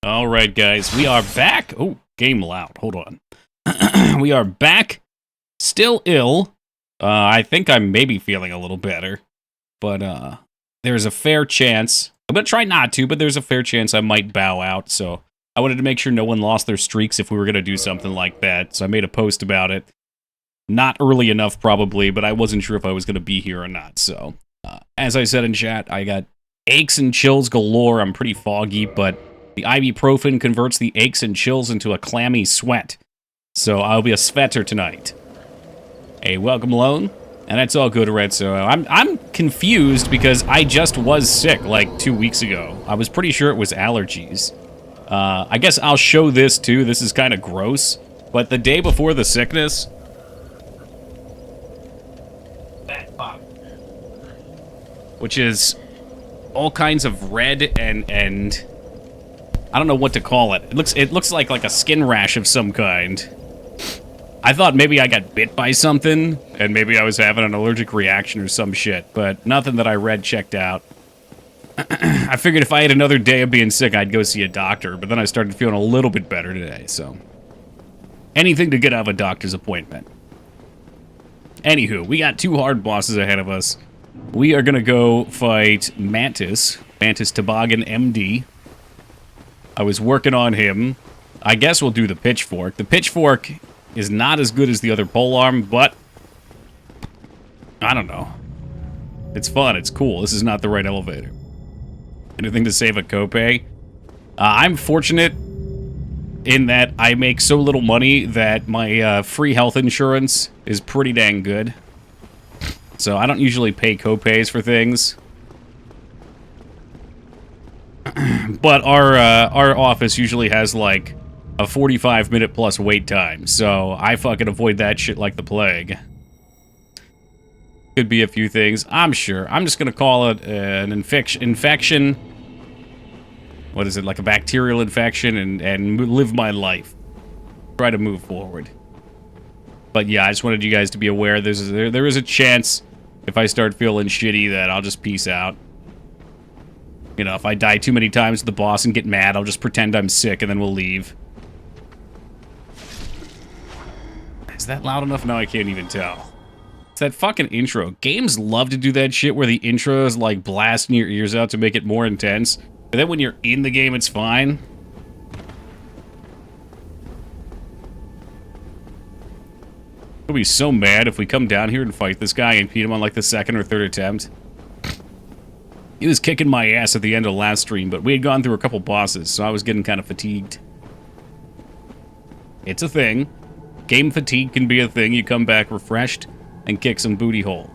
All right, guys, we are back. Oh, game loud. Hold on. We are back. Still ill. I think I'm maybe feeling a little better, but there's a fair chance. I'm gonna try not to, but there's a fair chance I might bow out. So I wanted to make sure no one lost their streaks if we were gonna do something like that. So I made a post about it. Not early enough, probably, but I wasn't sure if I was gonna be here or not. So as I said in chat, I got aches and chills galore. I'm pretty foggy, but the ibuprofen converts the aches and chills into a clammy sweat. So I'll be a svetter tonight. Hey, welcome alone. And that's all good, Red. So I'm confused because I just was sick like 2 weeks ago. I was pretty sure it was allergies. I guess I'll show this too. This is kind of gross. But the day before the sickness... which is all kinds of red and I don't know what to call it. It looks like a skin rash of some kind. I thought maybe I got bit by something, and maybe I was having an allergic reaction or some shit, but nothing that I read checked out. I figured if I had another day of being sick, I'd go see a doctor, but then I started feeling a little bit better today, so... anything to get out of a doctor's appointment. Anywho, we got 2 hard bosses ahead of us. We are gonna go fight Mantis Toboggan MD. I was working on him. I guess we'll do the pitchfork. The pitchfork is not as good as the other polearm, but I don't know. It's fun. It's cool. This is not the right elevator. Anything to save a copay? I'm fortunate in that I make so little money that my free health insurance is pretty dang good. So I don't usually pay copays for things. But our office usually has like a 45-minute plus wait time, so I fucking avoid that shit like the plague. Could be a few things, I'm sure. I'm just gonna call it an infection. What is it, like a bacterial infection, and live my life. Try to move forward. But yeah, I just wanted you guys to be aware there is a chance if I start feeling shitty that I'll just peace out. You know, if I die too many times to the boss and get mad, I'll just pretend I'm sick and then we'll leave. Is that loud enough? No, I can't even tell. It's that fucking intro. Games love to do that shit where the intro is like blasting your ears out to make it more intense. But then when you're in the game, it's fine. I'll be so mad if we come down here and fight this guy and beat him on like the 2nd or 3rd attempt. He was kicking my ass at the end of last stream, but we had gone through a couple bosses, so I was getting kind of fatigued. It's a thing. Game fatigue can be a thing. You come back refreshed and kick some booty hole.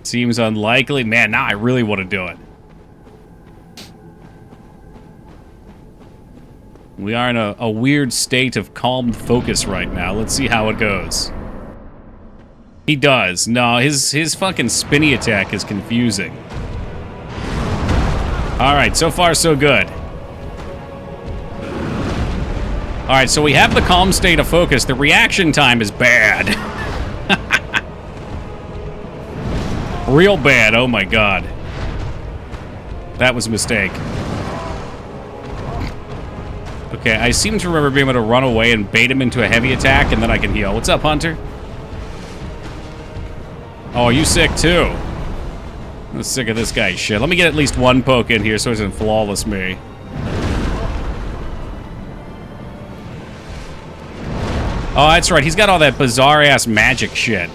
Seems unlikely. Man, now I really want to do it. We are in a weird state of calm focus right now. Let's see how it goes. He does. No, his fucking spinny attack is confusing. Alright, so far so good. Alright, so we have the calm state of focus. The reaction time is bad. Real bad, oh my god. That was a mistake. Okay, I seem to remember being able to run away and bait him into a heavy attack, and then I can heal. What's up, Hunter? Oh, you sick too? I'm sick of this guy's shit. Let me get at least one poke in here so he doesn't flawless me. Oh, that's right. He's got all that bizarre-ass magic shit.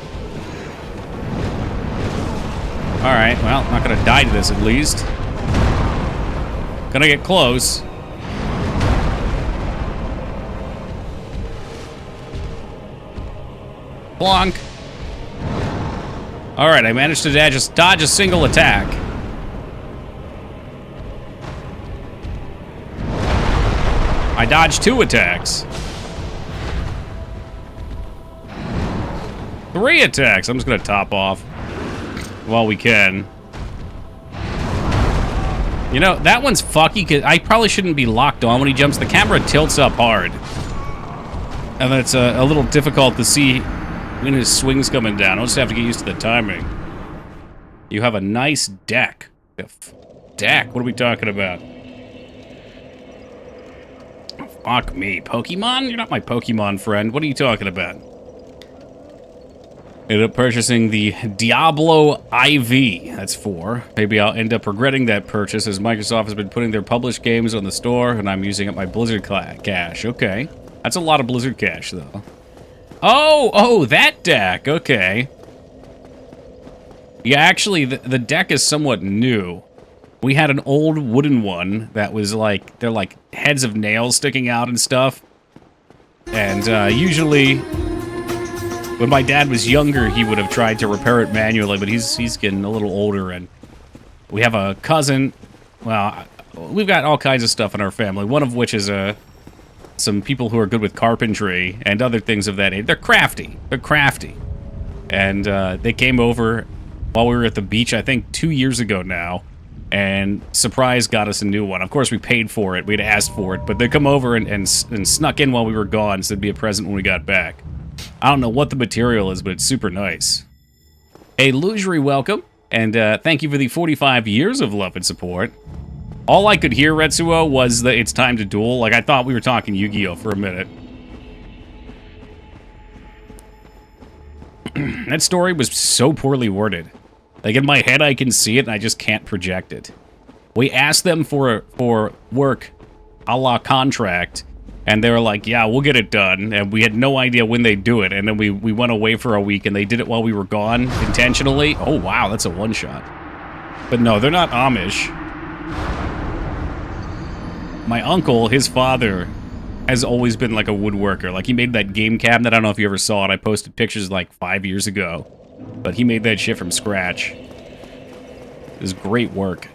Alright, well, not gonna die to this at least. Gonna get close. Plonk. Alright, I managed to dodge a single attack. I dodged 2 attacks. 3 attacks. I'm just gonna top off while we can. You know, that one's fucky, because I probably shouldn't be locked on when he jumps. The camera tilts up hard. And it's a little difficult to see when his swing's coming down. I'll just have to get used to the timing. You have a nice deck. Deck? What are we talking about? Fuck me. Pokemon? You're not my Pokemon friend. What are you talking about? Ended up purchasing the Diablo IV. That's 4. Maybe I'll end up regretting that purchase as Microsoft has been putting their published games on the store and I'm using up my Blizzard cash. Okay. That's a lot of Blizzard cash, though. Oh, that deck. Okay. Yeah, actually, the deck is somewhat new. We had an old wooden one that was like, they're like heads of nails sticking out and stuff. And usually, when my dad was younger, he would have tried to repair it manually, but he's getting a little older, and we have a cousin. Well, we've got all kinds of stuff in our family, one of which is some people who are good with carpentry and other things of that age. They're crafty. They're crafty. And they came over while we were at the beach, I think 2 years ago now, and surprise got us a new one. Of course, we paid for it. We'd asked for it, but they come over and snuck in while we were gone, so it'd be a present when we got back. I don't know what the material is, but it's super nice. Hey, Luxury, welcome, and thank you for the 45 years of love and support. All I could hear, Retsuo, was that it's time to duel. Like, I thought we were talking Yu-Gi-Oh! For a minute. That story was so poorly worded. Like, in my head, I can see it, and I just can't project it. We asked them for work a la contract, and they were like, yeah, we'll get it done. And we had no idea when they'd do it. And then we went away for a week, and they did it while we were gone, intentionally. Oh, wow, that's a one-shot. But no, they're not Amish. My uncle, his father, has always been like a woodworker. Like, he made that game cabinet. I don't know if you ever saw it. I posted pictures like 5 years ago. But he made that shit from scratch. It was great work.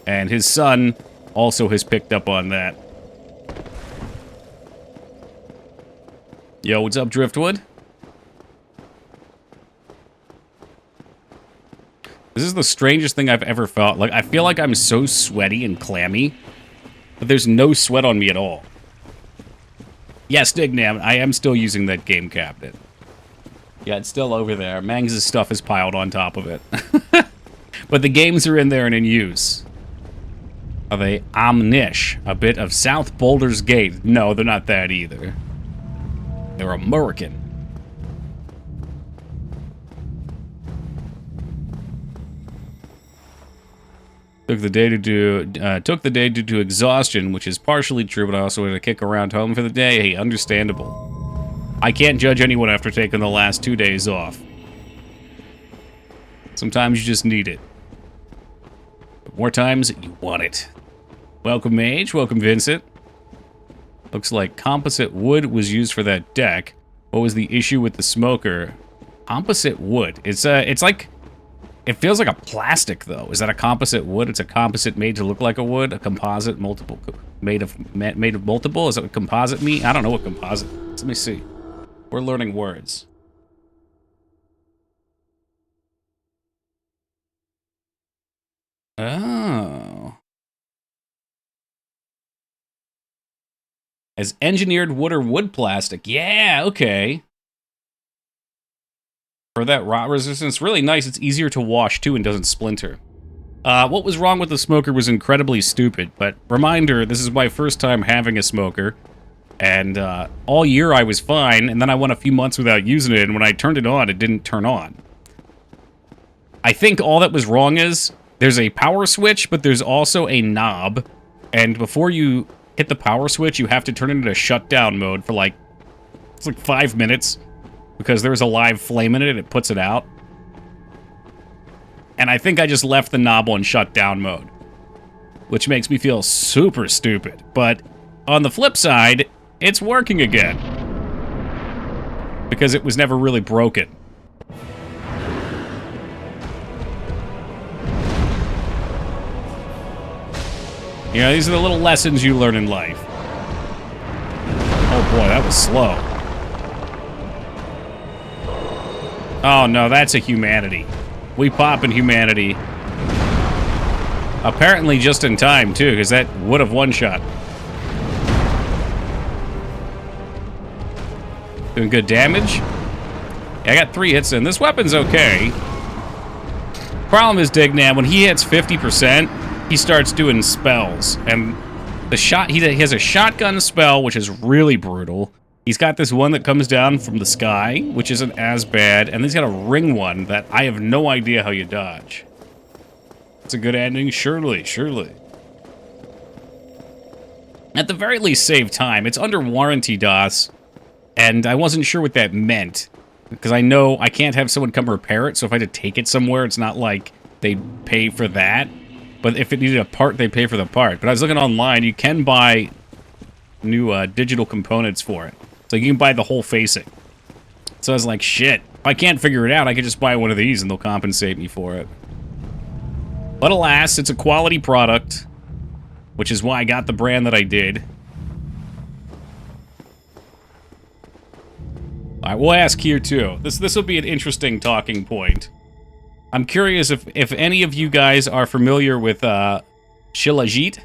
And his son also has picked up on that. Yo, what's up, Driftwood? This is the strangest thing I've ever felt. Like, I feel like I'm so sweaty and clammy, but there's no sweat on me at all. Yes, Dignam, I am still using that game cabinet. Yeah, it's still over there. Mangs' stuff is piled on top of it. But the games are in there and in use. Are they Amish? A bit of South Boulder's Gate? No, they're not that either. They're American. Took the day due to exhaustion, which is partially true, but I also had to kick around home for the day. Hey, understandable. I can't judge anyone after taking the last 2 days off. Sometimes you just need it. But more times, you want it. Welcome, Mage. Welcome, Vincent. Looks like composite wood was used for that deck. What was the issue with the smoker? Composite wood. It's like... It feels like a plastic, though. Is that a composite wood? It's a composite made to look like a wood? A composite multiple... Made of multiple? Is it what composite mean? I don't know what composite is. Let me see. We're learning words. Oh. As engineered wood or wood plastic. Yeah, okay. For that rot resistance, really nice. It's easier to wash, too, and doesn't splinter. What was wrong with the smoker was incredibly stupid, but reminder, this is my first time having a smoker. And all year I was fine, and then I went a few months without using it, and when I turned it on, it didn't turn on. I think all that was wrong is, there's a power switch, but there's also a knob, and before you hit the power switch, you have to turn it into shutdown mode for like, it's like 5 minutes, because there's a live flame in it, and it puts it out. And I think I just left the knob on shutdown mode, which makes me feel super stupid, but on the flip side, it's working again. Because it was never really broken. You know, these are the little lessons you learn in life. Oh boy, that was slow. Oh no, that's a humanity. We pop in humanity. Apparently just in time, too, because that would have one-shot. Doing good damage. Yeah, I got 3 hits in. This weapon's okay. Problem is, Dignam, when he hits 50%, he starts doing spells. And He has a shotgun spell, which is really brutal. He's got this one that comes down from the sky, which isn't as bad, and then he's got a ring one that I have no idea how you dodge. It's a good ending, surely, surely. At the very least, save time. It's under warranty, DOS, and I wasn't sure what that meant, because I know I can't have someone come repair it, so if I had to take it somewhere, it's not like they pay for that. But if it needed a part, they pay for the part. But I was looking online, you can buy new digital components for it. So you can buy the whole facing. So I was like, shit, if I can't figure it out, I could just buy one of these and they'll compensate me for it. But alas, it's a quality product, which is why I got the brand that I did. I will ask here too. This will be an interesting talking point. I'm curious if any of you guys are familiar with Shilajit.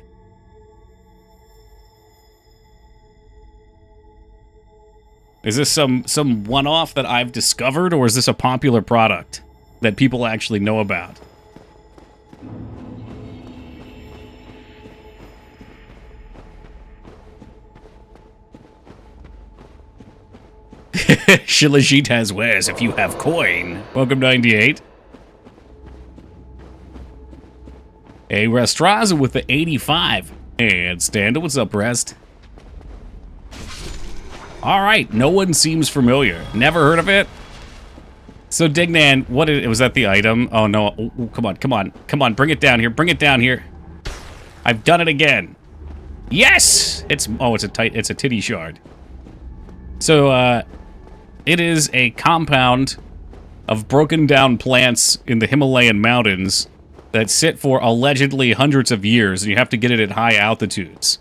Is this some one-off that I've discovered, or is this a popular product that people actually know about? Shilajit has wares if you have coin. Welcome, 98. A Restraza with the 85. And Standa, what's up, Rest? Alright, no one seems familiar. Never heard of it? So, Dignan, was that the item? Oh, no. Oh, come on, come on. Come on, bring it down here. Bring it down here. I've done it again. Yes! It's a titty shard. So, it is a compound of broken down plants in the Himalayan mountains that sit for allegedly hundreds of years, and you have to get it at high altitudes.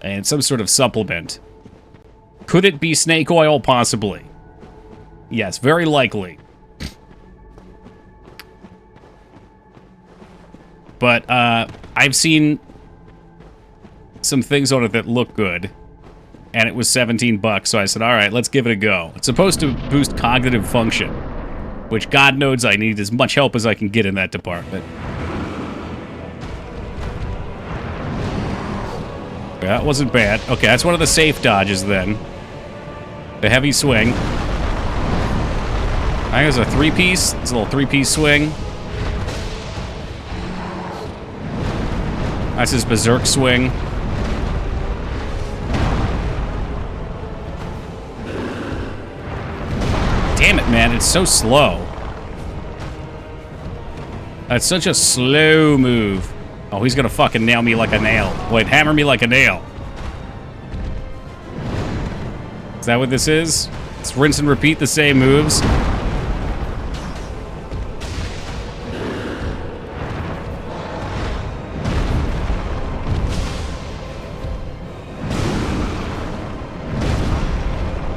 And some sort of supplement. Could it be snake oil? Possibly. Yes, very likely. But, I've seen some things on it that look good. And it was 17 bucks, so I said, alright, let's give it a go. It's supposed to boost cognitive function. Which, God knows, I need as much help as I can get in that department. That wasn't bad. Okay, that's one of the safe dodges, then. The heavy swing. I think it's a three-piece. It's a little three-piece swing. That's his berserk swing. Damn it, man. It's so slow. That's such a slow move. Oh, he's gonna fucking nail me like a nail. Wait, hammer me like a nail. Is that what this is? Let's rinse and repeat the same moves.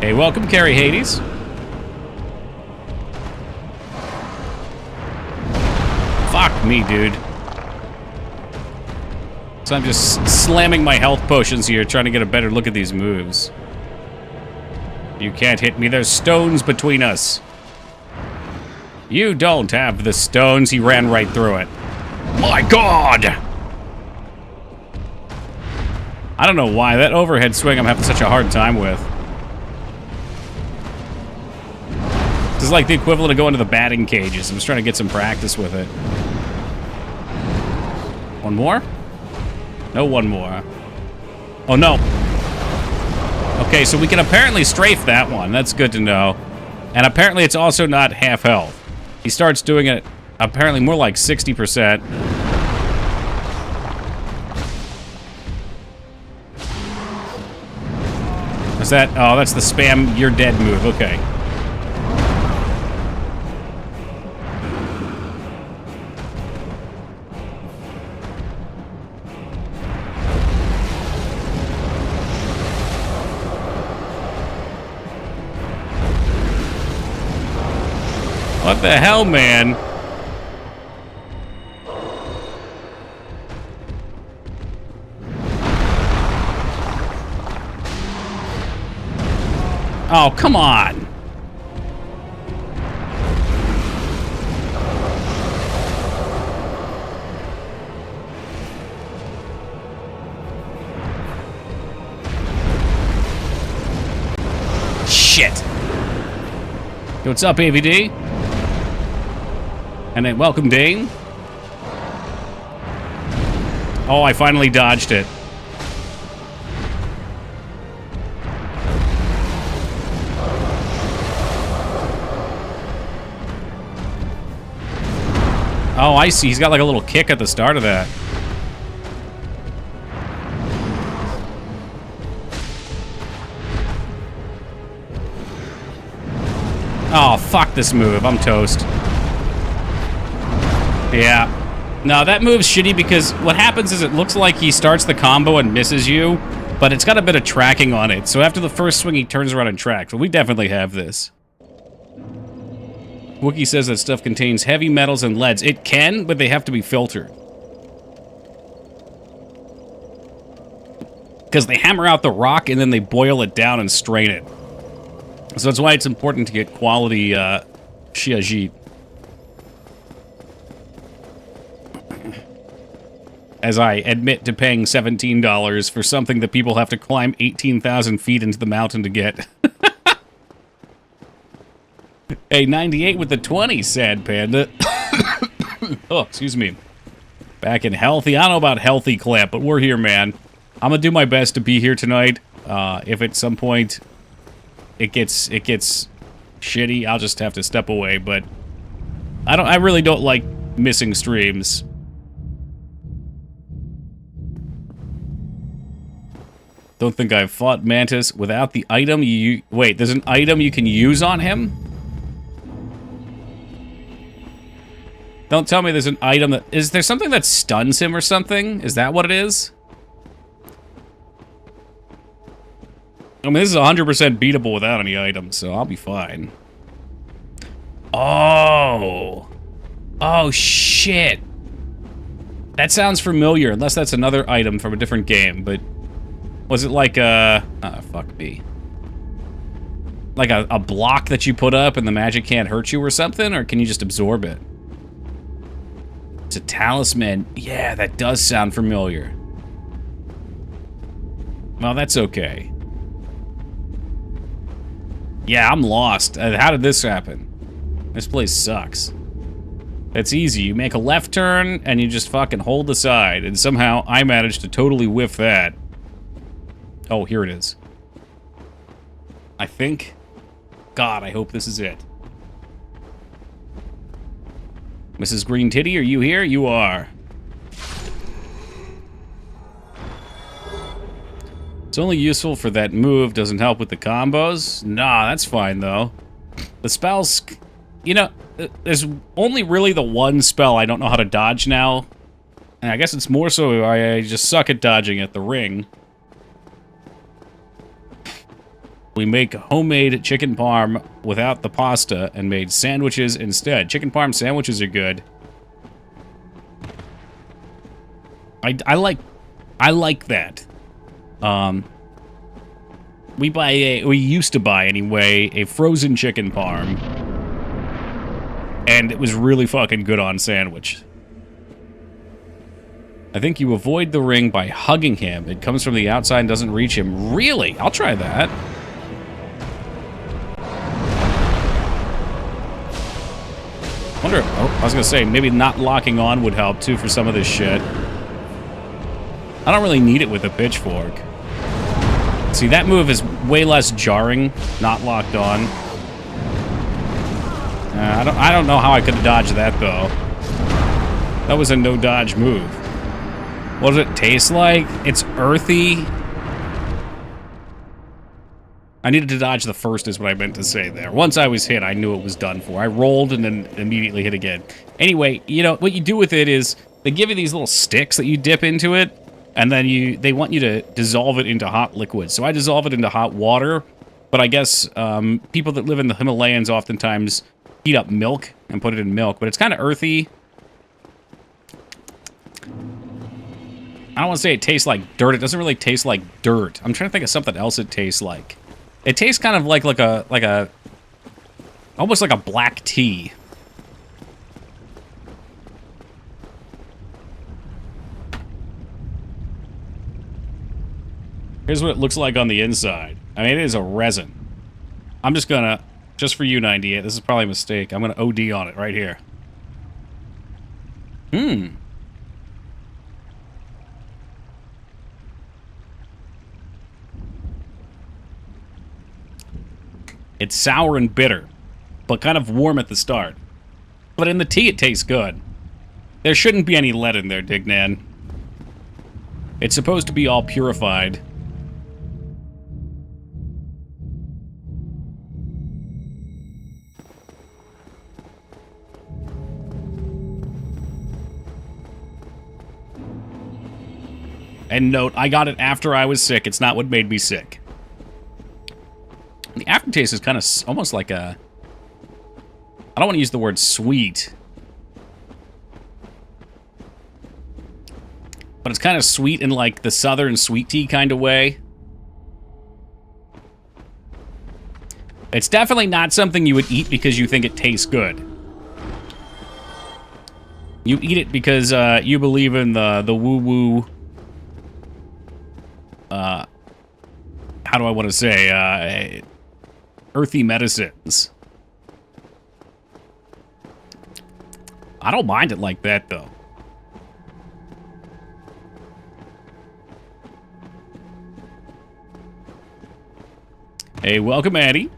Hey, welcome, Carrie Hades. Fuck me, dude. So I'm just slamming my health potions here, trying to get a better look at these moves. You can't hit me. There's stones between us. You don't have the stones. He ran right through it. My God! I don't know why. That overhead swing I'm having such a hard time with. This is like the equivalent of going to the batting cages. I'm just trying to get some practice with it. One more? No, one more. Oh, no. Okay, so we can apparently strafe that one. That's good to know. And apparently it's also not half health. He starts doing it apparently more like 60%. Is that... Oh, that's the spam you're dead move. Okay. What the hell, man? Oh, come on. shit. Yo, what's up, AVD? And then welcome, Dane. Oh, I finally dodged it. Oh, I see. He's got like a little kick at the start of that. Oh, fuck this move. I'm toast. Yeah. No, that move's shitty because what happens is it looks like he starts the combo and misses you, but it's got a bit of tracking on it. So after the first swing, he turns around and tracks. Well, we definitely have this. Wookie says that stuff contains heavy metals and leads. It can, but they have to be filtered. Because they hammer out the rock and then they boil it down and strain it. So that's why it's important to get quality shiajit. As I admit to paying $17 for something that people have to climb 18,000 feet into the mountain to get. Hey, 98 with the 20, sad panda. Oh, excuse me. Back in healthy. I don't know about healthy, Clamp, but we're here, man. I'm gonna do my best to be here tonight. If at some point it gets shitty, I'll just have to step away. But I really don't like missing streams. Don't think I've fought Mantis without the item you... Wait, there's an item you can use on him? Don't tell me there's an item that... Is there something that stuns him or something? Is that what it is? I mean, this is 100% beatable without any items, so I'll be fine. Oh. Oh, shit. That sounds familiar, unless that's another item from a different game, but... Was it like a... fuck me. Like a block that you put up and the magic can't hurt you or something? Or can you just absorb it? It's a talisman. Yeah, that does sound familiar. Well, that's okay. Yeah, I'm lost. How did this happen? This place sucks. It's easy. You make a left turn and you just fucking hold the side. And somehow I managed to totally whiff that. Oh, here it is. I think. God, I hope this is it. Mrs. Green Titty, are you here? You are. It's only useful for that move. Doesn't help with the combos. Nah, that's fine, though. The spells... You know, there's only really the one spell I don't know how to dodge now. And I guess it's more so I just suck at dodging at the ring. We make homemade chicken parm without the pasta and made sandwiches instead. Chicken parm sandwiches are good. I like that. We used to buy anyway a frozen chicken parm, and it was really fucking good on sandwich. I think you avoid the ring by hugging him. It comes from the outside and doesn't reach him. Really? I'll try that. Wonder if, oh, I was gonna say, maybe not locking on would help too for some of this shit. I don't really need it with a pitchfork. See, that move is way less jarring, not locked on. I don't know how I could have dodged that though. That was a no dodge move. What does it taste like? It's earthy. I needed to dodge the first is what I meant to say there. Once I was hit, I knew it was done for. I rolled and then immediately hit again. Anyway, you know, what you do with it is they give you these little sticks that you dip into it, and then they want you to dissolve it into hot liquid. So I dissolve it into hot water, but I guess people that live in the Himalayas oftentimes heat up milk and put it in milk, but it's kind of earthy. I don't want to say it tastes like dirt. It doesn't really taste like dirt. I'm trying to think of something else it tastes like. It tastes kind of like a almost like a black tea. Here's what it looks like on the inside. I mean, it is a resin. I'm just gonna, just for you, 98, this is probably a mistake. I'm gonna OD on it right here. It's sour and bitter, but kind of warm at the start. But in the tea, it tastes good. There shouldn't be any lead in there, Dignan. It's supposed to be all purified. And note, I got it after I was sick. It's not what made me sick. The aftertaste is kind of almost like a... I don't want to use the word sweet. But it's kind of sweet in like the southern sweet tea kind of way. It's definitely not something you would eat because you think it tastes good. You eat it because you believe in the woo-woo... how do I want to say, earthy medicines. I don't mind it like that, though. Hey, welcome, Addie.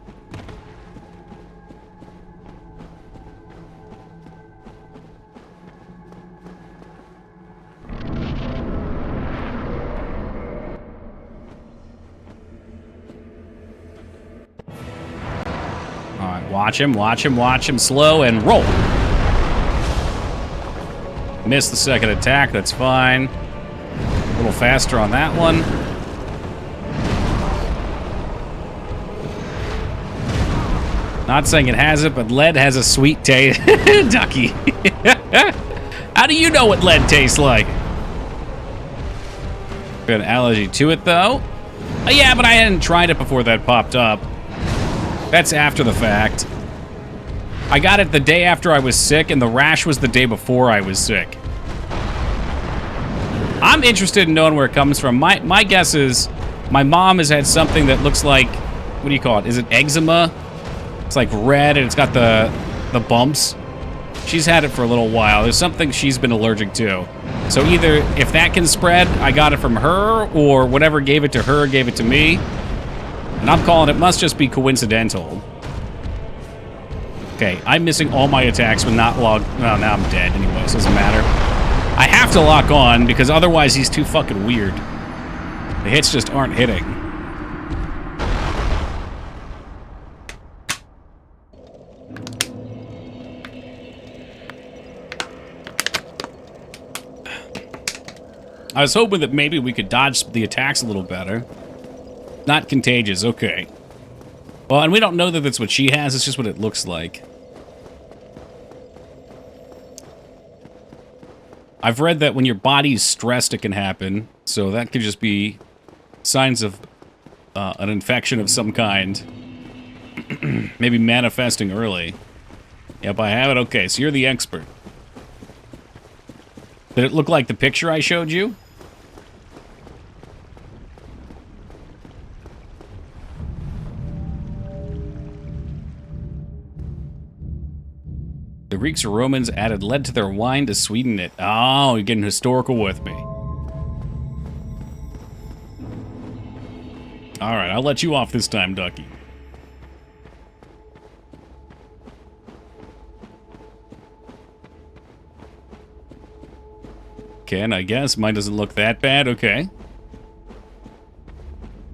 Watch him, slow, and roll. Missed the second attack, that's fine. A little faster on that one. Not saying it has it, but lead has a sweet taste. Ducky. How do you know what lead tastes like? Got an allergy to it, though. Yeah, but I hadn't tried it before that popped up. That's after the fact. I got it the day after I was sick, and the rash was the day before I was sick. I'm interested in knowing where it comes from. My guess is my mom has had something that looks like, what do you call it? Is it eczema? It's like red, and it's got the bumps. She's had it for a little while. There's something she's been allergic to. So either, if that can spread, I got it from her, or whatever gave it to her gave it to me. And I'm calling it must just be coincidental. Okay, I'm missing all my attacks but not logged. Well, now I'm dead anyway, so it doesn't matter. I have to lock on because otherwise he's too fucking weird. The hits just aren't hitting. I was hoping that maybe we could dodge the attacks a little better. Not contagious, okay. Well, and we don't know that that's what she has, it's just what it looks like. I've read that when your body's stressed, it can happen, so that could just be signs of an infection of some kind. Maybe manifesting early. Yep, I have it. Okay, so you're the expert. Did it look like the picture I showed you? The Greeks or Romans added lead to their wine to sweeten it. Oh, you're getting historical with me. Alright, I'll let you off this time, Ducky. Can, I guess. Mine doesn't look that bad. Okay.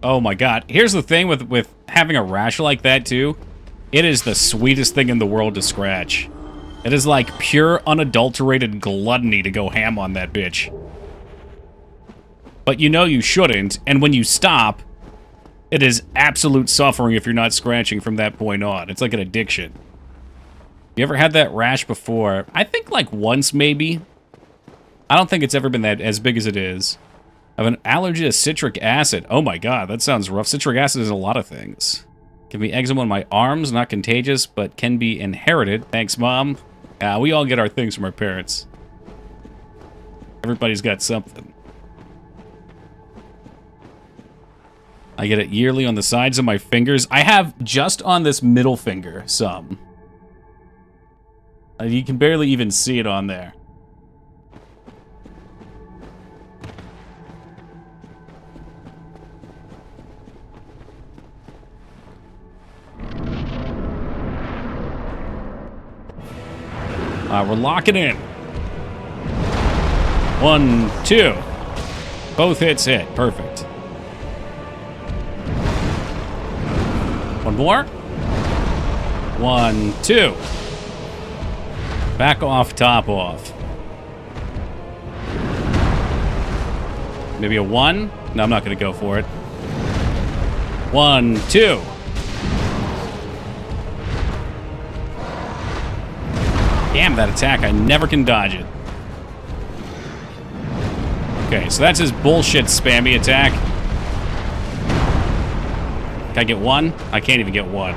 Oh my god. Here's the thing with having a rash like that, too. It is the sweetest thing in the world to scratch. It is like pure, unadulterated gluttony to go ham on that bitch. But you know you shouldn't, and when you stop, it is absolute suffering if you're not scratching from that point on. It's like an addiction. You ever had that rash before? I think like once, maybe. I don't think it's ever been that as big as it is. I have an allergy to citric acid. Oh my god, that sounds rough. Citric acid is a lot of things. Can be eczema on my arms, not contagious, but can be inherited. Thanks, Mom. We all get our things from our parents. Everybody's got something. I get it yearly on the sides of my fingers. I have just on this middle finger some. You can barely even see it on there. We're locking in. 1, 2. Both hits hit. Perfect. One more. 1, 2. Back off, top off. Maybe a 1? No, I'm not going to go for it. 1, 2. Damn, that attack. I never can dodge it. Okay, so that's his bullshit spammy attack. Can I get 1? I can't even get 1.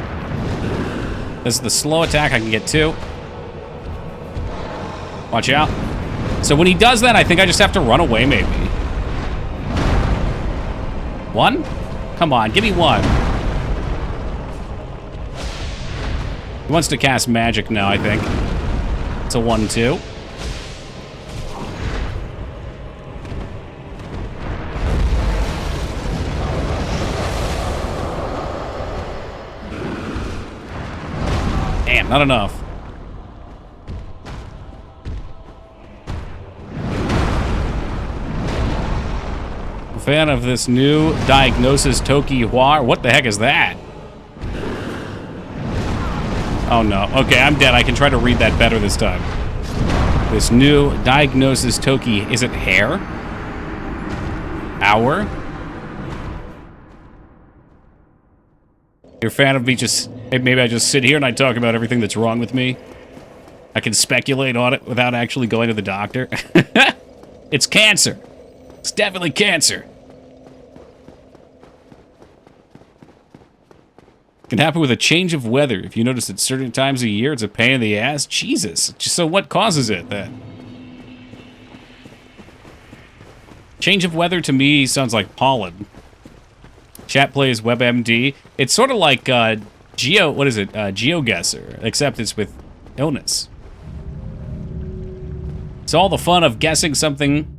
This is the slow attack. I can get 2. Watch out. So when he does that, I think I just have to run away, maybe. 1? Come on, give me 1. He wants to cast magic now, I think. It's a 1, 2. Damn, not enough. A fan of this new Diagnosis Toki Hua. What the heck is that? Oh no. Okay, I'm dead. I can try to read that better this time. This new Diagnosis Toki. Is it hair? Hour? You're a fan of me just... Maybe I just sit here and I talk about everything that's wrong with me. I can speculate on it without actually going to the doctor. It's cancer. It's definitely cancer. Can happen with a change of weather. If you notice at certain times of year, it's a pain in the ass. Jesus. So what causes it then? Change of weather to me sounds like pollen. Chat plays WebMD. It's sort of like GeoGuessr, except it's with illness. It's all the fun of guessing something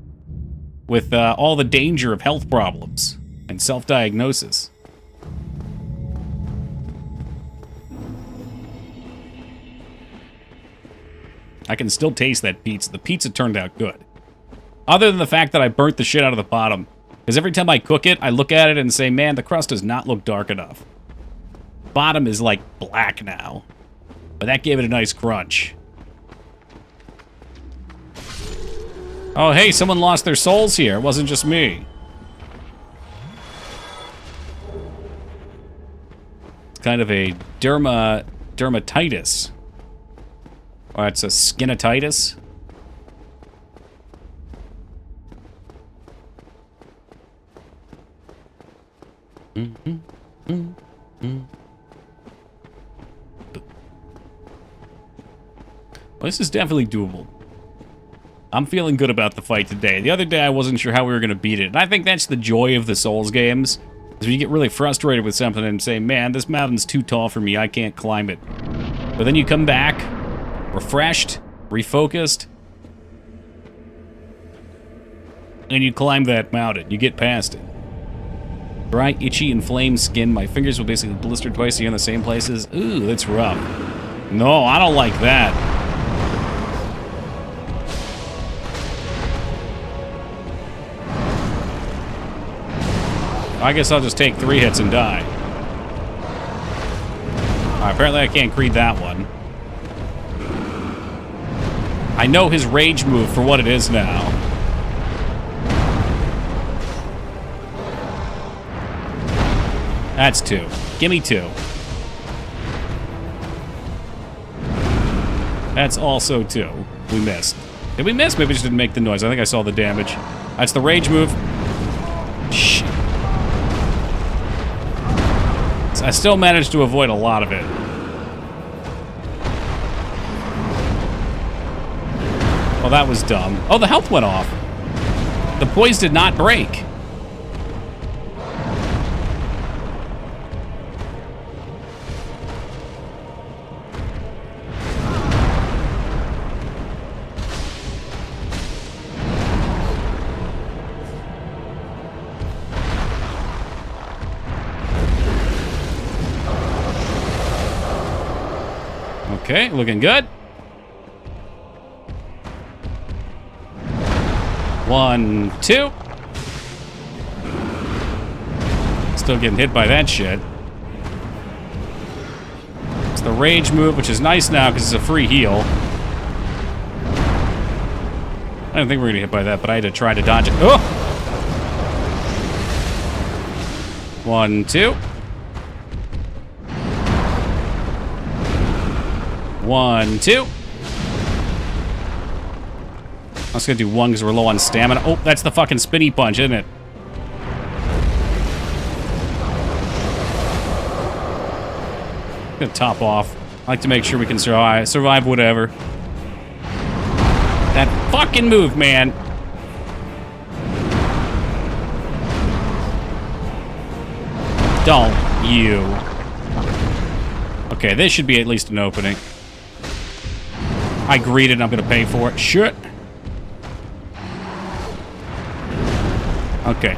with all the danger of health problems and self-diagnosis. I can still taste that pizza. The pizza turned out good. Other than the fact that I burnt the shit out of the bottom. Because every time I cook it, I look at it and say, man, the crust does not look dark enough. Bottom is like black now. But that gave it a nice crunch. Oh, hey, someone lost their souls here. It wasn't just me. It's kind of a dermatitis. Or it's a skinatitis. Well, this is definitely doable. I'm feeling good about the fight today. The other day, I wasn't sure how we were going to beat it. And I think that's the joy of the Souls games. Is when you get really frustrated with something and say, man, this mountain's too tall for me. I can't climb it. But then you come back, refreshed, refocused, and you climb that mountain. You get past it. Dry, itchy, inflamed skin. My fingers will basically blister twice a year in the same places. Ooh, that's rough. No, I don't like that. I guess I'll just take 3 hits and die. Apparently I can't creed that one. I know his rage move for what it is now. That's 2. Gimme 2. That's also 2. We missed. Did we miss? Maybe we just didn't make the noise. I think I saw the damage. That's the rage move. Shit. I still managed to avoid a lot of it. Well, that was dumb. Oh, the health went off. The poise did not break. Okay, looking good. 1, 2. Still getting hit by that shit. It's the rage move, which is nice now because it's a free heal. I don't think we're gonna get hit by that, but I had to try to dodge it. Oh! 1, 2. 1, 2. I was gonna do 1 because we're low on stamina. Oh, that's the fucking spinny punch, isn't it? I'm gonna top off. I like to make sure we can survive whatever. That fucking move, man. Don't you. Okay, this should be at least an opening. I greeted and I'm gonna pay for it. Shit. Okay.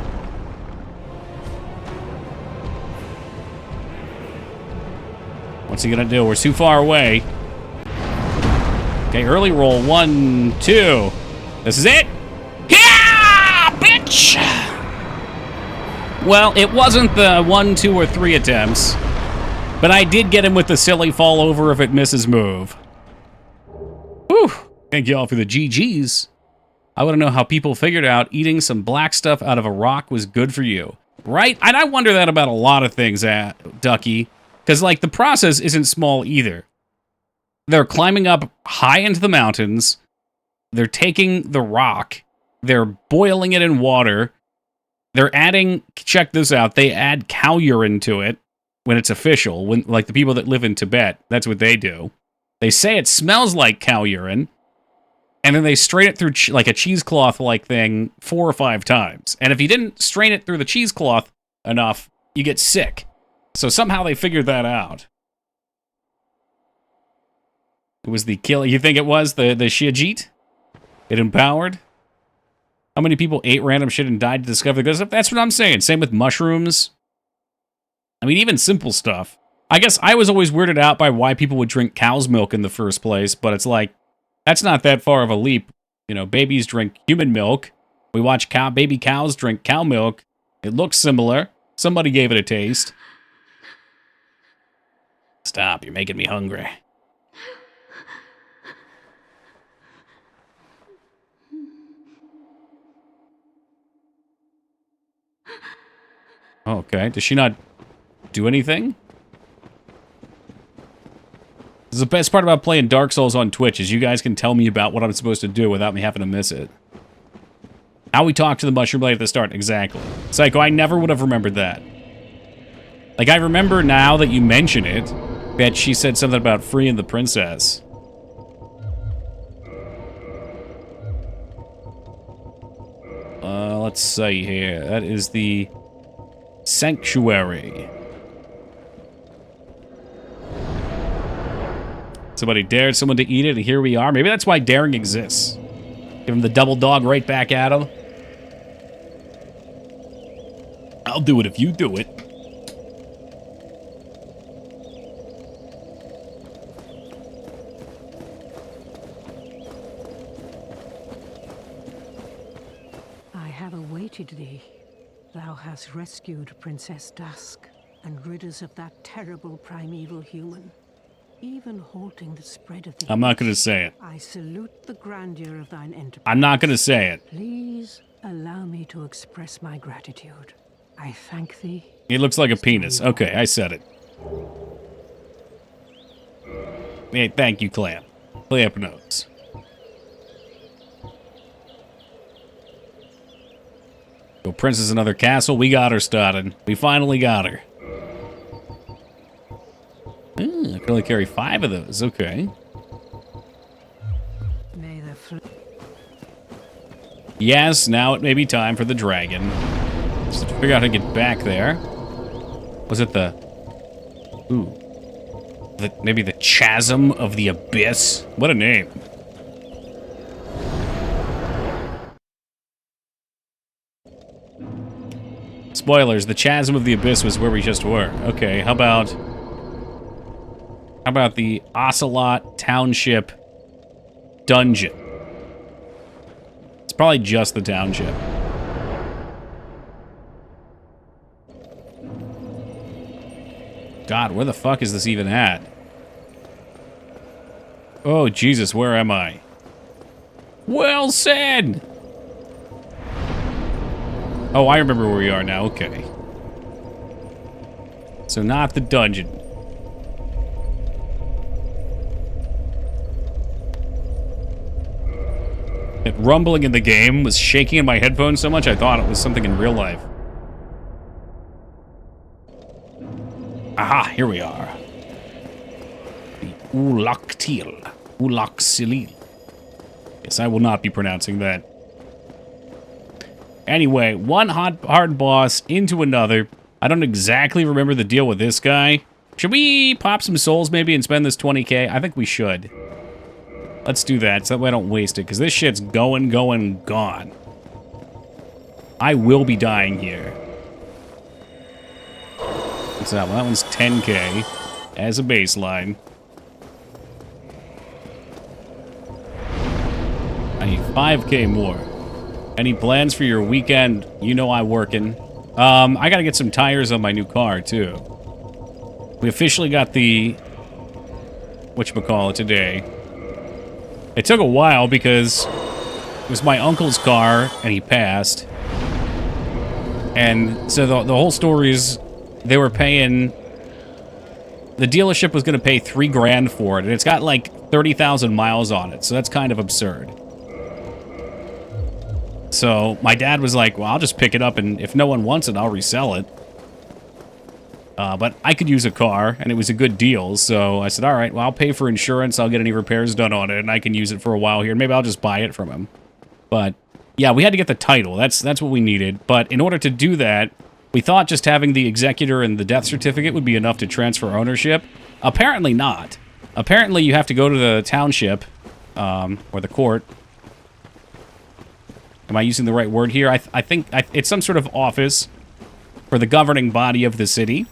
What's he gonna do? We're too far away. Okay, early roll. 1, 2. This is it. Yeah, bitch! Well, it wasn't the 1, 2, or 3 attempts, but I did get him with the silly fall over if it misses move. Whew. Thank you all for the GGs. I want to know how people figured out eating some black stuff out of a rock was good for you. Right? And I wonder that about a lot of things, Ducky. Because, like, the process isn't small either. They're climbing up high into the mountains. They're taking the rock. They're boiling it in water. They're adding, check this out, they add cow urine to it when it's official. When, like, the people that live in Tibet, that's what they do. They say it smells like cow urine. And then they strain it through like a cheesecloth-like thing 4 or 5 times. And if you didn't strain it through the cheesecloth enough, you get sick. So somehow they figured that out. It was the kill. You think it was the Shijit? It empowered? How many people ate random shit and died to discover the good stuff? That's what I'm saying. Same with mushrooms. I mean, even simple stuff. I guess I was always weirded out by why people would drink cow's milk in the first place, but it's like, that's not that far of a leap. You know, babies drink human milk. We watch baby cows drink cow milk. It looks similar. Somebody gave it a taste. Stop, you're making me hungry. Okay, does she not do anything? This is the best part about playing Dark Souls on Twitch, is you guys can tell me about what I'm supposed to do without me having to miss it. How we talk to the mushroom blade at the start, exactly. Psycho, I never would have remembered that. Like, I remember now that you mention it, that she said something about freeing the princess. Let's see here. That is the sanctuary. Somebody dared someone to eat it, and here we are. Maybe that's why daring exists. Give him the double dog right back at him. I'll do it if you do it. I have awaited thee. Thou hast rescued Princess Dusk and rid us of that terrible primeval human. Even halting the spread of the I'm not going to say it. I salute the grandeur of thine enterprise. I'm not going to say it. Please allow me to express my gratitude. I thank thee. It looks like a penis. Okay, I said it. Hey, thank you, Clam. Clamp knows. Go Princess Another Castle. We got her started. We finally got her. I can only carry 5 of those. Okay. May the Yes, now it may be time for the dragon. Just have to figure out how to get back there. Was it the... Ooh. Maybe the Chasm of the Abyss? What a name. Spoilers, the Chasm of the Abyss was where we just were. Okay, how about... How about the Ocelot Township Dungeon? It's probably just the township. God, where the fuck is this even at? Oh, Jesus, where am I? Well said! Oh, I remember where we are now, okay. So not the dungeon. That rumbling in the game was shaking in my headphones so much I thought it was something in real life. Aha, here we are. The Ulaktil. Ulaksilil. Yes, I will not be pronouncing that. Anyway, one hard boss into another. I don't exactly remember the deal with this guy. Should we pop some souls maybe and spend this 20k? I think we should. Let's do that so that way I don't waste it, because this shit's going, gone. I will be dying here. What's that one? That one's 10k as a baseline. I need 5k more. Any plans for your weekend? You know I'm working. I gotta get some tires on my new car, too. We officially got the whatchamacallit today. It took a while because it was my uncle's car and he passed. And so the whole story is they were paying... The dealership was going to pay $3 grand for it, and it's got like 30,000 miles on it, so that's kind of absurd. So my dad was like, well, I'll just pick it up, and if no one wants it, I'll resell it. But I could use a car, and it was a good deal, so I said, all right, well, I'll pay for insurance, I'll get any repairs done on it, and I can use it for a while here. Maybe I'll just buy it from him. But, yeah, we had to get the title. That's what we needed. But in order to do that, we thought just having the executor and the death certificate would be enough to transfer ownership. Apparently not. Apparently you have to go to the township, or the court. Am I using the right word here? I think it's some sort of office for the governing body of the city.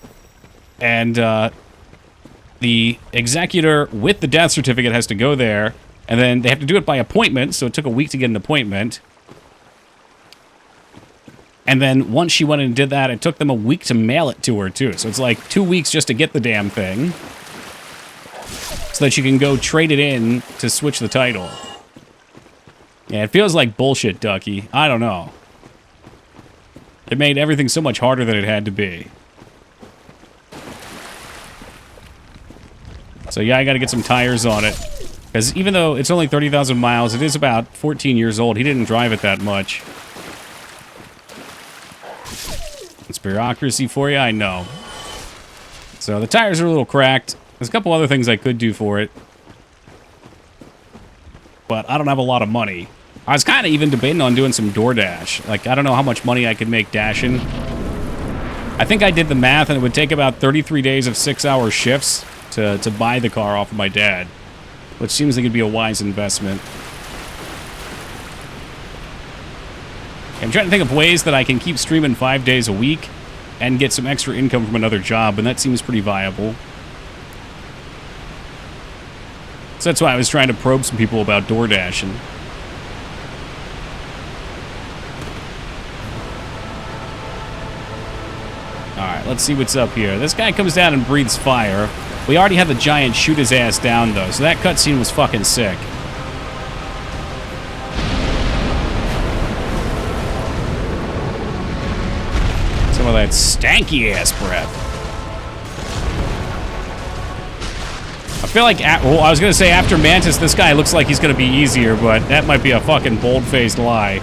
And the executor with the death certificate has to go there. And then they have to do it by appointment, so it took a week to get an appointment. And then once she went and did that, it took them a week to mail it to her, too. So it's like 2 weeks just to get the damn thing. So that you can go trade it in to switch the title. Yeah, it feels like bullshit, Ducky. I don't know. It made everything so much harder than it had to be. So yeah, I gotta get some tires on it. Because even though it's only 30,000 miles, it is about 14 years old. He didn't drive it that much. It's bureaucracy for you, I know. So the tires are a little cracked. There's a couple other things I could do for it. But I don't have a lot of money. I was kind of even debating on doing some DoorDash. Like, I don't know how much money I could make dashing. I think I did the math, and it would take about 33 days of 6-hour shifts to buy the car off of my dad. Which seems like it'd be a wise investment. I'm trying to think of ways that I can keep streaming 5 days a week and get some extra income from another job, and that seems pretty viable. So that's why I was trying to probe some people about DoorDashing. Alright, let's see what's up here. This guy comes down and breathes fire. We already had the giant shoot his ass down, though, so that cutscene was fucking sick. Some of that stanky-ass breath. I feel like, well, I was going to say after Mantis, this guy looks like he's going to be easier, but that might be a fucking bold-faced lie.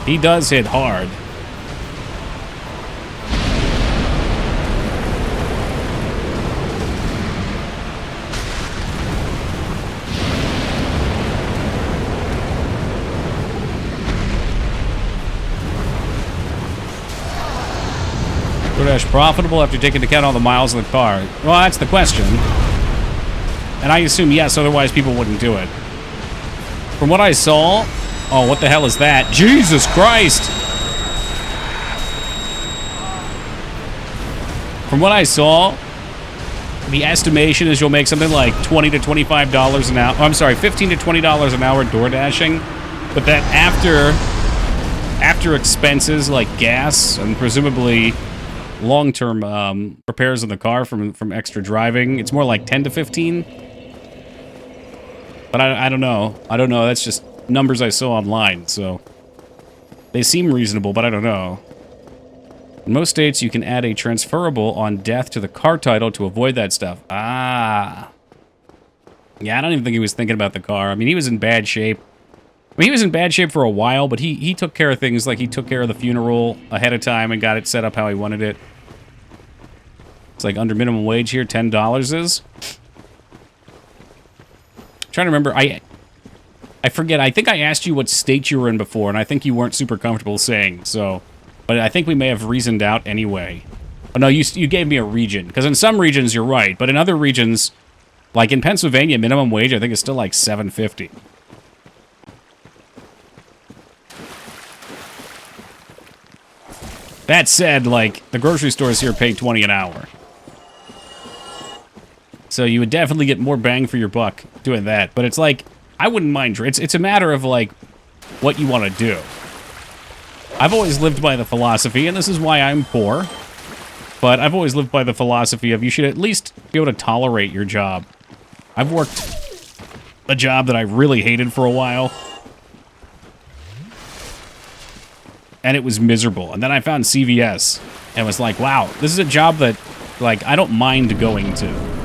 He does hit hard. DoorDash profitable after taking into account all the miles in the car? Well, that's the question. And I assume yes, otherwise people wouldn't do it. From what I saw... Oh, what the hell is that? Jesus Christ! From what I saw, the estimation is you'll make something like $20 to $25 an hour. Oh, I'm sorry, $15 to $20 an hour door dashing. But that after expenses like gas and presumably long-term repairs on the car from extra driving, it's more like 10 to 15. But I don't know. I don't know. That's just numbers I saw online, so they seem reasonable, but I don't know. In most states, you can add a transferable on death to the car title to avoid that stuff. Ah. Yeah, I don't even think he was thinking about the car. I mean, he was in bad shape. I mean, he was in bad shape for a while, but he took care of things, like he took care of the funeral ahead of time and got it set up how he wanted it. It's like under minimum wage here, $10 is. I'm trying to remember, I forget, I think I asked you what state you were in before, and I think you weren't super comfortable saying, so... But I think we may have reasoned out anyway. Oh, no, you gave me a region. Because in some regions, you're right. But in other regions, like in Pennsylvania, minimum wage, I think, is still like $7.50. That said, like, the grocery stores here pay $20 an hour. So you would definitely get more bang for your buck doing that. But it's like, I wouldn't mind. It's a matter of, like, what you want to do. I've always lived by the philosophy, and this is why I'm poor, but I've always lived by the philosophy of you should at least be able to tolerate your job. I've worked a job that I really hated for a while, and it was miserable. And then I found CVS, and was like, wow, this is a job that, like, I don't mind going to.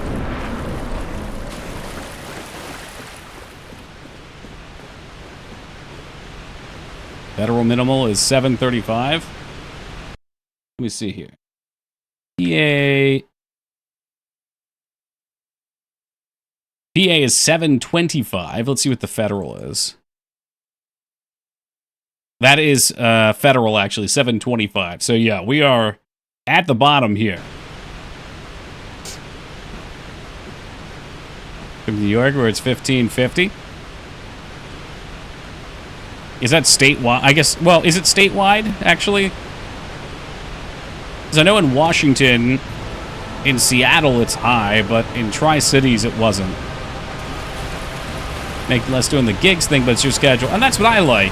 Federal minimal is $7.35. Let me see here. PA is $7.25. Let's see what the federal is. That is federal, actually, $7.25. So, yeah, we are at the bottom here. From New York, where it's $15.50. Is that statewide? I guess, well, is it statewide, actually? Because I know in Washington, in Seattle, it's high, but in Tri-Cities, it wasn't. Make less doing the gigs thing, but it's your schedule. And that's what I like.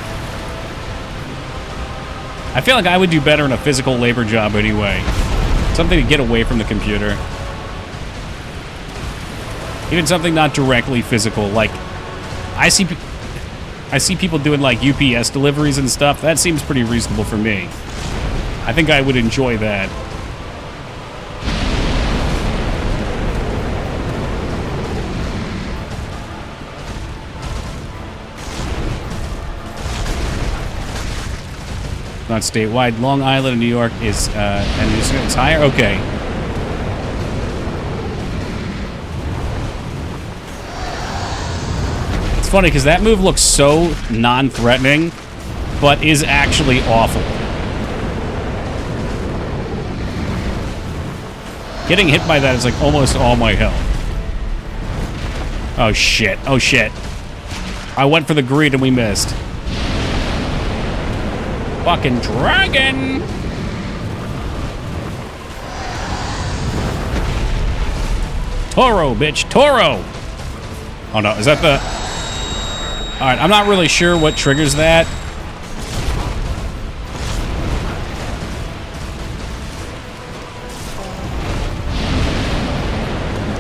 I feel like I would do better in a physical labor job anyway. Something to get away from the computer. Even something not directly physical, like, I see people doing, like, UPS deliveries and stuff. That seems pretty reasonable for me. I think I would enjoy that. Not statewide. Long Island and New York is, and it's higher? Okay. It's funny because that move looks so non-threatening, but is actually awful. Getting hit by that is like almost all my health. Oh shit, oh shit. I went for the greed and we missed. Fucking dragon! Toro, bitch, Toro! Oh no, is that the... Alright, I'm not really sure what triggers that.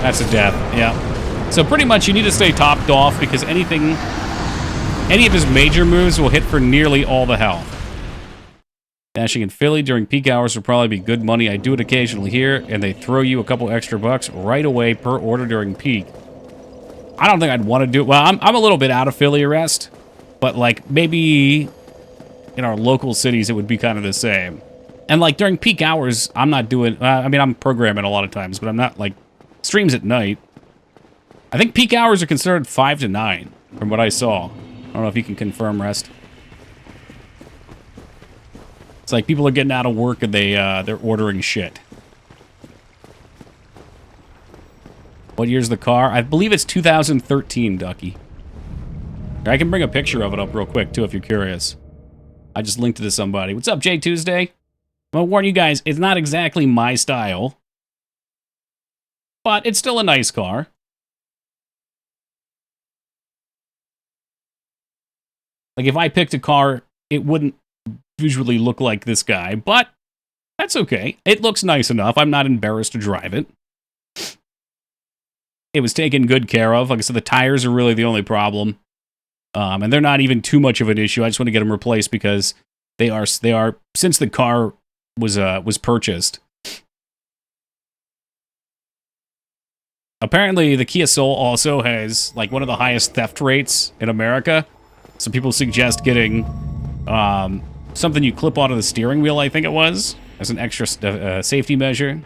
That's a death, yeah. So pretty much you need to stay topped off because any of his major moves will hit for nearly all the health. Dashing in Philly during peak hours will probably be good money. I do it occasionally here, and they throw you a couple extra bucks right away per order during peak. I don't think I'd want to do it. Well, I'm a little bit out of Philly arrest, but like maybe in our local cities it would be kind of the same. And like during peak hours, I'm not doing. I mean, I'm programming a lot of times, but I'm not like streams at night. I think peak hours are considered 5 to 9 from what I saw. I don't know if you can confirm, Rest. It's like people are getting out of work and they're ordering shit. What year's the car? I believe it's 2013, Ducky. I can bring a picture of it up real quick, too, if you're curious. I just linked it to somebody. What's up, Jay Tuesday? I'm gonna warn you guys, it's not exactly my style. but it's still a nice car. Like, if I picked a car, it wouldn't visually look like this guy, but that's okay. It looks nice enough. I'm not embarrassed to drive it. It was taken good care of. Like I said, the tires are really the only problem. And they're not even too much of an issue. I just want to get them replaced because they are since the car was purchased. Apparently, the Kia Soul also has like one of the highest theft rates in America. So people suggest getting something you clip onto the steering wheel, I think it was, as an extra safety measure.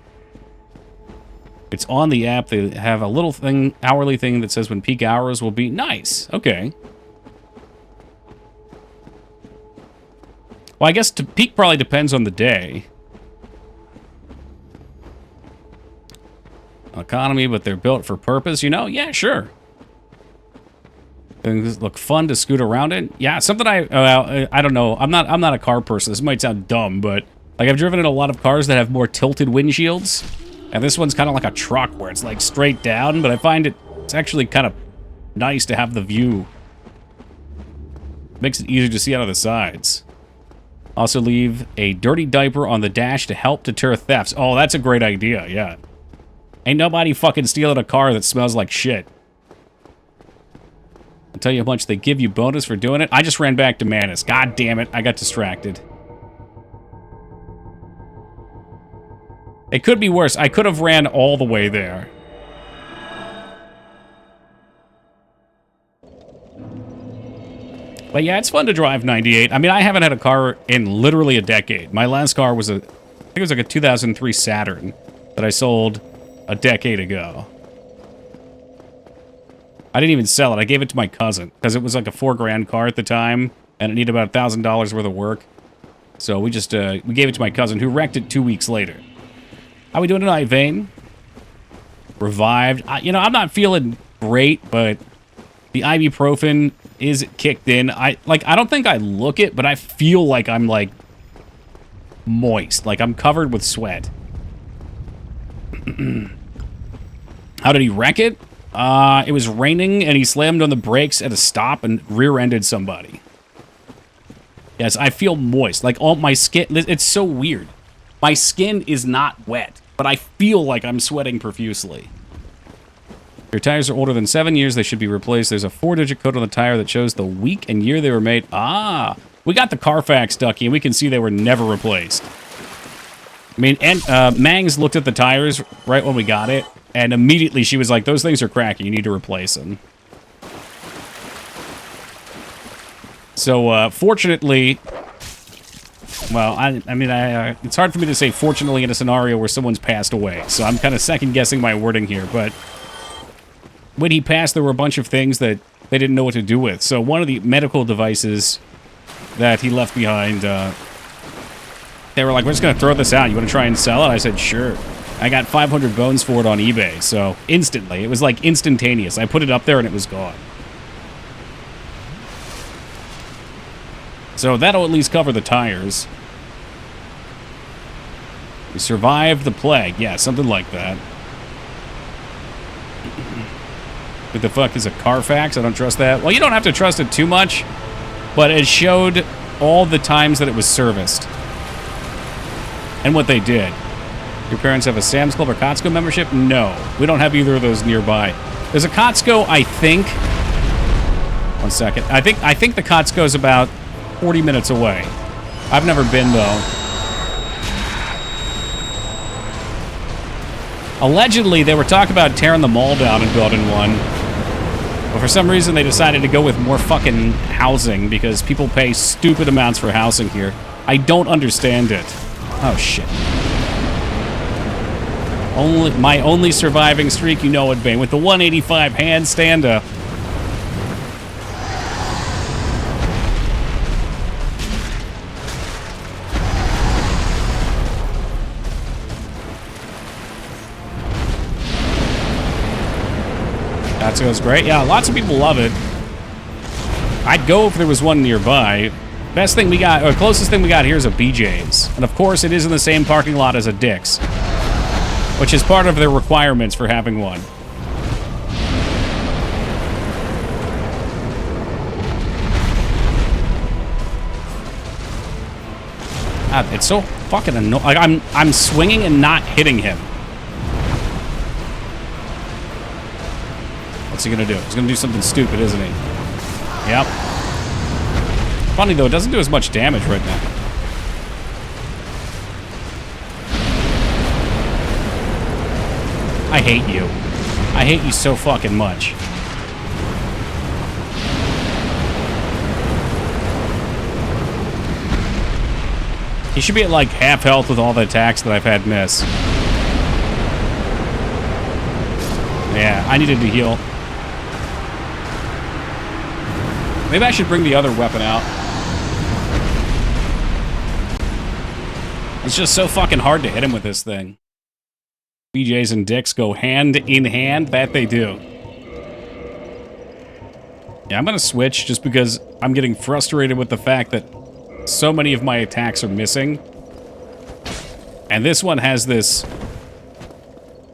It's on the app. They have a little thing, hourly thing that says when peak hours will be. Nice. Okay. Well, I guess peak probably depends on the day. Economy, but they're built for purpose, you know? Yeah, sure. Things look fun to scoot around in. Yeah, something I don't know. I'm not a car person. This might sound dumb, but like I've driven in a lot of cars that have more tilted windshields, and this one's kind of like a truck where it's like straight down. But I find it's actually kind of nice to have the view. Makes it easier to see out of the sides. Also, leave a dirty diaper on the dash to help deter thefts. Oh, that's a great idea. Yeah, ain't nobody fucking stealing a car that smells like shit. I'll tell you how much they give you bonus for doing it. I just ran back to Manus. God damn it, I got distracted. It could be worse. I could have ran all the way there. But yeah, it's fun to drive 98. I mean, I haven't had a car in literally a decade. My last car was I think it was like a 2003 Saturn that I sold a decade ago. I didn't even sell it. I gave it to my cousin because it was like a $4,000 car at the time, and it needed about $1,000 worth of work. So we just we gave it to my cousin, who wrecked it 2 weeks later. How we doing tonight, Vane? Revived. You know, I'm not feeling great, but the ibuprofen is kicked in. I don't think I look it, but I feel like I'm like moist, like I'm covered with sweat. How did he wreck it? It was raining, and he slammed on the brakes at a stop and rear-ended somebody. Yes, I feel moist. Like, all my skin... It's so weird. My skin is not wet, but I feel like I'm sweating profusely. Your tires are older than 7 years. They should be replaced. There's a 4-digit code on the tire that shows the week and year they were made. Ah! We got the Carfax, Ducky, and we can see they were never replaced. I mean, and Mangs looked at the tires right when we got it, and immediately she was like, those things are cracking. You need to replace them. So, fortunately... Well, I mean, it's hard for me to say fortunately in a scenario where someone's passed away. So I'm kind of second-guessing my wording here. But when he passed, there were a bunch of things that they didn't know what to do with. So one of the medical devices that he left behind... they were like, we're just going to throw this out. You want to try and sell it? I said, sure. I got 500 bones for it on eBay, so instantly. It was like instantaneous. I put it up there and it was gone. So that'll at least cover the tires. We survived the plague. Yeah, something like that. What the fuck is a Carfax? I don't trust that. Well, you don't have to trust it too much, but it showed all the times that it was serviced. And what they did. Your parents have a Sam's Club or Costco membership? No. We don't have either of those nearby. There's a Costco, I think. 1 second. I think the Costco is about 40 minutes away. I've never been, though. Allegedly, they were talking about tearing the mall down and building one. But for some reason, they decided to go with more fucking housing because people pay stupid amounts for housing here. I don't understand it. Oh, shit. My only surviving streak, you know it, Bane, with the 185 handstand. That goes great. Yeah, lots of people love it. I'd go if there was one nearby. Best thing we got, or closest thing we got here is a BJ's. And of course, it is in the same parking lot as a Dick's. which is part of their requirements for having one. God, it's so fucking annoying. Like, I'm swinging and not hitting him. What's he gonna do? He's gonna do something stupid, isn't he? Yep. Funny though, it doesn't do as much damage right now. I hate you. I hate you so fucking much. He should be at like half health with all the attacks that I've had miss. Yeah, I needed to heal. Maybe I should bring the other weapon out. It's just so fucking hard to hit him with this thing. BJs and dicks go hand in hand. That they do. Yeah, I'm gonna switch just because I'm getting frustrated with the fact that so many of my attacks are missing. And this one has this...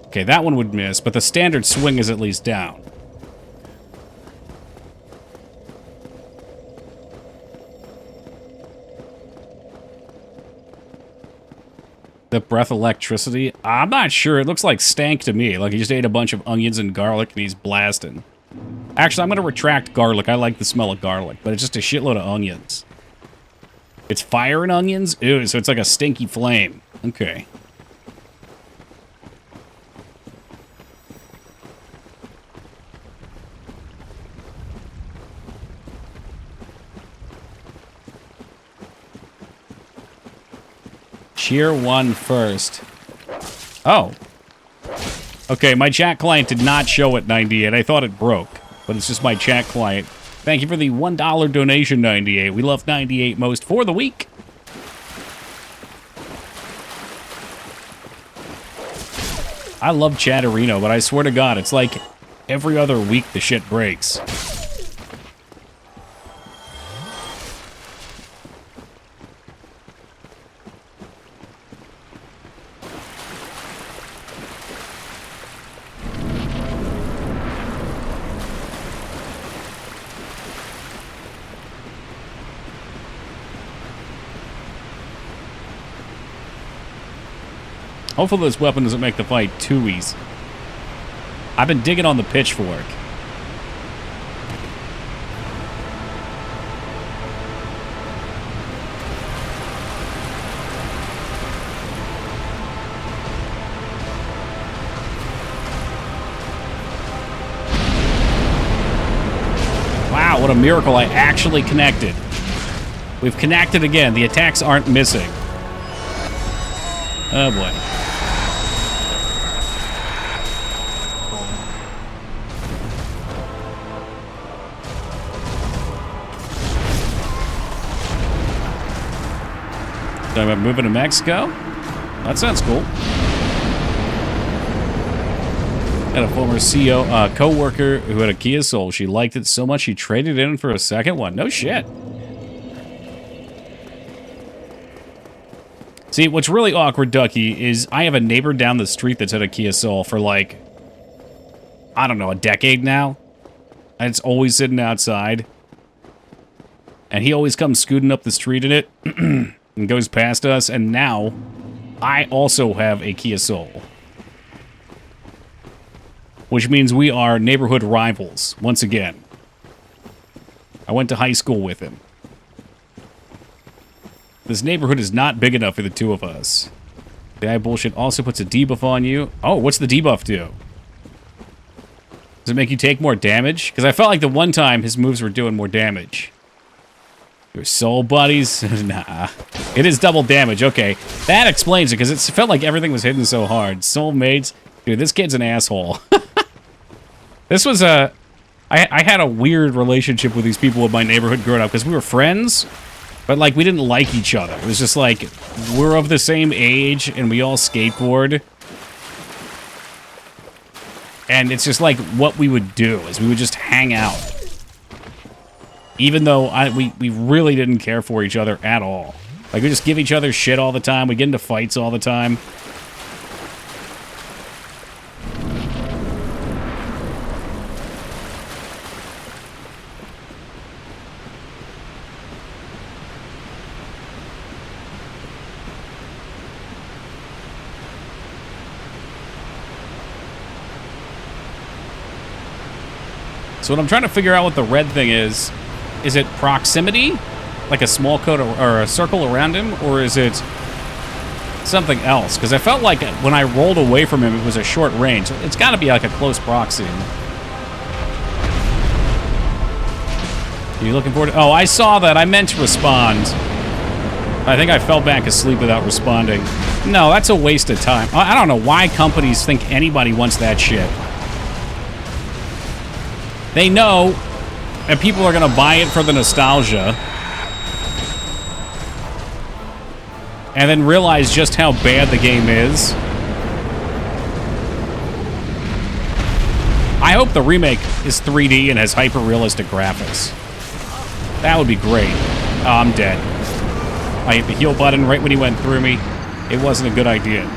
Okay, that one would miss, but the standard swing is at least down. The breath electricity? I'm not sure. It looks like stank to me. Like he just ate a bunch of onions and garlic and he's blasting. Actually, I'm going to retract garlic. I like the smell of garlic, but it's just a shitload of onions. It's fire and onions? Ew, so it's like a stinky flame. Okay. Cheer one first. Oh. Okay, my chat client did not show at 98. I thought it broke, but it's just my chat client. Thank you for the $1 donation, 98. We love 98 most for the week. I love Chatterino, but I swear to God, it's like every other week the shit breaks. Hopefully this weapon doesn't make the fight too easy. I've been digging on the pitchfork. Wow, what a miracle. I actually connected. We've connected again. The attacks aren't missing. Oh boy. Talking about moving to Mexico? That sounds cool. Had a former CEO, co-worker who had a Kia Soul. She liked it so much she traded it in for a second one. No shit. See, what's really awkward, Ducky, is I have a neighbor down the street that's had a Kia Soul for like, I don't know, a decade now. And it's always sitting outside. And he always comes scooting up the street in it. And goes past us, and now I also have a Kia Soul. Which means we are neighborhood rivals, once again. I went to high school with him. This neighborhood is not big enough for the two of us. The AI bullshit also puts a debuff on you. Oh, what's the debuff do? Does it make you take more damage? Because I felt like the one time his moves were doing more damage. Your soul buddies? Nah. It is double damage. Okay. That explains it, because it felt like everything was hitting so hard. Soulmates. Dude, this kid's an asshole. This was a... I had a weird relationship with these people in my neighborhood growing up, because we were friends, but, like, we didn't like each other. It was just like, we're of the same age, and we all skateboard. And it's just like what we would do, is we would just hang out. Even though we really didn't care for each other at all. Like, we just give each other shit all the time. We get into fights all the time. So what I'm trying to figure out what the red thing is it proximity? Like a small cone or a circle around him? Or is it something else? Because I felt like when I rolled away from him, it was a short range. It's got to be like a close proxy. Are you looking forward to... Oh, I saw that. I meant to respond. I think I fell back asleep without responding. No, that's a waste of time. I don't know why companies think anybody wants that shit. They know that people are going to buy it for the nostalgia. And then realize just how bad the game is. I hope the remake is 3D and has hyper-realistic graphics. That would be great. Oh, I'm dead. I hit the heal button right when he went through me. It wasn't a good idea.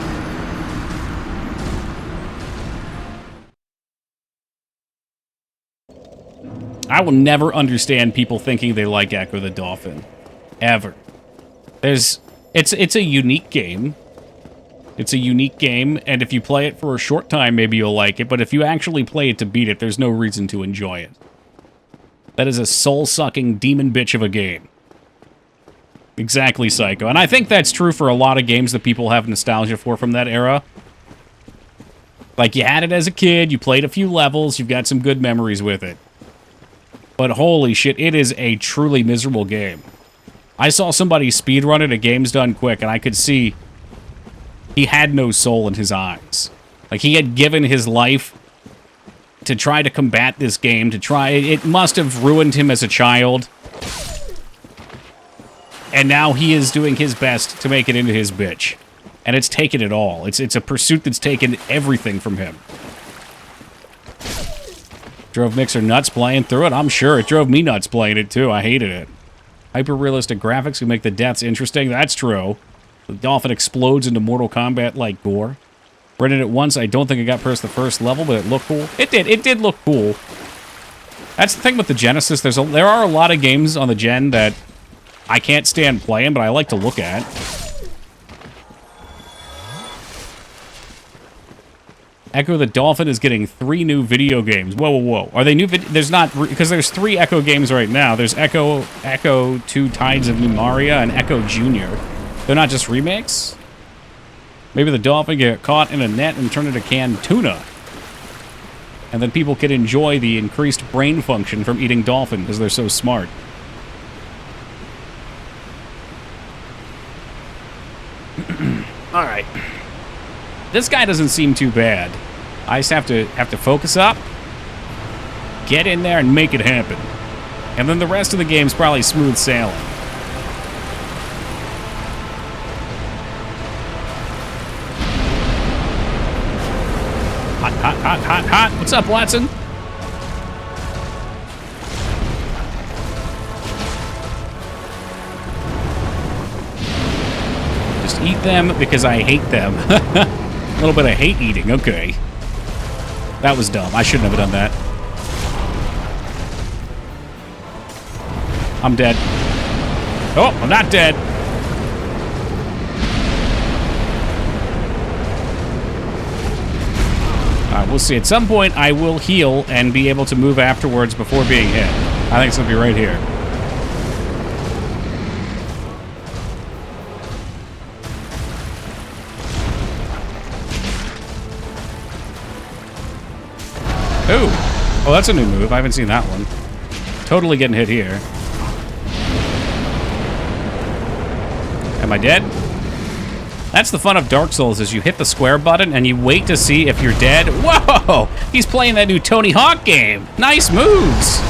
I will never understand people thinking they like Echo the Dolphin. Ever. It's a unique game. It's a unique game, and if you play it for a short time, maybe you'll like it, but if you actually play it to beat it, there's no reason to enjoy it. That is a soul-sucking demon bitch of a game. Exactly, Psycho. And I think that's true for a lot of games that people have nostalgia for from that era. Like, you had it as a kid, you played a few levels, you've got some good memories with it. But holy shit, it is a truly miserable game. I saw somebody speedrun it, a game's done quick, and I could see he had no soul in his eyes. Like, he had given his life to try to combat this game, to try... It must have ruined him as a child. And now he is doing his best to make it into his bitch. And it's taken it all. It's a pursuit that's taken everything from him. Drove Mixer nuts playing through it? I'm sure it drove me nuts playing it, too. I hated it. Hyper-realistic graphics can make the deaths interesting. That's true. The dolphin explodes into Mortal Kombat-like gore. Read it once. I don't think it got past the first level, but it looked cool. It did. It did look cool. That's the thing with the Genesis. There are a lot of games on the Gen that I can't stand playing, but I like to look at. Echo the Dolphin is getting 3 new video games. Whoa, whoa, whoa. Are they new? There's not... Because there's 3 Echo games right now. There's Echo 2 Tides of Numaria, and Echo Junior. They're not just remakes? Maybe the dolphin get caught in a net and turn into canned tuna. And then people can enjoy the increased brain function from eating dolphin because they're so smart. Alright. This guy doesn't seem too bad. I just have to focus up, get in there, and make it happen. And then the rest of the game's probably smooth sailing. Hot, hot, hot, hot, hot. What's up, Watson? Just eat them because I hate them. A little bit of hate eating, okay. That was dumb. I shouldn't have done that. I'm dead. Oh, I'm not dead. Alright, we'll see. At some point, I will heal and be able to move afterwards before being hit. I think it's going to be right here. Ooh. Oh, that's a new move. I haven't seen that one. Totally getting hit here. Am I dead? That's the fun of Dark Souls, is you hit the square button and you wait to see if you're dead. Whoa! He's playing that new Tony Hawk game. Nice moves.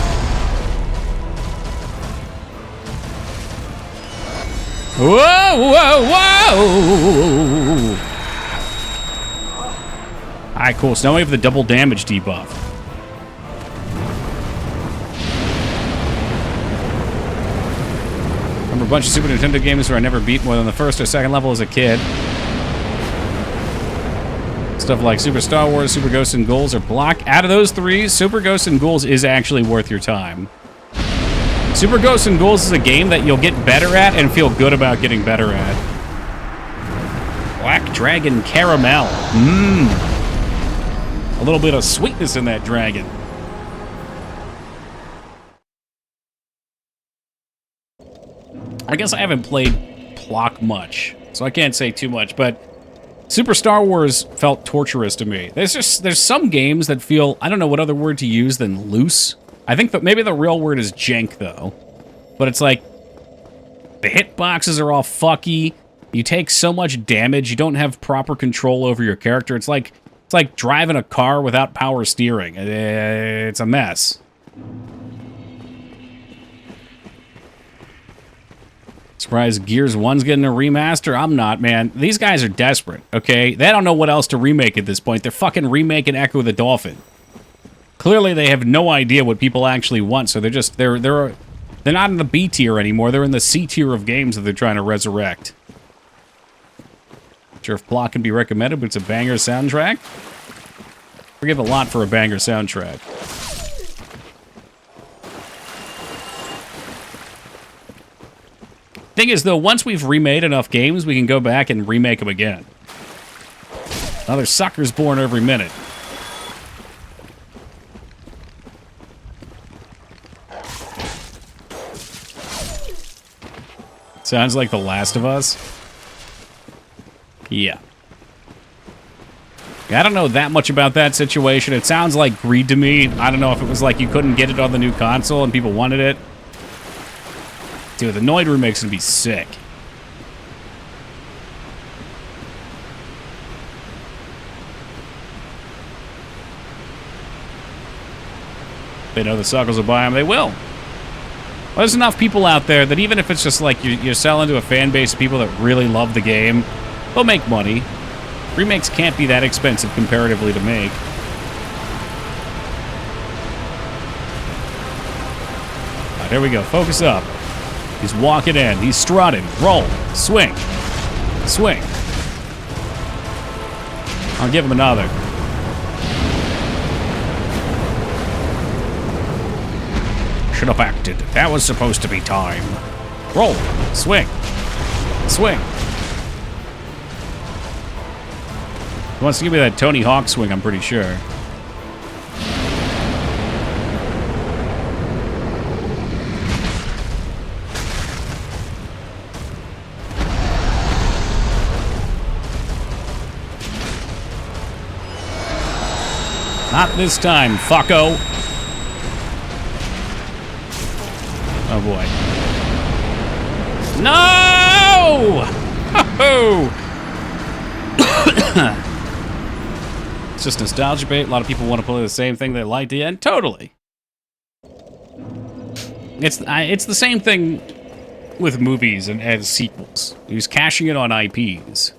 Whoa, whoa, whoa! Alright, cool. So now we have the double damage debuff. Remember a bunch of Super Nintendo games where I never beat more than the first or second level as a kid. Stuff like Super Star Wars, Super Ghosts and Ghouls, or Block. Out of those 3, Super Ghosts and Ghouls is actually worth your time. Super Ghosts and Ghouls is a game that you'll get better at and feel good about getting better at. Black Dragon Caramel. Mmm. A little bit of sweetness in that dragon. I guess I haven't played Plock much, so I can't say too much, but Super Star Wars felt torturous to me. There's some games that feel, I don't know what other word to use than loose. I think that maybe the real word is jank, though. But it's like, the hitboxes are all fucky. You take so much damage, you don't have proper control over your character. It's like driving a car without power steering. It's a mess. Surprised Gears 1's getting a remaster? I'm not, man. These guys are desperate, okay? They don't know what else to remake at this point. They're fucking remaking Echo the Dolphin. Clearly, they have no idea what people actually want, so they're not in the B tier anymore. They're in the C tier of games that they're trying to resurrect. Not sure if Plot can be recommended, but it's a banger soundtrack. Forgive a lot for a banger soundtrack. Thing is, though, once we've remade enough games, we can go back and remake them again. Another sucker's born every minute. Sounds like The Last of Us. Yeah. I don't know that much about that situation. It sounds like greed to me. I don't know if it was like you couldn't get it on the new console and people wanted it. Dude, the Noid remake's gonna be sick. They know the suckers will buy them, they will. Well, there's enough people out there that even if it's just like you're selling to a fan base of people that really love the game, they'll make money. Remakes can't be that expensive comparatively to make. All right, there we go. Focus up. He's walking in. He's strutting. Roll. Swing. Swing. I'll give him another. Should have acted. That was supposed to be time. Roll. Swing. Swing. He wants to give me that Tony Hawk swing, I'm pretty sure. Not this time, fucko. Oh boy. No! Oh! It's just nostalgia bait. A lot of people want to play the same thing they liked the end. Totally. It's the same thing with movies and as sequels. He's cashing it on IPs.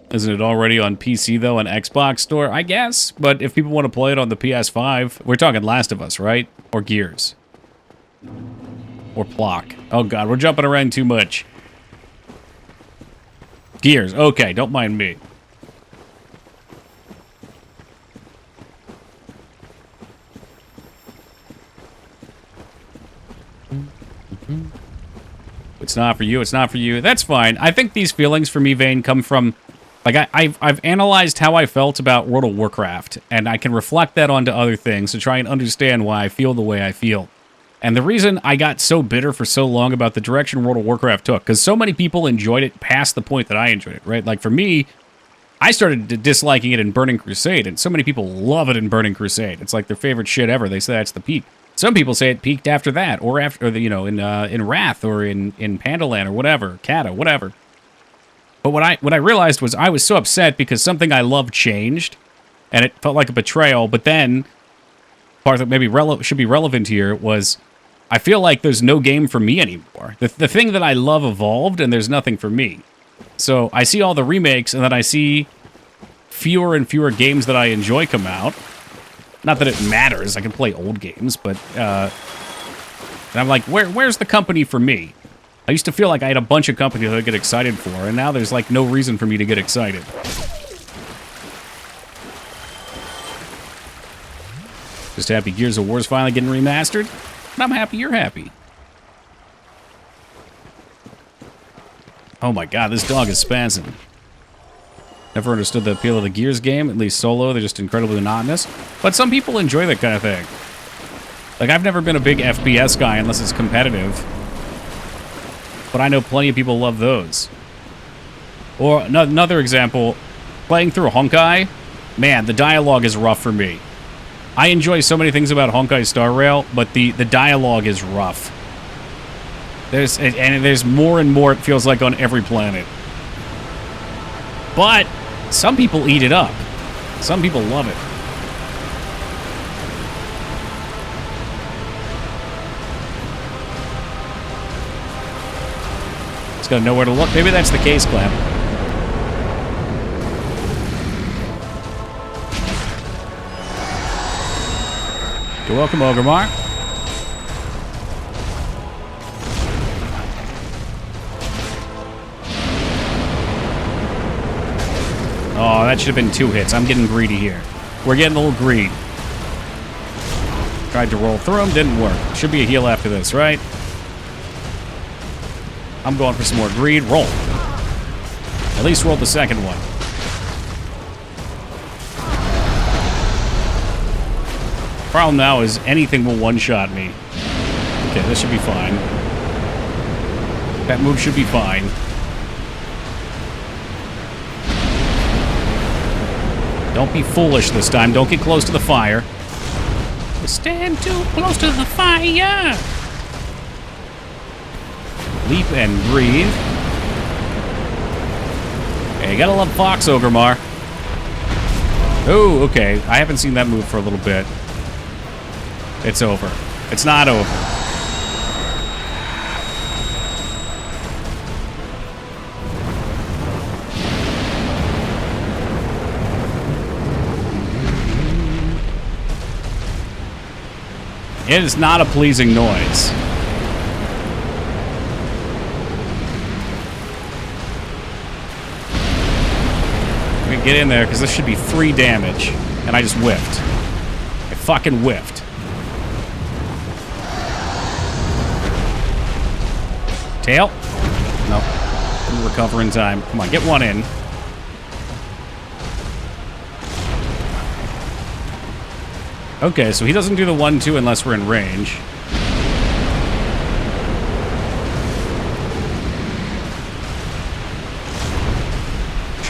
Isn't it already on PC, though, on Xbox Store? I guess. But if people want to play it on the PS5, we're talking Last of Us, right? Or Gears. Or Plock. Oh, God, we're jumping around too much. Gears. Okay, don't mind me. It's not for you. It's not for you. That's fine. I think these feelings for me, Vane, come from... Like, I've analyzed how I felt about World of Warcraft, and I can reflect that onto other things to try and understand why I feel the way I feel. And the reason I got so bitter for so long about the direction World of Warcraft took, because so many people enjoyed it past the point that I enjoyed it, right? Like, for me, I started disliking it in Burning Crusade, and so many people love it in Burning Crusade. It's like their favorite shit ever. They say that's the peak. Some people say it peaked after that, or after, you know, in Wrath, or in Pandaland, or whatever, Kata, whatever. But what I realized was I was so upset because something I loved changed, and it felt like a betrayal. But then, part that maybe should be relevant here was, I feel like there's no game for me anymore. The thing that I love evolved, and there's nothing for me. So I see all the remakes, and then I see fewer and fewer games that I enjoy come out. Not that it matters. I can play old games, but and I'm like, where's the company for me? I used to feel like I had a bunch of companies that I'd get excited for, and now there's like no reason for me to get excited. Just happy Gears of War's finally getting remastered, and I'm happy you're happy. Oh my god, this dog is spazzing. Never understood the appeal of the Gears game, at least solo, they're just incredibly monotonous. But some people enjoy that kind of thing. Like, I've never been a big FPS guy unless it's competitive. But I know plenty of people love those. Or another example, playing through Honkai, man, the dialogue is rough for me. I enjoy so many things about Honkai Star Rail, but the dialogue is rough. There's more and more, it feels like, on every planet. But some people eat it up. Some people love it. Just gotta know where to look. Maybe that's the case, Clam. You're welcome, Ogremar. Oh, that should have been 2 hits. I'm getting greedy here. We're getting a little greedy. Tried to roll through them, didn't work. Should be a heal after this, right? I'm going for some more greed. Roll. At least roll the second one. Problem now is anything will one-shot me. Okay, this should be fine. That move should be fine. Don't be foolish this time. Don't get close to the fire. Stand too close to the fire! Leap and breathe. Hey, you gotta love Fox, Ogremar. Oh, okay. I haven't seen that move for a little bit. It's over. It's not over. It is not a pleasing noise. Get in there, because this should be free damage. And I just whiffed. I fucking whiffed. Tail? No. Didn't recover in time. Come on, get one in. Okay, so he doesn't do the 1-2 unless we're in range.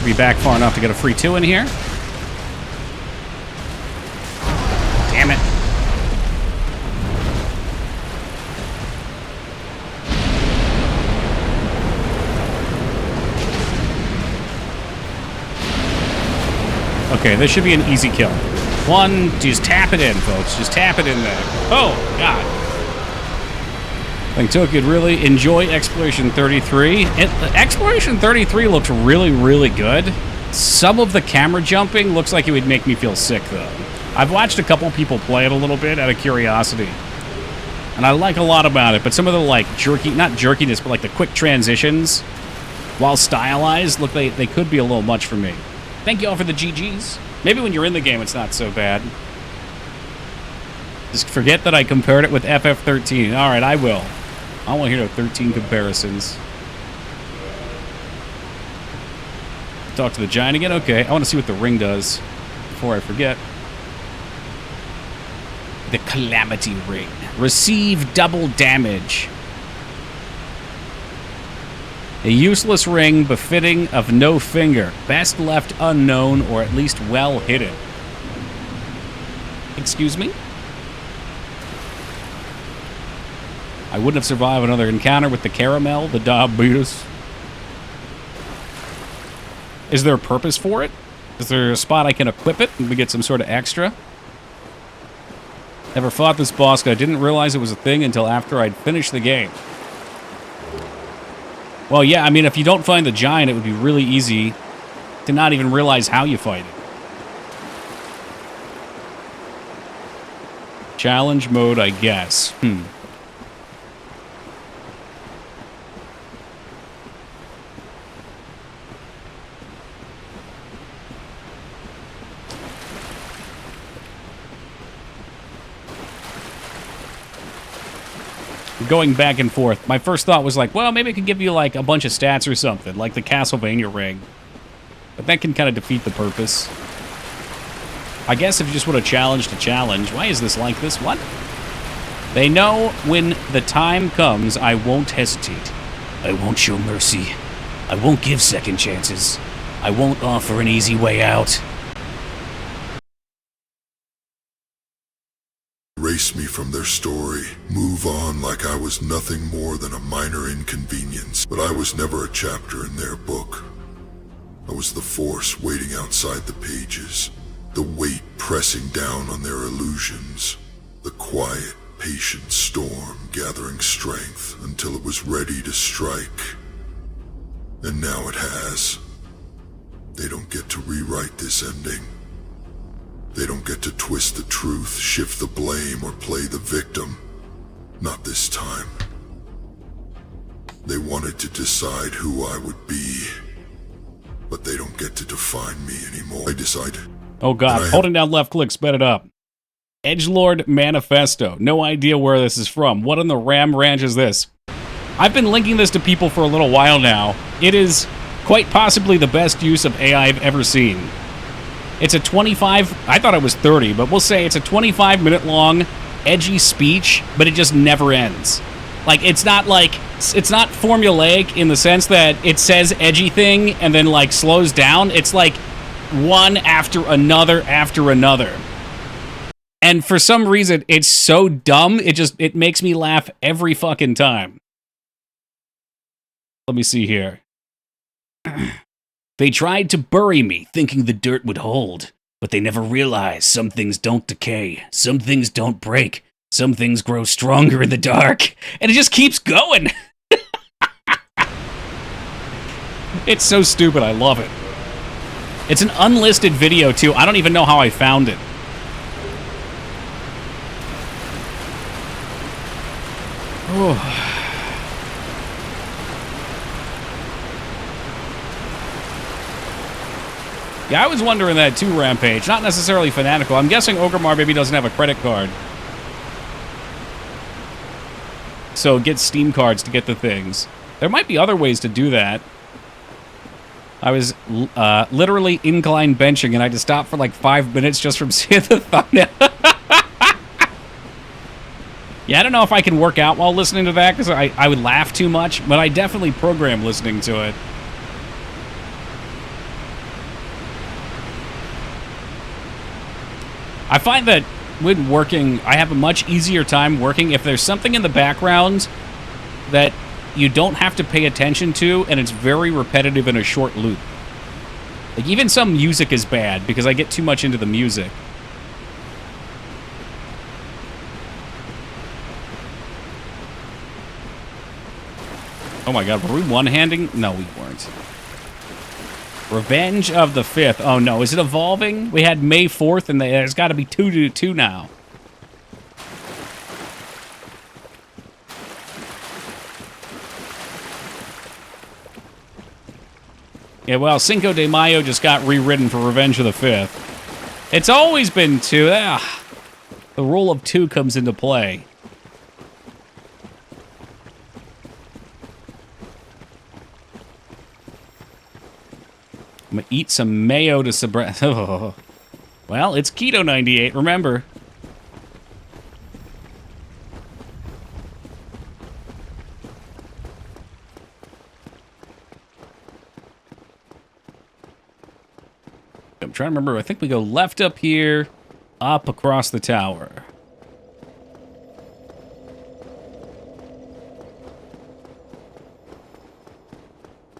Be back far enough to get a free 2 in here. Damn it. Okay, this should be an easy kill. One, just tap it in, folks. Just tap it in there. Oh, God. I think Toki would really enjoy Exploration 33. Exploration 33 looks really, really good. Some of the camera jumping looks like it would make me feel sick, though. I've watched a couple people play it a little bit out of curiosity. And I like a lot about it, but some of the, like, not jerkiness, but, like, the quick transitions, while stylized, look, they could be a little much for me. Thank you all for the GGs. Maybe when you're in the game, it's not so bad. Just forget that I compared it with FF13. All right, I will. I want to hear the 13 comparisons. Talk to the giant again? Okay, I want to see what the ring does before I forget. The Calamity Ring. Receive double damage. A useless ring befitting of no finger. Best left unknown or at least well hidden. Excuse me? I wouldn't have survived another encounter with the caramel, the diabetes. Is there a purpose for it? Is there a spot I can equip it and we get some sort of extra? Never fought this boss, but I didn't realize it was a thing until after I'd finished the game. Well, yeah, I mean, if you don't find the giant, it would be really easy to not even realize how you fight it. Challenge mode, I guess. Going back and forth. My first thought was like, well, maybe it could give you like a bunch of stats or something, like the Castlevania ring. But that can kind of defeat the purpose. I guess if you just want to challenge, why is this like this? What? They know when the time comes, I won't hesitate. I won't show mercy. I won't give second chances. I won't offer an easy way out. Erase me from their story, move on like I was nothing more than a minor inconvenience. But I was never a chapter in their book. I was the force waiting outside the pages, the weight pressing down on their illusions, the quiet, patient storm gathering strength until it was ready to strike. And now it has. They don't get to rewrite this ending. They don't get to twist the truth, shift the blame, or play the victim. Not this time. They wanted to decide who I would be, but they don't get to define me anymore. I decided. Oh god, holding down left click sped it up. Edgelord Manifesto. No idea where this is from. What in the Ram Ranch is this? I've been linking this to people for a little while now. It is quite possibly the best use of AI I've ever seen. It's a 25, I thought it was 30, but we'll say it's a 25-minute long, edgy speech, but it just never ends. Like, it's not formulaic in the sense that it says edgy thing and then, like, slows down. It's like one after another after another. And for some reason, it's so dumb, it makes me laugh every fucking time. Let me see here. They tried to bury me, thinking the dirt would hold, but they never realized some things don't decay, some things don't break, some things grow stronger in the dark, and it just keeps going. It's so stupid, I love it. It's an unlisted video, too. I don't even know how I found it. Oh. Yeah, I was wondering that too, Rampage. Not necessarily fanatical. I'm guessing Ogremar maybe doesn't have a credit card. So get Steam cards to get the things. There might be other ways to do that. I was literally incline benching and I had to stop for like 5 minutes just from seeing the thumbnail. Yeah, I don't know if I can work out while listening to that because I would laugh too much, but I definitely program listening to it. I find that when working, I have a much easier time working if there's something in the background that you don't have to pay attention to, and it's very repetitive in a short loop. Like, even some music is bad, because I get too much into the music. Oh my god, were we one-handing? No, we weren't. Revenge of the 5th. Oh no, is it evolving? We had May 4th, and there's got to be 2 now. Yeah, well, Cinco de Mayo just got rewritten for Revenge of the 5th. It's always been 2. Ah, the rule of 2 comes into play. I'm gonna eat some mayo to suppress. Oh. Well, it's Keto 98, remember. I'm trying to remember. I think we go left up here, up across the tower.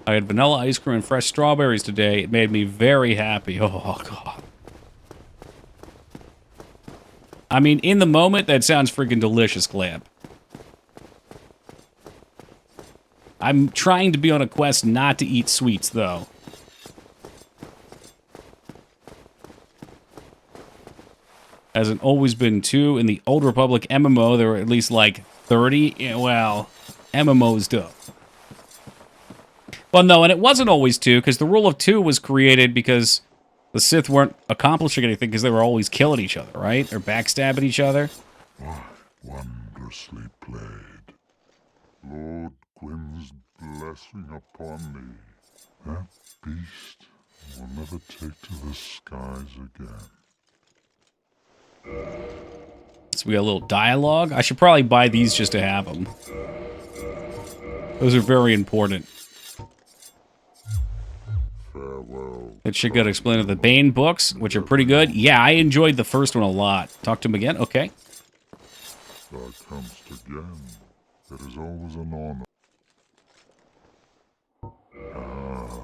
I had vanilla ice cream and fresh strawberries today. It made me very happy. Oh, God. I mean, in the moment, that sounds freaking delicious, Clamp. I'm trying to be on a quest not to eat sweets, though. Hasn't always been 2. In the Old Republic MMO, there were at least, like, 30. Yeah, well, MMO's dope. Well, no, and it wasn't always 2, because the rule of 2 was created because the Sith weren't accomplishing anything because they were always killing each other, right? Or backstabbing each other. Wondrously played. Lord Gwyn's blessing upon thee. That beast will never take to the skies again. So we got a little dialogue. I should probably buy these just to have them. Those are very important. That shit got explained in the Bane books, which are pretty good. Yeah, I enjoyed the first one a lot. Talk to him again? Okay. Thou comest again. It is always an honor. Ah,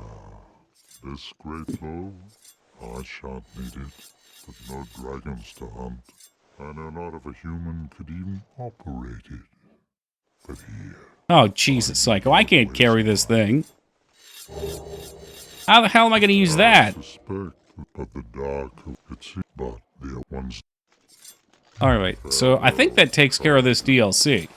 this great bow? I shan't need it, but no dragons to hunt. I know not if a human could even operate it. But here... Oh, Jesus, Psycho. I can't carry this thing. How the hell am I going to use that? Suspect, but the dark could see, but the ones... Alright, so I think that takes care of this DLC.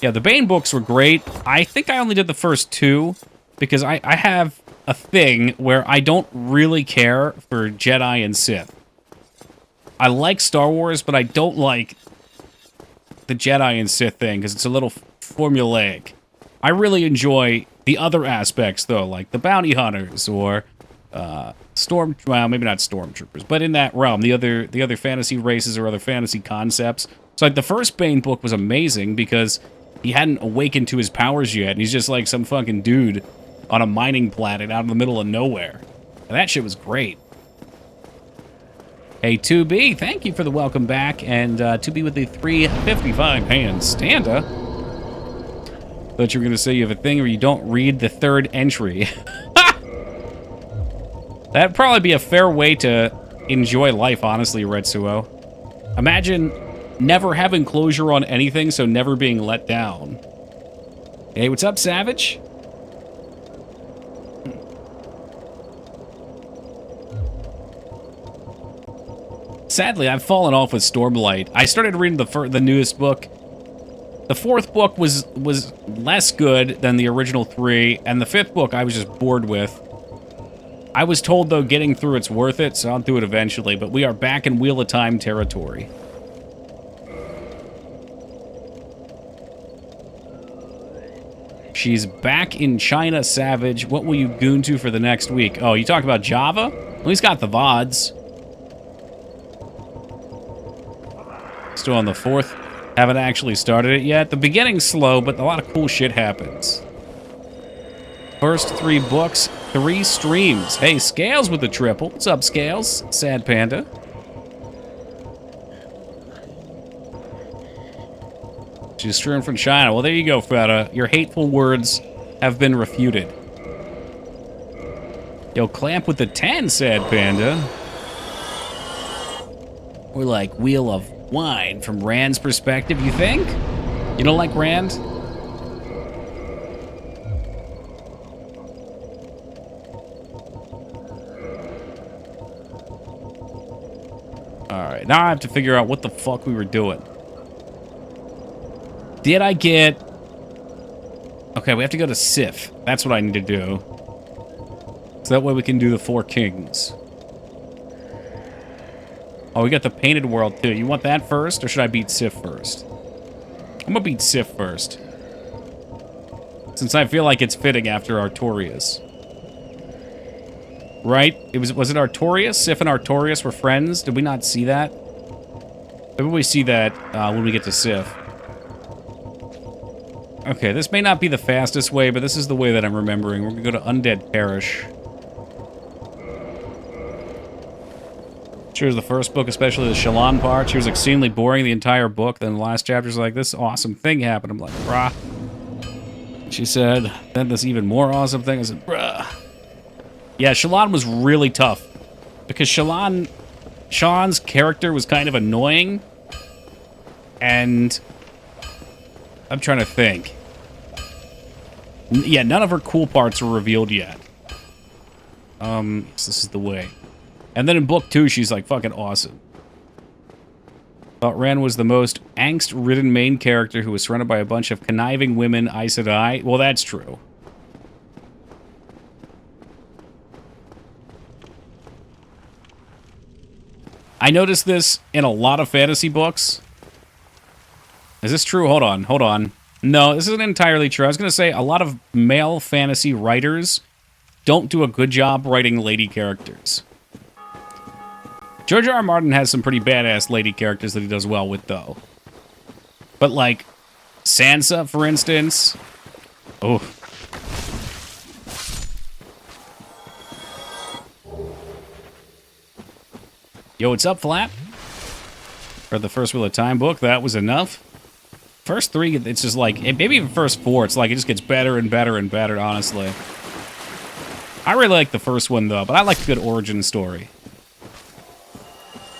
Yeah, the Bane books were great. I think I only did the first two, because I have a thing where I don't really care for Jedi and Sith. I like Star Wars, but I don't like the Jedi and Sith thing, because it's a little formulaic. I really enjoy the other aspects, though, like the bounty hunters, or well, maybe not stormtroopers, but in that realm, the other fantasy races or other fantasy concepts. So, like, the first Bane book was amazing, because he hadn't awakened to his powers yet, and he's just like some fucking dude on a mining planet out in the middle of nowhere. And that shit was great. Hey, 2B, thank you for the welcome back, and 2B with the 355 handstanda. Thought you were going to say you have a thing where you don't read the third entry. That'd probably be a fair way to enjoy life, honestly, Retsuo. Imagine never having closure on anything, so never being let down. Hey, what's up, Savage? Sadly, I've fallen off with Stormlight. I started reading the newest book. The fourth book was less good than the original three, and the fifth book I was just bored with. I was told, though, getting through it's worth it, so I'll do it eventually, but we are back in Wheel of Time territory. She's back in China, Savage. What will you goon to for the next week? Oh, you talk about Java? Well, he's got the VODs. Still on the fourth. Haven't actually started it yet. The beginning's slow, but a lot of cool shit happens. First 3 books, 3 streams. Hey, Scales with the triple. What's up, Scales? Sad Panda. She's streaming from China. Well, there you go, Feta. Your hateful words have been refuted. Yo, Clamp with the 10, Sad Panda. We're like Wheel of Wine from Rand's perspective, you think? You don't like Rand? Alright, now I have to figure out what the fuck we were doing. Did I get... Okay, we have to go to Sif. That's what I need to do. So that way we can do the 4 kings. Oh, we got the Painted World, too. You want that first, or should I beat Sif first? I'm gonna beat Sif first. Since I feel like it's fitting after Artorias. Right? Was it Artorias? Sif and Artorias were friends? Did we not see that? Maybe we see that when we get to Sif. Okay, this may not be the fastest way, but this is the way that I'm remembering. We're gonna go to Undead Parish. Here's the first book, especially the Shallan part. She was exceedingly boring the entire book. Then the last chapter's like, this awesome thing happened. I'm like, brah. She said, then this even more awesome thing. I said, bruh. Yeah, Shallan was really tough. Because Shallan's character was kind of annoying. And I'm trying to think. Yeah, none of her cool parts were revealed yet. Yes, this is the way. And then in book 2, she's like fucking awesome. Thought Rand was the most angst-ridden main character who was surrounded by a bunch of conniving women, Aes Sedai. Well, that's true. I noticed this in a lot of fantasy books. Is this true? Hold on, hold on. No, this isn't entirely true. I was going to say a lot of male fantasy writers don't do a good job writing lady characters. George R. R. Martin has some pretty badass lady characters that he does well with, though. But, like, Sansa, for instance. Oh. Yo, what's up, Flap? For the first Wheel of Time book, that was enough. First 3, it's just like, maybe even first 4, it's like it just gets better and better and better, honestly. I really like the first one, though, but I like a good origin story.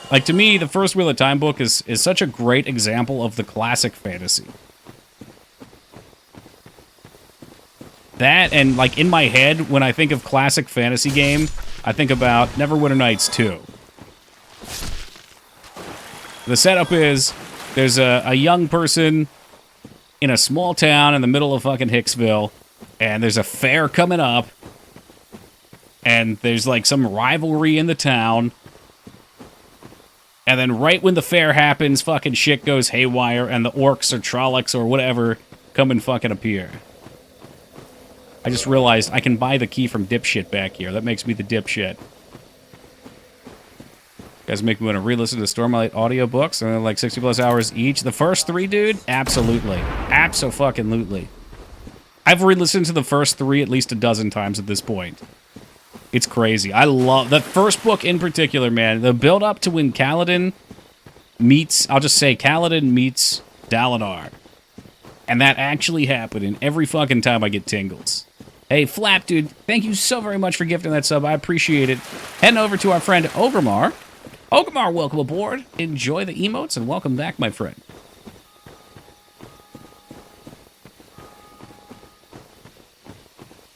Like, to me, the first Wheel of Time book is such a great example of the classic fantasy. That, and, like, in my head, when I think of classic fantasy game, I think about Neverwinter Nights 2. The setup is, there's a young person in a small town in the middle of fucking Hicksville, and there's a fair coming up, and there's, like, some rivalry in the town. And then right when the fair happens, fucking shit goes haywire, and the orcs or Trollocs or whatever come and fucking appear. I just realized I can buy the key from Dipshit back here. That makes me the Dipshit. You guys make me want to re-listen to Stormlight audiobooks, and they're like 60-plus hours each. The first 3, dude? Absolutely. Abso-fucking-lutely. I've re-listened to the first 3 at least a dozen times at this point. It's crazy. I love... The first book in particular, man. The build-up to when Kaladin meets... I'll just say Kaladin meets Dalinar. And that actually happened, and every fucking time I get tingles. Hey, Flap, dude, thank you so very much for gifting that sub. I appreciate it. Heading over to our friend Ogremar. Ogremar, welcome aboard. Enjoy the emotes, and welcome back, my friend.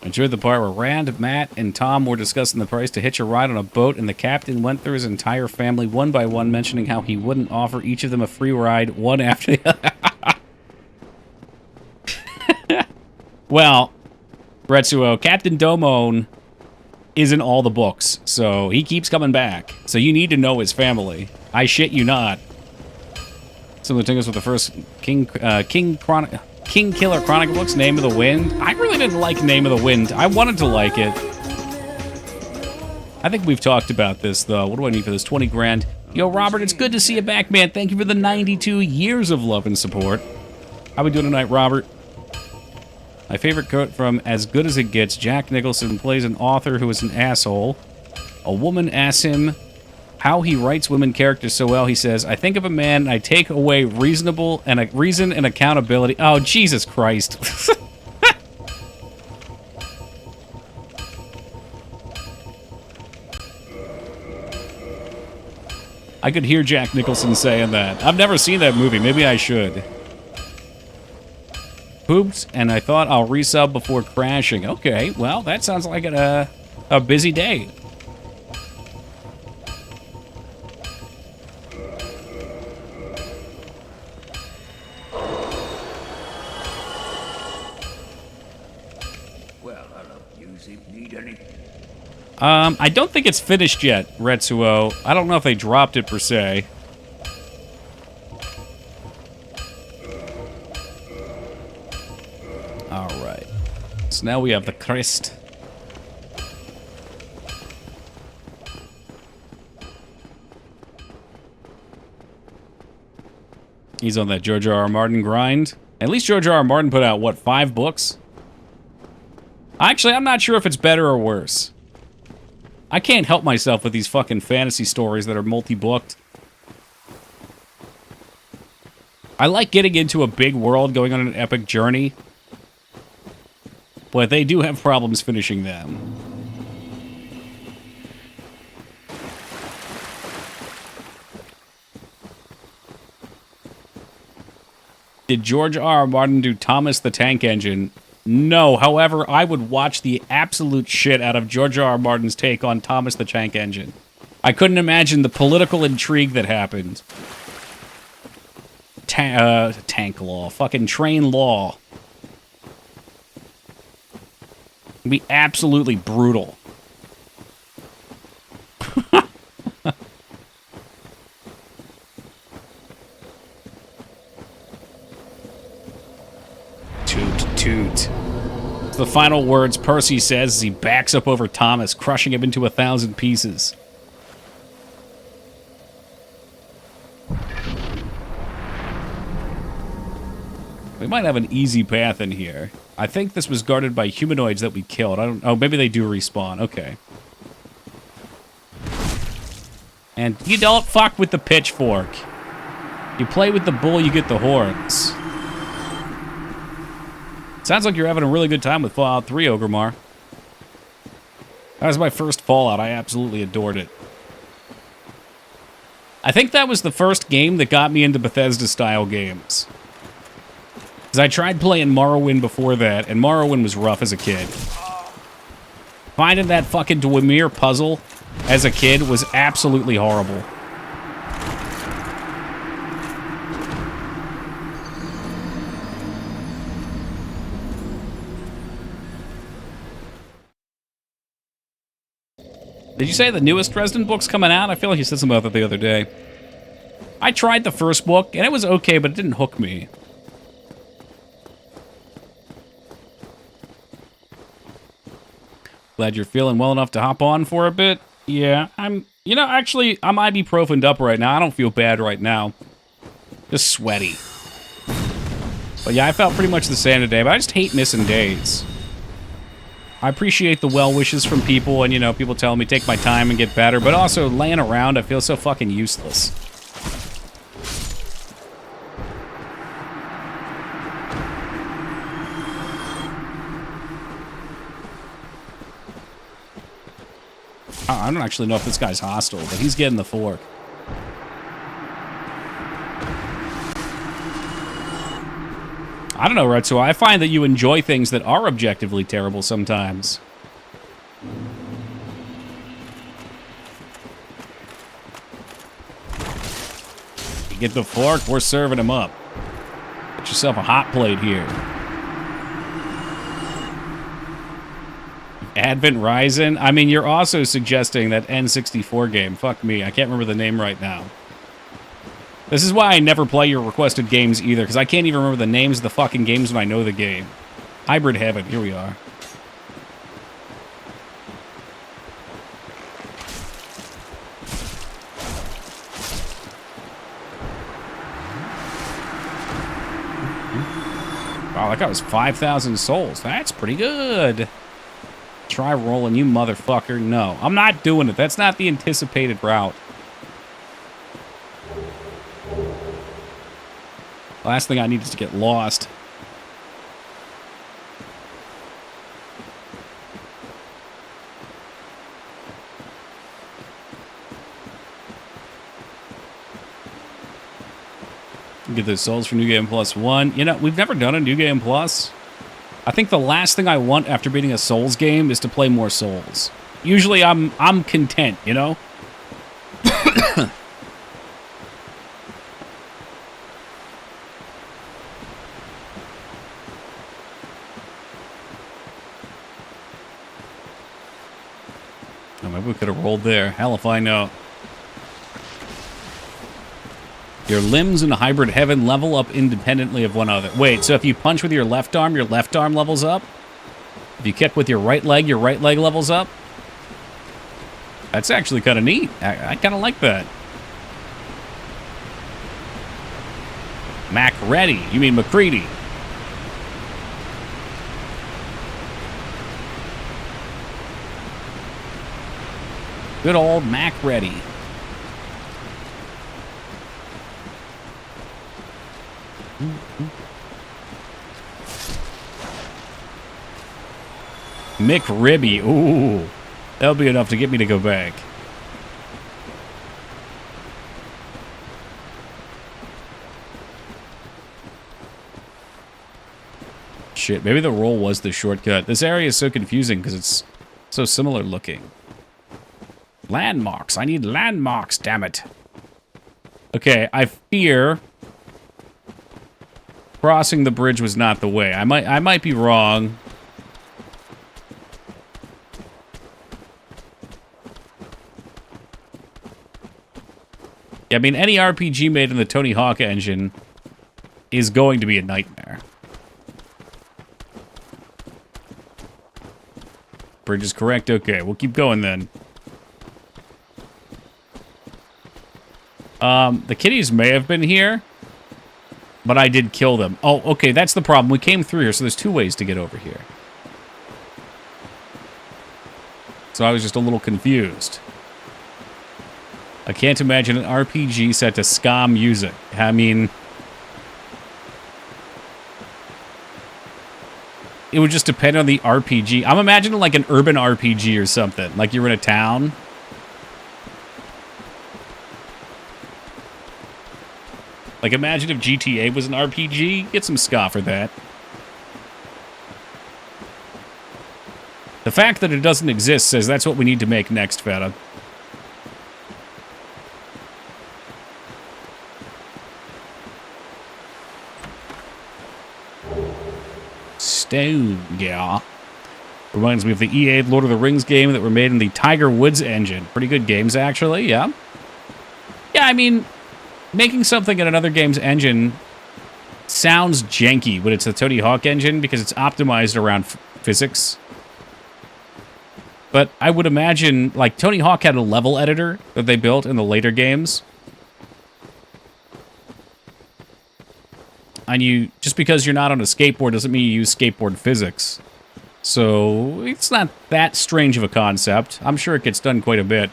Enjoyed the part where Rand, Matt, and Tom were discussing the price to hitch a ride on a boat, and the captain went through his entire family one by one, mentioning how he wouldn't offer each of them a free ride, one after the other. Well, Retsuo, Captain Domon is in all the books, so he keeps coming back. So you need to know his family. I shit you not. Some of the tingles with the first King Killer Chronicle books, Name of the Wind. I really didn't like Name of the Wind. I wanted to like it. I think we've talked about this, though. What do I need for this? 20 grand. Yo, Robert, it's good to see you back, man. Thank you for the 92 years of love and support. How we doing tonight, Robert? My favorite quote from As Good as It Gets, Jack Nicholson plays an author who is an asshole. A woman asks him how he writes women characters so well. He says, I think of a man and I take away reason and accountability. Oh, Jesus Christ. I could hear Jack Nicholson saying that. I've never seen that movie. Maybe I should. Pooped, and I thought I'll resub before crashing. Okay, well, that sounds like a busy day. Well, hello, music. Need any? I don't think it's finished yet, Retsuo. I don't know if they dropped it per se. Alright. So now we have the crest. He's on that George R. R. Martin grind. At least George R. R. Martin put out, what, 5 books? Actually, I'm not sure if it's better or worse. I can't help myself with these fucking fantasy stories that are multi-booked. I like getting into a big world, going on an epic journey. But they do have problems finishing them. Did George R. R. Martin do Thomas the Tank Engine? No, however, I would watch the absolute shit out of George R. R. Martin's take on Thomas the Tank Engine. I couldn't imagine the political intrigue that happened. Tank law. Fucking train law. It'd be absolutely brutal. Toot, toot. The final words Percy says as he backs up over Thomas, crushing him into 1,000 pieces. We might have an easy path in here. I think this was guarded by humanoids that we killed. I don't... Oh, maybe they do respawn. Okay. And you don't fuck with the pitchfork. You play with the bull, you get the horns. Sounds like you're having a really good time with Fallout 3, Ogremar. That was my first Fallout. I absolutely adored it. I think that was the first game that got me into Bethesda-style games. Because I tried playing Morrowind before that, and Morrowind was rough as a kid. Finding that fucking Dwemer puzzle as a kid was absolutely horrible. Did you say the newest Resident book's coming out? I feel like you said something about that the other day. I tried the first book, and it was okay, but it didn't hook me. Glad you're feeling well enough to hop on for a bit. Yeah, you know, actually, I'm ibuprofened up right now. I don't feel bad right now. Just sweaty. But yeah, I felt pretty much the same today, but I just hate missing days. I appreciate the well wishes from people and, you know, people telling me take my time and get better, but also laying around, I feel so fucking useless. I don't actually know if this guy's hostile, but he's getting the fork. I don't know, Retsu. I find that you enjoy things that are objectively terrible sometimes. You get the fork, we're serving him up. Get yourself a hot plate here. Advent Rising? I mean, you're also suggesting that N64 game. Fuck me, I can't remember the name right now. This is why I never play your requested games either, because I can't even remember the names of the fucking games when I know the game. Hybrid Heaven, here we are. Wow, that guy was 5,000 souls. That's pretty good. Try rolling, you motherfucker. No, I'm not doing it. That's not the anticipated route. Last thing I need is to get lost. Get those souls for New Game Plus 1. You know, we've never done a New Game Plus. I think the last thing I want after beating a Souls game is to play more Souls. Usually I'm content, you know? Oh, maybe we could have rolled there. Hell if I know. Your limbs in Hybrid Heaven level up independently of one another. Wait, so if you punch with your left arm levels up? If you kick with your right leg levels up? That's actually kind of neat. I kind of like that. Macready. You mean McCready. Good old Macready. McRibby. Ooh. That'll be enough to get me to go back. Shit, maybe the roll was the shortcut. This area is so confusing because it's so similar looking. Landmarks. I need landmarks, damn it. Okay, I fear crossing the bridge was not the way. I might be wrong. Yeah, I mean, any RPG made in the Tony Hawk engine is going to be a nightmare. Bridge is correct? Okay, we'll keep going then. The kitties may have been here, But I did kill them. Oh, okay, that's the problem. We came through here, so there's 2 ways to get over here. So I was just a little confused. I can't imagine an RPG set to ska music. I mean, it would just depend on the RPG. I'm imagining like an urban RPG or something. Like you're in a town. Like imagine if GTA was an RPG. Get some ska for that. The fact that it doesn't exist says that's what we need to make next, Feta. Stone, yeah. Reminds me of the EA Lord of the Rings game that were made in the Tiger Woods engine. Pretty good games, actually, yeah. Yeah, I mean, making something in another game's engine sounds janky when it's the Tony Hawk engine because it's optimized around physics. But I would imagine, like, Tony Hawk had a level editor that they built in the later games. And you, just because you're not on a skateboard doesn't mean you use skateboard physics. So, it's not that strange of a concept. I'm sure it gets done quite a bit.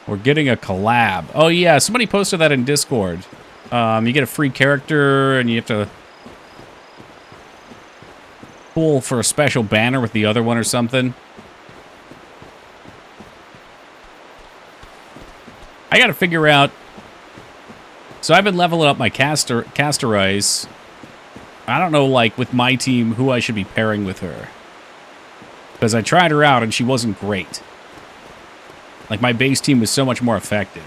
We're getting a collab. Oh yeah, somebody posted that in Discord. You get a free character and you have to pull for a special banner with the other one or something. I gotta figure out... So I've been leveling up my caster ice. I don't know, like, with my team, who I should be pairing with her. Because I tried her out and she wasn't great. Like, my base team was so much more effective.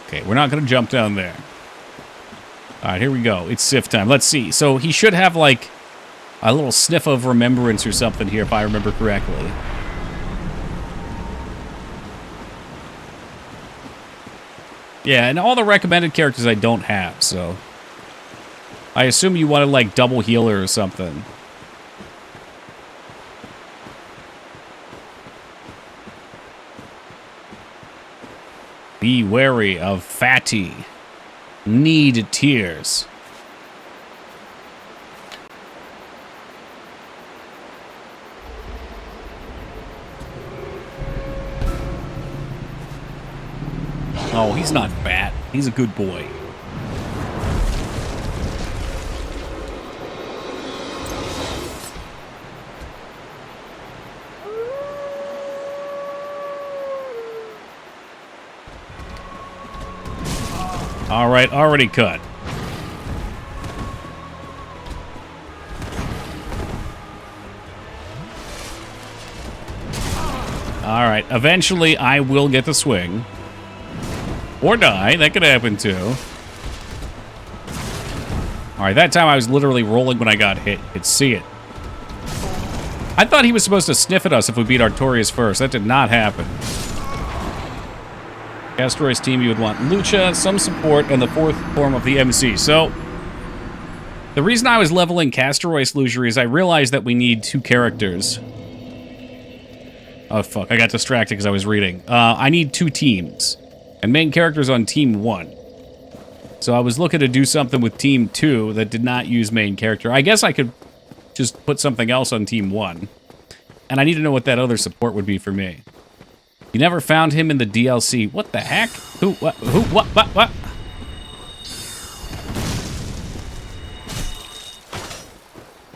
Okay, we're not going to jump down there. All right, here we go. It's Sif time. Let's see. So he should have, like, a little sniff of remembrance or something here, if I remember correctly. Yeah, and all the recommended characters I don't have, so... I assume you want to, like, double healer or something. Be wary of fatty. Need tears. Oh, he's not fat. He's a good boy. All right, already cut. All right, eventually I will get the swing. Or die, that could happen too. All right, that time I was literally rolling when I got hit. You could see it. I thought he was supposed to sniff at us if we beat Artorias first. That did not happen. Castroy's team, you would want Lucha, some support, and the fourth form of the MC. So, the reason I was leveling Castroy's Lucha is I realized that we need 2 characters. Oh, fuck. I got distracted because I was reading. I need 2 teams. And main characters on Team 1. So I was looking to do something with Team 2 that did not use main character. I guess I could just put something else on Team 1. And I need to know what that other support would be for me. You never found him in the DLC. What the heck? Who, what?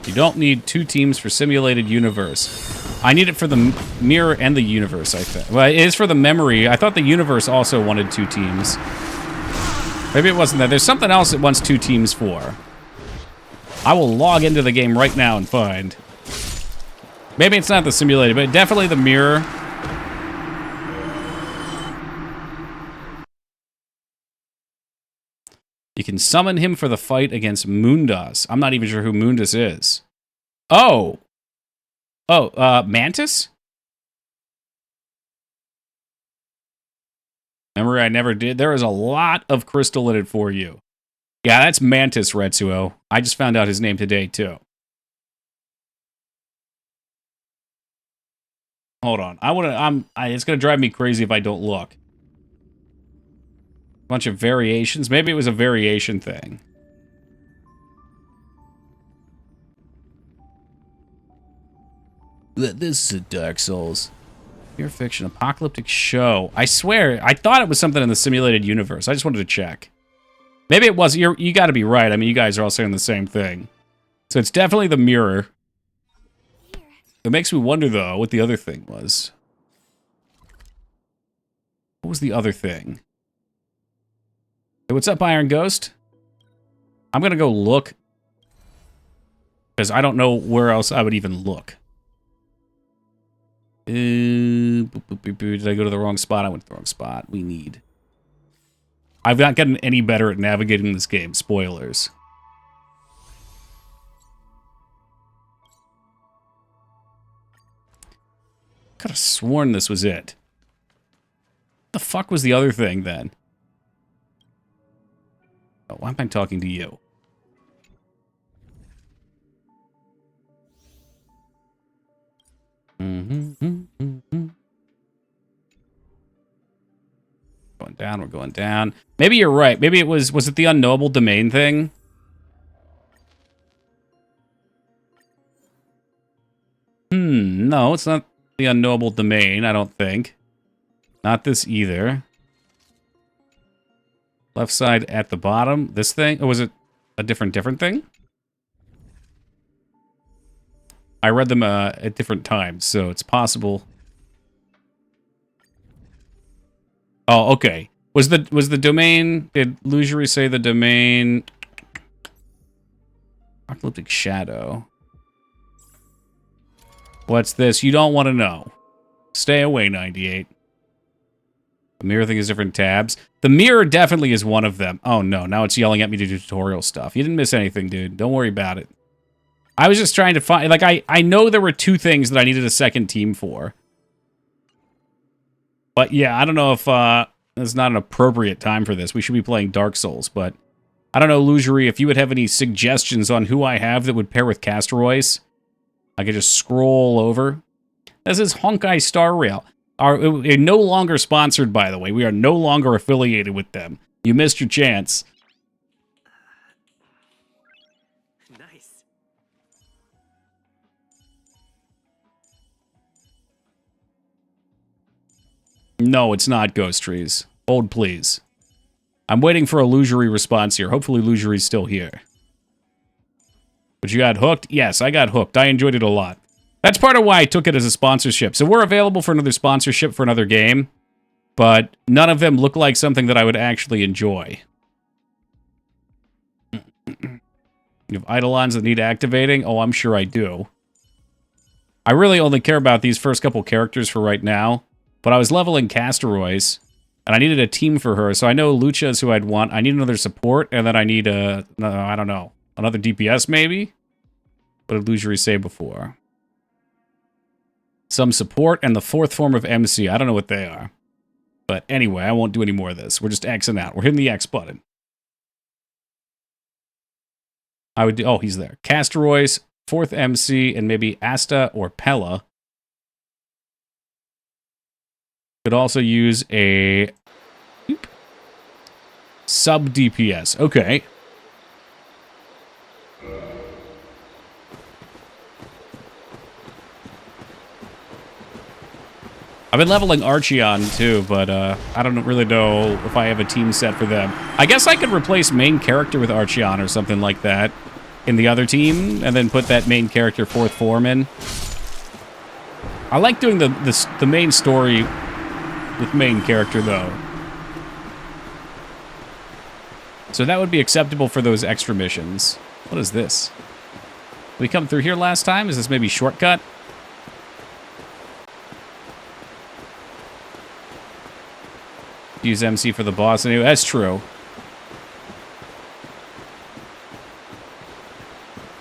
You don't need 2 teams for simulated universe. I need it for the mirror and the universe, I think. Well, it is for the memory. I thought the universe also wanted 2 teams. Maybe it wasn't that. There's something else it wants 2 teams for. I will log into the game right now and find. Maybe it's not the simulated, but definitely the mirror. You can summon him for the fight against Mundas. I'm not even sure who Mundas is. Oh! Mantis? Remember, I never did. There is a lot of crystal in it for you. Yeah, that's Mantis, Retsuo. I just found out his name today, too. Hold on. It's gonna drive me crazy if I don't look. Bunch of variations. Maybe it was a variation thing. This is Dark Souls. Pure fiction, apocalyptic show. I swear, I thought it was something in the simulated universe. I just wanted to check. Maybe it was. You got to be right. I mean, you guys are all saying the same thing. So it's definitely the mirror. It makes me wonder, though, what the other thing was. What was the other thing? Hey, what's up, Iron Ghost? I'm going to go look. Because I don't know where else I would even look. Did I go to the wrong spot? I went to the wrong spot. We need... I've not gotten any better at navigating this game. Spoilers. Could have sworn this was it. What the fuck was the other thing, then? Oh, why am I talking to you? Going down, we're going down. Maybe you're right. Maybe it was it the unknowable domain thing? No, it's not the unknowable domain, I don't think. Not this either. Left side at the bottom. This thing? Or was it a different thing? I read them at different times, so it's possible. Oh, okay. Was the domain... Did Lugery say the domain... Apocalyptic Shadow. What's this? You don't want to know. Stay away, 98. The mirror thing is different tabs. The mirror definitely is one of them. Oh, no. Now it's yelling at me to do tutorial stuff. You didn't miss anything, dude. Don't worry about it. I was just trying to find... Like, I know there were two things that I needed a second team for. But, yeah, I don't know if it's not an appropriate time for this. We should be playing Dark Souls, but... I don't know, Lugery, if you would have any suggestions on who I have that would pair with Castor-Royce. I could just scroll over. This is Honkai Star Rail. We're no longer sponsored, by the way. We are no longer affiliated with them. You missed your chance. Nice. No, it's not Ghost Trees. Hold, please. I'm waiting for a Lugery response here. Hopefully Lugery's still here. But you got hooked? Yes, I got hooked. I enjoyed it a lot. That's part of why I took it as a sponsorship. So we're available for another sponsorship for another game, but none of them look like something that I would actually enjoy. You have Eidolons that need activating? Oh, I'm sure I do. I really only care about these first couple characters for right now, but I was leveling Castor-Royce, and I needed a team for her, so I know Lucha is who I'd want. I need another support, and then I need a... I don't know. Another DPS, maybe? What did Lugery say before? Some support and the fourth form of MC. I don't know what they are. But anyway, I won't do any more of this. We're just Xing out. We're hitting the X button. I would do... Oh, he's there. Castor-Royce, fourth MC, and maybe Asta or Pella. Could also use a... sub DPS. Okay. I've been leveling Archeon too, but I don't really know if I have a team set for them. I guess I could replace main character with Archeon or something like that in the other team, and then put that main character fourth form in. I like doing the main story with main character though. So that would be acceptable for those extra missions. What is this? Did we come through here last time? Is this maybe shortcut? Use MC for the boss anyway. That's true.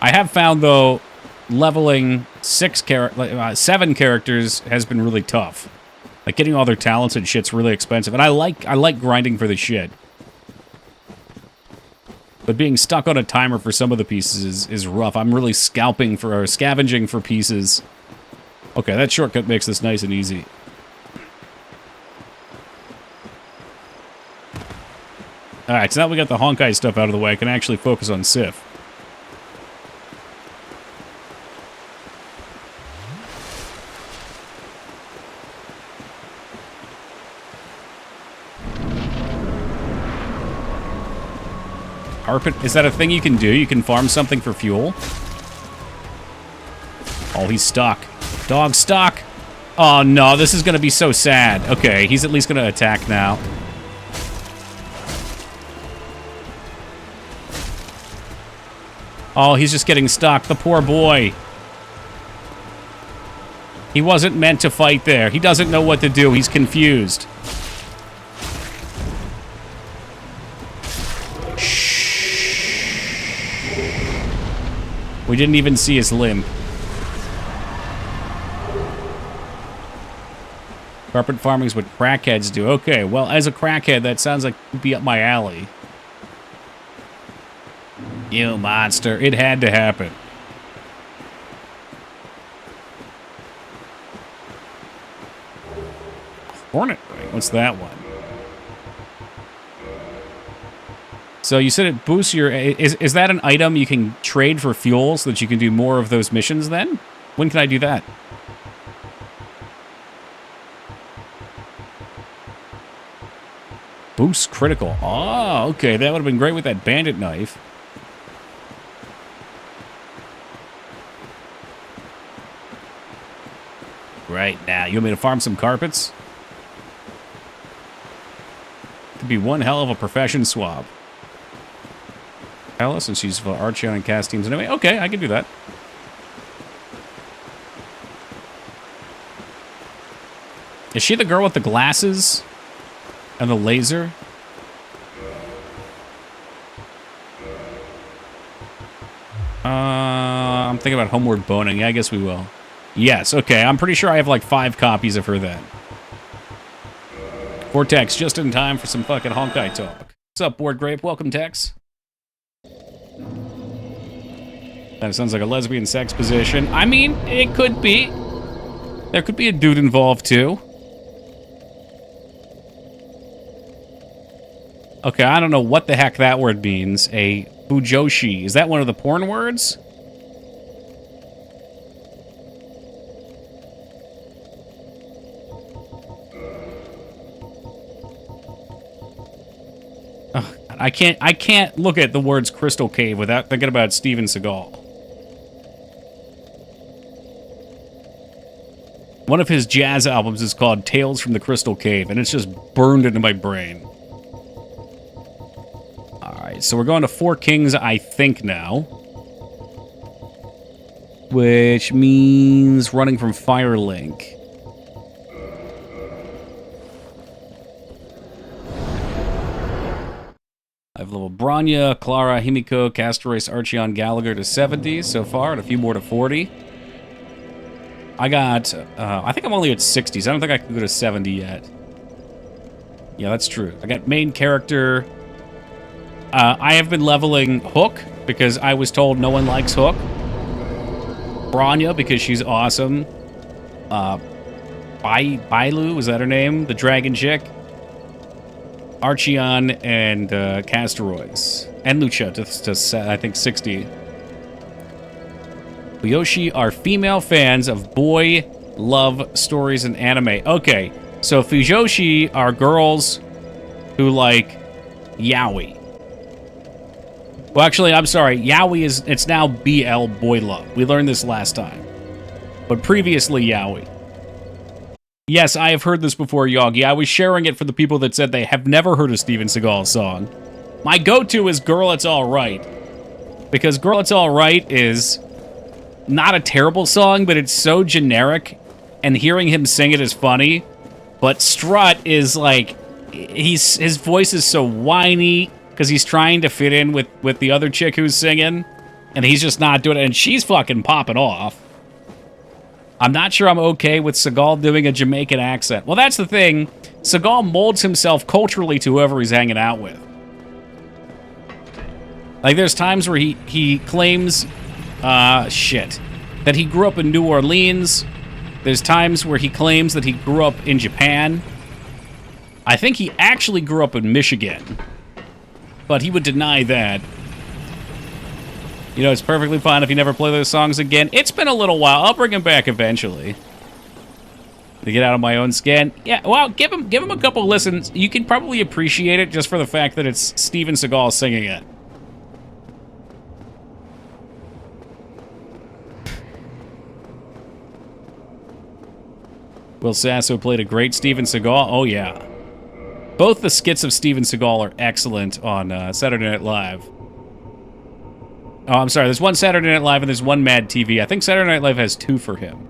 I have found, though, leveling 7 characters has been really tough. Like, getting all their talents and shit's really expensive. And I like grinding for the shit. But being stuck on a timer for some of the pieces is rough. I'm really scavenging for pieces Okay, that shortcut makes this nice and easy. Alright, so now we got the Honkai stuff out of the way, I can actually focus on Sif. Carpet, is that a thing you can do? You can farm something for fuel? Oh, he's stuck. Dog stuck! Oh no, this is gonna be so sad. Okay, he's at least gonna attack now. Oh, he's just getting stuck. The poor boy. He wasn't meant to fight there. He doesn't know what to do. He's confused. We didn't even see his limb. Carpet farming's what crackheads do. Okay, well, as a crackhead, that sounds like it'd be up my alley. You monster. It had to happen. Hornet ring. What's that one? So you said it boosts your... Is that an item you can trade for fuel so that you can do more of those missions then? When can I do that? Boost critical. Oh, okay. That would have been great with that bandit knife. Right now. You want me to farm some carpets? Could be one hell of a profession swap. Alice, since she's for Archeon and cast teams anyway. Okay, I can do that. Is she the girl with the glasses? And the laser? I'm thinking about Homeward Boning. Yeah, I guess we will. Yes, okay. I'm pretty sure I have like 5 copies of her then. Vortex, just in time for some fucking Honkai talk. What's up, Board Grape? Welcome, Tex. That sounds like a lesbian sex position. I mean, it could be. There could be a dude involved, too. Okay, I don't know what the heck that word means. A bujoshi. Is that one of the porn words? Oh, I can't look at the words Crystal Cave without thinking about Steven Seagal. One of his jazz albums is called Tales from the Crystal Cave, and it's just burned into my brain. Alright, so we're going to Four Kings, I think, now. Which means running from Firelink. I have level Branya, Clara, Himiko, Castoris, Archeon, Gallagher to 70 so far, and a few more to 40. I got, I think I'm only at 60s. I don't think I can go to 70 yet. Yeah, that's true. I got main character. I have been leveling Hook, because I was told no one likes Hook. Branya, because she's awesome. Bailu, is that her name? The dragon chick. Archeon and Castoroids. And Lucha to I think, 60. Fuyoshi are female fans of boy love stories and anime. Okay, so Fujoshi are girls who like yaoi. Well, actually, I'm sorry. Yaoi is, it's now BL, boy love. We learned this last time. But previously, yaoi. Yes, I have heard this before, Yogi. I was sharing it for the people that said they have never heard a Steven Seagal song. My go-to is Girl, It's Alright. Because Girl, It's Alright is not a terrible song, but it's so generic, and hearing him sing it is funny. But Strut is like, his voice is so whiny, because he's trying to fit in with the other chick who's singing, and he's just not doing it, and she's fucking popping off. I'm not sure I'm okay with Seagal doing a Jamaican accent. Well, that's the thing. Seagal molds himself culturally to whoever he's hanging out with. Like, there's times where he claims, that he grew up in New Orleans, There's times where he claims that he grew up in Japan. I think he actually grew up in Michigan, but he would deny that. You know, it's perfectly fine if you never play those songs again. It's been a little while. I'll bring him back eventually. To get out of my own skin. Yeah, well, give him a couple listens. You can probably appreciate it just for the fact that it's Steven Seagal singing it. Will Sasso played a great Steven Seagal? Oh, yeah. Both the skits of Steven Seagal are excellent on Saturday Night Live. Oh, I'm sorry. There's one Saturday Night Live and there's one Mad TV. I think Saturday Night Live has two for him.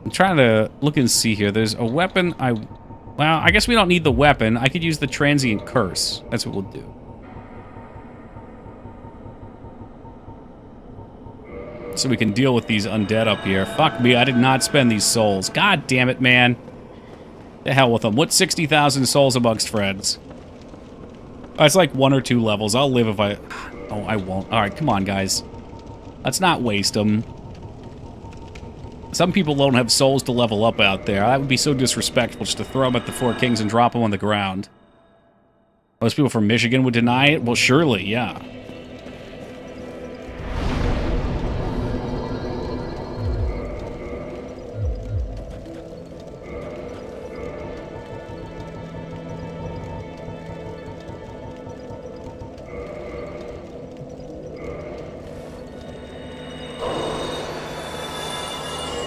I'm trying to look and see here. There's a weapon well, I guess we don't need the weapon. I could use the transient curse. That's what we'll do. So we can deal with these undead up here. Fuck me, I did not spend these souls. God damn it, man. The hell with them. What's 60,000 souls amongst friends? Oh, it's like 1 or 2 levels. I'll live if I... Oh, I won't. Alright, come on, guys. Let's not waste them. Some people don't have souls to level up out there. That would be so disrespectful just to throw them at the 4 kings and drop them on the ground. Most people from Michigan would deny it? Well, surely, yeah.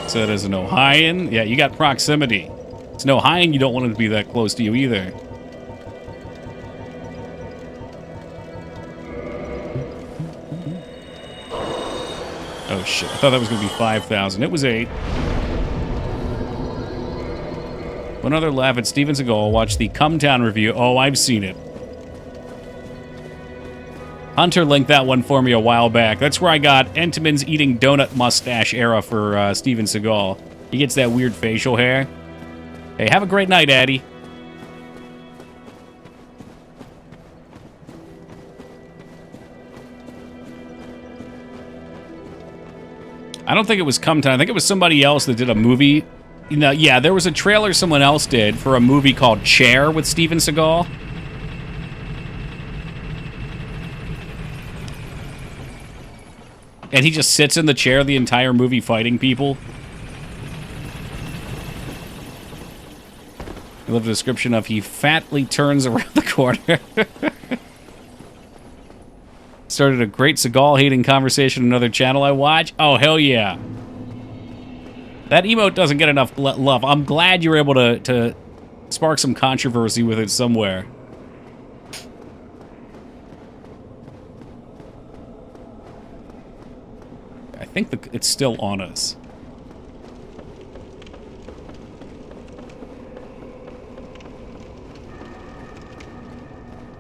So it is an Ohioan. Yeah, you got proximity. It's an Ohioan, you don't want him to be that close to you either. Oh shit, I thought that was going to be 5,000. It was 8. One other laugh at Steven Seagal. Watch the Come Town review. Oh, I've seen it. Hunter linked that one for me a while back. That's where I got Entenmann's eating donut mustache era for Steven Seagal. He gets that weird facial hair. Hey, have a great night, Addy. I don't think it was Come Time. I think it was somebody else that did a movie. You know, yeah, there was a trailer someone else did for a movie called Chair with Steven Seagal. And he just sits in the chair the entire movie fighting people. I love the description of he fatly turns around the corner. Started a great Seagal-hating conversation on another channel I watch. Oh, hell yeah. That emote doesn't get enough love. I'm glad you were able to spark some controversy with it somewhere. I think it's still on us.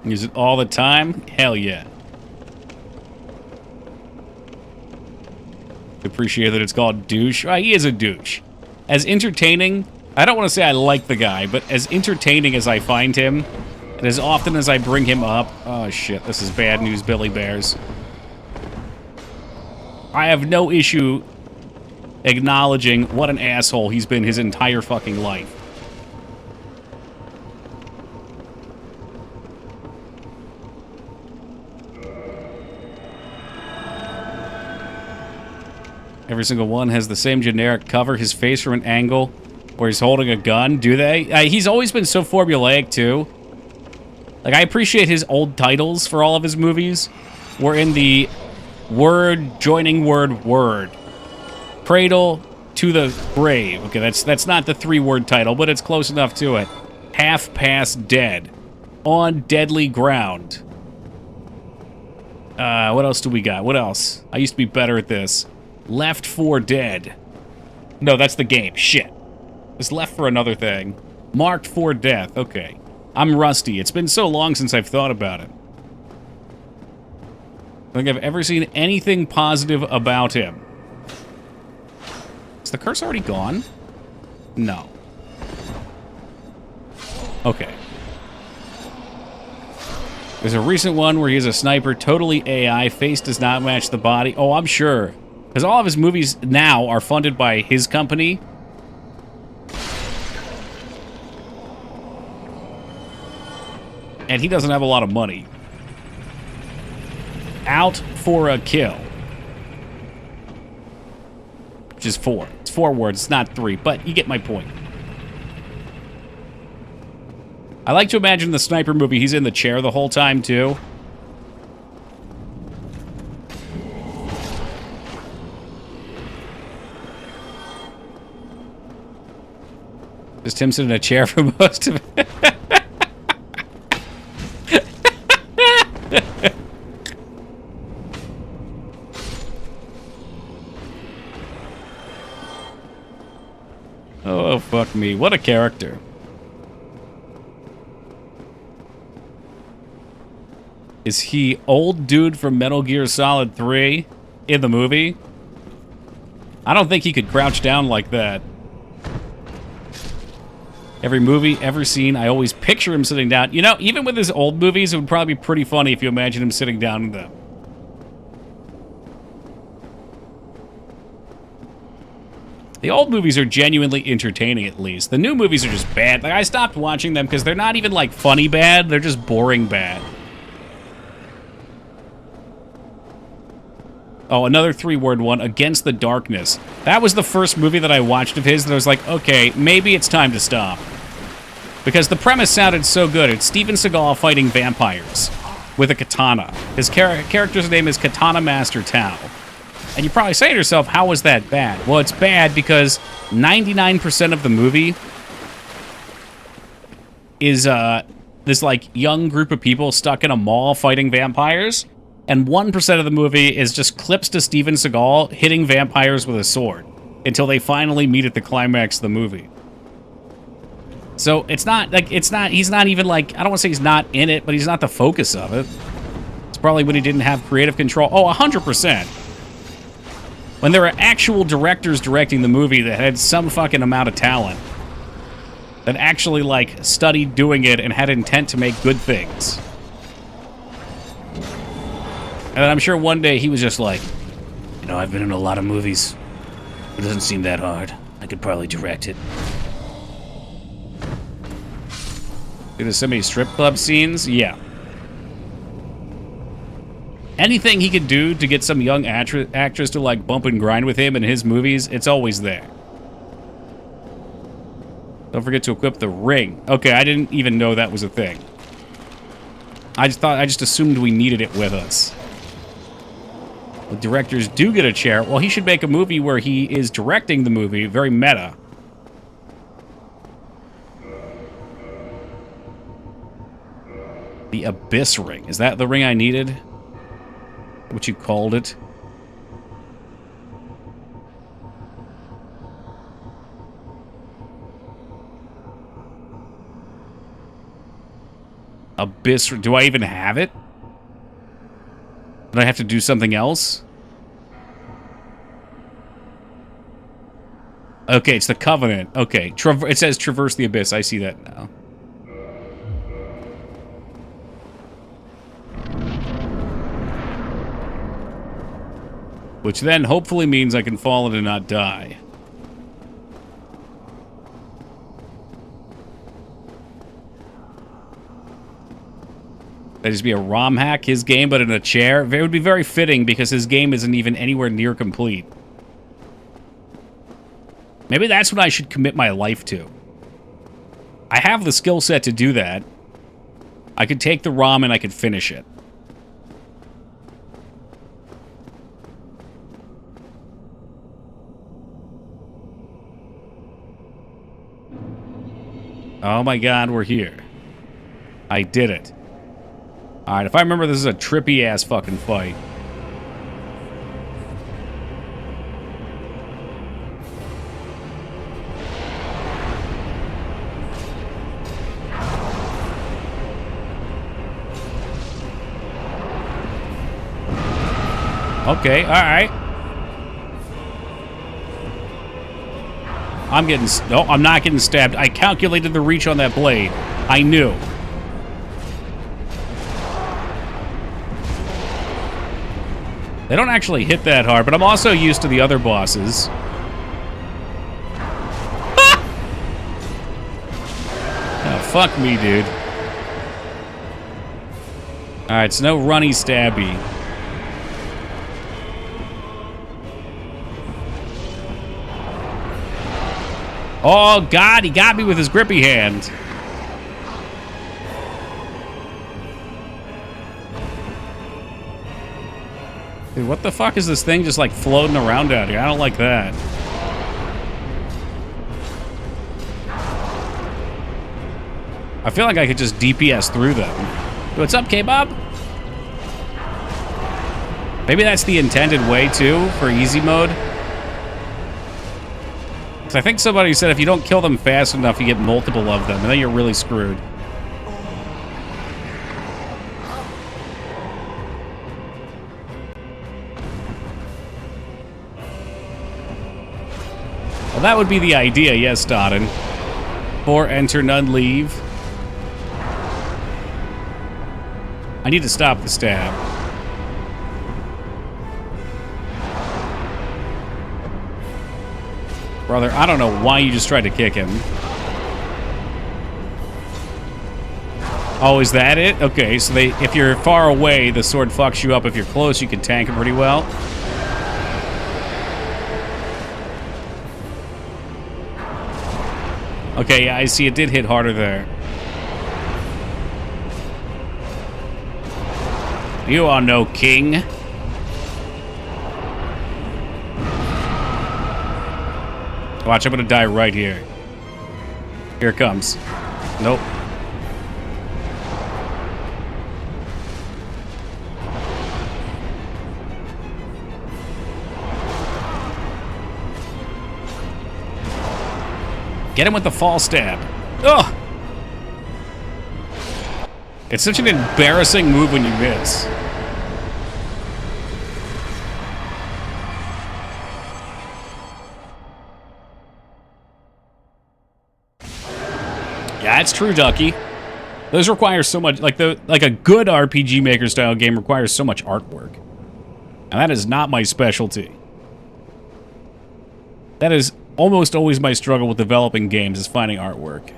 Use it all the time? Hell yeah. Appreciate that it's called douche. He is a douche. As entertaining, I don't want to say I like the guy, but as entertaining as I find him, and as often as I bring him up... Oh shit, this is bad news, Billy Bears. I have no issue acknowledging what an asshole he's been his entire fucking life. Every single one has the same generic cover, his face from an angle where he's holding a gun. Do they? He's always been so formulaic, too. Like, I appreciate his old titles for all of his movies. We're in the word, joining word, word. Cradle to the grave. Okay, that's not the 3-word title, but it's close enough to it. Half past dead. On deadly ground. What else do we got? What else? I used to be better at this. Left 4 Dead. No, that's the game. Shit. It's Left for another thing. Marked for Death. Okay. I'm rusty. It's been so long since I've thought about it. I don't think I've ever seen anything positive about him. Is the curse already gone? No. Okay. There's a recent one where he's a sniper, totally AI, face does not match the body. Oh, I'm sure. Because all of his movies now are funded by his company. And he doesn't have a lot of money. Out for a kill. Which is 4. It's 4 words, it's not 3, but you get my point. I like to imagine the sniper movie, he's in the chair the whole time, too. Just him sitting in a chair for most of it. Oh, fuck me. What a character. Is he old dude from Metal Gear Solid 3 in the movie? I don't think he could crouch down like that. Every movie, every scene, I always picture him sitting down. You know, even with his old movies, it would probably be pretty funny if you imagine him sitting down in them. The old movies are genuinely entertaining, at least. The new movies are just bad. Like, I stopped watching them because they're not even, like, funny bad. They're just boring bad. Oh, another 3-word one, Against the Darkness. That was the first movie that I watched of his that I was like, okay, maybe it's time to stop. Because the premise sounded so good. It's Steven Seagal fighting vampires with a katana. His character's name is Katana Master Tao. And you probably say to yourself, how was that bad? Well, it's bad because 99% of the movie is this, like, young group of people stuck in a mall fighting vampires. And 1% of the movie is just clips to Steven Seagal hitting vampires with a sword until they finally meet at the climax of the movie. So it's not, like, he's not even, like, I don't want to say he's not in it, but he's not the focus of it. It's probably when he didn't have creative control. Oh, 100%. When there were actual directors directing the movie that had some fucking amount of talent, that actually, like, studied doing it and had intent to make good things. And I'm sure one day he was just like, you know, I've been in a lot of movies. It doesn't seem that hard. I could probably direct it. There's so many strip club scenes? Yeah. Anything he could do to get some young actress to, like, bump and grind with him in his movies, it's always there. Don't forget to equip the ring. Okay, I didn't even know that was a thing. I just assumed we needed it with us. The directors do get a chair. Well, he should make a movie where he is directing the movie. Very meta. The Abyss Ring. Is that the ring I needed? What you called it? Abyss. Do I even have it? Did I have to do something else? Okay, it's the Covenant. Okay, it says Traverse the Abyss. I see that now. Which then hopefully means I can fall in and not die. That'd just be a ROM hack, his game, but in a chair. It would be very fitting because his game isn't even anywhere near complete. Maybe that's what I should commit my life to. I have the skill set to do that. I could take the ROM and I could finish it. Oh my god, we're here. I did it. Alright, if I remember, this is a trippy-ass fucking fight. Okay, alright. I'm getting... No, I'm not getting stabbed. I calculated the reach on that blade. I knew. They don't actually hit that hard, but I'm also used to the other bosses. Ah! Oh, fuck me, dude. Alright, so no runny stabby. Oh, God, he got me with his grippy hand. Dude, what the fuck is this thing just like floating around out here? I don't like that. I feel like I could just DPS through them. What's up, K-Bob? Maybe that's the intended way, too, for easy mode. 'Cause I think somebody said if you don't kill them fast enough, you get multiple of them, and then you're really screwed. Well, that would be the idea, yes, Dotton. 4 enter, none leave. I need to stop the stab. Brother, I don't know why you just tried to kick him. Oh, is that it? Okay, so if you're far away, the sword fucks you up. If you're close, you can tank it pretty well. Okay, yeah, I see it did hit harder there. You are no king. Watch, I'm gonna die right here. Here it comes. Nope. Get him with the fall stab. Ugh! It's such an embarrassing move when you miss. Yeah, it's true, Ducky. Those require so much, like a good RPG Maker style game requires so much artwork. And that is not my specialty. That is almost always my struggle with developing games, is finding artwork.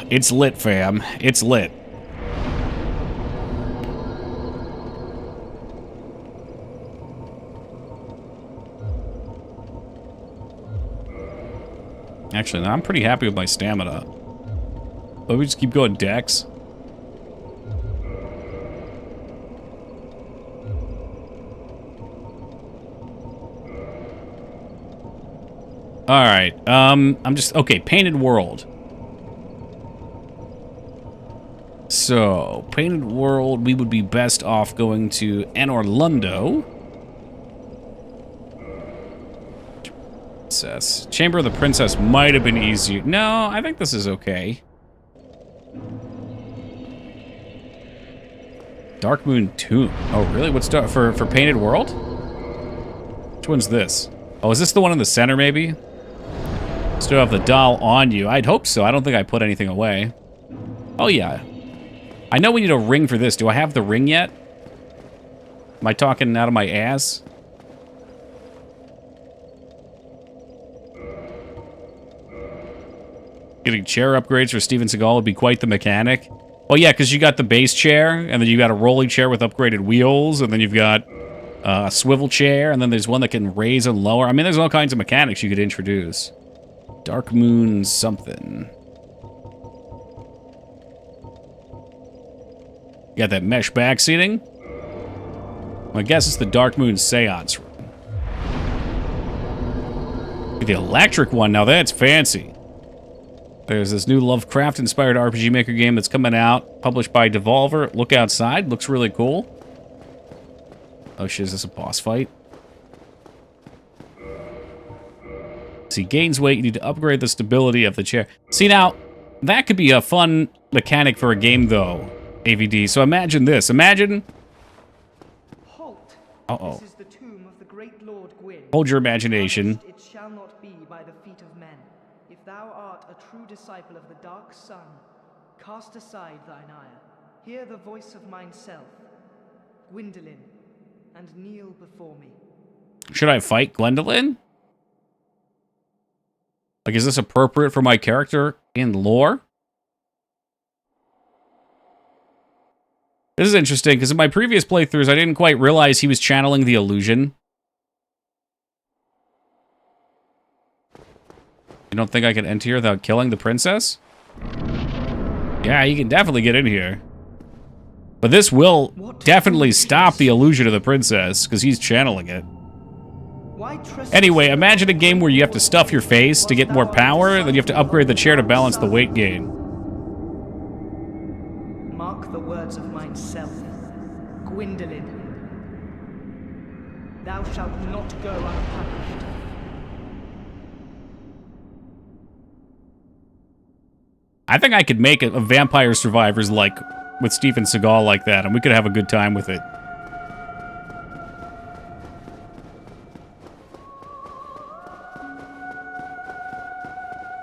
It's lit, fam. It's lit. Actually, no, I'm pretty happy with my stamina. But we just keep going dex. Alright, I'm just... Okay, Painted World. So, Painted World, we would be best off going to Anorlundo. Princess. Chamber of the Princess might have been easier. No, I think this is okay. Dark Moon Tomb. Oh, really? What's for Painted World? Which one's this? Oh, is this the one in the center, maybe? Still have the doll on you. I'd hope so. I don't think I put anything away. Oh, yeah. I know we need a ring for this. Do I have the ring yet? Am I talking out of my ass? Getting chair upgrades for Steven Seagal would be quite the mechanic. Oh, yeah, because you got the base chair, and then you got a rolling chair with upgraded wheels, and then you've got a swivel chair, and then there's one that can raise and lower. I mean, there's all kinds of mechanics you could introduce. Dark Moon something. You got that mesh back seating? I guess it's the Dark Moon Seance room. The electric one, now that's fancy. There's this new Lovecraft-inspired RPG Maker game that's coming out, published by Devolver. Look outside, looks really cool. Oh shit, is this a boss fight? See, gains weight, you need to upgrade the stability of the chair. See, now, that could be a fun mechanic for a game, though, AVD. So imagine this. Imagine... Halt. Uh-oh. This is the tomb of the great Lord Gwyn. Hold your imagination. It shall not be by the feet of men. If thou art a true disciple of the Dark Sun, cast aside thine ire. Hear the voice of myself, Gwendolyn, and kneel before me. Should I fight Gwendolyn? Like, is this appropriate for my character in lore? This is interesting, because in my previous playthroughs, I didn't quite realize he was channeling the illusion. You don't think I can enter here without killing the princess? Yeah, you can definitely get in here. But this will definitely stop the illusion of the princess, because he's channeling it. Anyway, imagine a game where you have to stuff your face to get more power, then you have to upgrade the chair to balance the weight gain. Mark the words of myself, Gwendolyn. Thou shalt not go unpunished. I think I could make a Vampire Survivors like with Steven Seagal like that, and we could have a good time with it.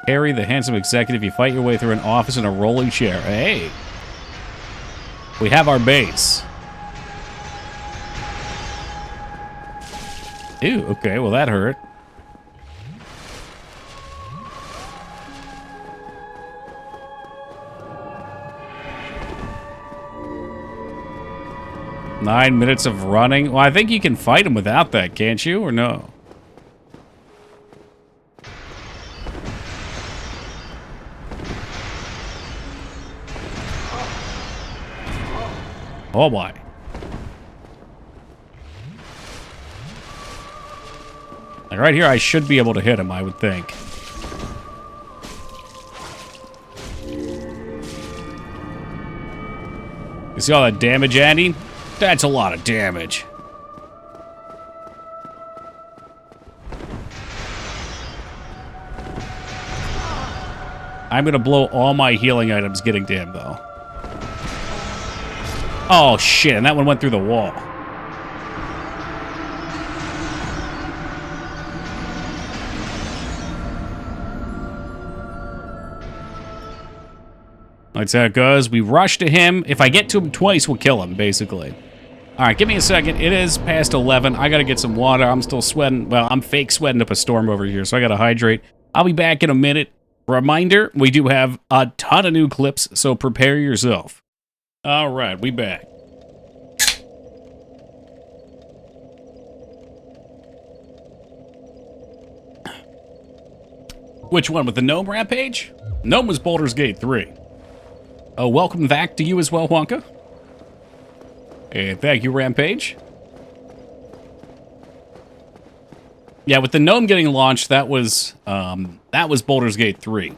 Harry, the handsome executive, you fight your way through an office in a rolling chair. Hey! We have our base. Ew, okay, well that hurt. Nine minutes of running. Well, I think you can fight him without that, can't you? Or no? Oh my. Like right here, I should be able to hit him, I would think. You see all that damage, Andy? That's a lot of damage. I'm gonna blow all my healing items getting to him, though. Oh, shit, and that one went through the wall. That's how it goes. We rush to him. If I get to him twice, we'll kill him, basically. All right, give me a second. It is past 11. I got to get some water. I'm still sweating. Well, I'm fake sweating up a storm over here, so I got to hydrate. I'll be back in a minute. Reminder, we do have a ton of new clips, so prepare yourself. All right, we back. Which one, with the Gnome Rampage? Gnome was Baldur's Gate 3. Oh, welcome back to you as well, Wonka. And thank you, Rampage. Yeah, with the Gnome getting launched, that was Baldur's Gate 3.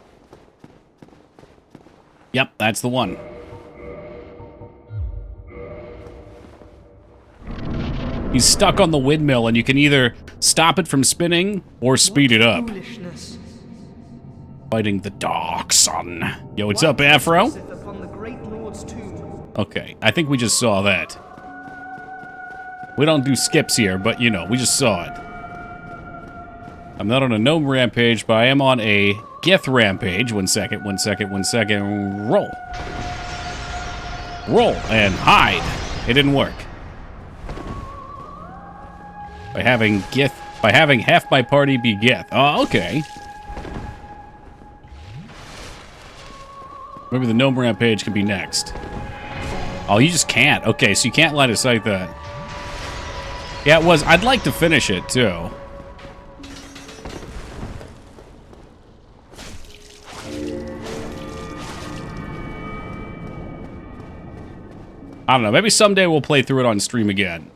Yep, that's the one. He's stuck on the windmill, and you can either stop it from spinning or speed it up. Foolishness. Fighting the Dark Sun. Yo, what's up, Afro? Upon the great Lord's tomb. Okay, I think we just saw that. We don't do skips here, but, you know, we just saw it. I'm not on a Gnome Rampage, but I am on a Gith Rampage. 1 second, 1 second, 1 second. Roll. Roll and hide. It didn't work. By having half my party be Gith. Oh, okay. Maybe the Gnome Rampage can be next. Oh, you just can't. Okay, so you can't line of sight that. Yeah, it was. I'd like to finish it, too. I don't know. Maybe someday we'll play through it on stream again.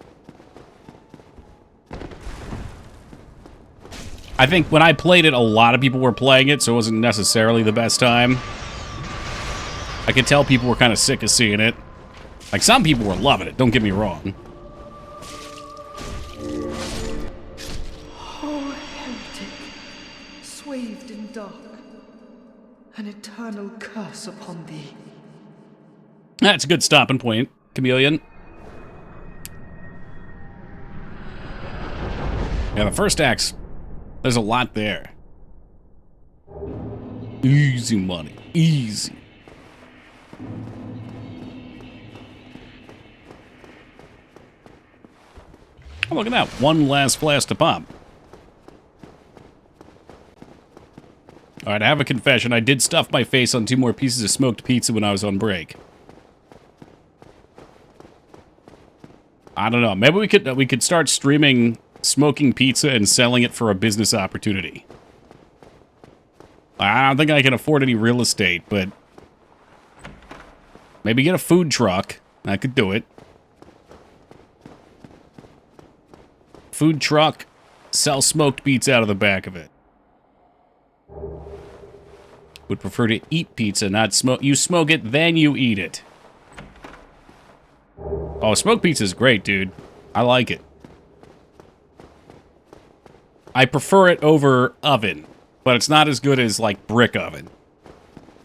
I think when I played it, a lot of people were playing it, so it wasn't necessarily the best time. I could tell people were kind of sick of seeing it. Like, some people were loving it, don't get me wrong. Oh, heretic, swathed in dark, an eternal curse upon thee. That's a good stopping point, Chameleon. Yeah, the first act's, there's a lot there. Easy money, easy. Oh, look at that. One last flask to pop. Alright, I have a confession. I did stuff my face on 2 more pieces of smoked pizza when I was on break. I don't know. Maybe we could start streaming smoking pizza and selling it for a business opportunity. I don't think I can afford any real estate, but maybe get a food truck. I could do it. Food truck, sell smoked pizza out of the back of it. Would prefer to eat pizza, not smoke. You smoke it, then you eat it. Oh, smoked pizza is great, dude. I like it. I prefer it over oven, but it's not as good as, like, brick oven.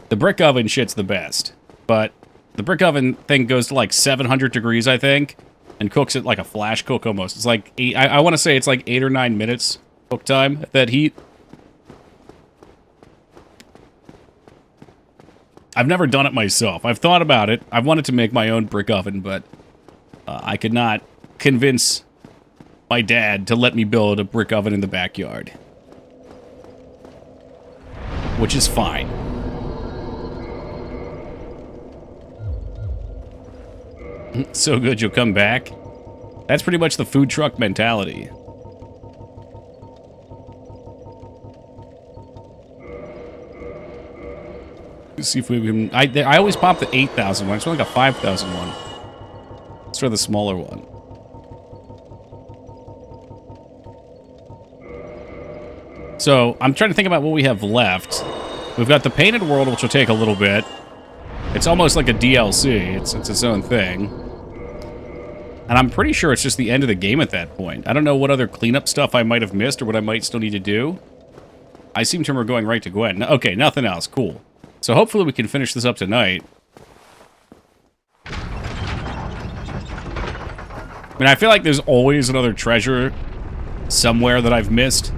The brick oven shit's the best, but the brick oven thing goes to, like, 700 degrees, I think, and cooks it like a flash cook almost. It's like, I want to say it's like 8 or 9 minutes cook time at that heat. I've never done it myself. I've thought about it. I've wanted to make my own brick oven, but I could not convince my dad to let me build a brick oven in the backyard. Which is fine. So good you'll come back. That's pretty much the food truck mentality. Let's see if we can... I always pop the 8,000 one. It's like a 5,000 one. Let's try the smaller one. So, I'm trying to think about what we have left. We've got the painted world, which will take a little bit. It's almost like a DLC. It's its own thing. And I'm pretty sure it's just the end of the game at that point. I don't know what other cleanup stuff I might have missed or what I might still need to do. I seem to remember going right to Gwen. Okay, nothing else. Cool. So hopefully we can finish this up tonight. I mean, I feel like there's always another treasure somewhere that I've missed.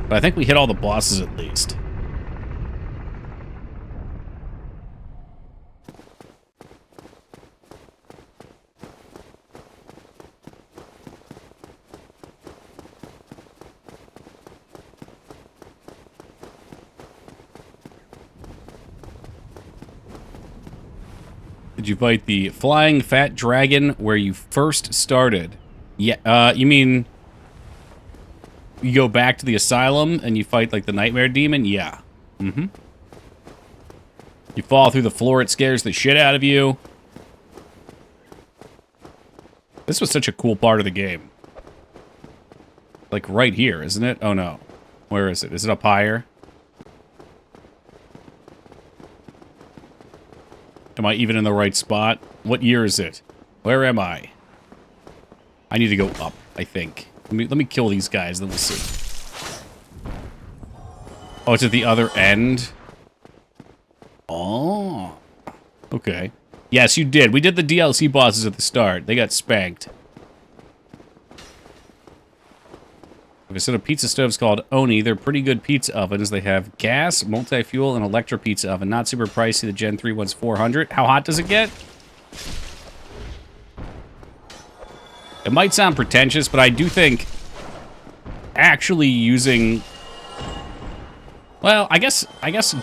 But I think we hit all the bosses at least. Did you fight the flying fat dragon where you first started? Yeah, you mean you go back to the asylum and you fight like the nightmare demon? Yeah. Mm-hmm. You fall through the floor, it scares the shit out of you. This was such a cool part of the game. Like right here, isn't it? Oh no. Where is it? Is it up higher? Am I even in the right spot? What year is it? Where am I? I need to go up, I think. Let me kill these guys, then we'll see. Oh, it's at the other end? Oh. Okay. Yes, you did. We did the DLC bosses at the start. They got spanked. Okay, so the pizza stove's called Oni. They're pretty good pizza ovens. They have gas, multi-fuel, and electro pizza oven. Not super pricey. The Gen 3 one's $400. How hot does it get? It might sound pretentious, but I do think actually using... Well, I guess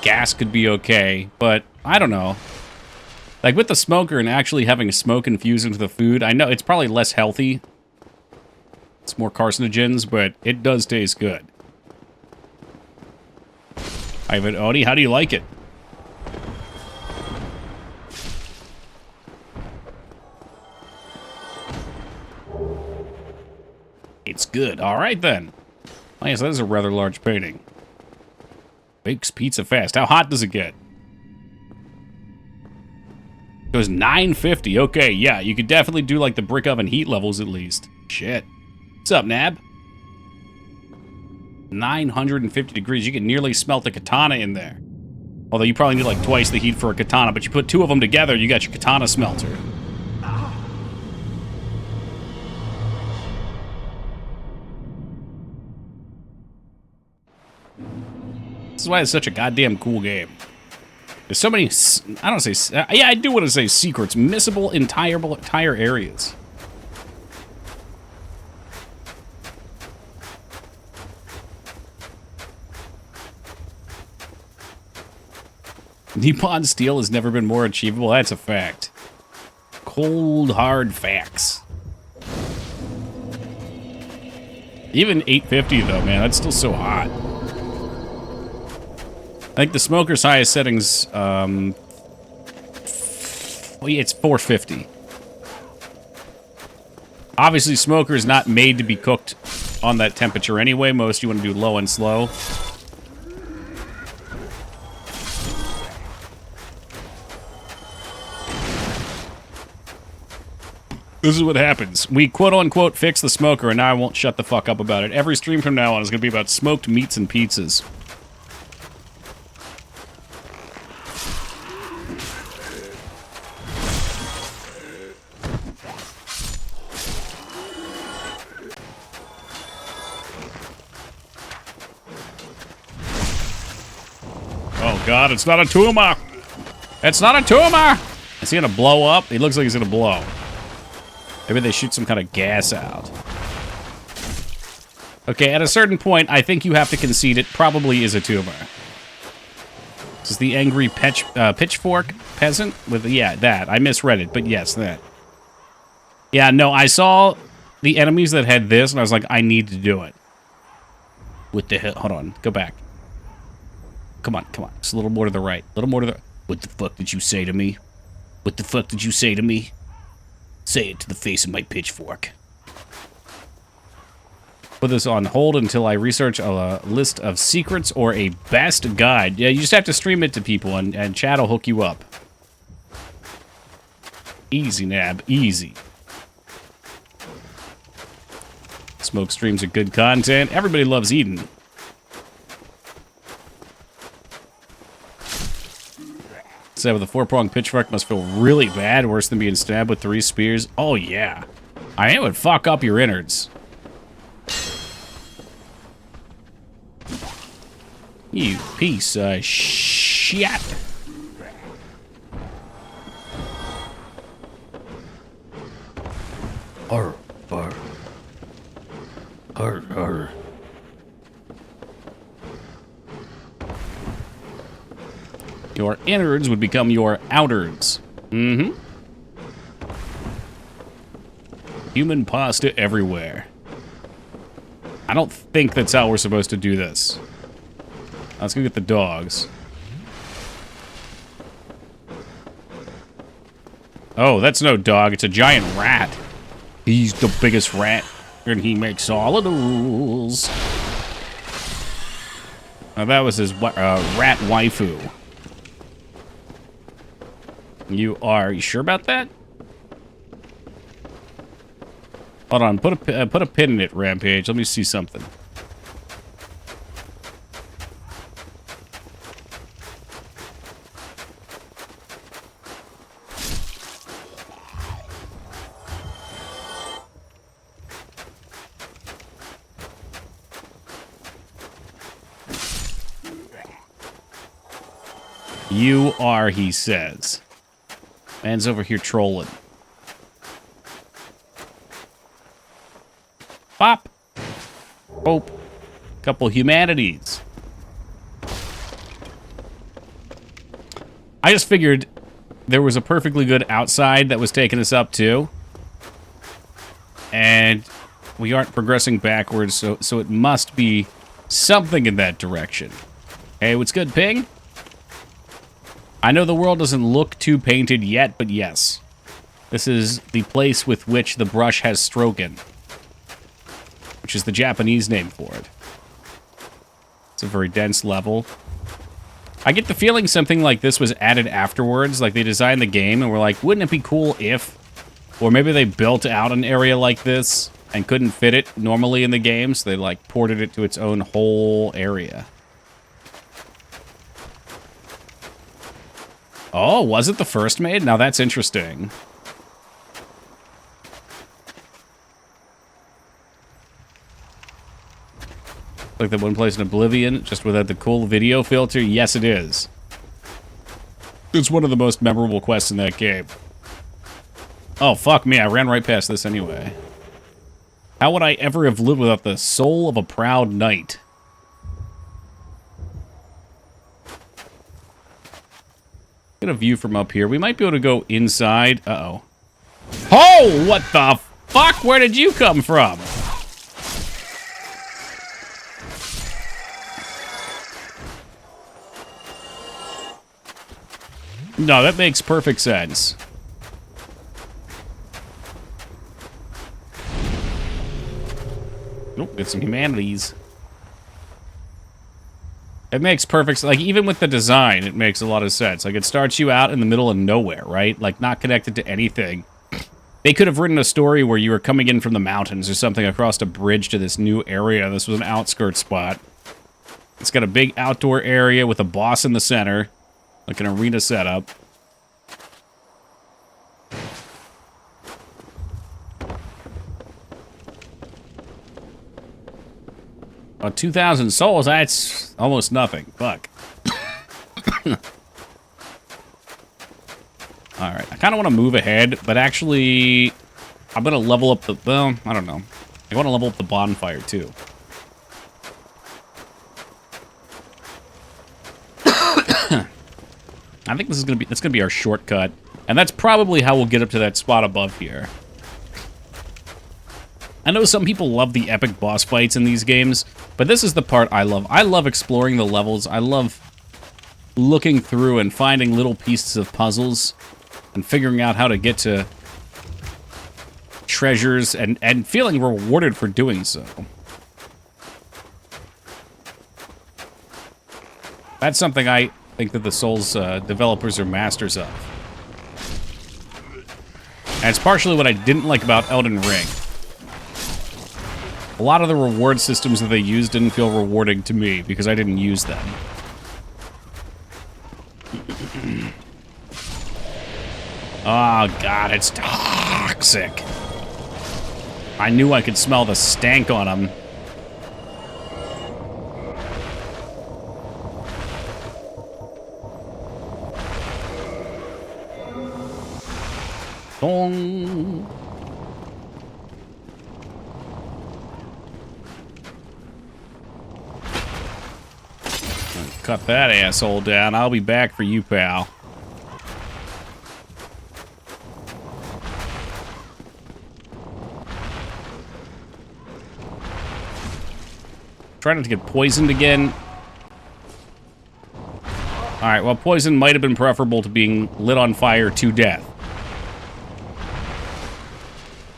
gas could be okay, but I don't know. Like with the smoker and actually having smoke infused into the food, I know it's probably less healthy. It's more carcinogens, but it does taste good. Ivan Odie, how do you like it? It's good. All right, then. Oh, yes, that is a rather large painting. Bakes pizza fast. How hot does it get? It goes 950. Okay, yeah, you could definitely do, like, the brick oven heat levels at least. Shit. What's up, Nab? 950 degrees. You can nearly smelt a katana in there. Although you probably need, like, twice the heat for a katana, but you put 2 of them together, you got your katana smelter. This is why it's such a goddamn cool game. There's so many, I don't say, yeah, I do want to say secrets. Missable entire areas. Nippon steel has never been more achievable. That's a fact. Cold, hard facts. Even 850, though, man. That's still so hot. I think the smoker's highest settings, well, yeah, it's 450. Obviously, smoker is not made to be cooked on that temperature anyway. Most you want to do low and slow. This is what happens. We quote-unquote fix the smoker, and now I won't shut the fuck up about it. Every stream from now on is going to be about smoked meats and pizzas. Oh god, it's not a tumor! It's not a tumor! Is he gonna blow up? He looks like he's gonna blow. Maybe they shoot some kind of gas out. Okay, at a certain point, I think you have to concede it probably is a tumor. This is the angry pitchfork peasant with, yeah, that. I misread it, but yes, that. Yeah, no, I saw the enemies that had this, and I was like, I need to do it. What the hell? Hold on, go back. Come on, come on. Just a little more to the right. A little more to the... What the fuck did you say to me? What the fuck did you say to me? Say it to the face of my pitchfork. Put this on hold until I research a list of secrets or a best guide. Yeah, you just have to stream it to people and chat will hook you up. Easy, Nab. Easy. Smoke streams are good content. Everybody loves eating. Said with a 4-pronged pitchfork must feel really bad, worse than being stabbed with 3 spears. Oh yeah, I mean, it would fuck up your innards. You piece of shit. Arr, arr, arr, arr. Your innards would become your outers. Mm-hmm. Human pasta everywhere. I don't think that's how we're supposed to do this. Let's go get the dogs. Oh, that's no dog. It's a giant rat. He's the biggest rat, and he makes all of the rules. Now, that was his rat waifu. You sure about that? Hold on, put a pin in it, Rampage. Let me see something. You are, he says. Man's over here trolling. Pop. Boop. Couple humanities. I just figured there was a perfectly good outside that was taking us up too. And we aren't progressing backwards, so it must be something in that direction. Hey, what's good, Ping? I know the world doesn't look too painted yet, but yes. This is the place with which the brush has stroken. Which is the Japanese name for it. It's a very dense level. I get the feeling something like this was added afterwards. Like they designed the game and were like, wouldn't it be cool if... Or maybe they built out an area like this and couldn't fit it normally in the game, so they like ported it to its own whole area. Oh, was it the first made? Now that's interesting. Like the one place in Oblivion, just without the cool video filter? Yes, it is. It's one of the most memorable quests in that game. Oh, fuck me, I ran right past this anyway. How would I ever have lived without the soul of a proud knight? Get a view from up here. We might be able to go inside. Uh-oh. Oh, what the fuck? Where did you come from? No, that makes perfect sense. Oh, get some humanities. It makes perfect, like, even with the design, it makes a lot of sense. Like, it starts you out in the middle of nowhere, right? Like, not connected to anything. They could have written a story where you were coming in from the mountains or something across a bridge to this new area. This was an outskirt spot. It's got a big outdoor area with a boss in the center, like an arena setup. 2,000 souls, that's almost nothing. Fuck. Alright, I kind of want to move ahead, but actually, I'm going to level up the... Well, I don't know. I want to level up the bonfire, too. I think this is going to be our shortcut. And that's probably how we'll get up to that spot above here. I know some people love the epic boss fights in these games, but this is the part I love. I love exploring the levels. I love looking through and finding little pieces of puzzles and figuring out how to get to treasures and feeling rewarded for doing so. That's something I think that the Souls developers are masters of. And it's partially what I didn't like about Elden Ring. A lot of the reward systems that they used didn't feel rewarding to me because I didn't use them. Oh, God, it's toxic. I knew I could smell the stank on them. Dong. Cut that asshole down. I'll be back for you, pal. Try not to get poisoned again. Alright, well, poison might have been preferable to being lit on fire to death.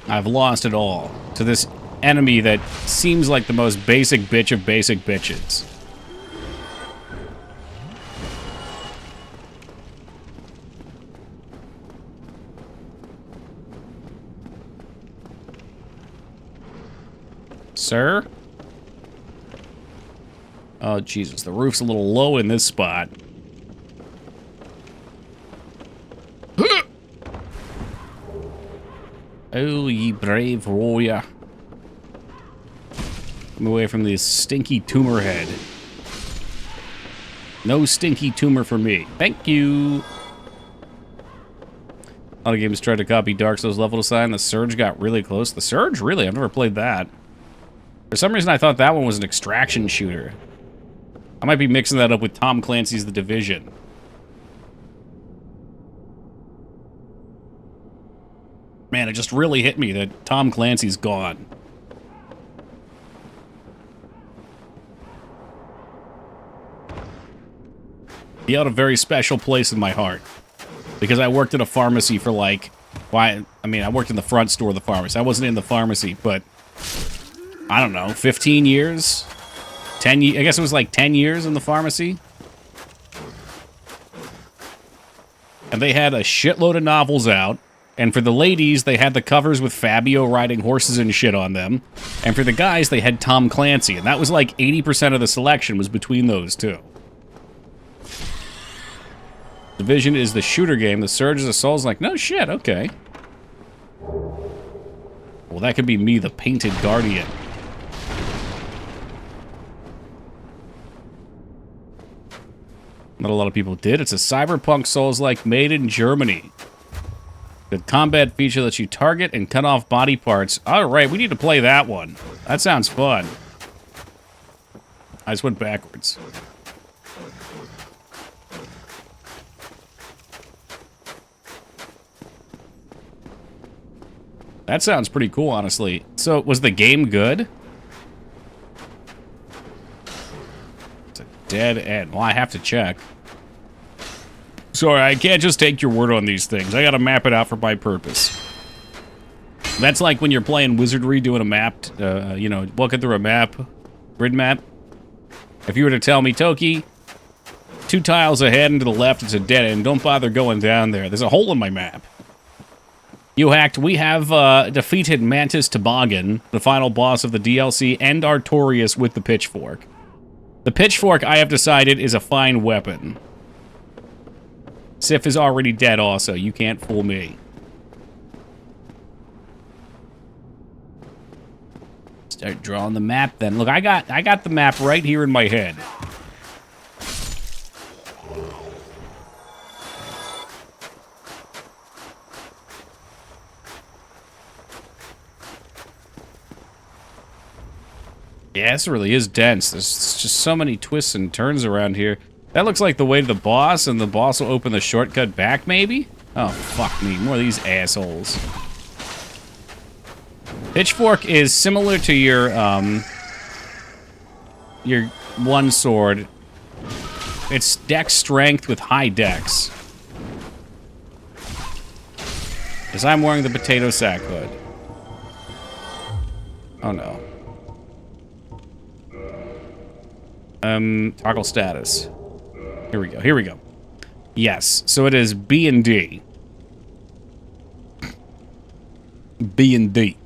I've lost it all to this enemy that seems like the most basic bitch of basic bitches. Sir? Oh, Jesus. The roof's a little low in this spot. Oh, ye brave warrior. I'm away from this stinky tumor head. No stinky tumor for me. Thank you. A lot of games tried to copy Dark Souls level design. The Surge got really close. The Surge? Really? I've never played that. For some reason, I thought that one was an extraction shooter. I might be mixing that up with Tom Clancy's The Division. Man, it just really hit me that Tom Clancy's gone. He had a very special place in my heart. Because I worked in a pharmacy for like... Well, I mean, I worked in the front store of the pharmacy. I wasn't in the pharmacy, but... I don't know, 15 years? 10 years? I guess it was like 10 years in the pharmacy. And they had a shitload of novels out. And for the ladies, they had the covers with Fabio riding horses and shit on them. And for the guys, they had Tom Clancy. And that was like 80% of the selection was between those two. Division is the shooter game. The Surge is a Souls. Like, no shit, okay. Well, that could be me, the Painted Guardian. Not a lot of people did. It's a cyberpunk Souls-like made in Germany. The combat feature lets you target and cut off body parts. Alright, we need to play that one. That sounds fun. I just went backwards. That sounds pretty cool, honestly. So, was the game good? It's a dead end. Well, I have to check. Sorry, I can't just take your word on these things. I gotta map it out for my purpose. That's like when you're playing Wizardry, doing a map, you know, walking through a map, grid map. If you were to tell me, Toki, 2 tiles ahead and to the left, it's a dead end. Don't bother going down there. There's a hole in my map. You hacked. We have defeated Mantis Toboggan, the final boss of the DLC, and Artorias with the pitchfork. The pitchfork, I have decided, is a fine weapon. Sif is already dead also. You can't fool me. Start drawing the map then. Look, I got the map right here in my head. Yeah, this really is dense. There's just so many twists and turns around here. That looks like the way to the boss, and the boss will open the shortcut back, maybe? Oh, fuck me. More of these assholes. Pitchfork is similar to your one sword. It's dex strength with high dex. Because I'm wearing the potato sack hood. Oh, no. Toggle status. Here we go. Here we go. Yes. So it is B and D. B and D.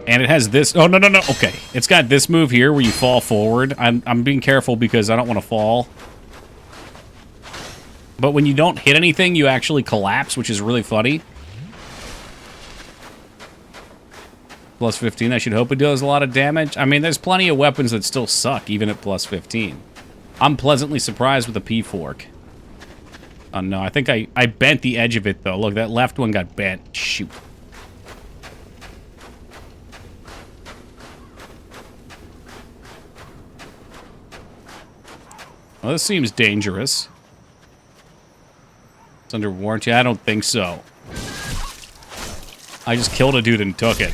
And it has this. Oh, no, no, no. Okay. It's got this move here where you fall forward. I'm being careful because I don't want to fall. But when you don't hit anything, you actually collapse, which is really funny. Plus 15, I should hope it does a lot of damage. I mean, there's plenty of weapons that still suck, even at plus 15. I'm pleasantly surprised with the P-Fork. Oh, no, I think I bent the edge of it, though. Look, that left one got bent. Shoot. Well, this seems dangerous. It's under warranty? I don't think so. I just killed a dude and took it.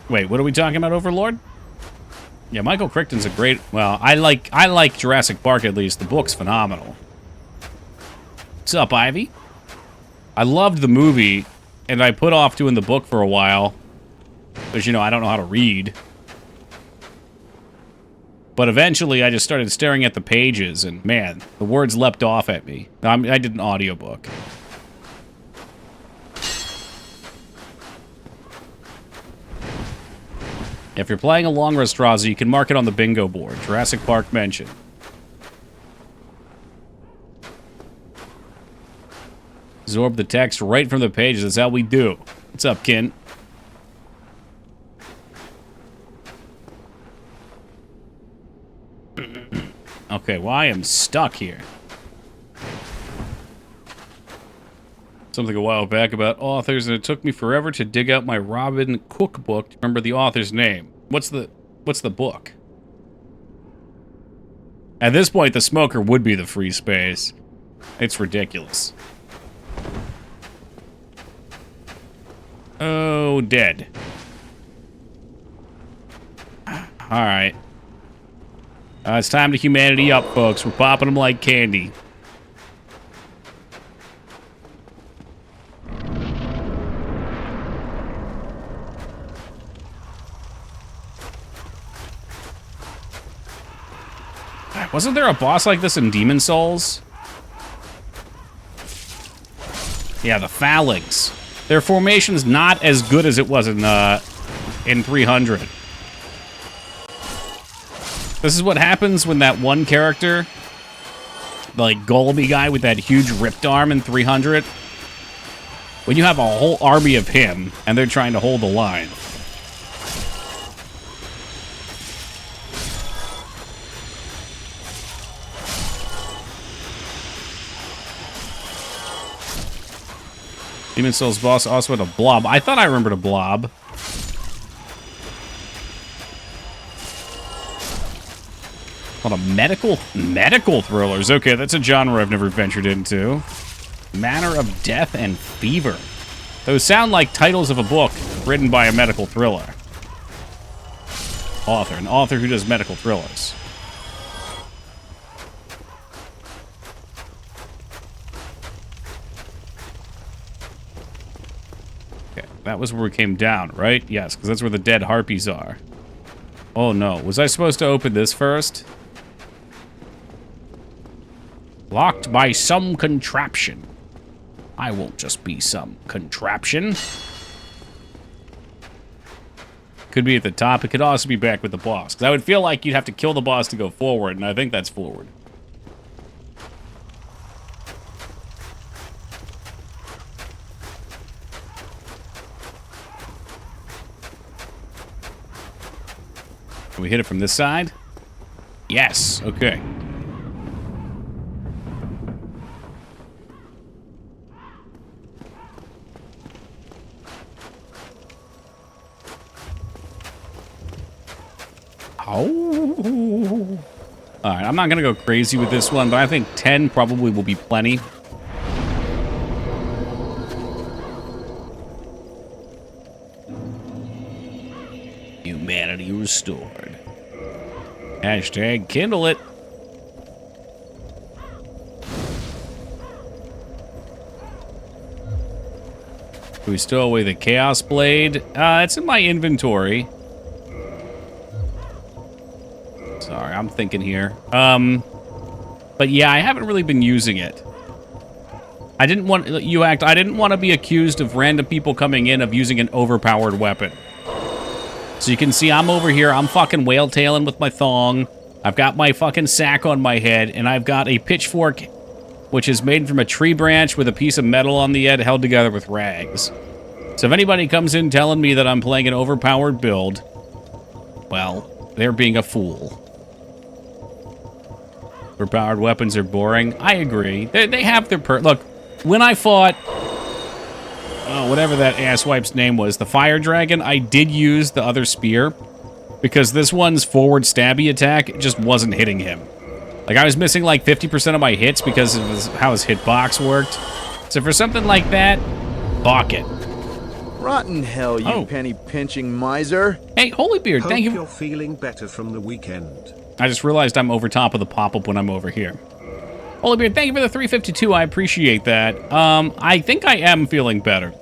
Wait, what are we talking about, Overlord? Yeah, Michael Crichton's a great... Well, I like Jurassic Park, at least. The book's phenomenal. What's up, Ivy? I loved the movie, and I put off doing the book for a while. Because, you know, I don't know how to read. But eventually, I just started staring at the pages, and man, the words leapt off at me. I did an audiobook. If you're playing a long rest Raza, you can mark it on the bingo board. Jurassic Park mention. Absorb the text right from the pages. That's how we do. What's up, Kin? Okay, well, I am stuck here. Something a while back about authors, and it took me forever to dig out my Robin Cook book to remember the author's name. What's the book? At this point, the smoker would be the free space. It's ridiculous. Oh, dead. Alright. It's time to humanity up, folks. We're popping them like candy. Wasn't there a boss like this in Demon Souls? Yeah, the Phalanx. Their formation's not as good as it was in 300. This is what happens when that one character, the like Golemy guy with that huge ripped arm in 300, when you have a whole army of him and they're trying to hold the line. Demon Souls boss also had a blob. I thought I remembered a blob. Hold on, medical thrillers. Okay, that's a genre I've never ventured into. Manner of Death and Fever. Those sound like titles of a book written by a medical thriller. An author who does medical thrillers. Okay, that was where we came down, right? Yes, because that's where the dead harpies are. Oh no, was I supposed to open this first? Locked by some contraption. I won't just be some contraption. Could be at the top. It could also be back with the boss. Because I would feel like you'd have to kill the boss to go forward, and I think that's forward. Can we hit it from this side? Yes. Okay. Oh. Alright, I'm not gonna go crazy with this one, but I think 10 probably will be plenty. Humanity restored. Hashtag kindle it. Do we stow away the Chaos Blade? It's in my inventory. Sorry, I'm thinking here. But yeah, I haven't really been using it. I didn't want to be accused of random people coming in of using an overpowered weapon. So you can see I'm over here, I'm fucking whale-tailing with my thong. I've got my fucking sack on my head, and I've got a pitchfork, which is made from a tree branch with a piece of metal on the end held together with rags. So if anybody comes in telling me that I'm playing an overpowered build, well, they're being a fool. Overpowered weapons are boring. I agree. They have their look, when I fought, whatever that asswipe's name was, the fire dragon, I did use the other spear because this one's forward stabby attack just wasn't hitting him. Like, I was missing like 50% of my hits because of how his hitbox worked. So for something like that, balk it. Rotten hell, you penny-pinching miser. Hey, Holybeard, thank you. Hope you're feeling better from the weekend. I just realized I'm over top of the pop-up when I'm over here. Holybeard, thank you for the 352. I appreciate that. I think I am feeling better.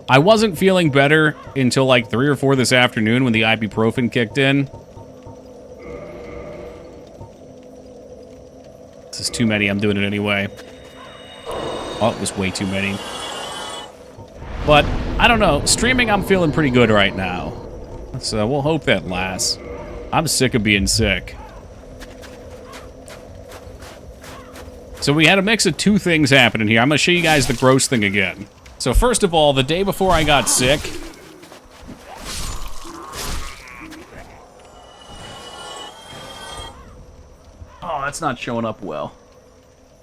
I wasn't feeling better until like 3 or 4 this afternoon when the ibuprofen kicked in. This is too many. I'm doing it anyway. Oh, it was way too many. But, I don't know. Streaming, I'm feeling pretty good right now. So, we'll hope that lasts. I'm sick of being sick. So we had a mix of 2 things happening here. I'm going to show you guys the gross thing again. So first of all, the day before I got sick... Oh, that's not showing up well.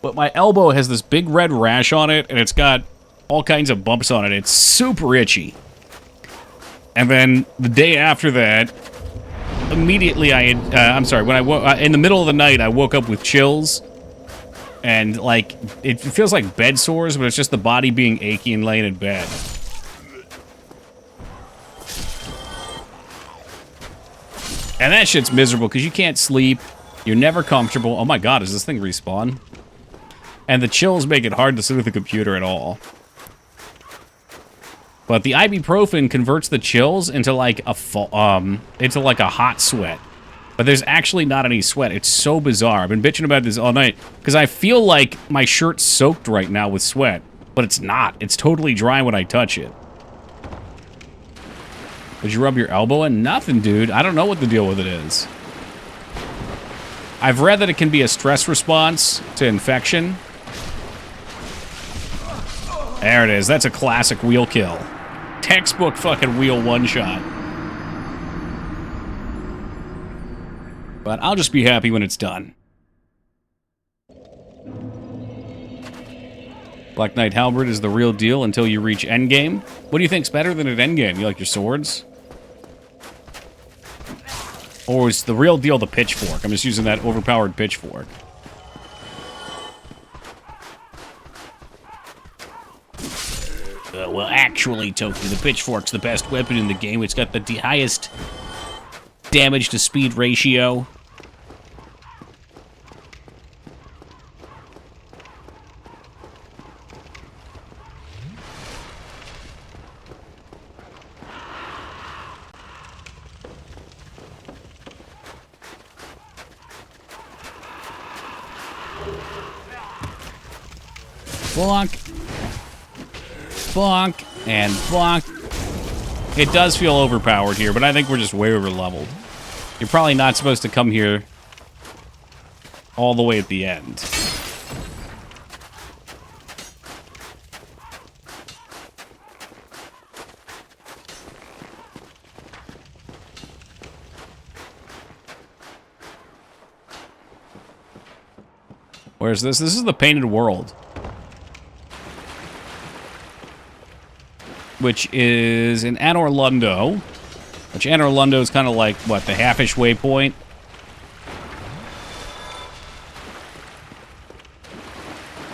But my elbow has this big red rash on it, and it's got all kinds of bumps on it. It's super itchy. And then the day after that, immediately I had... I'm sorry, when in the middle of the night, I woke up with chills. And, like, it feels like bed sores, but it's just the body being achy and laying in bed. And that shit's miserable, because you can't sleep. You're never comfortable. Oh my god, does this thing respawn? And the chills make it hard to sit with the computer at all. But the ibuprofen converts the chills into, like, a hot sweat. But there's actually not any sweat. It's so bizarre. I've been bitching about this all night because I feel like my shirt's soaked right now with sweat, but it's not. It's totally dry when I touch it. Did you rub your elbow in? Nothing, dude. I don't know what the deal with it is. I've read that it can be a stress response to infection. There it is. That's a classic wheel kill. Textbook fucking wheel one-shot. But I'll just be happy when it's done. Black Knight Halberd is the real deal until you reach endgame. What do you think's better than at endgame? You like your swords? Or is the real deal the pitchfork? I'm just using that overpowered pitchfork. Well, actually, Toki, the pitchfork's the best weapon in the game. It's got the highest damage to speed ratio. Bonk. Bonk. And bonk. It does feel overpowered here, but I think we're just way over leveled. You're probably not supposed to come here all the way at the end. Where's this? This is the Painted World. Which is in Anor Londo. Which Anor Londo is kind of like, what, the halfish waypoint?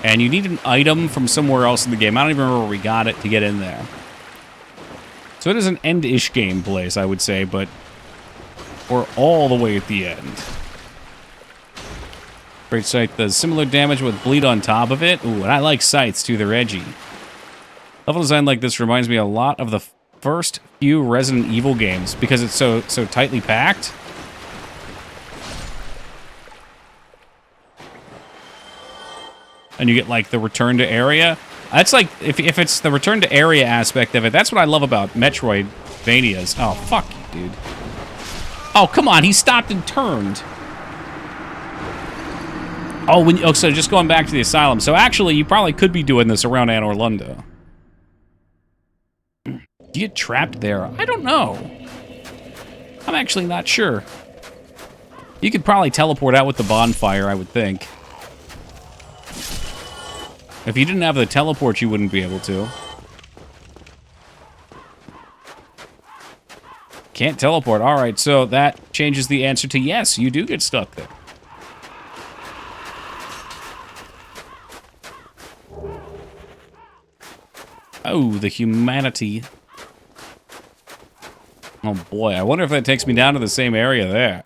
And you need an item from somewhere else in the game. I don't even remember where we got it to get in there. So it is an end-ish game place, I would say, but we're all the way at the end. Great sight does similar damage with bleed on top of it. Ooh, and I like sights too, they're edgy. Level design like this reminds me a lot of the first few Resident Evil games because it's so tightly packed. And you get like the return to area. That's like if it's the return to area aspect of it, that's what I love about Metroidvanias. Oh, fuck you, dude. Oh, come on, he stopped and turned. Oh, so just going back to the asylum. So actually, you probably could be doing this around Anor Londo. Do you get trapped there? I don't know. I'm actually not sure. You could probably teleport out with the bonfire, I would think. If you didn't have the teleport, you wouldn't be able to. Can't teleport. All right, so that changes the answer to yes, you do get stuck there. Oh, the humanity. Oh boy, I wonder if that takes me down to the same area there.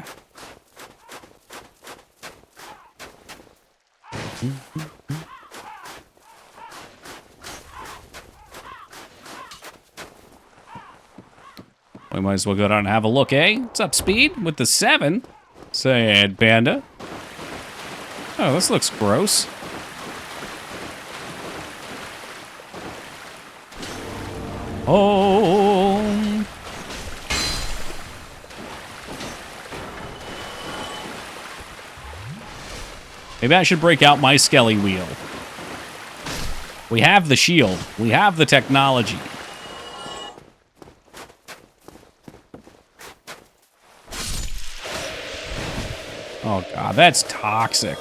We might as well go down and have a look, eh? What's up, Speed? With the 7? Say, Panda. Oh, this looks gross. Oh. Maybe I should break out my Skelly wheel. We have the shield. We have the technology. Oh, God, that's toxic.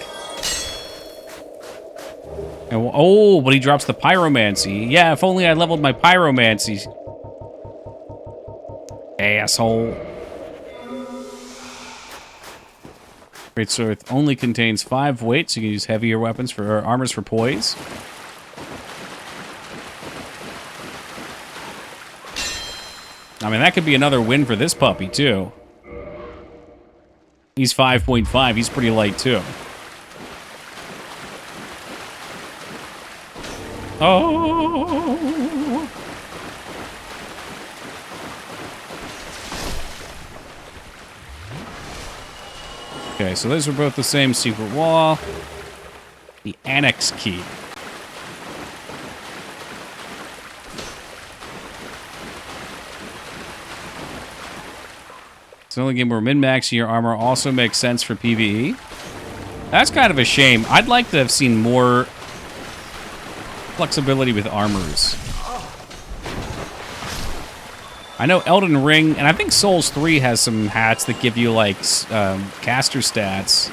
And, oh, but he drops the pyromancy. Yeah, if only I leveled my pyromancy. Asshole. Great Sword only contains 5 weight, so you can use heavier weapons for armors for poise. I mean, that could be another win for this puppy, too. He's 5.5. He's pretty light, too. Oh! Okay, so those are both the same secret wall. The annex key. It's the only game where min-maxing your armor also makes sense for PvE. That's kind of a shame. I'd like to have seen more flexibility with armors. I know Elden Ring, and I think Souls 3 has some hats that give you, like, caster stats.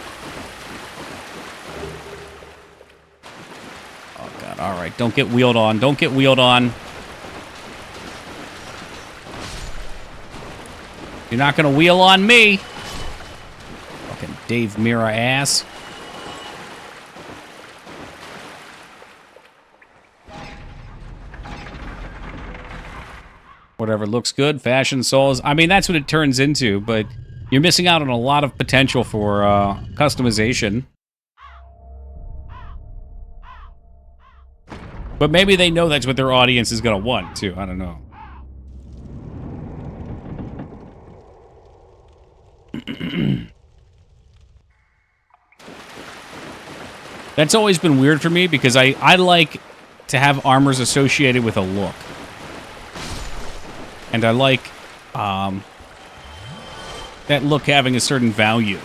Oh, God, alright. Don't get wheeled on. Don't get wheeled on. You're not gonna wheel on me. Dave Mira ass. Whatever looks good, fashion souls. I mean, that's what it turns into, but you're missing out on a lot of potential for customization. But maybe they know that's what their audience is going to want, too. I don't know. That's always been weird for me because I like to have armors associated with a look. And I like that look having a certain value.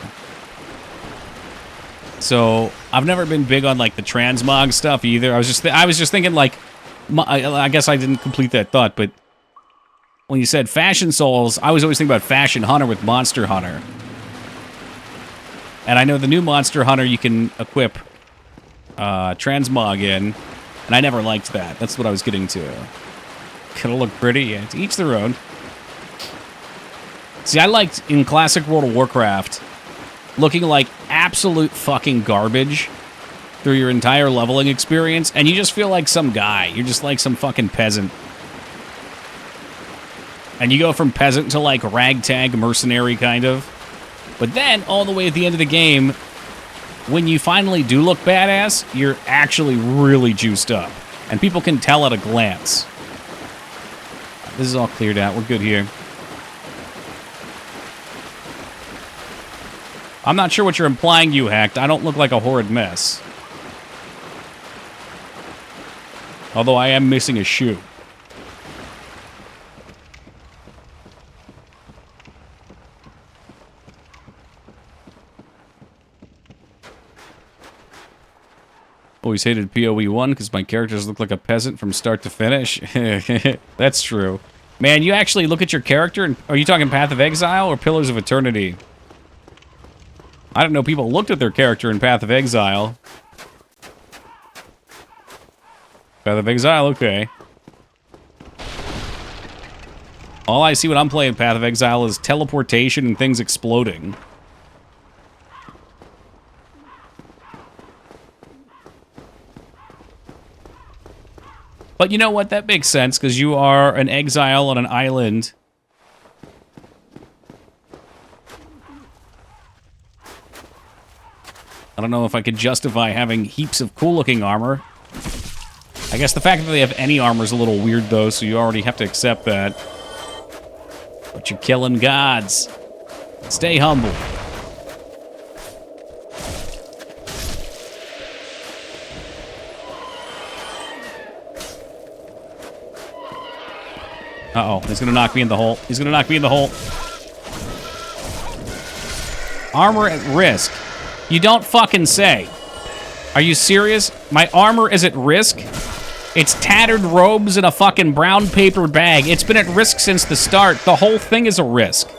So I've never been big on like the transmog stuff either. I was just thinking like, I guess I didn't complete that thought, but when you said Fashion Souls, I was always thinking about Fashion Hunter with Monster Hunter. And I know the new Monster Hunter you can equip transmog in, and I never liked that. That's what I was getting to. Gonna look pretty, yeah, to each their own. See, I liked in classic World of Warcraft looking like absolute fucking garbage through your entire leveling experience, and you just feel like some guy. You're just like some fucking peasant. And you go from peasant to like ragtag mercenary kind of. But then, all the way at the end of the game, when you finally do look badass, you're actually really juiced up. And people can tell at a glance. This is all cleared out. We're good here. I'm not sure what you're implying, you hacked. I don't look like a horrid mess. Although I am missing a shoe. Always hated PoE 1 because my characters look like a peasant from start to finish. That's true. Man, you actually look at your character, and are you talking Path of Exile or Pillars of Eternity? I didn't know people looked at their character in Path of Exile. Path of Exile, okay. All I see when I'm playing Path of Exile is teleportation and things exploding. But you know what? That makes sense, because you are an exile on an island. I don't know if I could justify having heaps of cool-looking armor. I guess the fact that they have any armor is a little weird, though, so you already have to accept that. But you're killing gods. Stay humble. Uh-oh, he's gonna knock me in the hole. He's gonna knock me in the hole. Armor at risk. You don't fucking say. Are you serious? My armor is at risk? It's tattered robes in a fucking brown paper bag. It's been at risk since the start. The whole thing is a risk.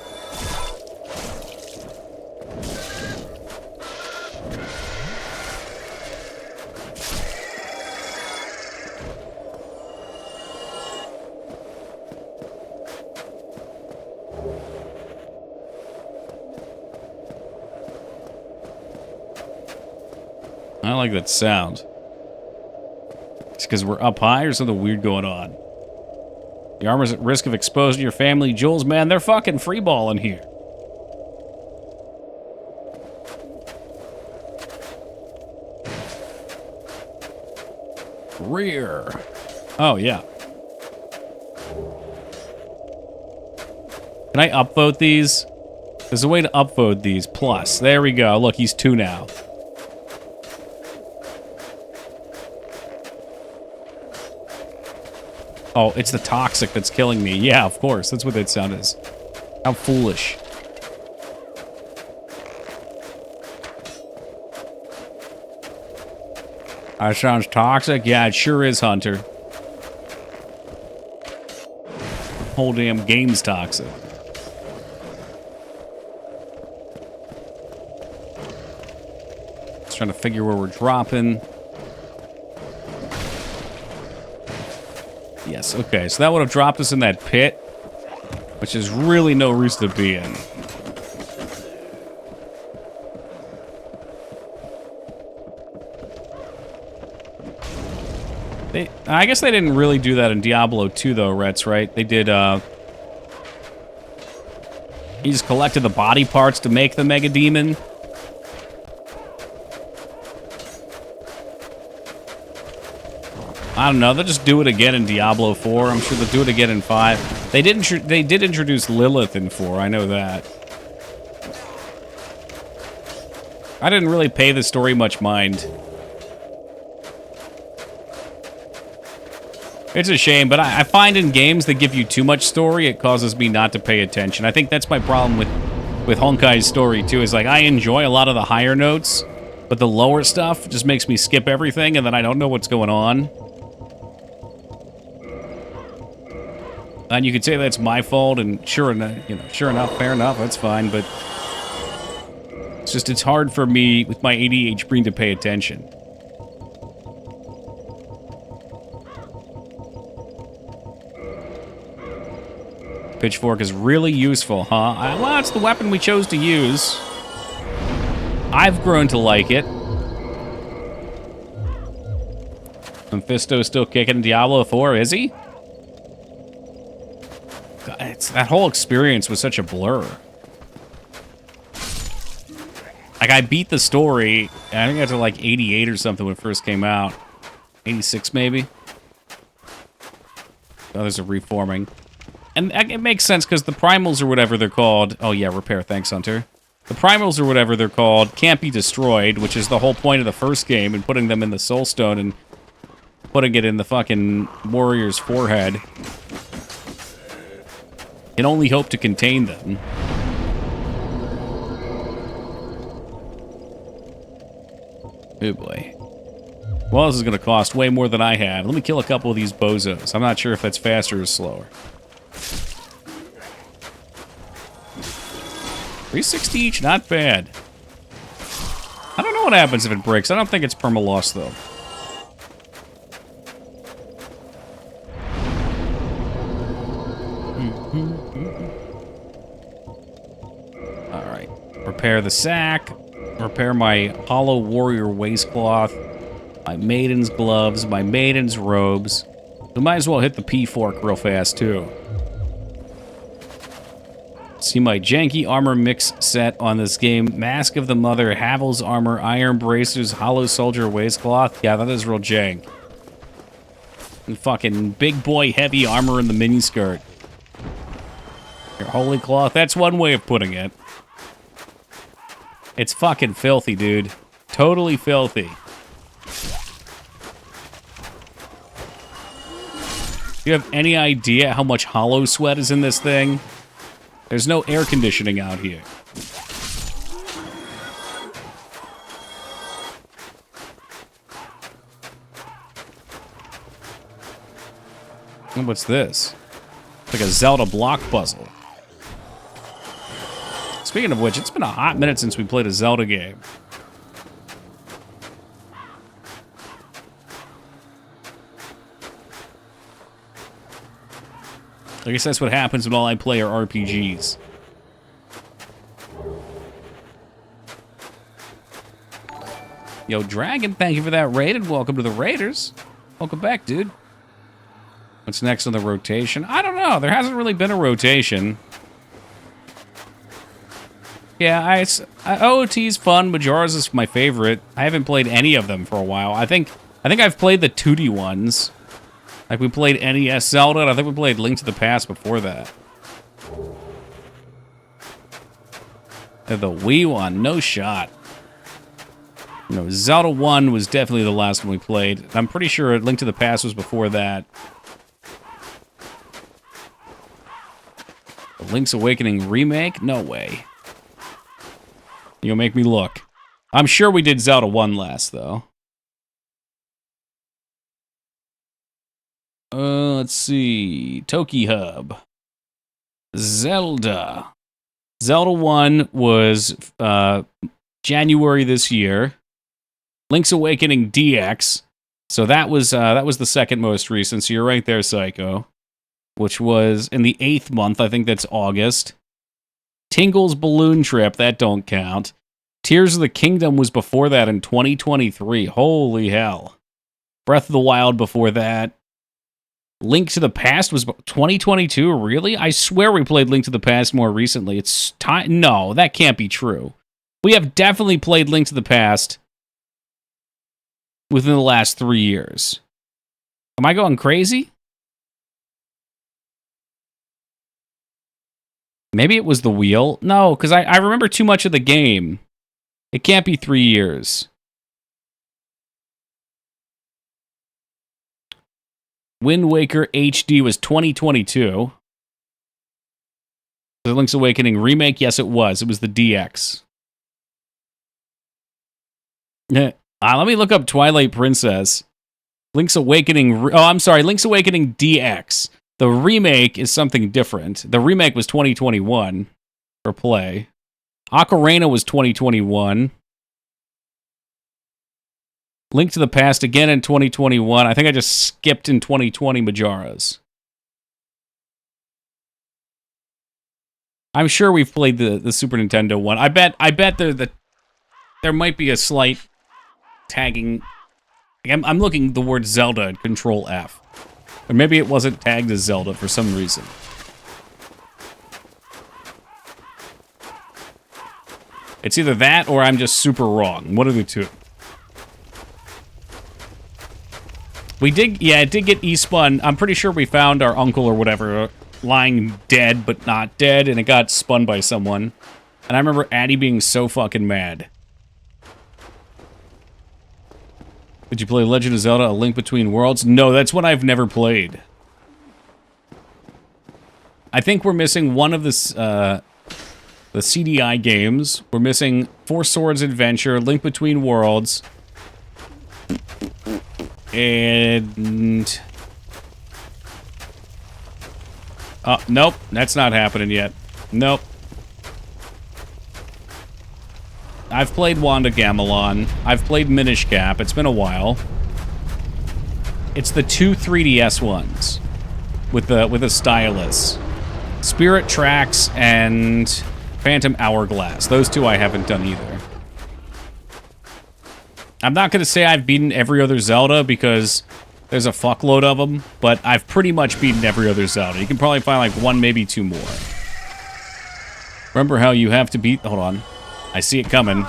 I like that sound. It's because we're up high or something weird going on? The armor's at risk of exposing your family jewels. Man, they're fucking freeballing here. Rear. Oh, yeah. Can I upvote these? There's a way to upvote these. Plus. There we go. Look, he's 2 now. Oh, it's the toxic that's killing me. Yeah, of course. That's what that sound is. How foolish. That sounds toxic? Yeah, it sure is, Hunter. Whole damn game's toxic. Just trying to figure where we're dropping. Yes, okay, so that would have dropped us in that pit, which is really no reason to be in. I guess they didn't really do that in Diablo 2, though, Rets, right? They did, he just collected the body parts to make the Mega Demon. I don't know. They'll just do it again in Diablo 4. I'm sure they'll do it again in 5. They did introduce Lilith in 4. I know that. I didn't really pay the story much mind. It's a shame, but I find in games that give you too much story, it causes me not to pay attention. I think that's my problem with Honkai's story, too, is like, I enjoy a lot of the higher notes, but the lower stuff just makes me skip everything, and then I don't know what's going on. And you could say that's my fault, and sure enough, fair enough, that's fine, but it's hard for me with my ADHD brain to pay attention. Pitchfork is really useful, huh? Well, it's the weapon we chose to use. I've grown to like it. Mephisto's still kicking in Diablo 4, is he? God, that whole experience was such a blur. Like, I beat the story, I think I got to like 88 or something when it first came out. 86, maybe? Oh, there's a reforming. And it makes sense, because the primals or whatever they're called... Oh, yeah, repair. Thanks, Hunter. The primals or whatever they're called can't be destroyed, which is the whole point of the first game, and putting them in the Soul Stone and putting it in the fucking warrior's forehead. Can only hope to contain them. Oh, boy. Well, this is going to cost way more than I have. Let me kill a couple of these bozos. I'm not sure if that's faster or slower. 360 each, not bad. I don't know what happens if it breaks. I don't think it's perma-loss, though. Alright. Repair the sack. Repair my hollow warrior waistcloth. My maiden's gloves. My maiden's robes. We might as well hit the P-fork real fast, too. See my janky armor mix set on this game. Mask of the Mother, Havel's armor, iron bracers, hollow soldier waistcloth. Yeah, that is real jank. And fucking big boy heavy armor in the miniskirt. Your holy cloth, that's one way of putting it. It's fucking filthy, dude. Totally filthy. Do you have any idea how much hollow sweat is in this thing? There's no air conditioning out here. And what's this? It's like a Zelda block puzzle. Speaking of which, it's been a hot minute since we played a Zelda game. I guess that's what happens when all I play are RPGs. Yo, Dragon, thank you for that raid, and welcome to the Raiders. Welcome back, dude. What's next on the rotation? I don't know. There hasn't really been a rotation. Yeah, OOT's fun. Majora's is my favorite. I haven't played any of them for a while. I think I've played the 2D ones. Like, we played NES Zelda, and I think we played Link to the Past before that. And the Wii one, no shot. No, Zelda 1 was definitely the last one we played. I'm pretty sure Link to the Past was before that. The Link's Awakening remake? No way. You'll make me look. I'm sure we did Zelda 1 last, though. Let's see. Toki Hub. Zelda. Zelda 1 was January this year. Link's Awakening DX. So that was the second most recent. So you're right there, Psycho. Which was in the 8th month. I think that's August. Tingle's Balloon Trip. That don't count. Tears of the Kingdom was before that in 2023. Holy hell. Breath of the Wild before that. Link to the Past was 2022? Really? I swear we played Link to the Past more recently. It's time. No, that can't be true. We have definitely played Link to the Past within the last 3 years. Am I going crazy? Maybe it was the wheel? No, because I remember too much of the game. It can't be 3 years. Wind Waker HD was 2022. The Link's Awakening remake? Yes, it was. It was the DX. Let me look up Twilight Princess. Link's Awakening... Oh, I'm sorry. Link's Awakening DX. The remake is something different. The remake was 2021 for play. Ocarina was 2021. Link to the Past again in 2021. I think I just skipped in 2020 Majora's. I'm sure we've played the Super Nintendo one. I bet there might be a slight tagging. I'm looking the word Zelda and Control F. Or maybe it wasn't tagged as Zelda for some reason. It's either that or I'm just super wrong. One of the two. It did get e-spun. I'm pretty sure we found our uncle or whatever lying dead but not dead, and it got spun by someone. And I remember Addie being so fucking mad. Did you play Legend of Zelda: A Link Between Worlds? No, that's one I've never played. I think we're missing one of the CDI games. We're missing Four Swords Adventure, Link Between Worlds, and... nope, that's not happening yet. Nope. I've played Wanda Gamelon. I've played Minish Cap. It's been a while. It's the two 3DS ones with a stylus. Spirit Tracks and Phantom Hourglass. Those two I haven't done either. I'm not going to say I've beaten every other Zelda because there's a fuckload of them, but I've pretty much beaten every other Zelda. You can probably find like one, maybe two more. Remember how you have to beat... Hold on. I see it coming.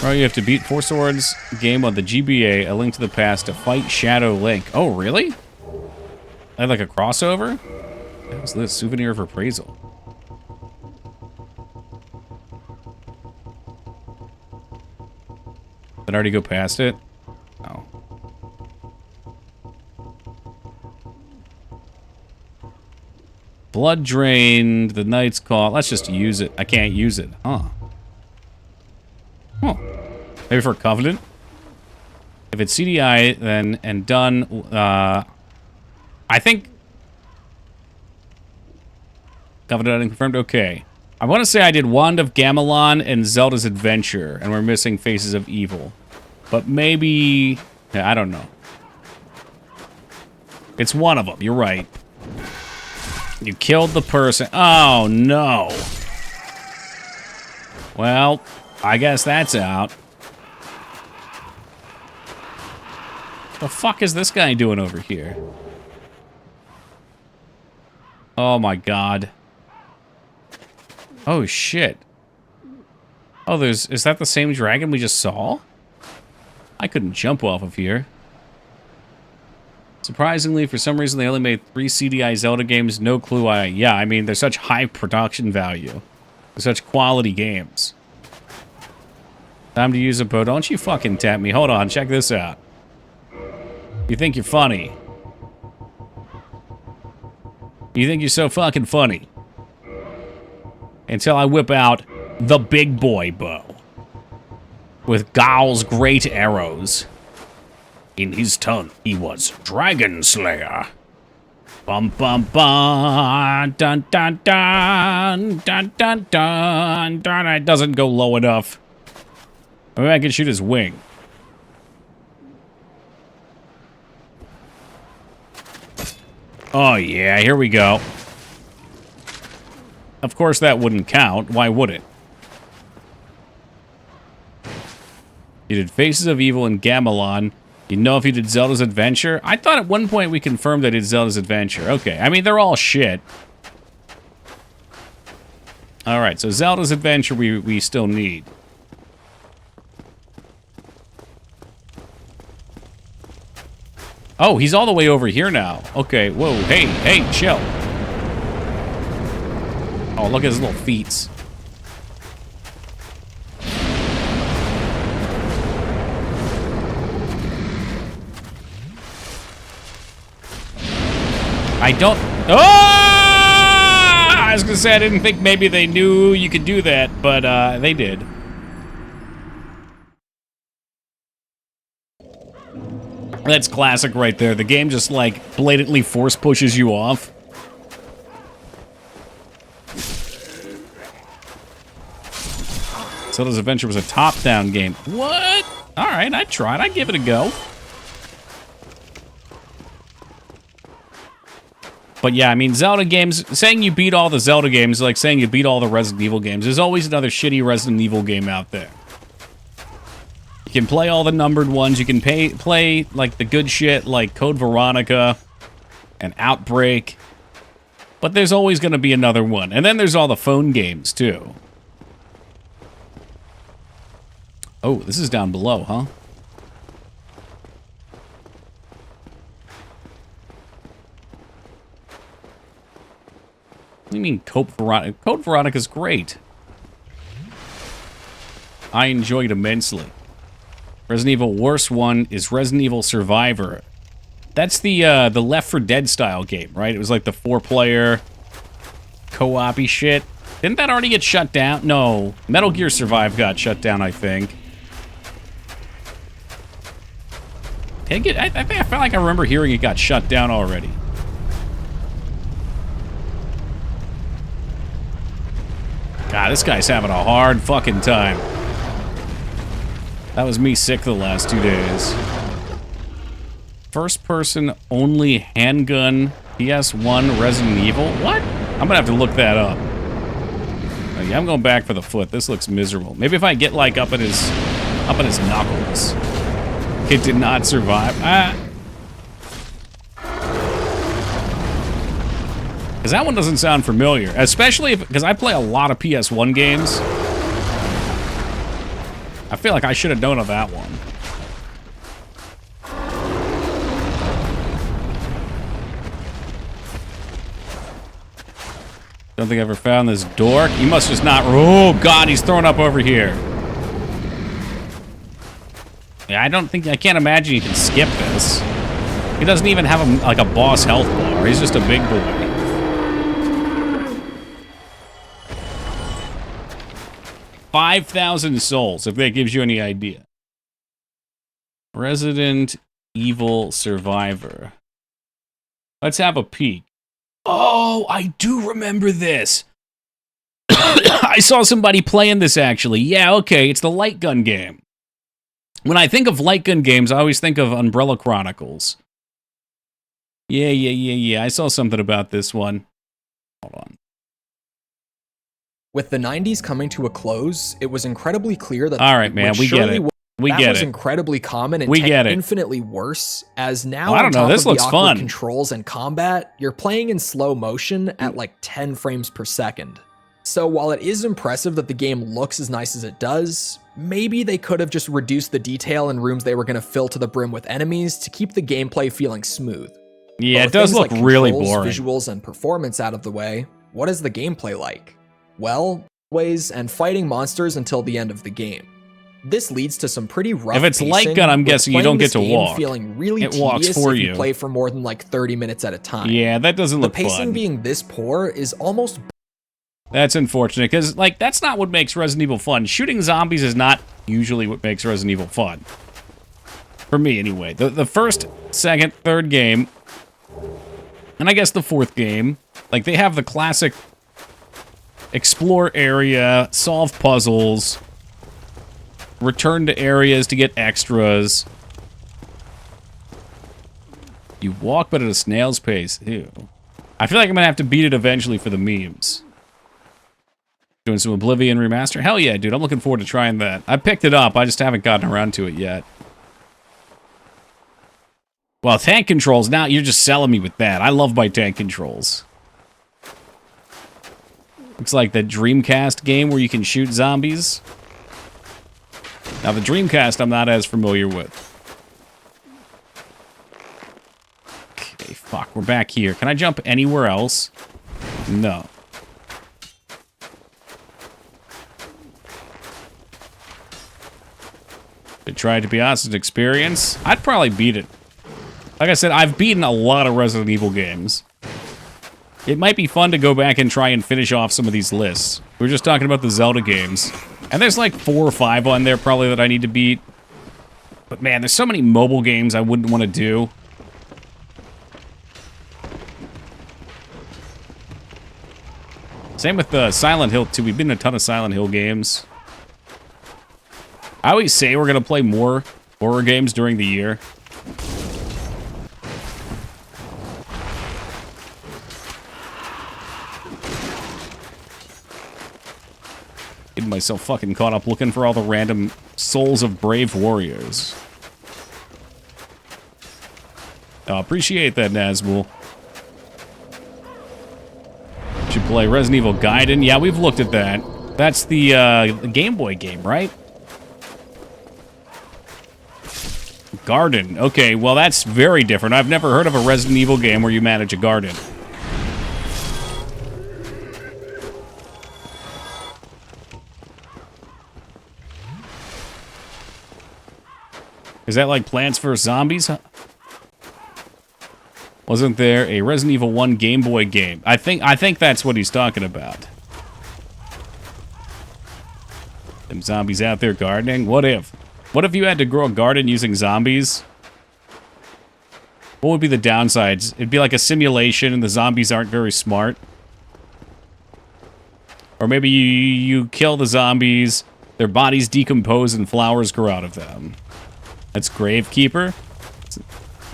Oh, you have to beat Four Swords game on the GBA, A Link to the Past, to fight Shadow Link. Oh, really? I had like a crossover? What was this? Souvenir of Appraisal. Did I already go past it? Oh. Blood drained, the Knight's Call. Let's just use it. I can't use it. Huh. Huh. Maybe for Covenant? If it's CDI, then, and done, I think... Covenant unconfirmed? Okay. I want to say I did Wand of Gamelon and Zelda's Adventure, and we're missing Faces of Evil. But maybe... Yeah, I don't know. It's one of them, you're right. You killed the person. Oh, no. Well, I guess that's out. The fuck is this guy doing over here? Oh, my God. Oh, shit. Oh, is that the same dragon we just saw? I couldn't jump off of here. Surprisingly, for some reason, they only made 3 CDI Zelda games. No clue why. Yeah, I mean, they're such high production value. They're such quality games. Time to use a bow. Don't you fucking tap me. Hold on, check this out. You think you're funny. You think you're so fucking funny. Until I whip out the big boy bow. With Gaul's great arrows. In his tongue, he was Dragon Slayer. Bum bum bum, dun dun dun, dun dun dun, dun. It doesn't go low enough. Maybe I can shoot his wing. Oh yeah, here we go. Of course that wouldn't count. Why would it? You did Faces of Evil and Gamelon. You know if you did Zelda's Adventure? I thought at one point we confirmed I did Zelda's Adventure. Okay, I mean, they're all shit. Alright, so Zelda's Adventure we still need. Oh, he's all the way over here now. Okay, whoa, hey, chill. Oh, look at his little feet. I don't... Oh! I was gonna say, I didn't think maybe they knew you could do that, but they did. That's classic right there. The game just, like, blatantly force pushes you off. Zelda's Adventure was a top-down game. What? Alright, I tried. I'd give it a go. But yeah, I mean, Zelda games, saying you beat all the Zelda games is like saying you beat all the Resident Evil games. There's always another shitty Resident Evil game out there. You can play all the numbered ones. You can play like the good shit like Code Veronica and Outbreak. But there's always going to be another one. And then there's all the phone games, too. Oh, this is down below, huh? What do you mean Code Veronica? Code Veronica's great. I enjoyed immensely. Resident Evil worst one is Resident Evil Survivor. That's the Left 4 Dead style game, right? It was like the 4-player co-op-y shit. Didn't that already get shut down? No. Metal Gear Survive got shut down, I think. I felt like I remember hearing it got shut down already. God, this guy's having a hard fucking time. That was me sick the last 2 days. First person only handgun PS1 Resident Evil? What? I'm gonna have to look that up. Oh, yeah, I'm going back for the foot. This looks miserable. Maybe if I get like up at his knuckles. It did not survive. Because that one doesn't sound familiar. Especially because I play a lot of PS1 games. I feel like I should have known of that one. Don't think I ever found this dork. He must just not... Oh, God, he's throwing up over here. Yeah, I can't imagine you can skip this. He doesn't even have like a boss health bar. He's just a big boy. 5,000 souls, if that gives you any idea. Resident Evil Survivor. Let's have a peek. Oh, I do remember this. I saw somebody playing this, actually. Yeah, okay, it's the light gun game. When I think of light gun games, I always think of Umbrella Chronicles. Yeah. I saw something about this one. Hold on. With the 90s coming to a close, it was incredibly clear that... All right, man, we get it. That was incredibly common and infinitely worse, as now I don't know, this looks fun. Controls and combat, you're playing in slow motion at like 10 frames per second. So while it is impressive that the game looks as nice as it does, maybe they could have just reduced the detail in rooms they were going to fill to the brim with enemies to keep the gameplay feeling smooth. Yeah, it does look really boring. Visuals and performance out of the way, what is the gameplay like? Well, ways and fighting monsters until the end of the game. This leads to some pretty rough. If it's light gun, I'm guessing you don't get to walk. Feeling really it walks for if you. Play for more than like 30 minutes at a time. Yeah, that doesn't look fun. The pacing being this poor is almost... That's unfortunate, because like that's not what makes Resident Evil fun. Shooting zombies is not usually what makes Resident Evil fun. For me, anyway. The first, second, third game, and I guess the fourth game, like they have the classic explore area, solve puzzles, return to areas to get extras. You walk, but at a snail's pace. Ew. I feel like I'm gonna have to beat it eventually for the memes. Doing some Oblivion Remaster? Hell yeah, dude. I'm looking forward to trying that. I picked it up. I just haven't gotten around to it yet. Well, tank controls. Now you're just selling me with that. I love my tank controls. It's like the Dreamcast game where you can shoot zombies. Now, the Dreamcast I'm not as familiar with. Okay, fuck. We're back here. Can I jump anywhere else? No. It tried to be honest, an experience. I'd probably beat it. Like I said, I've beaten a lot of Resident Evil games. It might be fun to go back and try and finish off some of these lists. We were just talking about the Zelda games. And there's like 4 or 5 on there probably that I need to beat. But man, there's so many mobile games I wouldn't want to do. Same with Silent Hill 2. We've been in a ton of Silent Hill games. I always say we're going to play more horror games during the year. Getting myself fucking caught up looking for all the random souls of brave warriors. Oh, appreciate that, Nazmul. Should play Resident Evil Gaiden. Yeah, we've looked at that. That's the Game Boy game, right? Garden. Okay, well, that's very different. I've never heard of a Resident Evil game where you manage a garden. Is that like Plants vs. Zombies? Wasn't there a Resident Evil 1 Game Boy game? I think that's what he's talking about. Them zombies out there gardening? What if? What if you had to grow a garden using zombies? What would be the downsides? It'd be like a simulation and the zombies aren't very smart. Or maybe you kill the zombies, their bodies decompose and flowers grow out of them. That's Gravekeeper.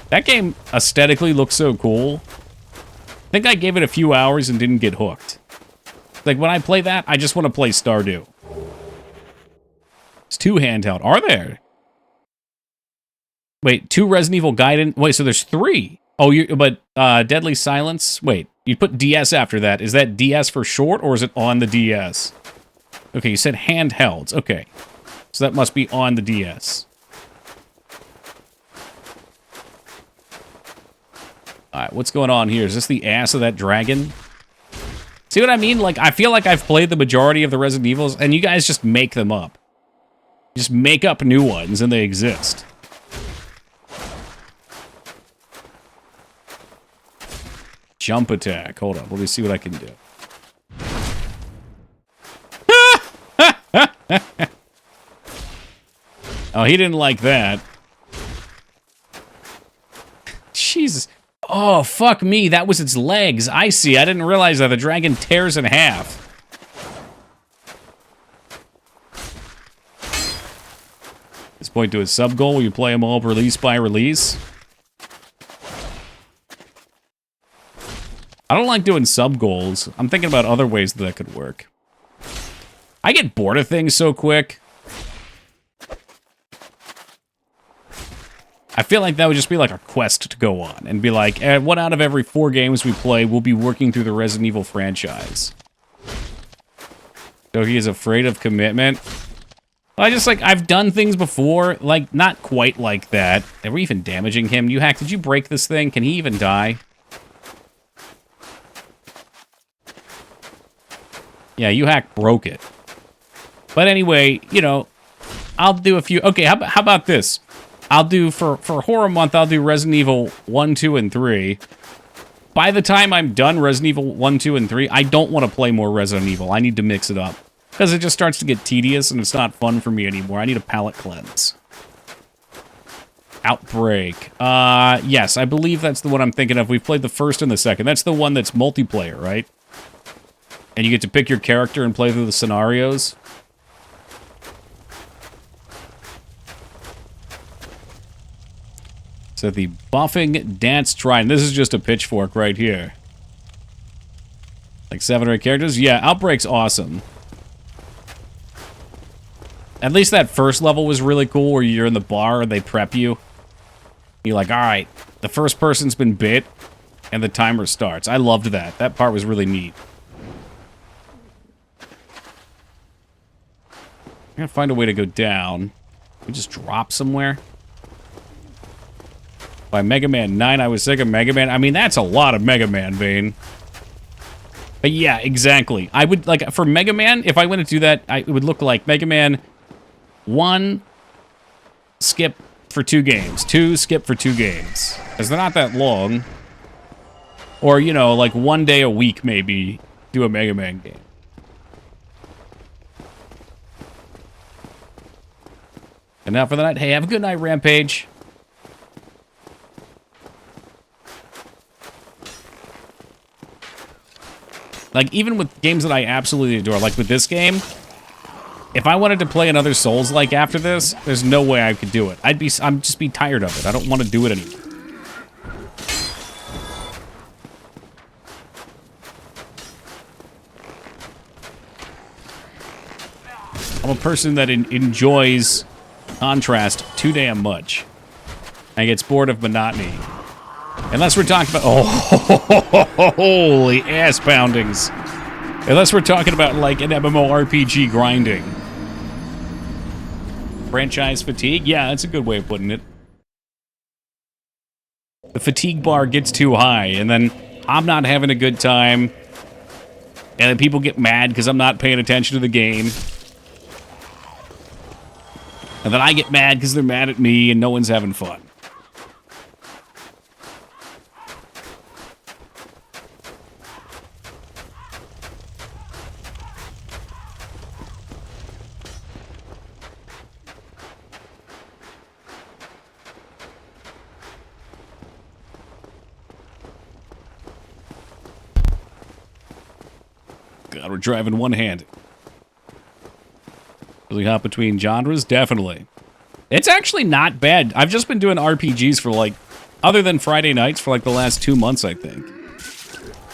That game aesthetically looks so cool. I think I gave it a few hours and didn't get hooked. Like, when I play that, I just want to play Stardew. It's 2 handheld. Are there? Wait, 2 Resident Evil Gaiden? Wait, so there's 3. Oh, but Deadly Silence? Wait, you put DS after that. Is that DS for short, or is it on the DS? Okay, you said handhelds. Okay. So that must be on the DS. Alright, what's going on here? Is this the ass of that dragon? See what I mean? Like, I feel like I've played the majority of the Resident Evils, and you guys just make them up. You just make up new ones, and they exist. Jump attack. Hold on, let me see what I can do. Oh, he didn't like that. Jesus. Oh, fuck me. That was its legs. I see. I didn't realize that the dragon tears in half. This point to a sub-goal where you play them all release by release. I don't like doing sub-goals. I'm thinking about other ways that could work. I get bored of things so quick. I feel like that would just be like a quest to go on and be like, 1 out of every 4 games we play, we'll be working through the Resident Evil franchise. So he is afraid of commitment. I've done things before, like, not quite like that. Are we even damaging him? Did you break this thing? Can he even die? Yeah, Hack broke it. But anyway, you know, I'll do a few. Okay, how about this? I'll do, for Horror Month, I'll do Resident Evil 1, 2, and 3. By the time I'm done Resident Evil 1, 2, and 3, I don't want to play more Resident Evil. I need to mix it up. Because it just starts to get tedious and it's not fun for me anymore. I need a palate cleanse. Outbreak. Yes, I believe that's the one I'm thinking of. We've played the first and the second. That's the one that's multiplayer, right? And you get to pick your character and play through the scenarios. So the buffing dance shrine. This is just a pitchfork right here. Like 7 or 8 characters? Yeah, Outbreak's awesome. At least that first level was really cool where you're in the bar and they prep you. You're like, all right, the first person's been bit and the timer starts. I loved that. That part was really neat. I gotta find a way to go down. We just drop somewhere. By Mega Man 9, I was sick of Mega Man. I mean, that's a lot of Mega Man, Vane. But yeah, exactly. I would, like, for Mega Man, if I went to do that, it would look like Mega Man 1, skip for 2 games. 2, skip for 2 games. Because they're not that long. Or, you know, like 1 day a week, maybe, do a Mega Man game. And now for the night. Hey, have a good night, Rampage. Like, even with games that I absolutely adore, like with this game, if I wanted to play another Souls-like after this, there's no way I could do it. I'd just be tired of it. I don't want to do it anymore. I'm a person that enjoys contrast too damn much. And gets bored of monotony. Unless we're talking about... Oh, holy ass poundings. Unless we're talking about, like, an MMORPG grinding. Franchise fatigue? Yeah, that's a good way of putting it. The fatigue bar gets too high, and then I'm not having a good time. And then people get mad because I'm not paying attention to the game. And then I get mad because they're mad at me and no one's having fun. God, we're driving one-handed. Really hop between genres? Definitely. It's actually not bad. I've just been doing RPGs for, like, other than Friday nights, for, like, the last 2 months, I think.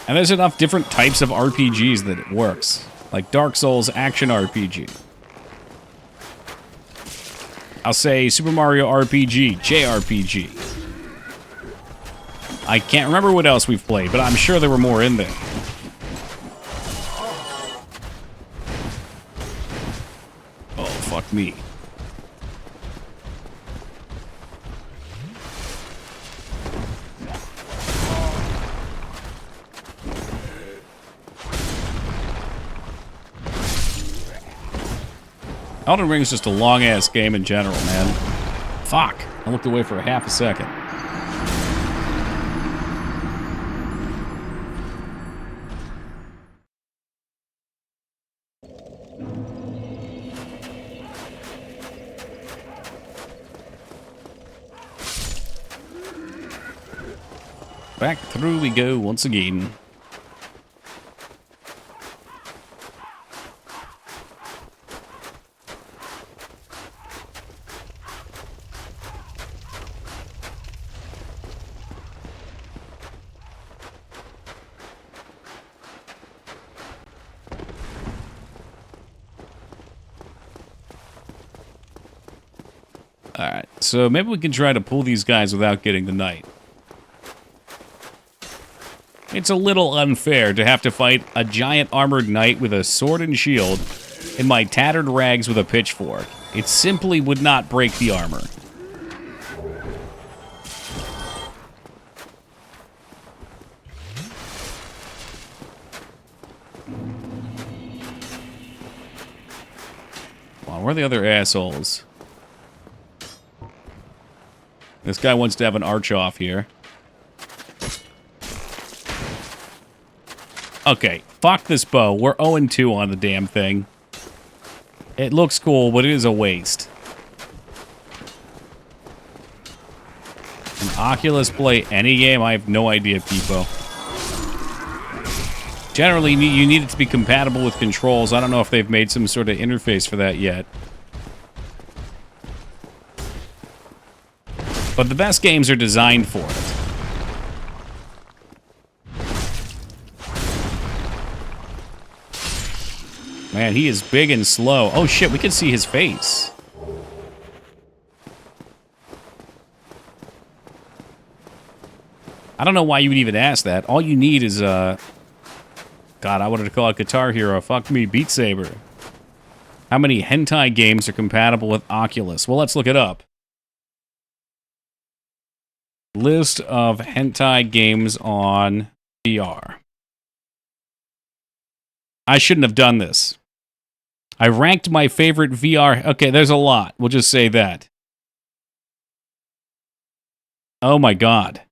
And there's enough different types of RPGs that it works. Like Dark Souls action RPG. I'll say Super Mario RPG, JRPG. I can't remember what else we've played, but I'm sure there were more in there. Oh, fuck me. Elden Ring is just a long-ass game in general, man. Fuck. I looked away for a half a second. Back through we go once again. Alright, so maybe we can try to pull these guys without getting the knight. It's a little unfair to have to fight a giant armored knight with a sword and shield in my tattered rags with a pitchfork. It simply would not break the armor. Come on, where are the other assholes? This guy wants to have an arch off here. Okay, fuck this bow. We're 0-2 on the damn thing. It looks cool, but it is a waste. Can Oculus play any game? I have no idea, Peepo. Generally, you need it to be compatible with controls. I don't know if they've made some sort of interface for that yet. But the best games are designed for it. Man, he is big and slow. Oh shit, we can see his face. I don't know why you would even ask that. All you need is, God, I wanted to call it Guitar Hero. Fuck me, Beat Saber. How many hentai games are compatible with Oculus? Well, let's look it up. List of hentai games on VR. I shouldn't have done this. I ranked my favorite VR... Okay, there's a lot. We'll just say that. Oh my god.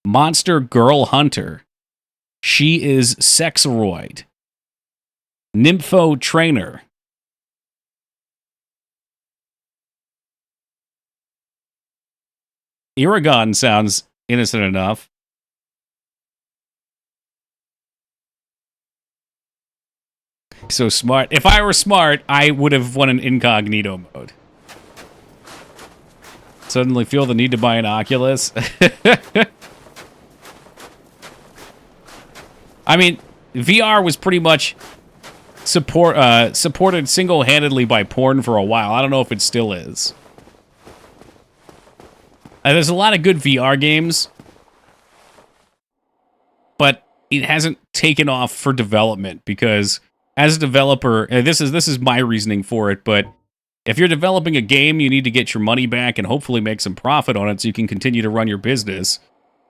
Monster Girl Hunter. She is Sexroid. Nympho Trainer. Iragon sounds innocent enough. So smart. If I were smart, I would have won an incognito mode. Suddenly feel the need to buy an Oculus. I mean, VR was pretty much supported single-handedly by porn for a while. I don't know if it still is. There's a lot of good VR games, but it hasn't taken off for development because as a developer, and this is my reasoning for it, but if you're developing a game, you need to get your money back and hopefully make some profit on it so you can continue to run your business.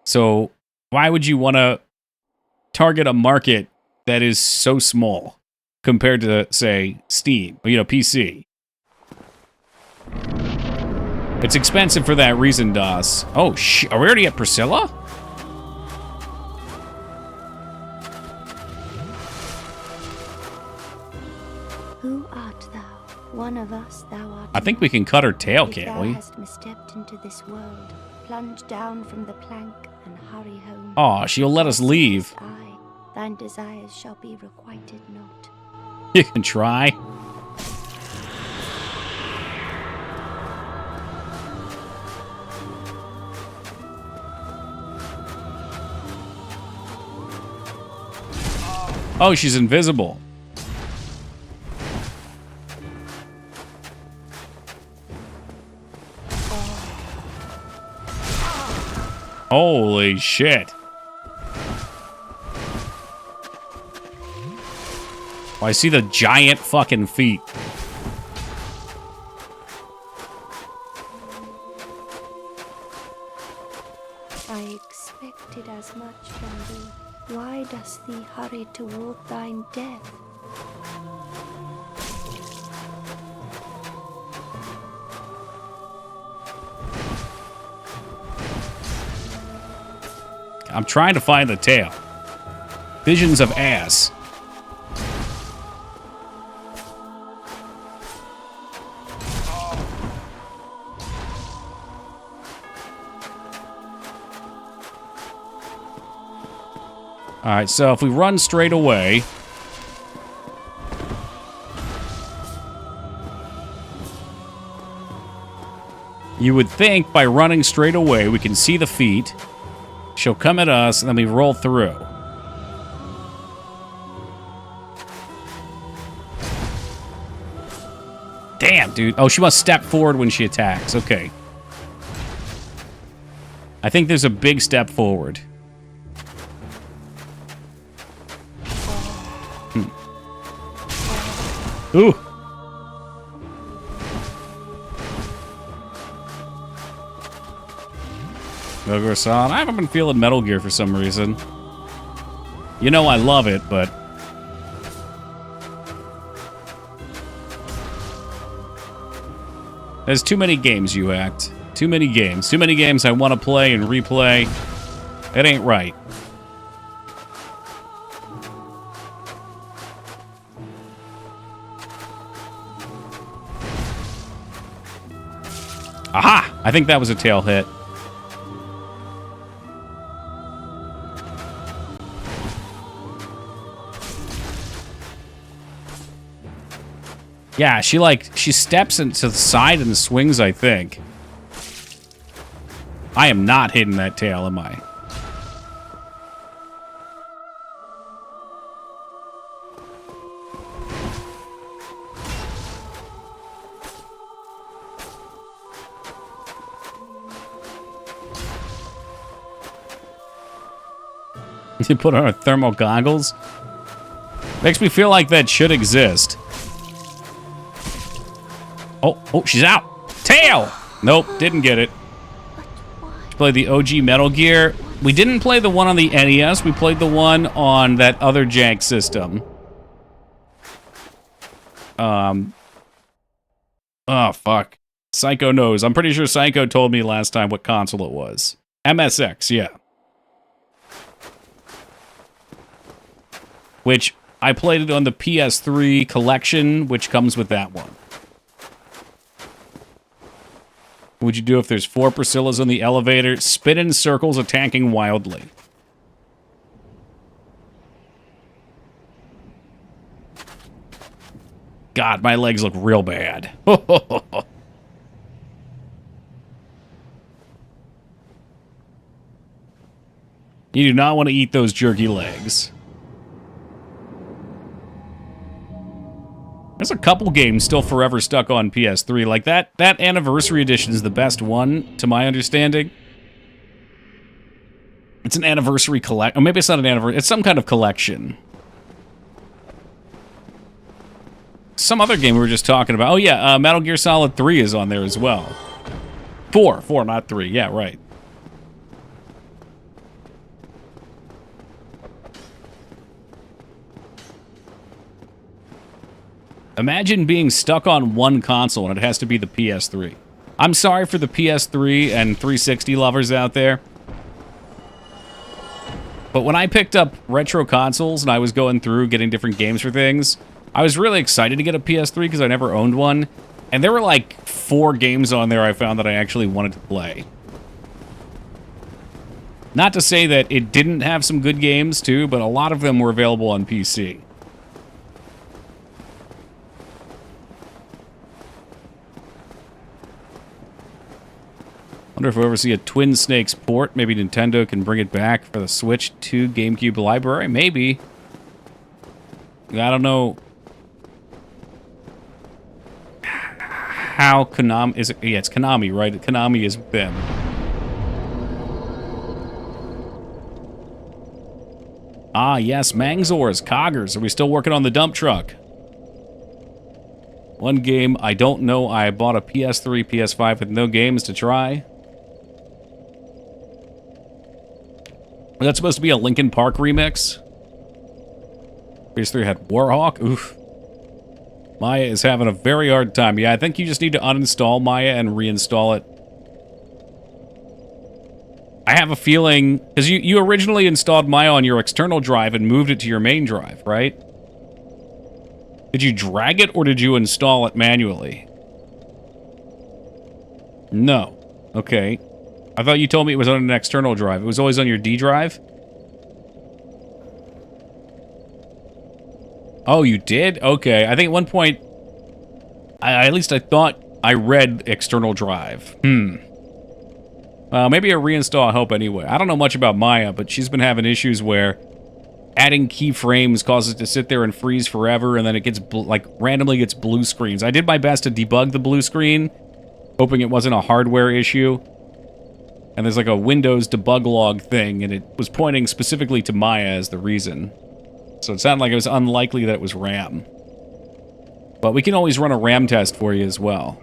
So why would you want to target a market that is so small compared to, say, Steam, PC? It's expensive for that reason, DOS. Oh, are we already at Priscilla? Who art thou? One of us thou art. I think we can cut her tail, if can't thou we? hast misstepped into this world, plunge down from the plank and hurry home. Aw, she'll let us leave. I, thine desires shall be requited not. You can try. Oh, she's invisible. Holy shit. Oh, I see the giant fucking feet. I expected as much from thee. Why dost thee hurry toward thine death? I'm trying to find the tail. Visions of ass. Alright, so if we run straight away... You would think by running straight away we can see the feet. She'll come at us and then we roll through. Damn, dude. Oh, she must step forward when she attacks. Okay. I think there's a big step forward. Ooh. Metal Gear Solid. I haven't been feeling Metal Gear for some reason. You know I love it, but... There's too many games, you act. Too many games. Too many games I want to play and replay. It ain't right. Aha! I think that was a tail hit. Yeah, she steps into the side and swings, I think. I am not hitting that tail, am I? You put on her thermal goggles? Makes me feel like that should exist. Oh, she's out. Tail! Nope, didn't get it. Play the OG Metal Gear. We didn't play the one on the NES. We played the one on that other jank system. Oh, fuck. Psycho knows. I'm pretty sure Psycho told me last time what console it was. MSX, yeah. Which, I played it on the PS3 collection, which comes with that one. What would you do if there's 4 Priscillas on the elevator, spin in circles, attacking wildly? God, my legs look real bad. You do not want to eat those jerky legs. There's a couple games still forever stuck on PS3. Like that Anniversary Edition is the best one, to my understanding. It's an Anniversary collect. Or maybe it's not an Anniversary. It's some kind of collection. Some other game we were just talking about. Oh, yeah, Metal Gear Solid 3 is on there as well. 4, not 3. Yeah, right. Imagine being stuck on one console and it has to be the PS3. I'm sorry for the PS3 and 360 lovers out there. But when I picked up retro consoles and I was going through getting different games for things, I was really excited to get a PS3 because I never owned one. And there were like 4 games on there I found that I actually wanted to play. Not to say that it didn't have some good games too, but a lot of them were available on PC. Wonder if we ever see a Twin Snakes port. Maybe Nintendo can bring it back for the Switch to GameCube library. Maybe. I don't know how Konami is. Yeah, it's Konami, right? Konami is them. Ah, yes, Mangzors, Coggers. Are we still working on the dump truck? One game I don't know. I bought a PS3, PS5 with no games to try. Was that supposed to be a Linkin Park remix? PS3 had Warhawk? Oof. Maya is having a very hard time. Yeah, I think you just need to uninstall Maya and reinstall it. I have a feeling... Because you originally installed Maya on your external drive and moved it to your main drive, right? Did you drag it or did you install it manually? No. Okay. I thought you told me it was on an external drive. It was always on your D drive? Oh, you did? Okay. I think at one point, at least I thought I read external drive. Maybe a reinstall, I hope, anyway. I don't know much about Maya, but she's been having issues where adding keyframes causes it to sit there and freeze forever, and then it gets, randomly gets blue screens. I did my best to debug the blue screen, hoping it wasn't a hardware issue. And there's like a Windows debug log thing, and it was pointing specifically to Maya as the reason. So it sounded like it was unlikely that it was RAM. But we can always run a RAM test for you as well.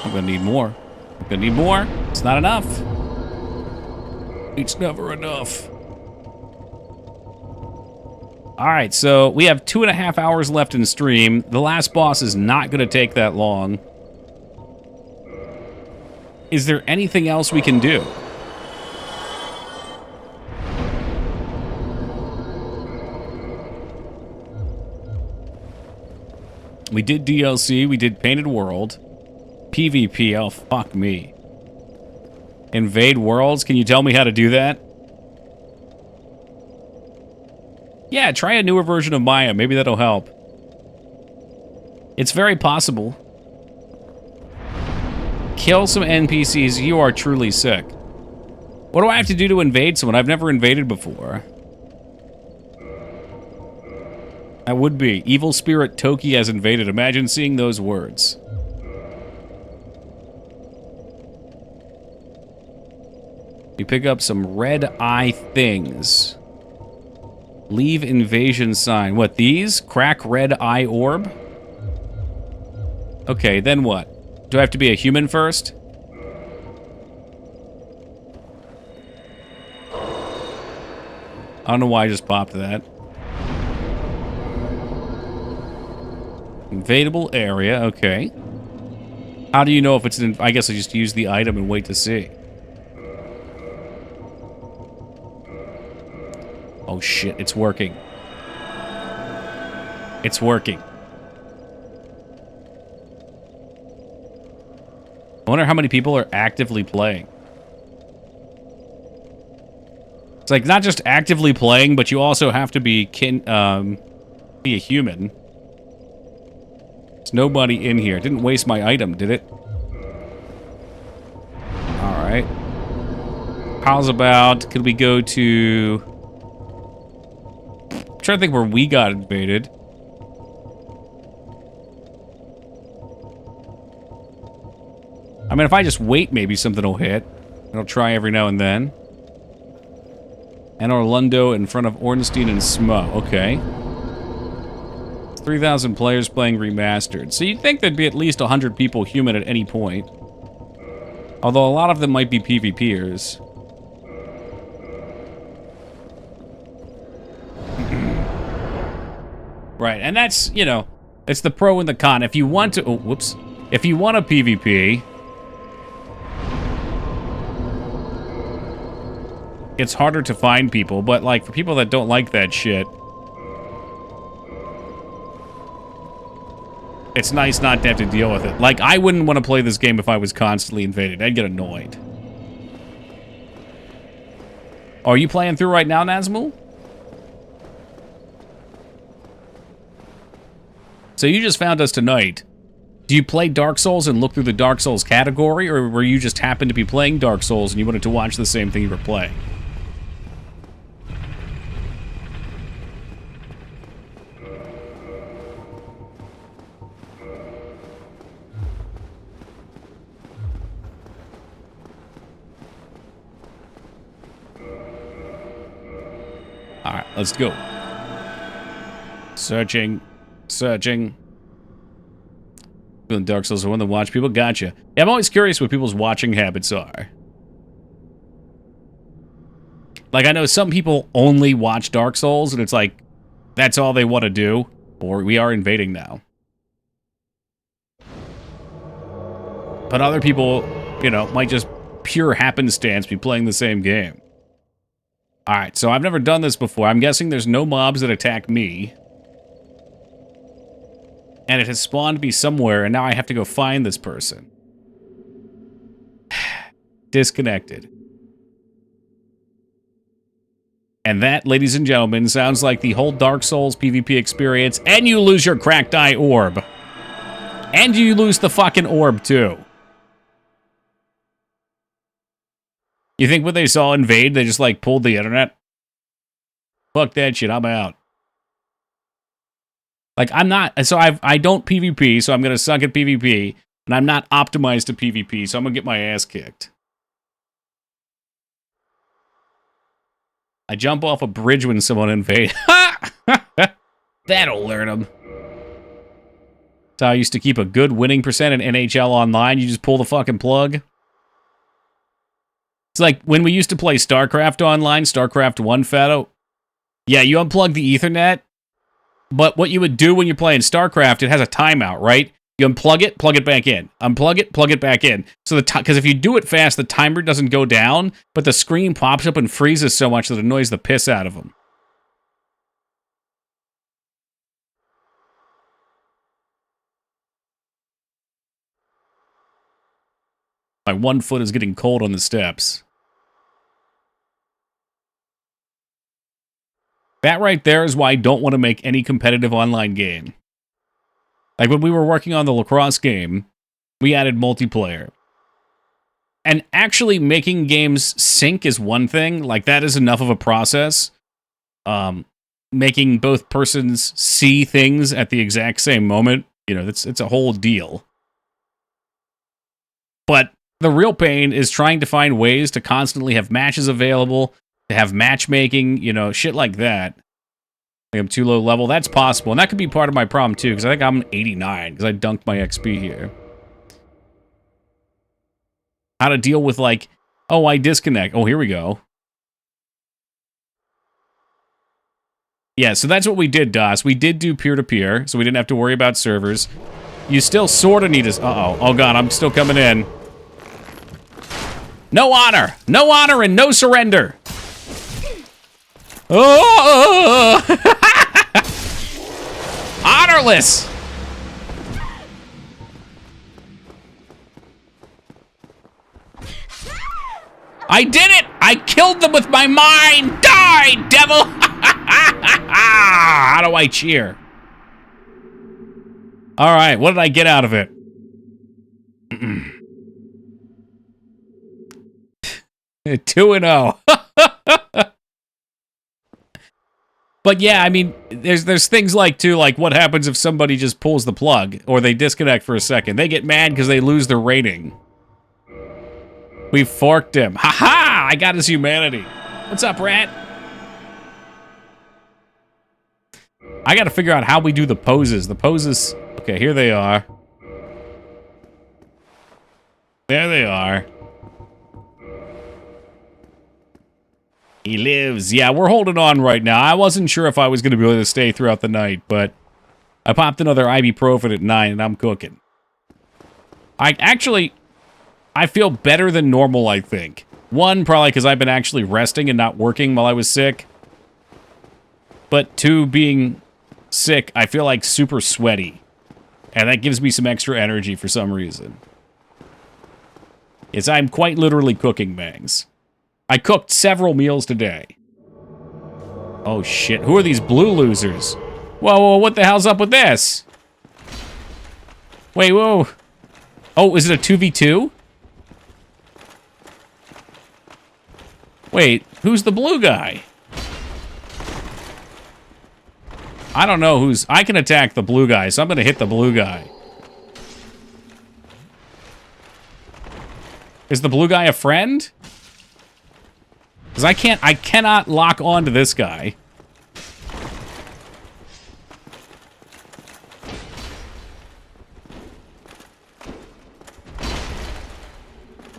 I'm gonna need more. I'm gonna need more. It's not enough. It's never enough. Alright, so we have 2.5 hours left in stream. The last boss is not gonna take that long. Is there anything else we can do? We did DLC, we did Painted World. PvP, oh fuck me. Invade worlds, can you tell me how to do that? Yeah, try a newer version of Maya, maybe that'll help. It's very possible. Kill some NPCs, you are truly sick. What do I have to do to invade someone? I've never invaded before. That would be. Evil spirit Toki has invaded. Imagine seeing those words. You pick up some red eye things. Leave invasion sign. What, these? Crack red eye orb? Okay, then what? Do I have to be a human first? I don't know why I just popped that. Invadable area, okay. How do you know if it's an... I guess I just use the item and wait to see. Oh shit, it's working. It's working. I wonder how many people are actively playing. It's like not just actively playing, but you also have to be be a human. There's nobody in here. Didn't waste my item, did it? Alright. How's about, could we go to... I'm trying to think where we got invaded. I mean, if I just wait, maybe something will hit. I'll try every now and then. And Orlando in front of Ornstein and Smo. Okay. 3,000 players playing Remastered. So you'd think there'd be at least 100 people human at any point. Although a lot of them might be PvPers. Right, and that's, you know, it's the pro and the con. If you want to... Oh, whoops. If you want a PvP... It's harder to find people, but, like, for people that don't like that shit... It's nice not to have to deal with it. Like, I wouldn't want to play this game if I was constantly invaded. I'd get annoyed. Oh, are you playing through right now, Nazmul? So you just found us tonight. Do you play Dark Souls and look through the Dark Souls category, or were you just happened to be playing Dark Souls and you wanted to watch the same thing you were playing? Alright, let's go. Searching. Searching. Feeling Dark Souls are one to watch people. Gotcha. Yeah, I'm always curious what people's watching habits are. Like, I know some people only watch Dark Souls, and it's like, that's all they want to do. Or we are invading now. But other people, you know, might just pure happenstance be playing the same game. Alright, so I've never done this before. I'm guessing there's no mobs that attack me. And it has spawned me somewhere, and now I have to go find this person. Disconnected. And that, ladies and gentlemen, sounds like the whole Dark Souls PvP experience, and you lose your cracked eye orb. And you lose the fucking orb, too. You think when they saw Invade, they just, like, pulled the internet? Fuck that shit, I'm out. Like, I'm not... So I don't PvP, so I'm gonna suck at PvP. And I'm not optimized to PvP, so I'm gonna get my ass kicked. I jump off a bridge when someone invades. That'll learn them. That's how I used to keep a good winning percent in NHL Online. You just pull the fucking plug. It's like when we used to play StarCraft Online, StarCraft 1, Fado. Yeah, you unplug the Ethernet. But what you would do when you're playing StarCraft, it has a timeout, right? You unplug it, plug it back in. Unplug it, plug it back in. So because if you do it fast, the timer doesn't go down, but the screen pops up and freezes so much that it annoys the piss out of them. My one foot is getting cold on the steps. That right there is why I don't want to make any competitive online game. Like when we were working on the lacrosse game, we added multiplayer. And actually making games sync is one thing. Like, that is enough of a process. Making both persons see things at the exact same moment, you know, it's a whole deal. But the real pain is trying to find ways to constantly have matches available, to have matchmaking, you know, shit like that. I think I'm too low level. That's possible. And that could be part of my problem, too, because I think I'm 89, because I dunked my XP here. How to deal with, like, oh, I disconnect. Oh, here we go. Yeah, so that's what we did, DOS. We did do peer-to-peer, so we didn't have to worry about servers. You still sort of need us. Uh-oh. Oh, God, I'm still coming in. No honor! No honor and no surrender! Oh! Honorless! I did it! I killed them with my mind! Die, devil! How do I cheer? All right, what did I get out of it? 2-0. But yeah, I mean, there's things like, too, like what happens if somebody just pulls the plug or they disconnect for a second. They get mad because they lose their rating. We forked him. Ha-ha! I got his humanity. What's up, Rat? I gotta figure out how we do the poses. The poses... Okay, here they are. There they are. He lives. Yeah, we're holding on right now. I wasn't sure if I was going to be able to stay throughout the night, but I popped another ibuprofen at 9, and I'm cooking. I feel better than normal, I think. One, probably because I've been actually resting and not working while I was sick. But two, being sick, I feel like super sweaty. And that gives me some extra energy for some reason. Yes, I'm quite literally cooking, Bangs. I cooked several meals today. Oh, shit. Who are these blue losers? Whoa, whoa, what the hell's up with this? Wait, whoa. Oh, is it a 2v2? Wait, who's the blue guy? I don't know who's... I can attack the blue guy, so I'm gonna hit the blue guy. Is the blue guy a friend? Because I cannot lock on to this guy.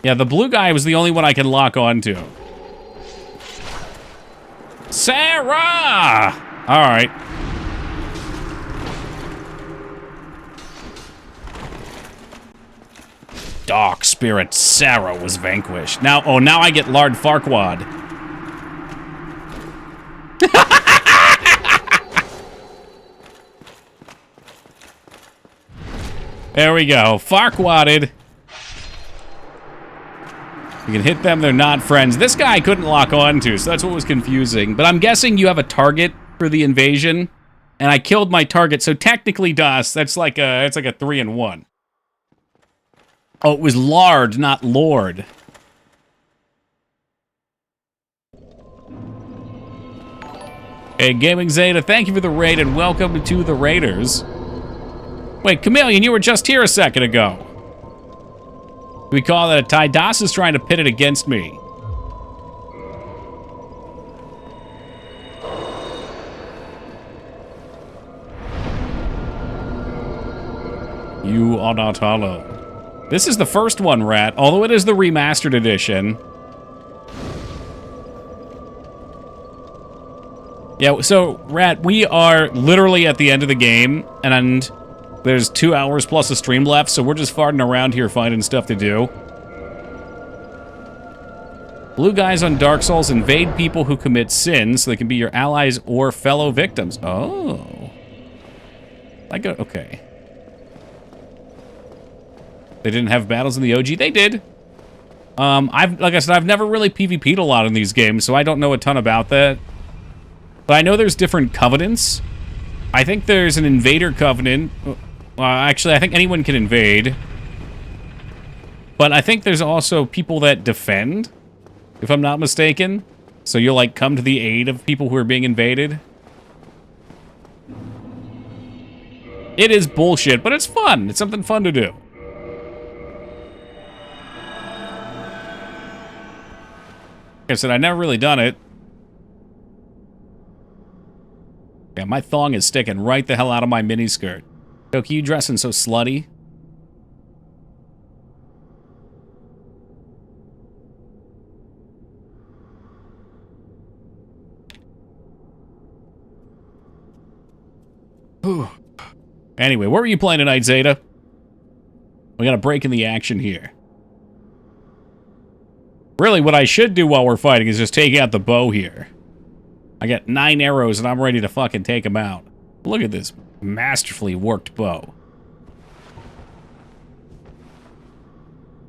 Yeah, the blue guy was the only one I can lock on to. Sarah! Alright. Dark spirit Sarah was vanquished. Now, oh, now I get Lard Farquaad. There we go. Farquadded. You can hit them, they're not friends. This guy I couldn't lock on to, so that's what was confusing. But I'm guessing you have a target for the invasion, and I killed my target, so technically, DOS, that's like a, it's like a 3-in-1. Oh, it was Lard, not Lord. Hey, Gaming Zeta, thank you for the raid, and welcome to the Raiders. Wait, Chameleon, you were just here a second ago. We call that a tie. DOS is trying to pit it against me. You are not hollow. This is the first one, Rat, although it is the remastered edition. Yeah, so, Rat, we are literally at the end of the game, and there's 2 hours plus a stream left, so we're just farting around here finding stuff to do. Blue guys on Dark Souls invade people who commit sins so they can be your allies or fellow victims. Oh. Okay. They didn't have battles in the OG? They did. Like I said, I've never really PvP'd a lot in these games, so I don't know a ton about that. But I know there's different covenants. I think there's an invader covenant. Actually, I think anyone can invade. But I think there's also people that defend, if I'm not mistaken. So you'll, like, come to the aid of people who are being invaded. It is bullshit, but it's fun. It's something fun to do. Like I said, I've never really done it. Yeah, my thong is sticking right the hell out of my miniskirt. Yo, can you dressing so slutty? Anyway, what were you playing tonight, Zeta? We got a break in the action here. Really, what I should do while we're fighting is just take out the bow here. I got 9 arrows and I'm ready to fucking take them out. Look at this masterfully worked bow.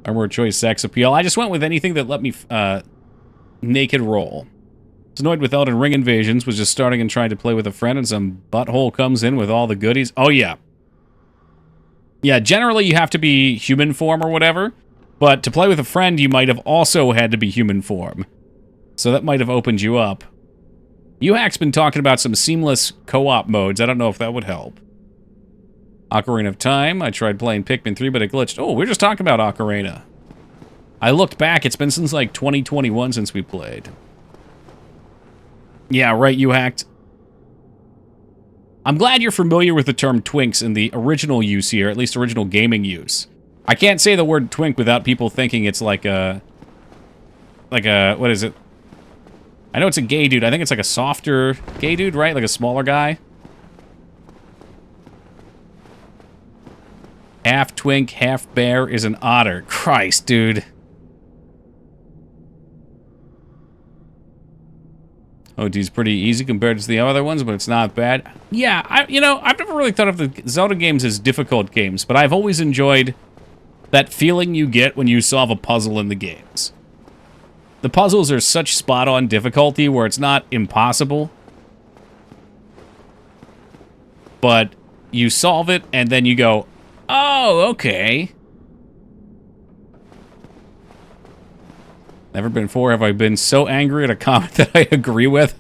Armor choice, sex appeal. I just went with anything that let me naked roll. Was annoyed with Elden Ring invasions, was just starting and trying to play with a friend, and some butthole comes in with all the goodies. Oh, yeah. Yeah, generally you have to be human form or whatever, but to play with a friend, you might have also had to be human form. So that might have opened you up. UHack's been talking about some seamless co-op modes. I don't know if that would help. Ocarina of Time. I tried playing Pikmin 3, but it glitched. Oh, we're just talking about Ocarina. I looked back. It's been since, like, 2021 since we played. Yeah, right, you hacked. I'm glad you're familiar with the term twinks in the original use here, at least original gaming use. I can't say the word twink without people thinking it's like a... what is it? I know it's a gay dude. I think it's like a softer gay dude, right? Like a smaller guy. Half twink, half bear is an otter. Christ, dude. OD's pretty easy compared to the other ones, but it's not bad. Yeah, I've never really thought of the Zelda games as difficult games, but I've always enjoyed that feeling you get when you solve a puzzle in the games. The puzzles are such spot-on difficulty where it's not impossible, but you solve it and then you go, oh, okay. Never before have I been so angry at a comment that I agree with.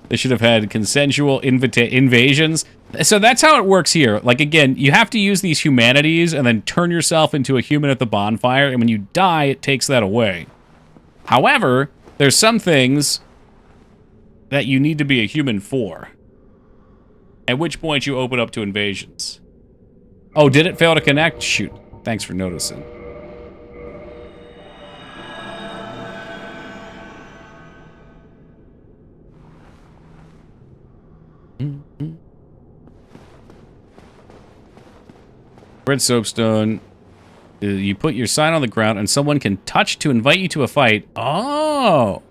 They should have had consensual invasions. So that's how it works here. Like, again, you have to use these humanities and then turn yourself into a human at the bonfire, and when you die, it takes that away. However, there's some things that you need to be a human for. At which point you open up to invasions. Oh, did it fail to connect? Shoot. Thanks for noticing. Red soapstone. You put your sign on the ground and someone can touch to invite you to a fight. Oh.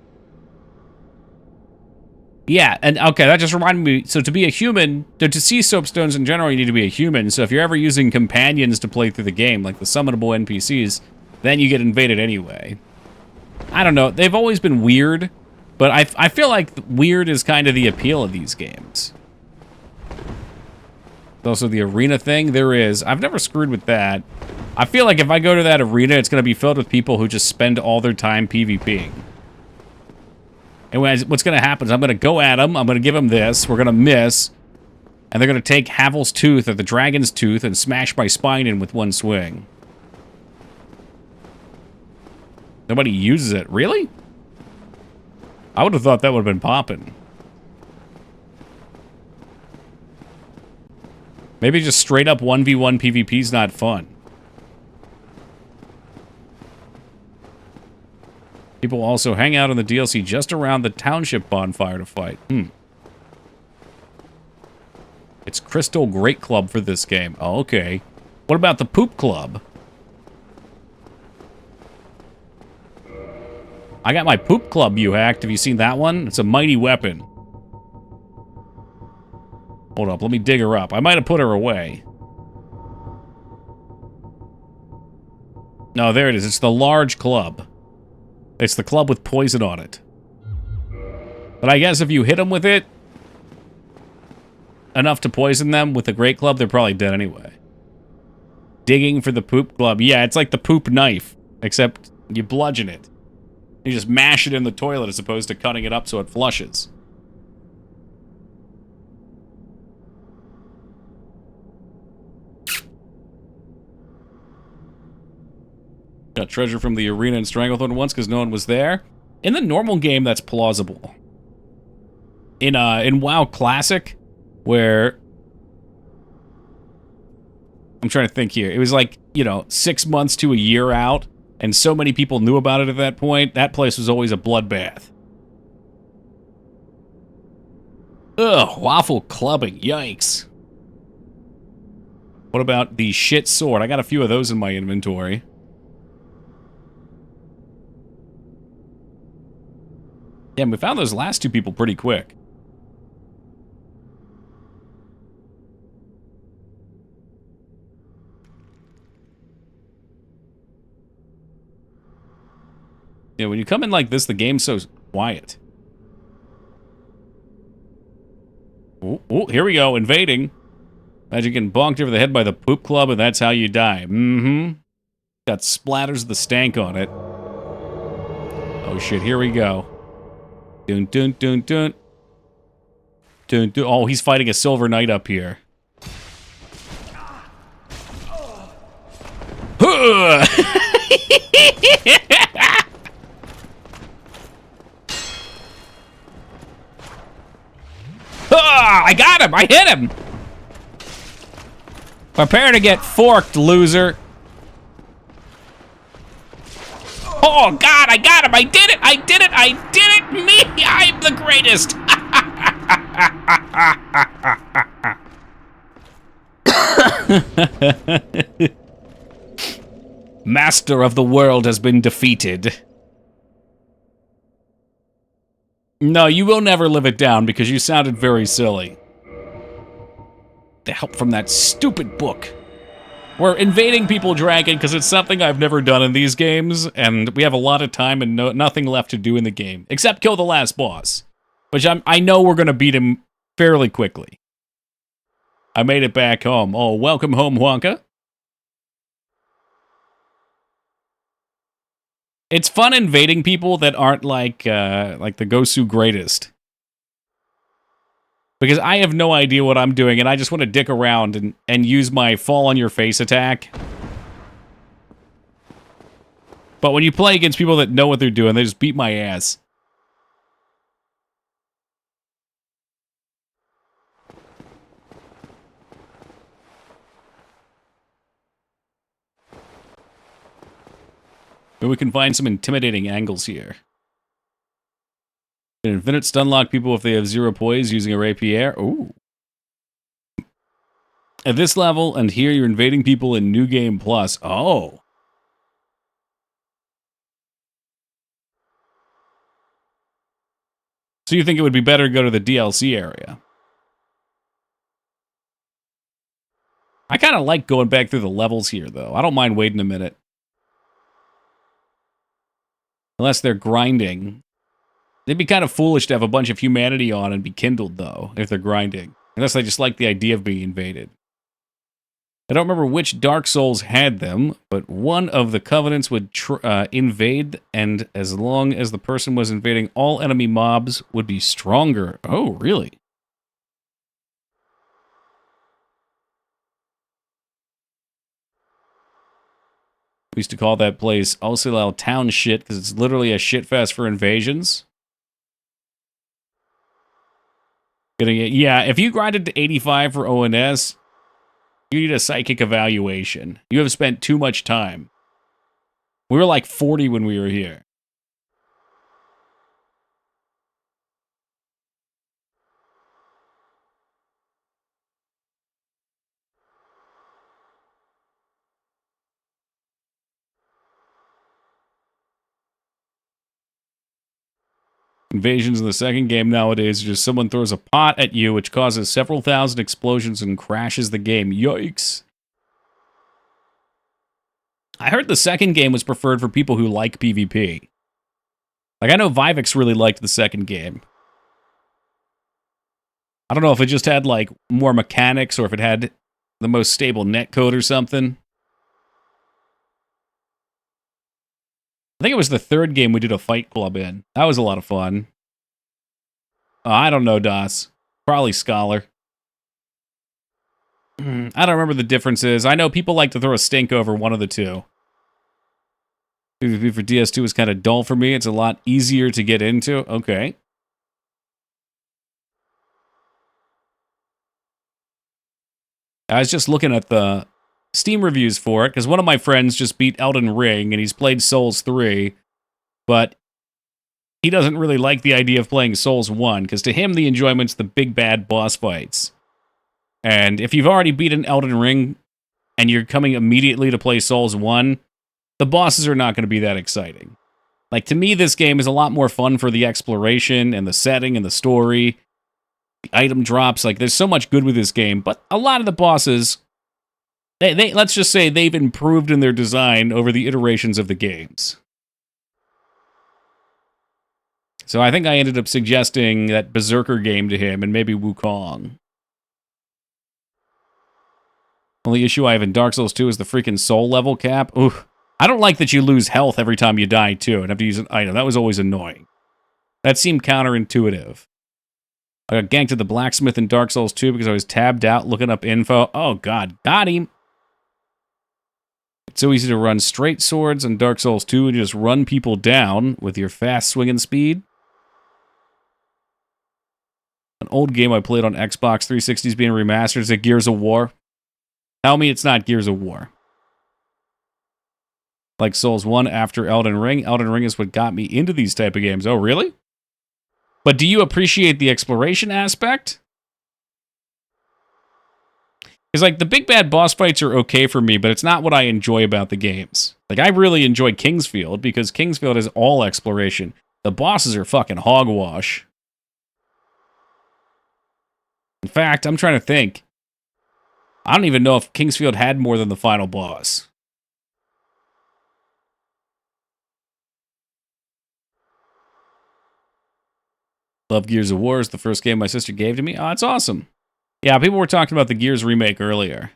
Yeah, and okay, that just reminded me. So to be a human, to see soapstones in general, you need to be a human. So if you're ever using companions to play through the game, like the summonable NPCs, then you get invaded anyway. I don't know. They've always been weird, but I feel like weird is kind of the appeal of these games. Also, the arena thing, there is. I've never screwed with that. I feel like if I go to that arena, it's going to be filled with people who just spend all their time PvPing. And what's going to happen is I'm going to go at them, I'm going to give them this, we're going to miss, and they're going to take Havel's tooth or the dragon's tooth and smash my spine in with one swing. Nobody uses it. Really? I would have thought that would have been popping. Maybe just straight up 1v1 PvP is not fun. People also hang out in the DLC just around the township bonfire to fight. It's Crystal Great Club for this game. Oh, okay. What about the Poop Club? I got my Poop Club, you hacked. Have you seen that one? It's a mighty weapon. Hold up, let me dig her up. I might have put her away. No, there it is. It's the large club. It's the club with poison on it. But I guess if you hit them with it enough to poison them with the Great Club, they're probably dead anyway. Digging for the poop club. Yeah, it's like the poop knife, except you bludgeon it. You just mash it in the toilet as opposed to cutting it up so it flushes. Got treasure from the arena in Stranglethorn once because no one was there. In the normal game, that's plausible. In WoW Classic, where... I'm trying to think here. It was like, 6 months to a year out, and so many people knew about it at that point. That place was always a bloodbath. Ugh, waffle clubbing. Yikes. What about the shit sword? I got a few of those in my inventory. Yeah, we found those last 2 people pretty quick. Yeah, when you come in like this, the game's so quiet. Oh, here we go, invading. Imagine getting bonked over the head by the poop club, and that's how you die. Mm-hmm. Got splatters of the stank on it. Oh shit, here we go. Dun dun dun dun. Dun dun. Oh, he's fighting a silver knight up here. I got him! I hit him! Prepare to get forked, loser. Oh, God, I got him! I did it! I did it! I did it! Me! I'm the greatest! Master of the world has been defeated. No, you will never live it down because you sounded very silly. The help from that stupid book. We're invading People Dragon because it's something I've never done in these games, and we have a lot of time and nothing left to do in the game, except kill the last boss, which I know we're going to beat him fairly quickly. I made it back home. Oh, welcome home, Wonka. It's fun invading people that aren't like the Gosu Greatest. Because I have no idea what I'm doing, and I just want to dick around and use my fall on your face attack. But when you play against people that know what they're doing, they just beat my ass. Maybe we can find some intimidating angles here. Can infinite stunlock people if they have 0 poise using a rapier. Ooh. At this level, and here you're invading people in New Game Plus. Oh. So you think it would be better to go to the DLC area? I kind of like going back through the levels here, though. I don't mind waiting a minute. Unless they're grinding. It'd be kind of foolish to have a bunch of humanity on and be kindled, though, if they're grinding. Unless they just like the idea of being invaded. I don't remember which Dark Souls had them, but one of the Covenants would invade, and as long as the person was invading, all enemy mobs would be stronger. Oh, really? We used to call that place Osilal Town Shit, because it's literally a shitfest for invasions. Yeah, if you grinded to 85 for ONS, you need a psychic evaluation. You have spent too much time. We were like 40 when we were here. Invasions in the second game nowadays are just someone throws a pot at you, which causes several thousand explosions and crashes the game. Yikes. I heard the second game was preferred for people who like PvP. Like, I know Vivix really liked the second game. I don't know if it just had, like, more mechanics or if it had the most stable netcode or something. I think it was the third game we did a fight club in. That was a lot of fun. I don't know, Das. Probably Scholar. I don't remember the differences. I know people like to throw a stink over one of the two. PvP for DS2 is kind of dull for me. It's a lot easier to get into. Okay. I was just looking at the Steam reviews for it, because one of my friends just beat Elden Ring, and he's played Souls 3, but he doesn't really like the idea of playing Souls 1, because to him, the enjoyment's the big bad boss fights. And if you've already beaten Elden Ring, and you're coming immediately to play Souls 1, the bosses are not going to be that exciting. Like, to me, this game is a lot more fun for the exploration, and the setting, and the story, the item drops. Like, there's so much good with this game, but a lot of the bosses, they let's just say they've improved in their design over the iterations of the games. So I think I ended up suggesting that Berserker game to him, and maybe Wukong. Only issue I have in Dark Souls 2 is the freaking soul level cap. Ooh, I don't like that you lose health every time you die, too, and have to use an item. That was always annoying. That seemed counterintuitive. I got ganked at the blacksmith in Dark Souls 2 because I was tabbed out looking up info. Oh, God. Got him. It's so easy to run straight swords in Dark Souls 2 and just run people down with your fast swinging speed. An old game I played on Xbox 360 is being remastered. Is it Gears of War? Tell me it's not Gears of War. Like Souls 1 after Elden Ring. Elden Ring is what got me into these type of games. Oh, really? But do you appreciate the exploration aspect? Because, like, the big bad boss fights are okay for me, but it's not what I enjoy about the games. Like, I really enjoy Kingsfield, because Kingsfield is all exploration. The bosses are fucking hogwash. In fact, I'm trying to think. I don't even know if Kingsfield had more than the final boss. Love Gears of War is the first game my sister gave to me. Oh, that's awesome. Yeah, people were talking about the Gears remake earlier.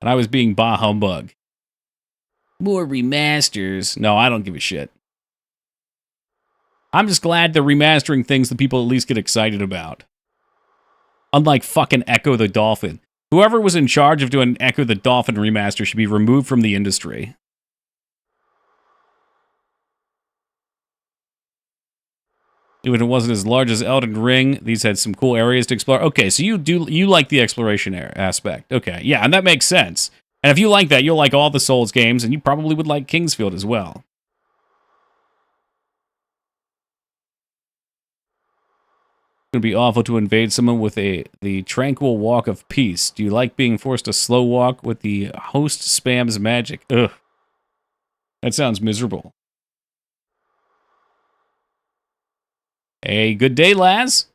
And I was being bah humbug. More remasters. No, I don't give a shit. I'm just glad they're remastering things that people at least get excited about. Unlike fucking Echo the Dolphin. Whoever was in charge of doing Echo the Dolphin remaster should be removed from the industry. Even if it wasn't as large as Elden Ring, these had some cool areas to explore. Okay, so you like the exploration aspect. Okay, yeah, and that makes sense. And if you like that, you'll like all the Souls games, and you probably would like Kingsfield as well. It's going to be awful to invade someone with the tranquil walk of peace. Do you like being forced to slow walk with the host spams magic? Ugh. That sounds miserable. Hey, good day, Laz.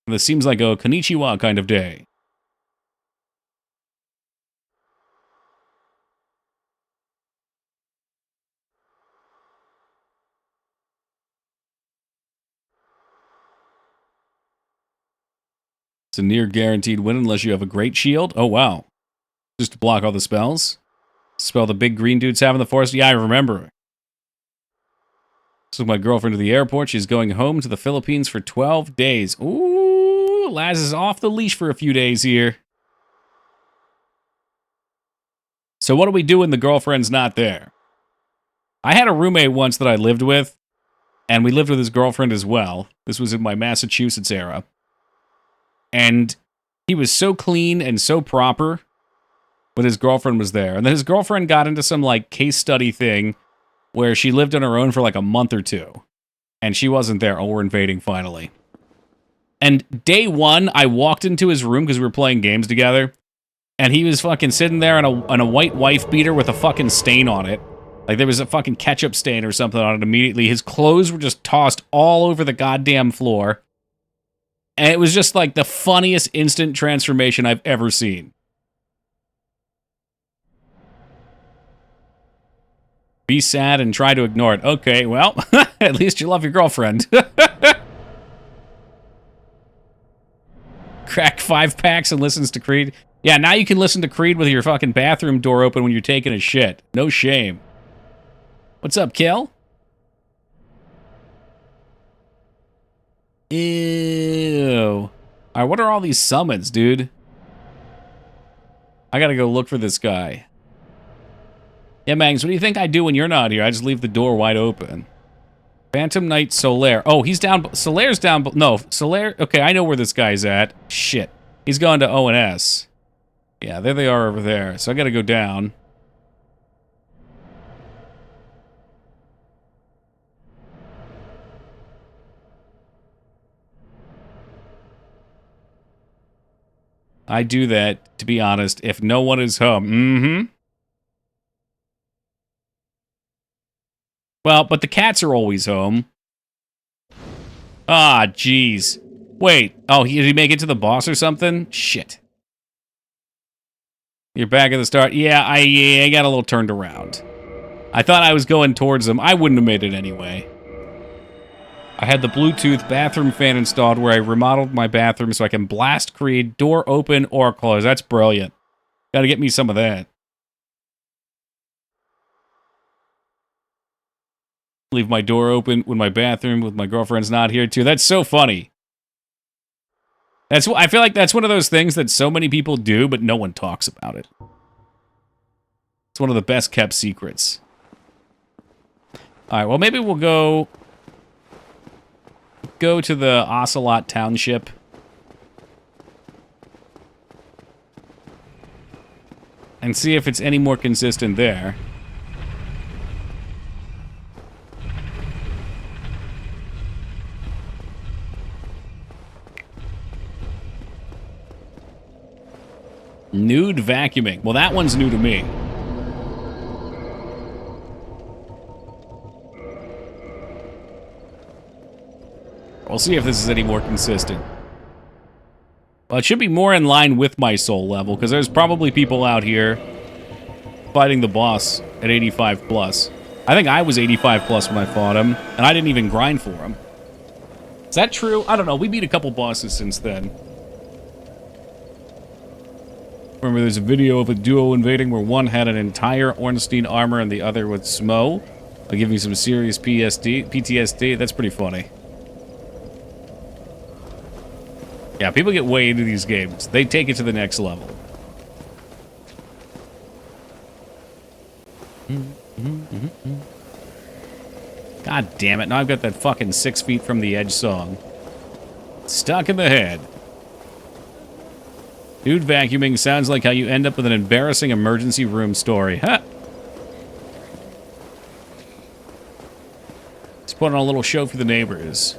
This seems like a konnichiwa kind of day. It's a near guaranteed win unless you have a great shield. Oh, wow. Just to block all the spells. Spell the big green dudes have in the forest. Yeah, I remember. Took my girlfriend to the airport. She's going home to the Philippines for 12 days. Ooh, Laz is off the leash for a few days here. So what do we do when the girlfriend's not there? I had a roommate once that I lived with, and we lived with his girlfriend as well. This was in my Massachusetts era. And he was so clean and so proper when his girlfriend was there. And then his girlfriend got into some, like, case study thing where she lived on her own for like a month or two. And she wasn't there. Oh, we're invading finally. And day one, I walked into his room because we were playing games together. And he was fucking sitting there on a white wife beater with a fucking stain on it. Like there was a fucking ketchup stain or something on it immediately. His clothes were just tossed all over the goddamn floor. And it was just like the funniest instant transformation I've ever seen. Be sad and try to ignore it. Okay, well, at least you love your girlfriend. Crack 5 packs and listens to Creed. Yeah, now you can listen to Creed with your fucking bathroom door open when you're taking a shit. No shame. What's up, Kel? Ew. Alright, what are all these summons, dude? I gotta go look for this guy. Yeah, Mangs, what do you think I do when you're not here? I just leave the door wide open. Phantom Knight Solaire. Oh, he's down... Solaire's down... No, Solaire... Okay, I know where this guy's at. Shit. He's gone to O&S. Yeah, there they are over there. So I gotta go down. I do that, to be honest, if no one is home. Mm-hmm. Well, but the cats are always home. Ah, jeez. Wait. Oh, did he make it to the boss or something? Shit. You're back at the start. Yeah, I got a little turned around. I thought I was going towards him. I wouldn't have made it anyway. I had the Bluetooth bathroom fan installed where I remodeled my bathroom so I can blast Creed, door open or close. That's brilliant. Gotta get me some of that. Leave my door open when my bathroom with my girlfriend's not here too. That's so funny. I feel like that's one of those things that so many people do, but no one talks about it. It's one of the best kept secrets. All right, well maybe we'll go to the Ocelot Township. And see if it's any more consistent there. Nude vacuuming. Well, that one's new to me. We'll see if this is any more consistent. Well, it should be more in line with my soul level, because there's probably people out here fighting the boss at 85 plus. I think I was 85 plus when I fought him, and I didn't even grind for him. Is that true? I don't know. We beat a couple bosses since then. Remember, there's a video of a duo invading where one had an entire Ornstein armor and the other with Smo. I'll give you some serious PTSD. That's pretty funny. Yeah, people get way into these games. They take it to the next level. God damn it. Now I've got that fucking 6 feet from the edge song stuck in the head. Dude vacuuming sounds like how you end up with an embarrassing emergency room story. Huh. Let's put on a little show for the neighbors.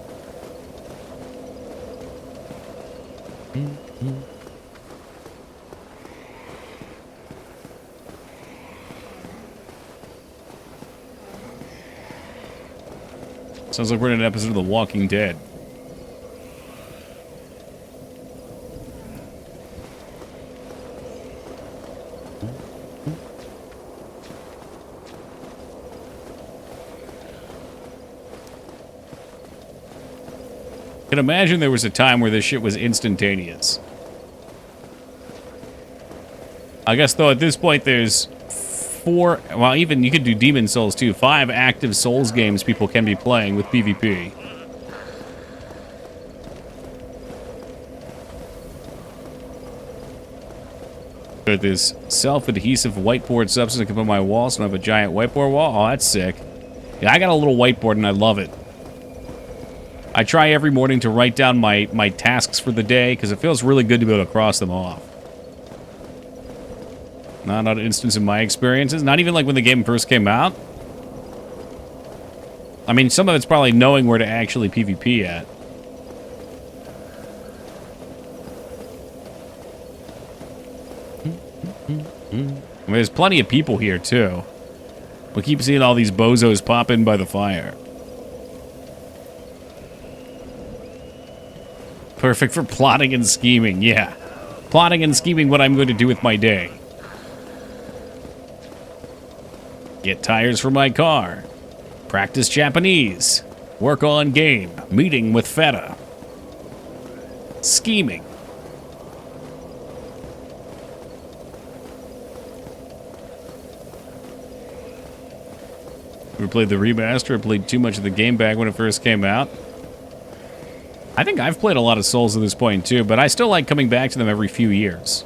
Sounds like we're in an episode of The Walking Dead. I can imagine there was a time where this shit was instantaneous. I guess, though, at this point, there's 4... Well, even you could do Demon Souls, too. 5 active Souls games people can be playing with PvP. Got this self-adhesive whiteboard substance I can put on my wall, so I have a giant whiteboard wall. Oh, that's sick. Yeah, I got a little whiteboard, and I love it. I try every morning to write down my tasks for the day, because it feels really good to be able to cross them off. Not an instance in my experiences. Not even like when the game first came out. I mean, some of it's probably knowing where to actually PvP at. I mean, there's plenty of people here, too. We keep seeing all these bozos pop in by the fire. Perfect for plotting and scheming, yeah. Plotting and scheming what I'm going to do with my day. Get tires for my car. Practice Japanese. Work on game. Meeting with Feta. Scheming. played the remaster. I played too much of the game back when it first came out. I think I've played a lot of Souls at this point too, but I still like coming back to them every few years.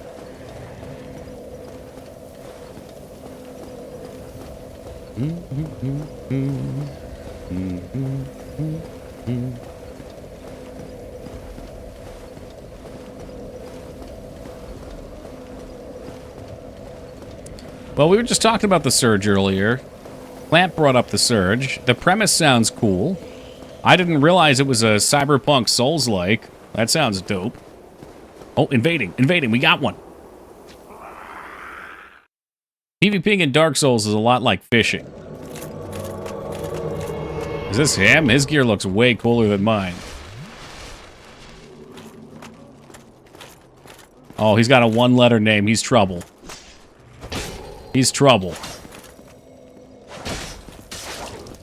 Well, we were just talking about the Surge earlier. Clamp brought up the Surge. The premise sounds cool. I didn't realize it was a cyberpunk Souls-like. That sounds dope. Oh, invading. Invading. We got one. PvPing in Dark Souls is a lot like fishing. Is this him? His gear looks way cooler than mine. Oh, he's got a one-letter name. He's Trouble. He's Trouble.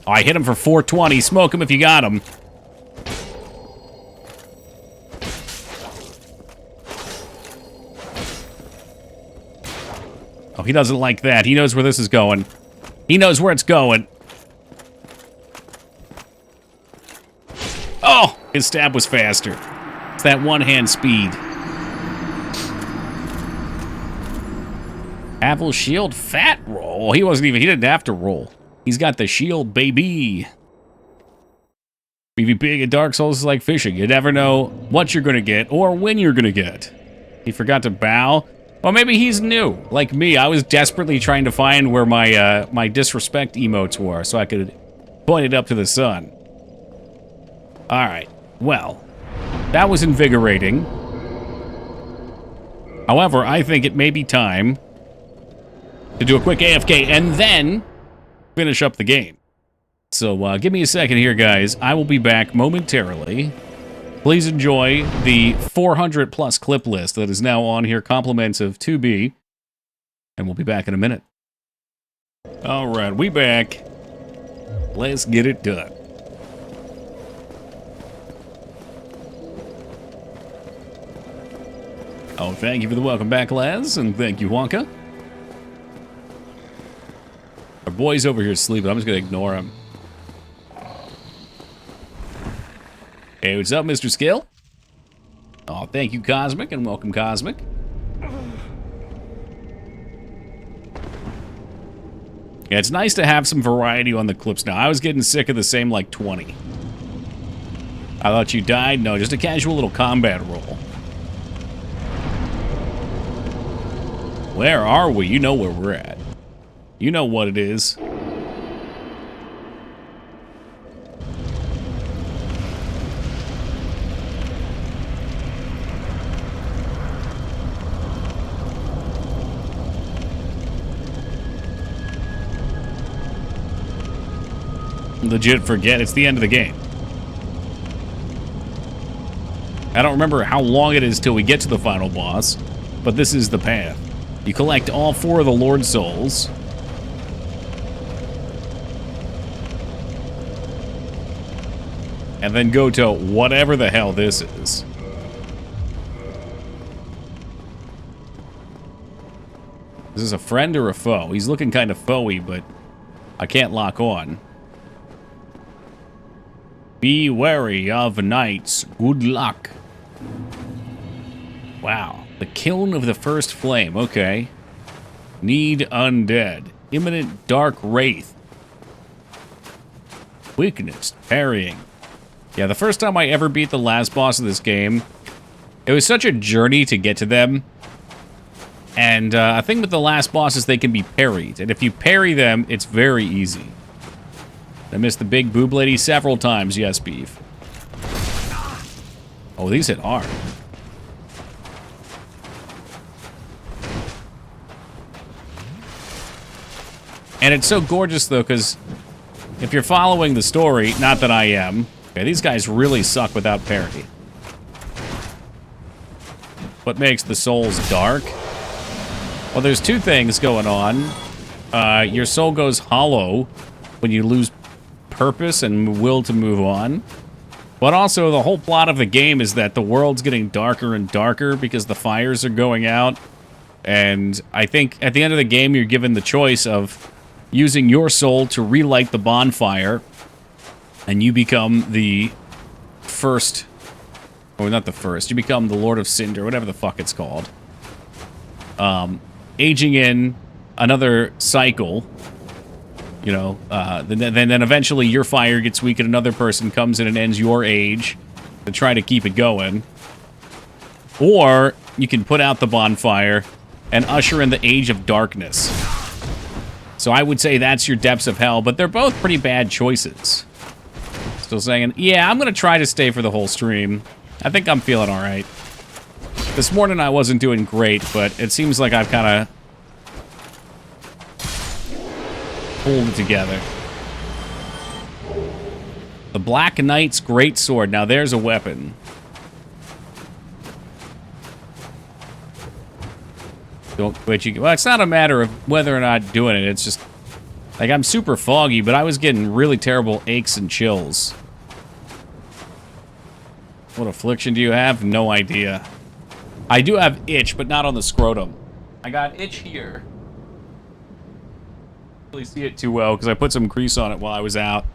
Oh, I hit him for 420. Smoke him if you got him. Oh, he doesn't like that. He knows where this is going. He knows where it's going. Oh, his stab was faster. It's that one-hand speed. Apple shield fat roll. He didn't have to roll. He's got the shield, baby. PvP in Dark Souls is like fishing. You never know what you're gonna get or when you're gonna get. He forgot to bow. Well, maybe he's new. Like me, I was desperately trying to find where my my disrespect emotes were so I could point it up to the sun. Alright, well, that was invigorating. However, I think it may be time to do a quick AFK and then finish up the game. So give me a second here, guys. I will be back momentarily. Please enjoy the 400 plus clip list that is now on here, compliments of 2B, and we'll be back in a minute. All right, we back. Let's get it done. Oh, thank you for the welcome back, lads, and thank you, Wonka. Our boy's over here sleeping. I'm just gonna ignore him. Hey, what's up, Mr. Skill? Oh, thank you, Cosmic, and welcome, Cosmic. Yeah, it's nice to have some variety on the clips now. I was getting sick of the same, like, 20. I thought you died? No, just a casual little combat roll. Where are we? You know where we're at. You know what it is. Legit forget it's the end of the game. I don't remember how long it is till we get to the final boss, but this is the path. You collect all 4 of the Lord Souls. And then go to whatever the hell this is. Is this a friend or a foe? He's looking kind of foe-y, but I can't lock on. Be wary of knights. Good luck. Wow. The kiln of the first flame. Okay. Need undead. Imminent dark wraith. Weakness. Parrying. Yeah, the first time I ever beat the last boss of this game, it was such a journey to get to them. And I think with the last bosses, they can be parried. And if you parry them, it's very easy. I missed the big boob lady several times, yes, Beef. Oh, these hit hard. And it's so gorgeous, though, because if you're following the story, not that I am, okay, these guys really suck without parry. What makes the souls dark? Well, there's 2 things going on. Your soul goes hollow when you lose purpose and will to move on. But also, the whole plot of the game is that the world's getting darker and darker because the fires are going out. And I think at the end of the game, you're given the choice of using your soul to relight the bonfire, and you become the first, or not the first, you become the Lord of Cinder, whatever the fuck it's called. Aging in another cycle, you know, then eventually your fire gets weak and another person comes in and ends your age to try to keep it going. Or you can put out the bonfire and usher in the Age of Darkness. So I would say that's your Depths of Hell, but they're both pretty bad choices. Still saying, yeah, I'm going to try to stay for the whole stream. I think I'm feeling all right. This morning I wasn't doing great, but it seems like I've kind of pulled it together. The Black Knight's Great Sword. Now there's a weapon. Don't quit you. Well, it's not a matter of whether or not doing it. It's just like I'm super foggy, but I was getting really terrible aches and chills. What affliction do you have? No idea. I do have itch, but not on the scrotum. I got itch here. Really see it too well because I put some grease on it while I was out.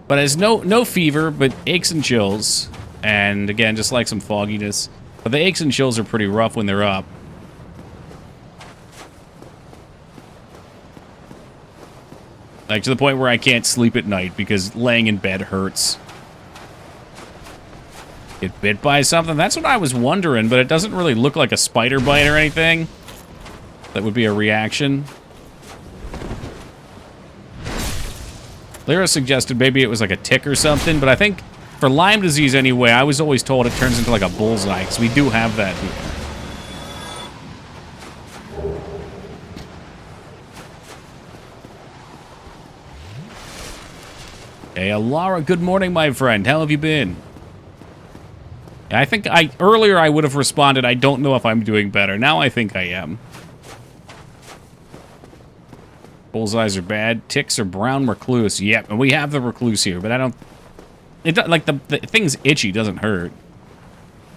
But it's no fever, but aches and chills, and again, just like some fogginess. But the aches and chills are pretty rough when they're up. Like, to the point where I can't sleep at night because laying in bed hurts. Get bit by something? That's what I was wondering, but it doesn't really look like a spider bite or anything. That would be a reaction. Lyra suggested maybe it was like a tick or something, but I think for Lyme disease anyway, I was always told it turns into like a bullseye, because we do have that here. Hey, Laura, good morning, my friend. How have you been? I think earlier I would have responded, I don't know if I'm doing better. Now I think I am. Bullseyes are bad. Ticks are brown recluse. Yep, and we have the recluse here, but I don't... like, the thing's itchy, doesn't hurt.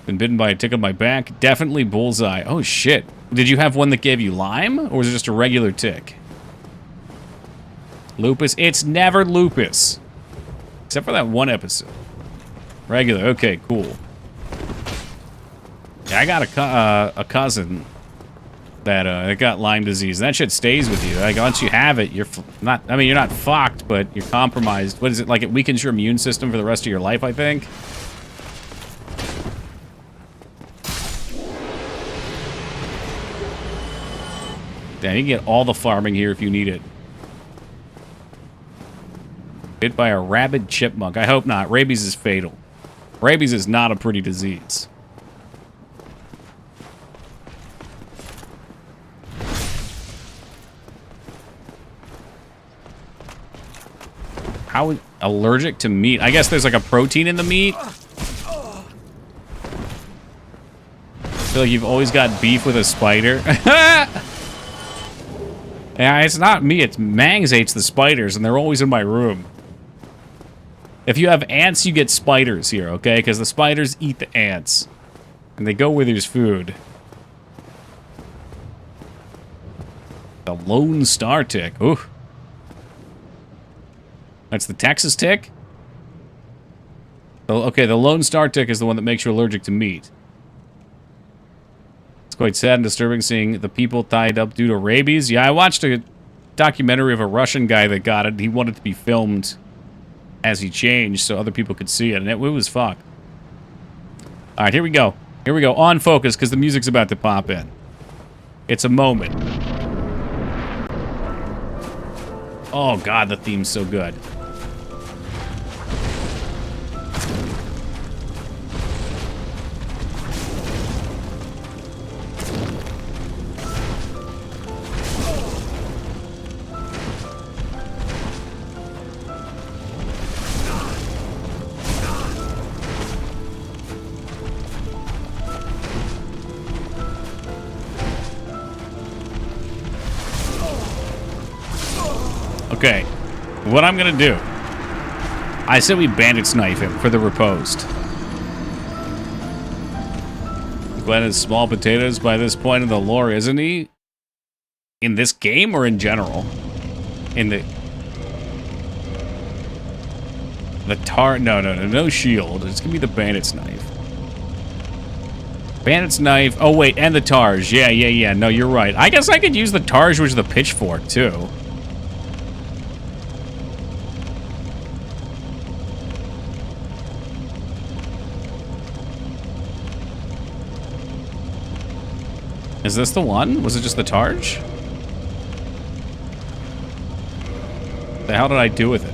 Been bitten by a tick on my back. Definitely bullseye. Oh, shit. Did you have one that gave you Lyme, or was it just a regular tick? Lupus? It's never lupus. Except for that one episode. Regular. Okay, cool. Yeah, I got a cousin that got Lyme disease. That shit stays with you. Like, once you have it, you're not... I mean, you're not fucked, but you're compromised. What is it? Like, it weakens your immune system for the rest of your life, I think? Damn, you can get all the farming here if you need it. Bit by a rabid chipmunk. I hope not. Rabies is fatal. Rabies is not a pretty disease. How allergic to meat? I guess there's like a protein in the meat. I feel like you've always got beef with a spider. Yeah, it's not me. It's Mangs hates the spiders, and they're always in my room. If you have ants, you get spiders here, okay? Because the spiders eat the ants. And they go where there's food. The Lone Star Tick. Ooh. That's the Texas tick? Oh, okay, the Lone Star Tick is the one that makes you allergic to meat. It's quite sad and disturbing seeing the people tied up due to rabies. Yeah, I watched a documentary of a Russian guy that got it. He wanted to be filmed as he changed so other people could see it, and it was fucked. All right, here we go. Here we go. On focus, because the music's about to pop in. It's a moment. Oh, God, the theme's so good. Okay, what I'm gonna do, I said we bandits knife him for the riposte. Glenn is small potatoes by this point in the lore, isn't he? In this game or in general? in the no shield. It's gonna be the bandit's knife. Bandit's knife. Oh wait, and the Targe. Yeah. No, you're right. I guess I could use the Targe, which is the pitchfork too. Is this the one? Was it just the Targe? The hell did I do with it?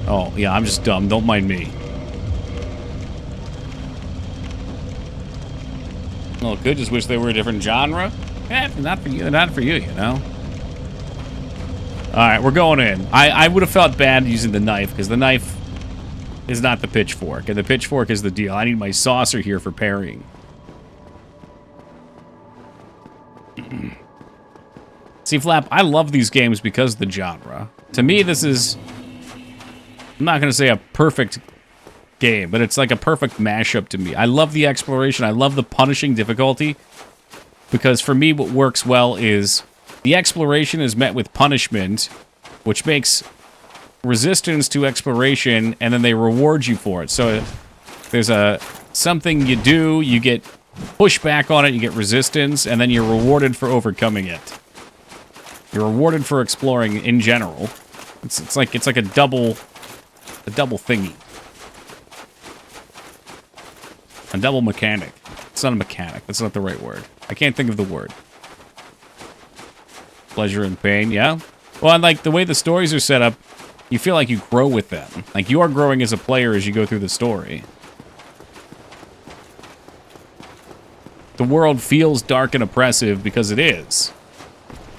Oh, yeah, I'm just dumb. Don't mind me. Well, could just wish they were a different genre. Eh, not for you, you know? Alright, we're going in. I would have felt bad using the knife, because the knife is not the pitchfork, and the pitchfork is the deal. I need my saucer here for parrying. See, Flap, I love these games because of the genre. To me, this is... I'm not going to say a perfect game, but it's like a perfect mashup to me. I love the exploration. I love the punishing difficulty. Because for me, what works well is the exploration is met with punishment, which makes resistance to exploration, and then they reward you for it. So there's something you do, you get pushback on it, you get resistance, and then you're rewarded for overcoming it. You're rewarded for exploring in general. It's like a double thingy. A double mechanic. It's not a mechanic. That's not the right word. I can't think of the word. Pleasure and pain, yeah? Well, and like the way the stories are set up, you feel like you grow with them. Like you are growing as a player as you go through the story. The world feels dark and oppressive because it is.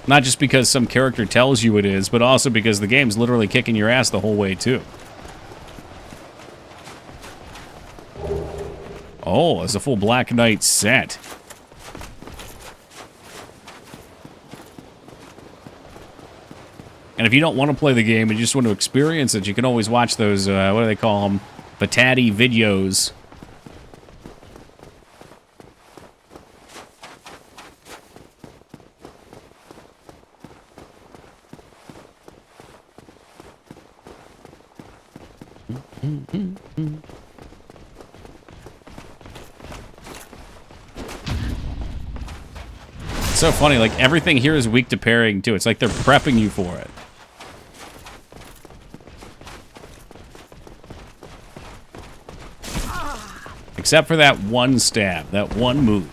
Not just because some character tells you it is, but also because the game's literally kicking your ass the whole way, too. Oh, it's a full Black Knight set. And if you don't want to play the game and you just want to experience it, you can always watch those, what do they call them? Batati videos. It's so funny, like everything here is weak to parrying too. It's like they're prepping you for it. Except for that one stab, that one move.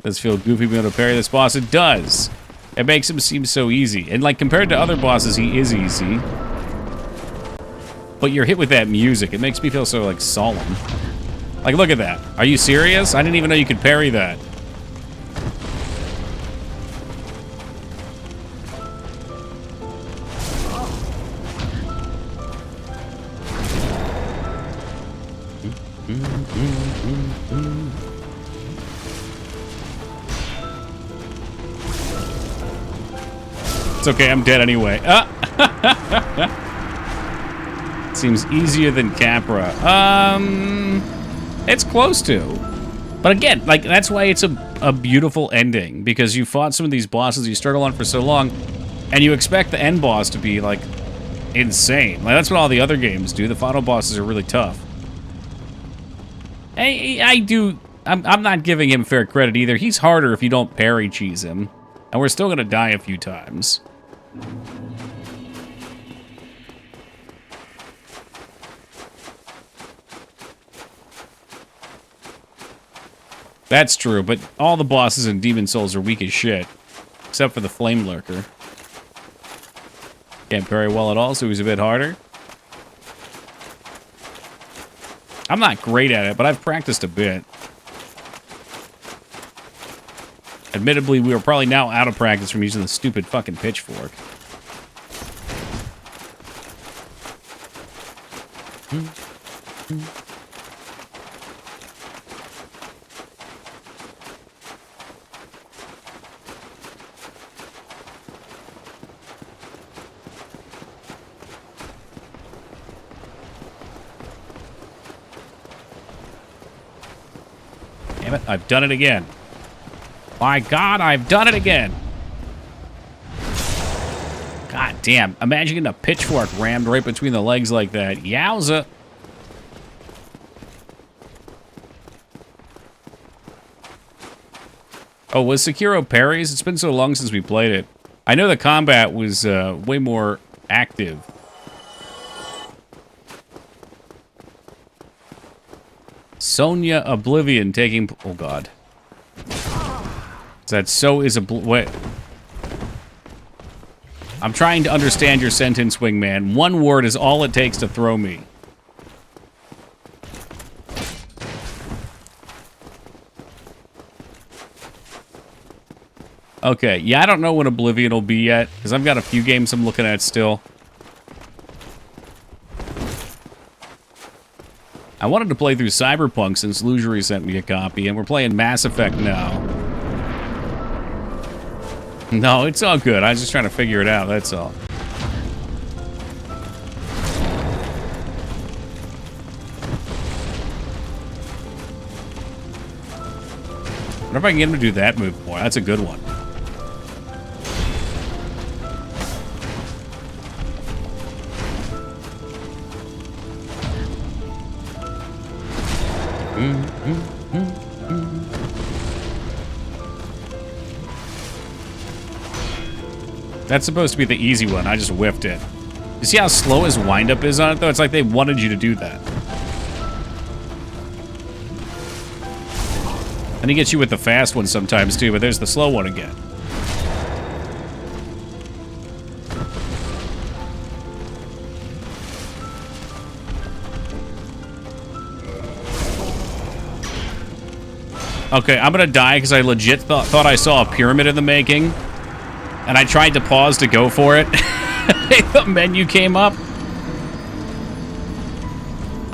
Does it feel goofy being able to parry this boss? It does. It makes him seem so easy. And like compared to other bosses, he is easy. But you're hit with that music. It makes me feel so like solemn. Like look at that. Are you serious? I didn't even know you could parry that. It's okay, I'm dead anyway. Seems easier than Capra. It's close to. But again, like, that's why it's a beautiful ending. Because you fought some of these bosses you struggle on for so long, and you expect the end boss to be, like, insane. Like, that's what all the other games do. The final bosses are really tough. I'm not giving him fair credit either. He's harder if you don't parry cheese him. And we're still gonna die a few times. That's true, but all the bosses in Demon Souls are weak as shit. Except for the Flame Lurker. Can't parry well at all, so he's a bit harder. I'm not great at it, but I've practiced a bit. Admittedly, we are probably now out of practice from using the stupid fucking pitchfork. Damn it, I've done it again. My God, I've done it again. damn. Imagine getting a pitchfork rammed right between the legs like that. Yowza. Oh, was Sekiro parries? It's been so long since we played it. I know the combat was way more active. Sonya Oblivion taking... Oh, God. That so is a... Wait. I'm trying to understand your sentence, Wingman. One word is all it takes to throw me. Okay, yeah, I don't know when Oblivion will be yet, because I've got a few games I'm looking at still. I wanted to play through Cyberpunk since Lugery sent me a copy, and we're playing Mass Effect now. No, it's all good. I was just trying to figure it out, that's all. I wonder if I can get him to do that move more. That's a good one. That's supposed to be the easy one. I just whiffed it. You see how slow his windup is on it, though? It's like they wanted you to do that. And he gets you with the fast one sometimes, too, but there's the slow one again. Okay, I'm gonna die because I legit thought I saw a pyramid in the making. And I tried to pause to go for it. The menu came up.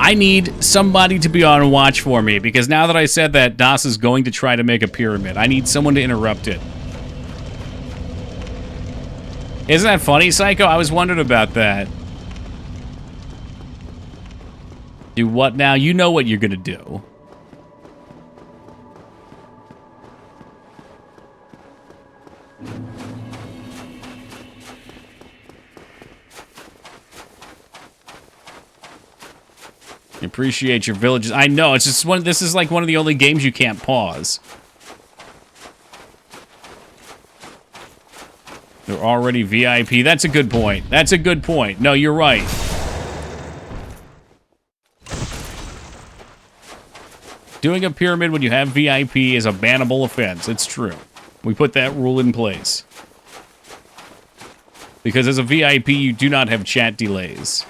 I need somebody to be on watch for me, because now that I said that Das is going to try to make a pyramid, I need someone to interrupt it. Isn't that funny, Psycho? I was wondering about that. Do what now? You know what you're gonna do. Appreciate your villages. I know, it's just one. This is like one of the only games you can't pause. They're already VIP. That's a good point. That's a good point. No, you're right. Doing a pyramid when you have VIP is a bannable offense. It's true. We put that rule in place. Because as a VIP, you do not have chat delays.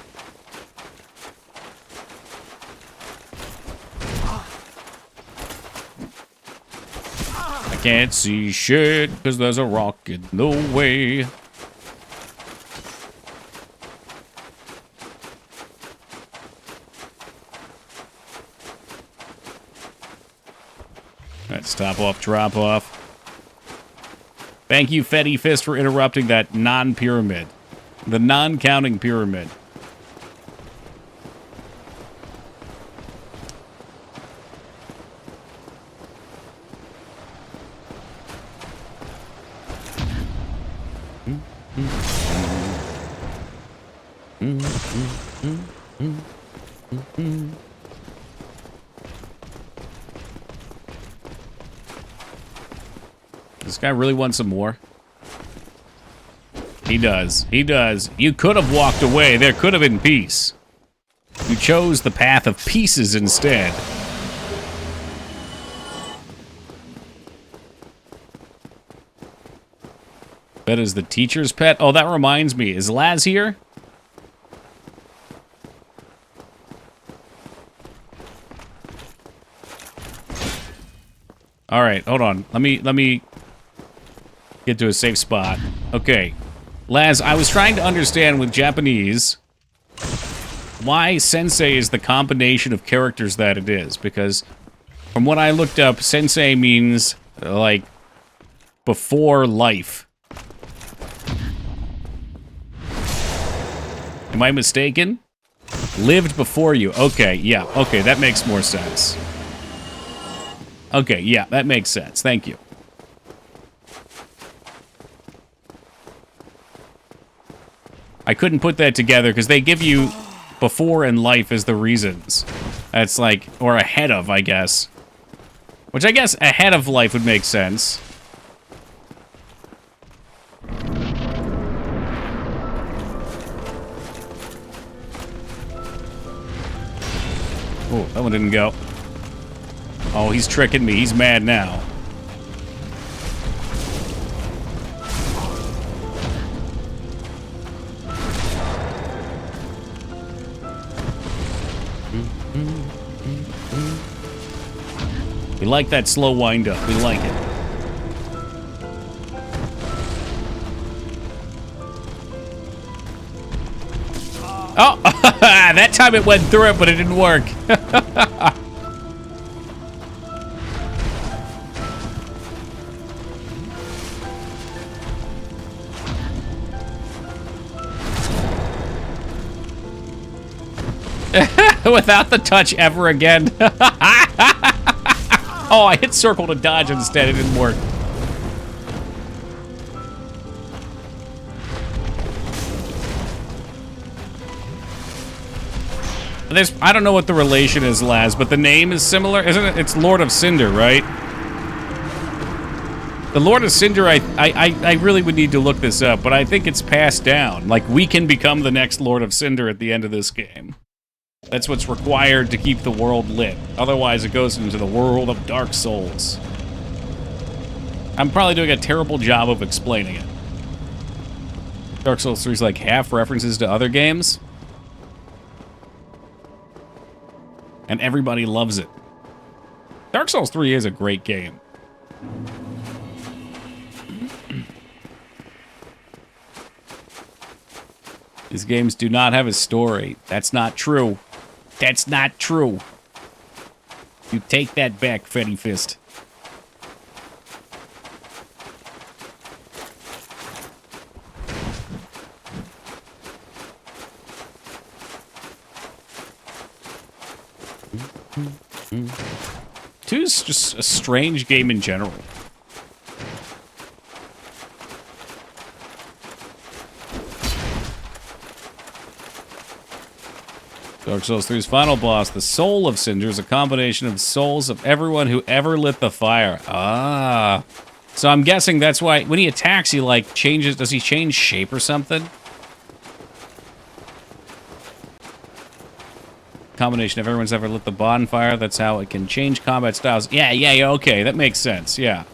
Can't see shit because there's a rock in the way. Let's top off, drop off. Thank you, Fetty Fist, for interrupting that non-pyramid. The non-counting pyramid. This guy really wants some more. He does. He does. You could have walked away. There could have been peace. You chose the path of pieces instead. That is the teacher's pet. Oh, that reminds me. Is Laz here? All right, hold on. Let me get to a safe spot. Okay. Laz, I was trying to understand with Japanese why sensei is the combination of characters that it is, because from what I looked up, sensei means like before life. Am I mistaken? Lived before you. Okay, yeah. Okay, that makes more sense. Okay, yeah, that makes sense. Thank you. I couldn't put that together because they give you before and life as the reasons. That's like, or ahead of, I guess. Which I guess ahead of life would make sense. Oh, that one didn't go. Oh, he's tricking me. He's mad now. We like that slow wind up. We like it. Oh, that time it went through it, but it didn't work. Without the touch ever again. Oh, I hit circle to dodge instead. It didn't work. I don't know what the relation is, Laz, but the name is similar, isn't it? It's Lord of Cinder, right? The Lord of Cinder, I really would need to look this up, but I think it's passed down. Like, we can become the next Lord of Cinder at the end of this game. That's what's required to keep the world lit. Otherwise, it goes into the world of Dark Souls. I'm probably doing a terrible job of explaining it. Dark Souls 3 is like half references to other games. And everybody loves it. Dark Souls 3 is a great game. These games do not have a story. That's not true. That's not true. You take that back, Fetty Fist. Two is just a strange game in general. Dark Souls 3's final boss, the Soul of Cinder, is a combination of souls of everyone who ever lit the fire. Ah. So I'm guessing that's why when he attacks, he like changes. Does he change shape or something? Combination of everyone's ever lit the bonfire. That's how it can change combat styles. Yeah, okay. That makes sense. Yeah.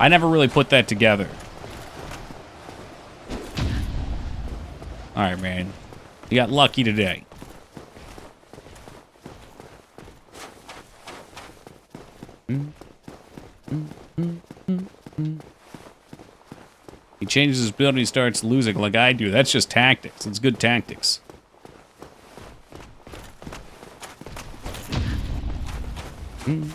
I never really put that together. All right, man. You got lucky today. He changes his build and he starts losing like I do. That's just tactics. It's good tactics. Even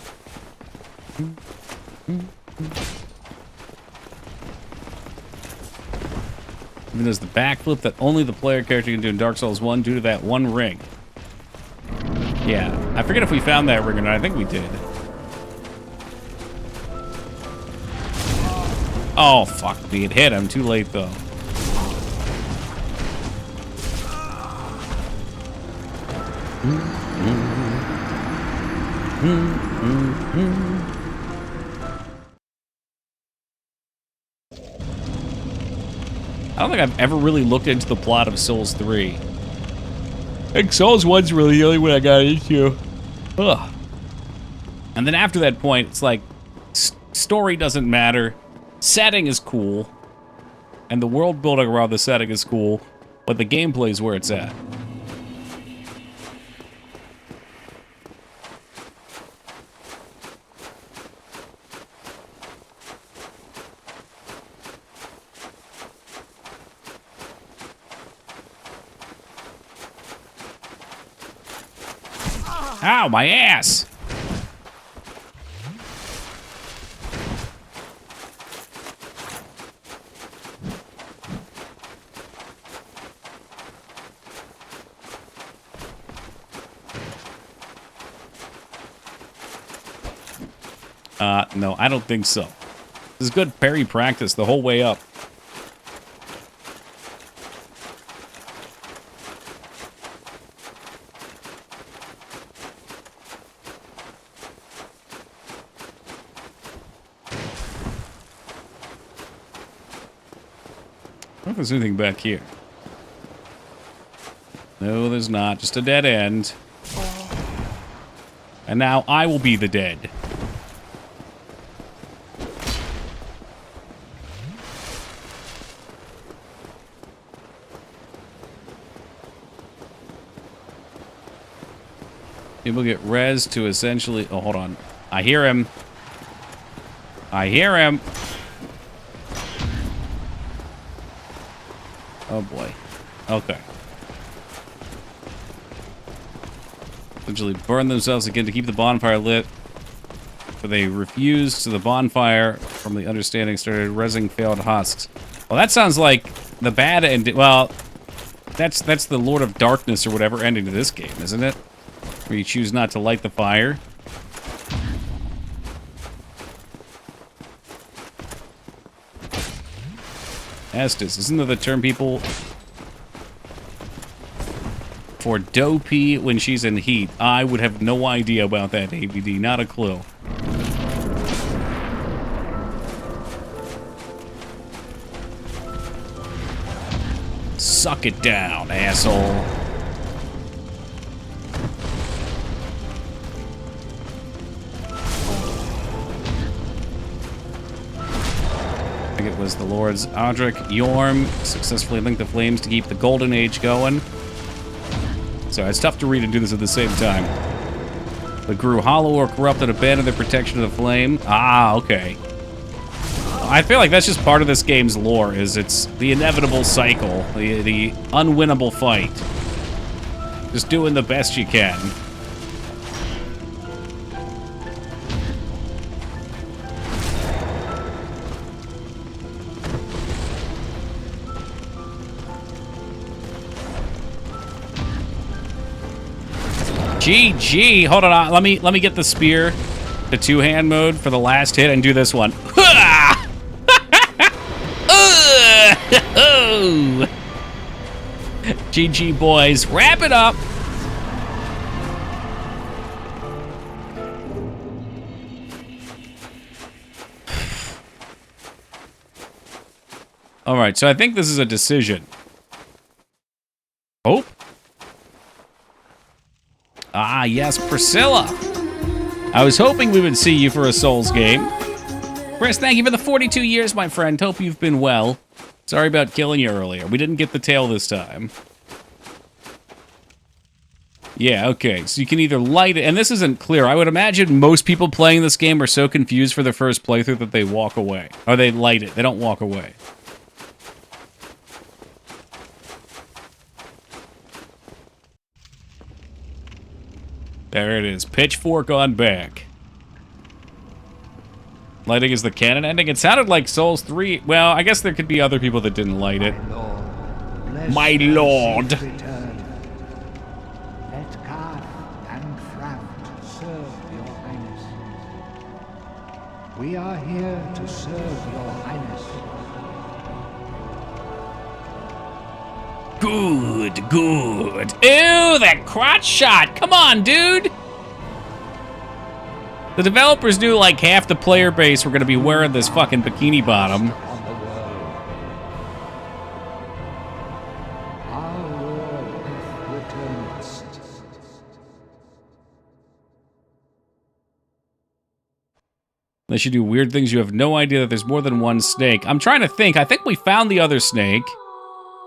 does the backflip that only the player character can do in Dark Souls 1 due to that one ring. Yeah, I forget if we found that ring or not. I think we did. Oh, fuck me. It hit him. Too late, though. I don't think I've ever really looked into the plot of Souls 3. I think Souls 1's really the only one I got into. Ugh. And then after that point, it's like, story doesn't matter. Setting is cool. And the world building around the setting is cool. But the gameplay is where it's at. Ow, my ass! No, I don't think so. This is good parry practice the whole way up. I don't know if there's anything back here. No, there's not. Just a dead end. And now I will be the dead. People get res to essentially... Oh, hold on. I hear him. I hear him. Oh, boy. Okay. Essentially burn themselves again to keep the bonfire lit. But they refused to the bonfire from the understanding started resing failed husks. Well, that sounds like the bad ending. Well, that's the Lord of Darkness or whatever ending to this game, isn't it? Where you choose not to light the fire. Estus, isn't that the term people for dopey when she's in heat? I would have no idea about that, ABD. Not a clue. Suck it down, asshole. It was the Lords Audric Yorm successfully linked the flames to keep the Golden Age going. So it's tough to read and do this at the same time. But grew hollow or corrupted, abandoned their protection of the flame. Ah, okay. I feel like that's just part of this game's lore, is it's the inevitable cycle, the unwinnable fight. Just doing the best you can. GG. Hold on. Let me get the spear, the two-hand mode for the last hit, and do this one. GG, boys. Wrap it up. All right. So I think this is a decision. Hope. Ah, yes, Priscilla. I was hoping we would see you for a Souls game. Chris, thank you for the 42 years, my friend. Hope you've been well. Sorry about killing you earlier. We didn't get the tail this time. Yeah, okay. So you can either light it, and this isn't clear. I would imagine most people playing this game are so confused for their first playthrough that they walk away. Or they light it. They don't walk away. There it is. Pitchfork on back. Lighting is the canon ending. It sounded like Souls 3. Well, I guess there could be other people that didn't light it. My lord. Let Karth and Thraft serve your highness. We are here to serve your highness. Good, good. Ew, that crotch shot. Come on, dude. The developers knew like half the player base were going to be wearing this fucking bikini bottom. Unless you do weird things, you have no idea that there's more than one snake. I'm trying to think. I think we found the other snake.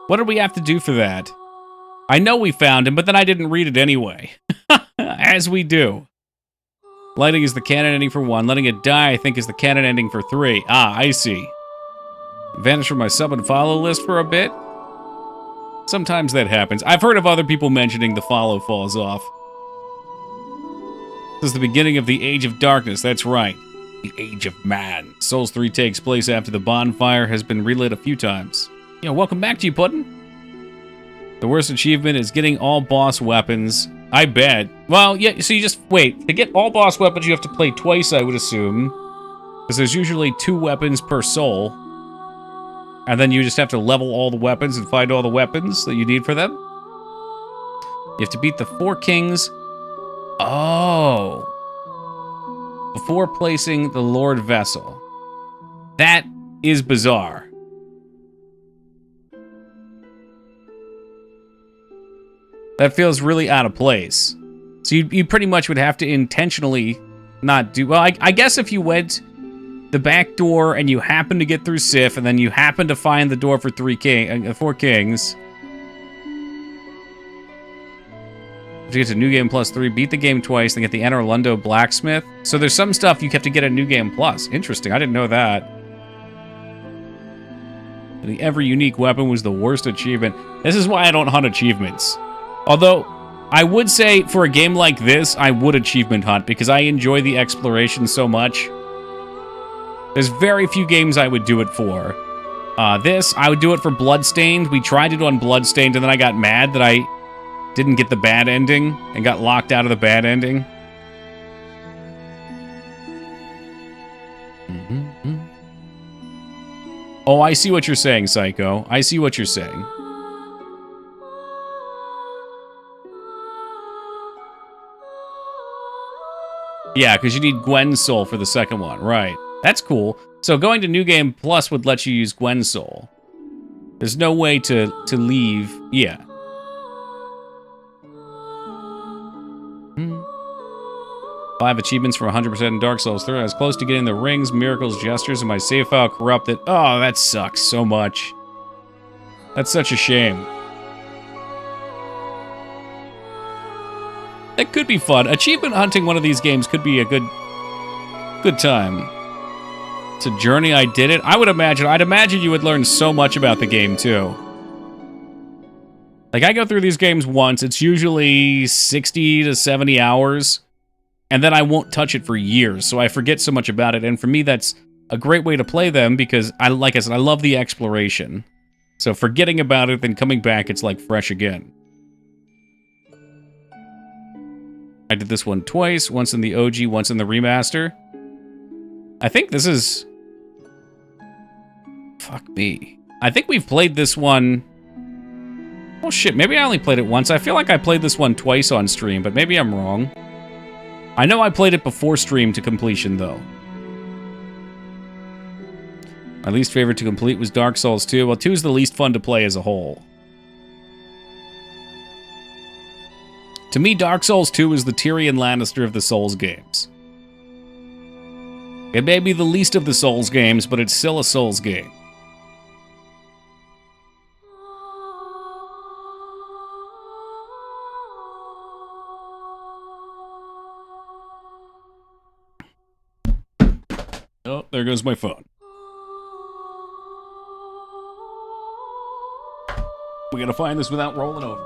What did we have to do for that? I know we found him, but then I didn't read it anyway. As we do. Lighting is the canon ending for 1. Letting it die, I think, is the canon ending for 3. Ah, I see. Vanish from my sub and follow list for a bit. Sometimes that happens. I've heard of other people mentioning the follow falls off. This is the beginning of the Age of Darkness, that's right. The Age of Man. Souls 3 takes place after the bonfire has been relit a few times. Yo, welcome back to you, Puddin'. The worst achievement is getting all boss weapons. I bet. Well, yeah, so you just, wait. To get all boss weapons, you have to play twice, I would assume. Because there's usually 2 weapons per soul. And then you just have to level all the weapons and find all the weapons that you need for them. You have to beat the 4 kings. Oh. Before placing the Lord Vessel. That is bizarre. That feels really out of place. So you pretty much would have to intentionally not do... Well, I guess if you went the back door and you happen to get through Sif, and then you happen to find the door for 4 kings... To get to New Game Plus 3, beat the game twice, then get the Anne Orlando Blacksmith. So there's some stuff you have to get a New Game Plus. Interesting, I didn't know that. The ever unique weapon was the worst achievement. This is why I don't hunt achievements. Although, I would say for a game like this, I would achievement hunt because I enjoy the exploration so much. There's very few games I would do it for. This, I would do it for Bloodstained. We tried it on Bloodstained and then I got mad that I didn't get the bad ending and got locked out of the bad ending. Oh, I see what you're saying, Psycho. I see what you're saying. Yeah, because you need Gwen's soul for the second one. Right. That's cool. So going to New Game Plus would let you use Gwen's soul. There's no way to leave. Yeah. Five achievements for 100% in Dark Souls 3. I was close to getting the rings, miracles, gestures, and my save file corrupted. Oh, that sucks so much. That's such a shame. That could be fun. Achievement hunting one of these games could be a good time. It's a journey. I did it. I'd imagine you would learn so much about the game too. Like I go through these games once. It's usually 60 to 70 hours. And then I won't touch it for years, so I forget so much about it. And for me, that's a great way to play them because, like I said, I love the exploration. So forgetting about it, then coming back, it's like fresh again. I did this one twice, once in the OG, once in the remaster. I think this is... Fuck me. I think we've played this one... Oh shit, maybe I only played it once. I feel like I played this one twice on stream, but maybe I'm wrong. I know I played it before stream to completion, though. My least favorite to complete was Dark Souls 2. Well, 2 is the least fun to play as a whole. To me, Dark Souls 2 is the Tyrion Lannister of the Souls games. It may be the least of the Souls games, but it's still a Souls game. Oh, there goes my phone. We gotta find this without rolling over.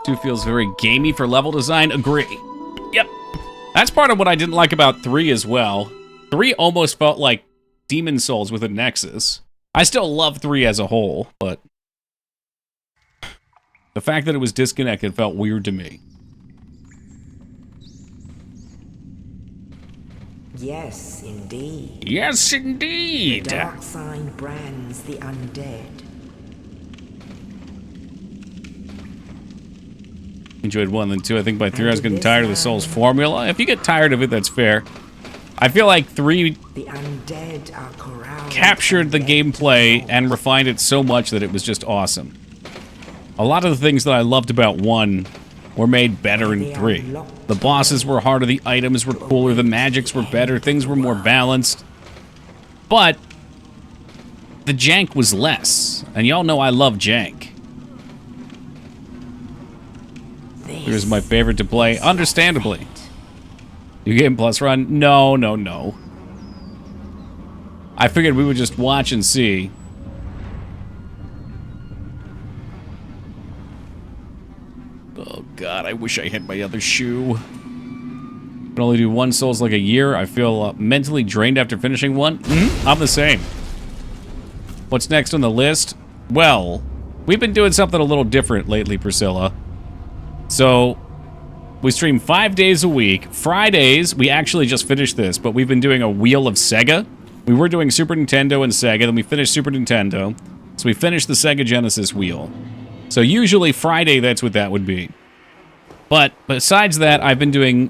Two feels very gamey for level design. Agree. Yep. That's part of what I didn't like about 3 as well. 3 almost felt like Demon Souls with a Nexus. I still love 3 as a whole, but the fact that it was disconnected felt weird to me. Yes, indeed. Yes, indeed. The dark sign brands the undead. Enjoyed 1 and 2. I think by 3 I was getting tired of the Souls formula. If you get tired of it, that's fair. I feel like 3 the undead are corralled captured the gameplay and refined it so much that it was just awesome. A lot of the things that I loved about 1 were made better in 3. The bosses were harder, the items were cooler, the magics were better, things were more balanced. But the jank was less. And y'all know I love jank. Here's my favorite to play, understandably. New Game Plus run? No, no, no. I figured we would just watch and see. Oh god, I wish I had my other shoe. Can only do 1 Souls like a year. I feel mentally drained after finishing 1. I'm the same. What's next on the list? Well, we've been doing something a little different lately, Priscilla. So, we stream 5 days a week. Fridays, we actually just finished this, but we've been doing a Wheel of Sega. We were doing Super Nintendo and Sega, then we finished Super Nintendo. So we finished the Sega Genesis wheel. So usually Friday, that's what that would be. But besides that, I've been doing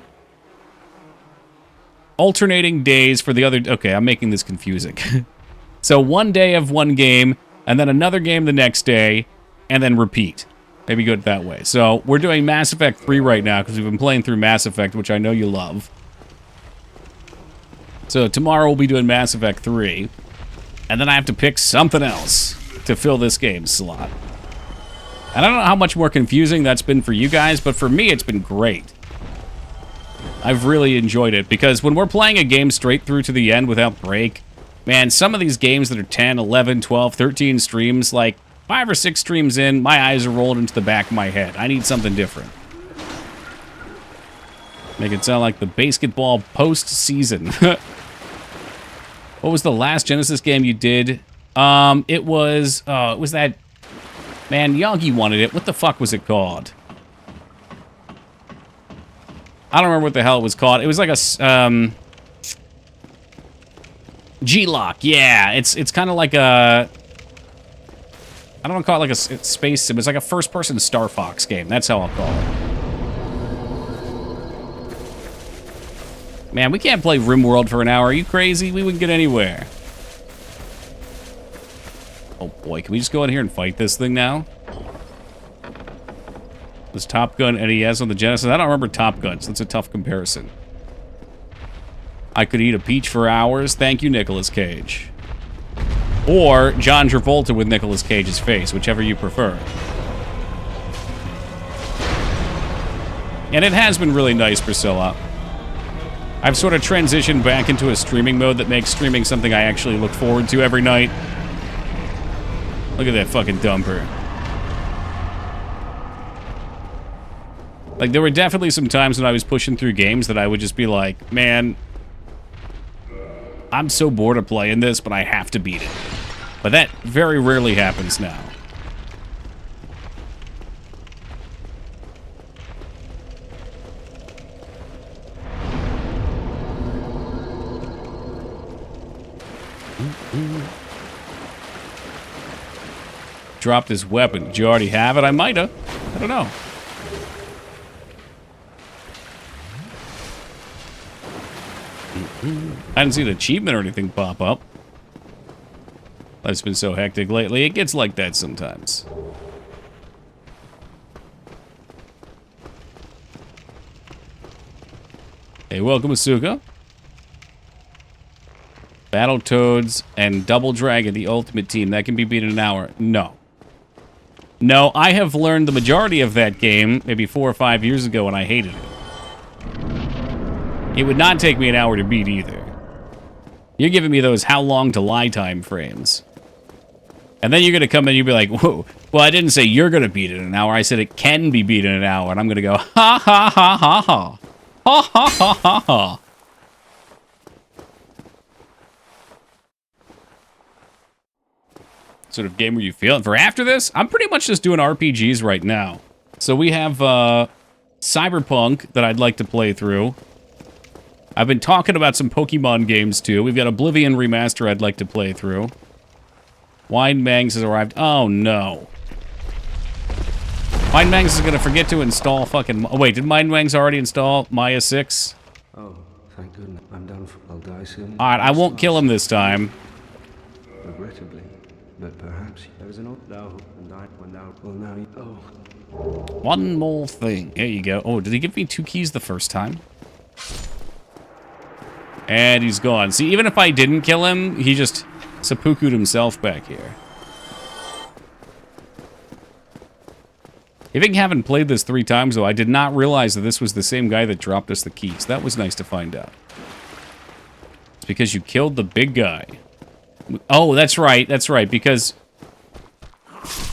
alternating days for the other... Okay, I'm making this confusing. So 1 day of 1 game, and then another game the next day, and then repeat. Maybe go it that way. So we're doing Mass Effect 3 right now because we've been playing through Mass Effect, which I know you love. So tomorrow we'll be doing Mass Effect 3, and then I have to pick something else to fill this game slot. And I don't know how much more confusing that's been for you guys, but for me it's been great. I've really enjoyed it, because when we're playing a game straight through to the end without break, man, some of these games that are 10, 11, 12, 13 streams, like 5 or 6 streams in, my eyes are rolled into the back of my head. I need something different. Make it sound like the basketball post-season. What was the last Genesis game you did? It was that... Man, Yagi wanted it. What the fuck was it called? I don't remember what the hell it was called. It was like a... G-Lock, yeah. It's kind of like a... I don't want to call it like a space sim. It's like a first-person Star Fox game. That's how I'll call it. Man, we can't play RimWorld for an hour. Are you crazy? We wouldn't get anywhere. Oh boy, can we just go in here and fight this thing now? This Top Gun NES on the Genesis. I don't remember Top Gun, so that's a tough comparison. I could eat a peach for hours. Thank you, Nicolas Cage. Or John Travolta with Nicolas Cage's face, whichever you prefer. And it has been really nice, Priscilla. I've sort of transitioned back into a streaming mode that makes streaming something I actually look forward to every night. Look at that fucking dumper. Like, there were definitely some times when I was pushing through games that I would just be like, man, I'm so bored of playing this, but I have to beat it. But that very rarely happens now. Dropped his weapon. Did you already have it? I might have. I don't know. I didn't see an achievement or anything pop up. Life's been so hectic lately. It gets like that sometimes. Hey, welcome, Asuka. Battletoads and Double Dragon, the ultimate team. That can be beat in an hour. No. No, I have learned the majority of that game maybe 4 or 5 years ago, and I hated it. It would not take me an hour to beat either. You're giving me those how long to lie time frames. And then you're going to come in and you'll be like, whoa, well, I didn't say you're going to beat it in an hour. I said it can be beat in an hour. And I'm going to go, ha, ha, ha, ha, ha. Ha, ha, ha, ha, ha. Sort of game where you feel it. For after this, I'm pretty much just doing RPGs right now. So we have Cyberpunk that I'd like to play through. I've been talking about some Pokemon games too. We've got Oblivion Remaster I'd like to play through. Wine Mangs has arrived. Oh no. Mind Mangs is gonna forget to install fucking... Oh wait, did Mind Mangs already install Maya 6? Oh, thank goodness. I'm done for. I'll die soon. Alright, I won't kill him this time. Regrettably. But perhaps there is an old now and I will now. Well, now. Oh. One more thing. There you go. Oh, did he give me 2 keys the first time? And he's gone. See, even if I didn't kill him, he just seppuku'd himself back here. Even having played this 3 times, though, I did not realize that this was the same guy that dropped us the keys. That was nice to find out. It's because you killed the big guy. Oh, that's right, because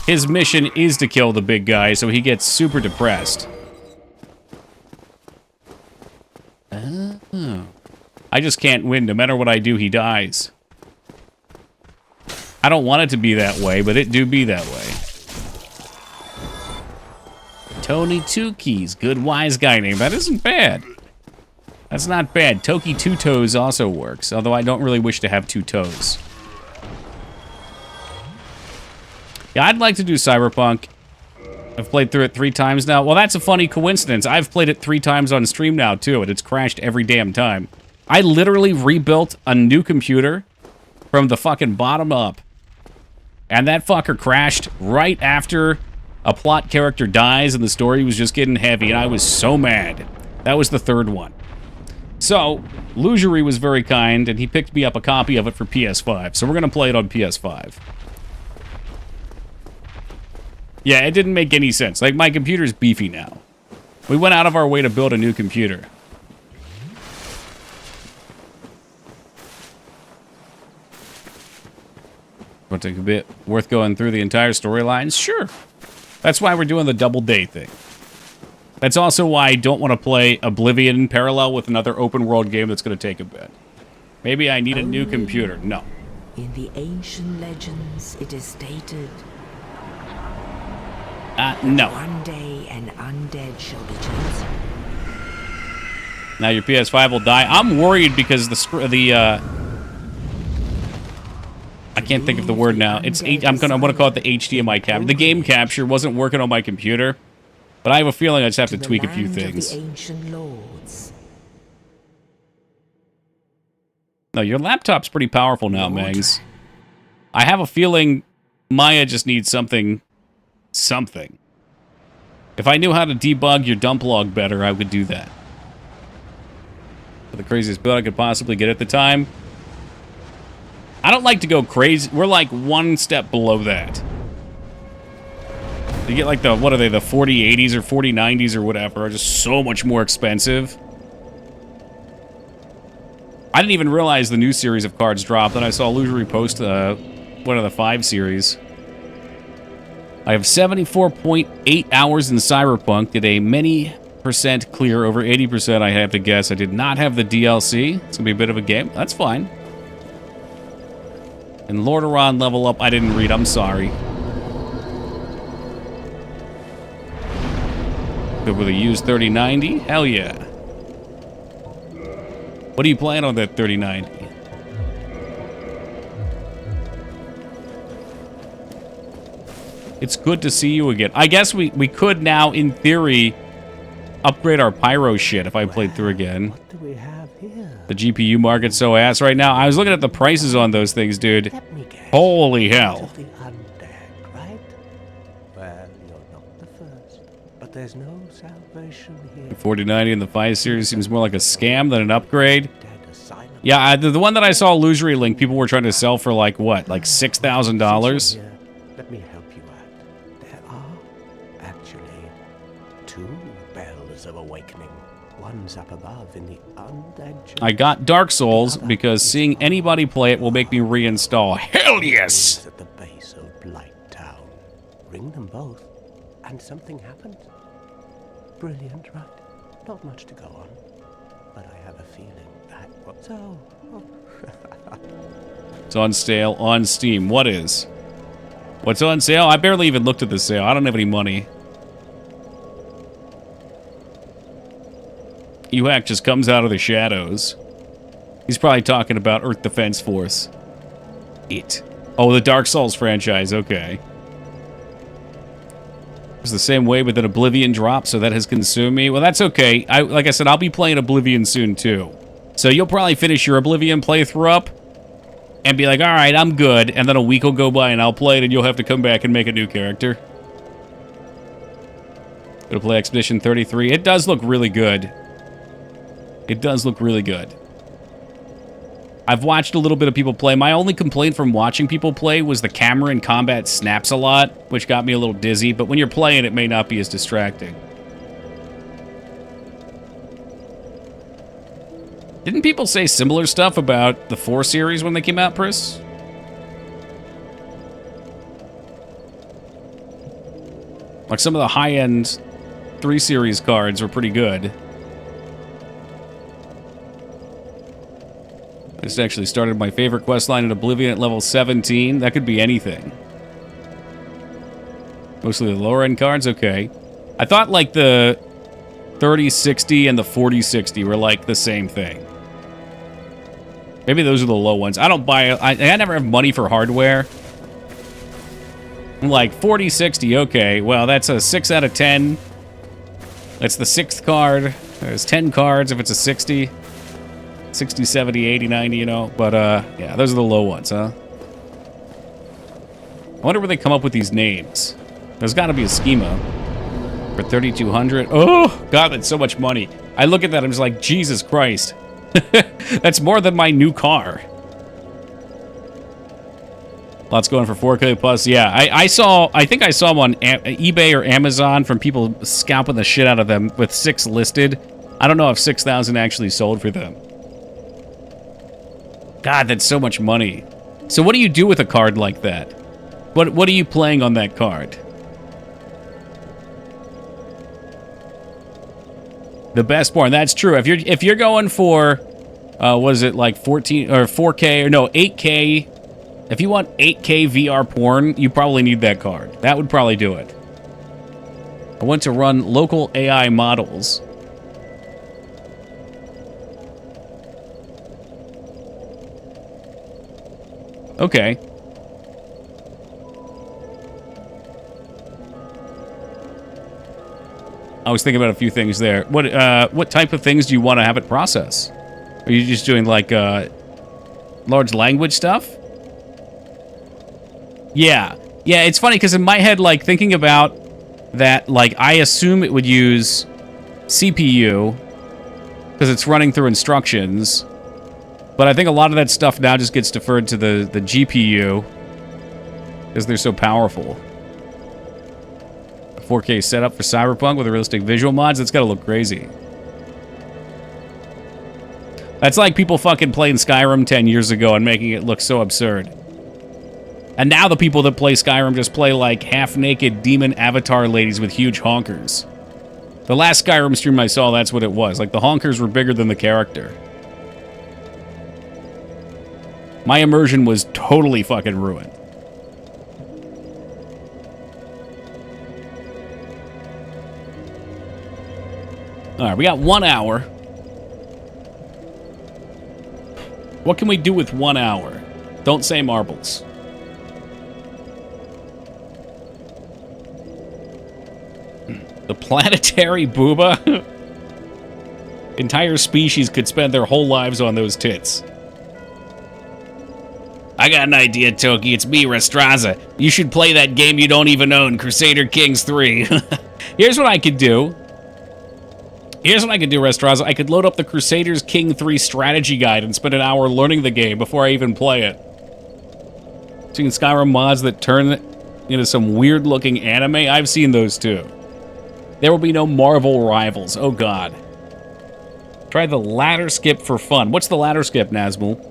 his mission is to kill the big guy, so he gets super depressed. Oh. I just can't win. No matter what I do, he dies. I don't want it to be that way, but it do be that way. Tony Two Keys. Good wise guy name. That isn't bad. That's not bad. Toki Two Toes also works, although I don't really wish to have 2 toes. Yeah, I'd like to do Cyberpunk. I've played through it 3 times now. Well, that's a funny coincidence. I've played it 3 times on stream now, too, and it's crashed every damn time. I literally rebuilt a new computer from the fucking bottom up And that fucker crashed right after a plot character dies and the story was just getting heavy, and I was so mad. That was the third one. So, Illusory was very kind, and he picked me up a copy of it for PS5. So we're going to play it on PS5. Yeah, it didn't make any sense. Like, my computer's beefy now. We went out of our way to build a new computer. Want to take a bit worth going through the entire storylines? Sure. That's why we're doing the double day thing. That's also why I don't want to play Oblivion in parallel with another open world game that's going to take a bit. Maybe I need a new computer. No. In the ancient legends, it is stated. No. One day an undead shall be chosen. Now your PS5 will die. I'm worried because I can't think of the word now. I'm gonna call it the HDMI capture. The game capture wasn't working on my computer, but I have a feeling I just have to tweak a few things. The ancient lords. No, your laptop's pretty powerful now, Mangs. I have a feeling Maya just needs something. If I knew how to debug your dump log better, I would do that. For the craziest build I could possibly get at the time. I don't like to go crazy. We're like one step below that. You get like the, what are they, the 4080s or 4090s or whatever, are just so much more expensive. I didn't even realize the new series of cards dropped, and I saw Illusory post one of the 5 series. I have 74.8 hours in Cyberpunk, did a many % clear, over 80% I have to guess. I did not have the DLC. It's gonna be a bit of a game. That's fine. And Lordaeron level up, I didn't read, I'm sorry. Good with a used 3090? Hell yeah. What are you playing on that 3090? It's good to see you again. I guess we could now, in theory, upgrade our pyro shit if I played through again. What do we have here? The GPU market's so ass right now. I was looking at the prices on those things, dude. Holy hell. The undead, right? Well, you're not the first, but there's no salvation here. The 4090 in the 5 series seems more like a scam than an upgrade. Yeah, the one that I saw Illusory Link, people were trying to sell for like, what, like $6,000? Let me help you out. There are actually 2 bells of awakening. One's up above in the undead. I got Dark Souls because seeing anybody play it will make me reinstall. Hell yes! At the base of Blight Town. Ring them both, and something happens. Brilliant, right? Not much to go on, but I have a feeling that so. It's on sale on Steam. What is? What's on sale? I barely even looked at the sale. I don't have any money. UHAC just comes out of the shadows. He's probably talking about Earth Defense Force. Oh, the Dark Souls franchise. Okay. It's the same way with an Oblivion drop, so that has consumed me. Well, that's okay. Like I said, I'll be playing Oblivion soon, too. So you'll probably finish your Oblivion playthrough up and be like, all right, I'm good. And then a week will go by and I'll play it and you'll have to come back and make a new character. Gonna play Expedition 33. It does look really good. It does look really good. I've watched a little bit of people play. My only complaint from watching people play was the camera in combat snaps a lot, which got me a little dizzy. But when you're playing, it may not be as distracting. Didn't people say similar stuff about the 4 series when they came out, Pris? Like some of the high-end 3 series cards were pretty good. I just actually started my favorite questline in Oblivion at level 17. That could be anything. Mostly the lower-end cards? Okay. I thought like the 3060 and the 4060 were like the same thing. Maybe those are the low ones. I don't buy... I never have money for hardware. Like, 4060, okay. Well, that's a 6 out of 10. That's the 6th card. There's 10 cards if it's a 60. 60, 70, 80, 90, you know. But, yeah, those are the low ones, huh? I wonder where they come up with these names. There's got to be a schema. For 3,200. Oh, God, that's so much money. I look at that, I'm just like, Jesus Christ. That's more than my new car. Lots going for 4K plus. Yeah, I think I saw them on eBay or Amazon from people scalping the shit out of them with 6 listed. I don't know if 6,000 actually sold for them. God, that's so much money. So what do you do with a card like that? What are you playing on that card? The best porn. That's true. If you're going for what is it, like 14 or 4K or no 8K? If you want 8K VR porn, you probably need that card. That would probably do it. I want to run local AI models. Okay. I was thinking about a few things there. What type of things do you want to have it process? Are you just doing like large language stuff? Yeah. Yeah, it's funny because in my head, like thinking about that, like I assume it would use CPU because it's running through instructions. But I think a lot of that stuff now just gets deferred to the GPU because they're so powerful. 4K setup for Cyberpunk with realistic visual mods, that's gotta look crazy. That's like people fucking playing Skyrim 10 years ago and making it look so absurd. And now the people that play Skyrim just play like half-naked demon avatar ladies with huge honkers. The last Skyrim stream I saw, that's what it was. Like the honkers were bigger than the character. My immersion was totally fucking ruined. Alright, we got 1 hour. What can we do with 1 hour? Don't say marbles. The planetary booba? Entire species could spend their whole lives on those tits. I got an idea, Toki. It's me, Restraza. You should play that game you don't even own, Crusader Kings 3. Here's what I could do. Here's what I could do, Restraza. I could load up the Crusaders King 3 strategy guide and spend an hour learning the game before I even play it. Seen Skyrim mods that turn it into some weird-looking anime? I've seen those too. There will be no Marvel rivals. Oh, God. Try the ladder skip for fun. What's the ladder skip, Nazmul?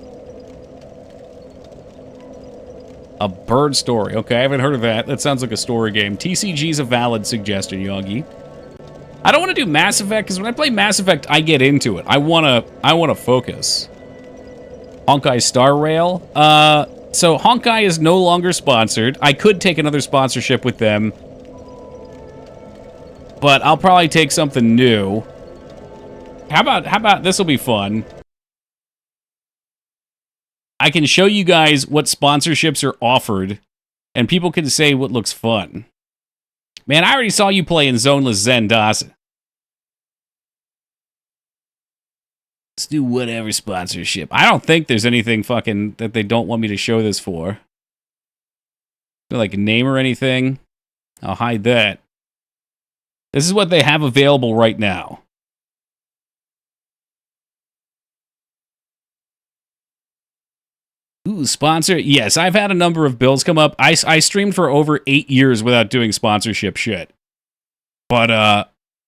A bird story. Okay, I haven't heard of that. That sounds like a story game. TCG's a valid suggestion, Yogi. I don't want to do Mass Effect, because when I play Mass Effect, I get into it. I wanna focus. Honkai Star Rail. So Honkai is no longer sponsored. I could take another sponsorship with them, but I'll probably take something new. How about this will be fun. I can show you guys what sponsorships are offered, and people can say what looks fun. Man, I already saw you playing Zoneless Zen, Dawson. Let's do whatever sponsorship. I don't think there's anything fucking that they don't want me to show this for. Like a name or anything. I'll hide that. This is what they have available right now. Ooh, sponsor? Yes, I've had a number of bills come up. I streamed for over 8 years without doing sponsorship shit. But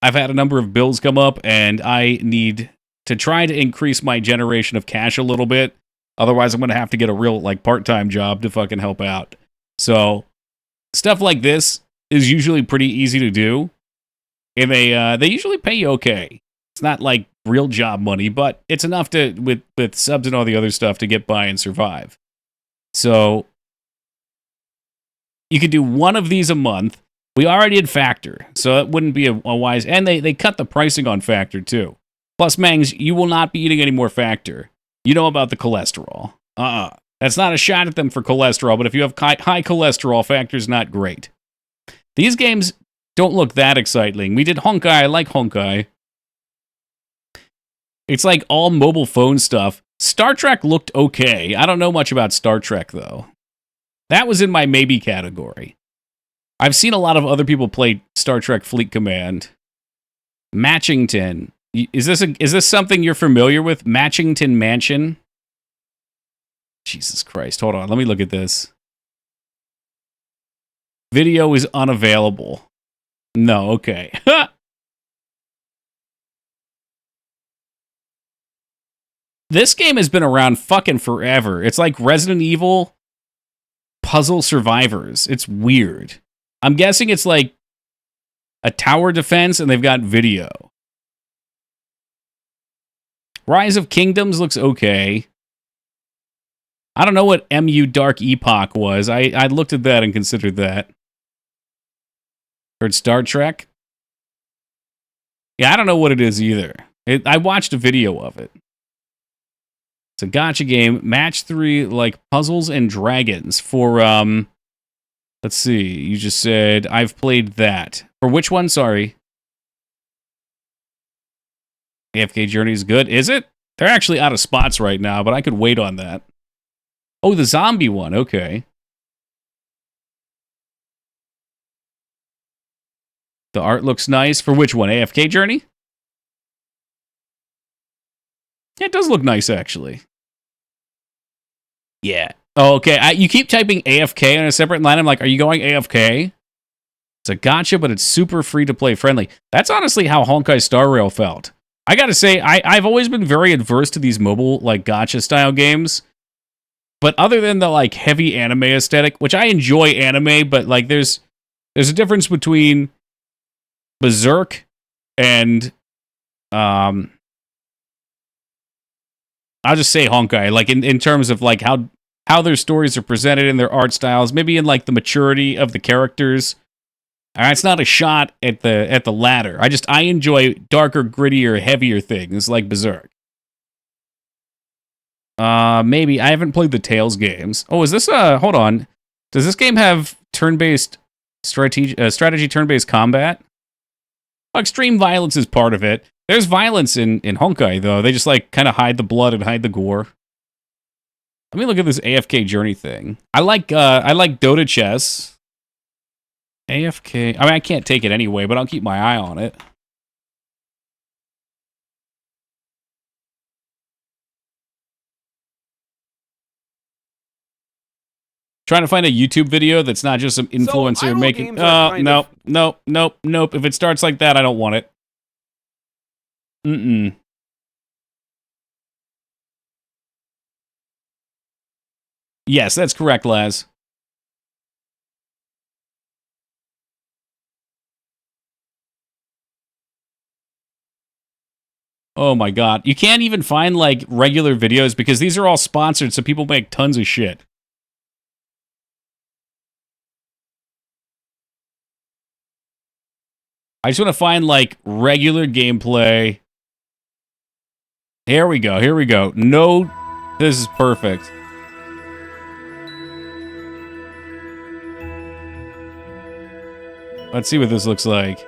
I've had a number of bills come up, and I need to try to increase my generation of cash a little bit. Otherwise, I'm going to have to get a real like part-time job to fucking help out. So, stuff like this is usually pretty easy to do. And they usually pay you okay. It's not like real job money, but it's enough to, with subs and all the other stuff, to get by and survive. So, you could do one of these a month. We already had Factor, so it wouldn't be a wise... And they cut the pricing on Factor, too. Plus, Mangs, you will not be eating any more Factor. You know about the cholesterol. That's not a shot at them for cholesterol, but if you have high cholesterol, Factor's not great. These games don't look that exciting. We did Honkai. I like Honkai. It's like all mobile phone stuff. Star Trek looked okay. I don't know much about Star Trek, though. That was in my maybe category. I've seen a lot of other people play Star Trek Fleet Command. Matchington. Is this something you're familiar with? Matchington Mansion? Jesus Christ. Hold on. Let me look at this. Video is unavailable. No, okay. This game has been around fucking forever. It's like Resident Evil Puzzle Survivors. It's weird. I'm guessing it's like a tower defense and they've got video. Rise of Kingdoms looks okay. I don't know what MU Dark Epoch was. I looked at that and considered that. Heard Star Trek? Yeah, I don't know what it is either. I watched a video of it. It's a gacha game. Match 3 like Puzzles and Dragons for, let's see. You just said, I've played that. For which one? Sorry. AFK Journey is good. Is it? They're actually out of spots right now, but I could wait on that. Oh, the zombie one. Okay. The art looks nice. For which one? AFK Journey? Yeah, it does look nice, actually. Yeah. Oh, okay. You keep typing AFK on a separate line. I'm like, are you going AFK? It's a gacha, but it's super free-to-play friendly. That's honestly how Honkai Star Rail felt. I gotta say, I've always been very adverse to these mobile, like, gacha-style games. But other than the, like, heavy anime aesthetic, which I enjoy anime, but, like, there's a difference between Berserk and, I'll just say Honkai, like, in terms of, like, how their stories are presented in their art styles, maybe in, like, the maturity of the characters. It's not a shot at the latter. I enjoy darker, grittier, heavier things, like Berserk. Maybe. I haven't played the Tales games. Oh, is this hold on. Does this game have turn-based strategy turn-based combat? Well, extreme violence is part of it. There's violence in Honkai, though. They just, like, kind of hide the blood and hide the gore. Let me look at this AFK Journey thing. I like Dota chess. AFK. I mean, I can't take it anyway, but I'll keep my eye on it. Trying to find a YouTube video that's not just some influencer making. Nope. If it starts like that, I don't want it. Yes, that's correct, Laz. Oh my god. You can't even find, like, regular videos because these are all sponsored, so people make tons of shit. I just want to find, like, regular gameplay. Here we go. No, this is perfect. Let's see what this looks like.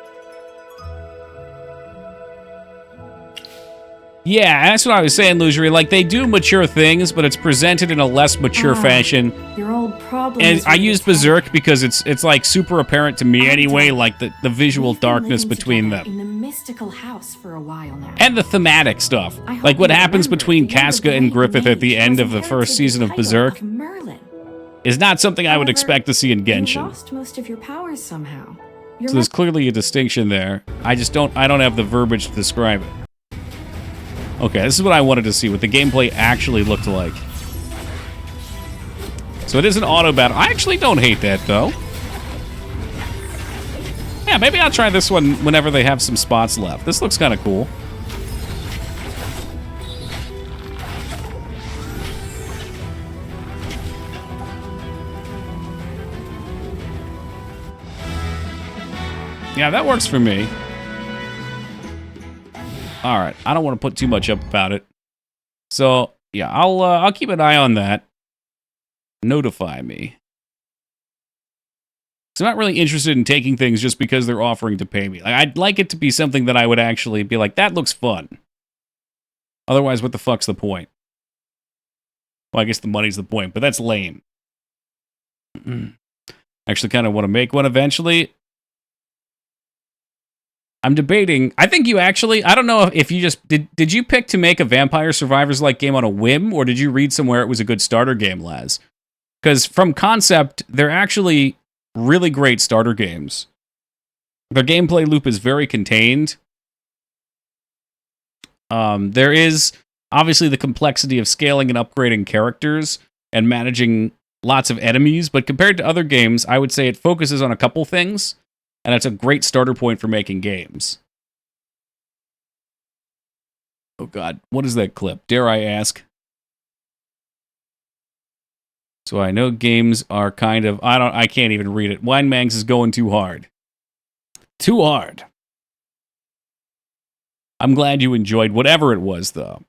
Yeah, that's what I was saying, Luxury. Like, they do mature things, but it's presented in a less mature fashion. Your old problem. And I used Berserk because it's like super apparent to me anyway, like the visual darkness between them. In the mystical house for a while now. And the thematic stuff. Like what happens between Casca and Griffith at the end of the first season of Berserk is not something I would expect to see in Genshin. You lost most of your powers somehow. So there's clearly a distinction there. I don't have the verbiage to describe it. Okay, this is what I wanted to see, what the gameplay actually looked like. So it is an auto battle. I actually don't hate that, though. Yeah, maybe I'll try this one whenever they have some spots left. This looks kind of cool. Yeah, that works for me. All right, I don't want to put too much up about it. So, yeah, I'll keep an eye on that. Notify me. So I'm not really interested in taking things just because they're offering to pay me. Like, I'd like it to be something that I would actually be like, that looks fun. Otherwise, what the fuck's the point? Well, I guess the money's the point, but that's lame. Actually kind of want to make one eventually. I'm debating. I think you actually, I don't know if you just, did you pick to make a Vampire Survivors-like game on a whim, or did you read somewhere it was a good starter game, Laz? Because from concept, they're actually really great starter games. Their gameplay loop is very contained. There is obviously the complexity of scaling and upgrading characters and managing lots of enemies, but compared to other games, I would say it focuses on a couple things, and it's a great starter point for making games. Oh god, what is that clip? Dare I ask? So I know games are kind of, I can't even read it. Wine Mangs is going too hard. Too hard. I'm glad you enjoyed whatever it was, though.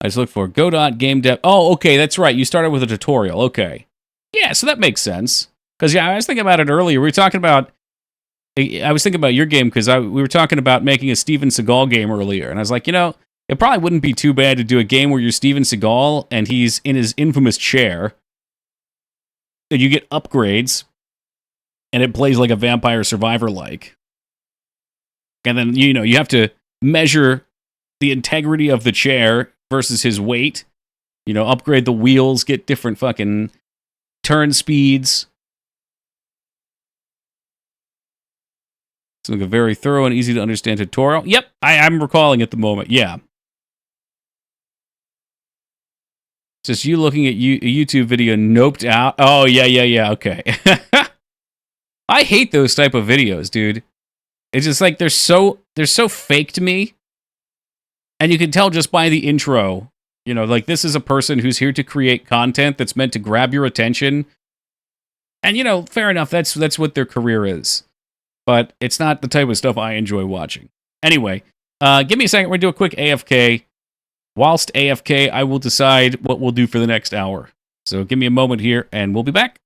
I just look for Godot Game Dev. Oh, okay, that's right. You started with a tutorial. Okay. Yeah, so that makes sense. Because, yeah, I was thinking about it earlier. We were talking about... I was thinking about your game because we were talking about making a Steven Seagal game earlier. And I was like, you know, it probably wouldn't be too bad to do a game where you're Steven Seagal and he's in his infamous chair. And you get upgrades. And it plays like a Vampire Survivor-like. And then, you know, you have to measure the integrity of the chair versus his weight. You know, upgrade the wheels, get different fucking turn speeds. It's like a very thorough and easy to understand tutorial. Yep, I'm recalling at the moment. Yeah. It's just you looking at a YouTube video noped out. Oh, yeah. Okay. I hate those type of videos, dude. It's just like they're so fake to me. And you can tell just by the intro, you know, like this is a person who's here to create content that's meant to grab your attention. And you know, fair enough, that's what their career is. But it's not the type of stuff I enjoy watching. Anyway, give me a second, we're gonna do a quick AFK. Whilst AFK, I will decide what we'll do for the next hour. So give me a moment here and we'll be back.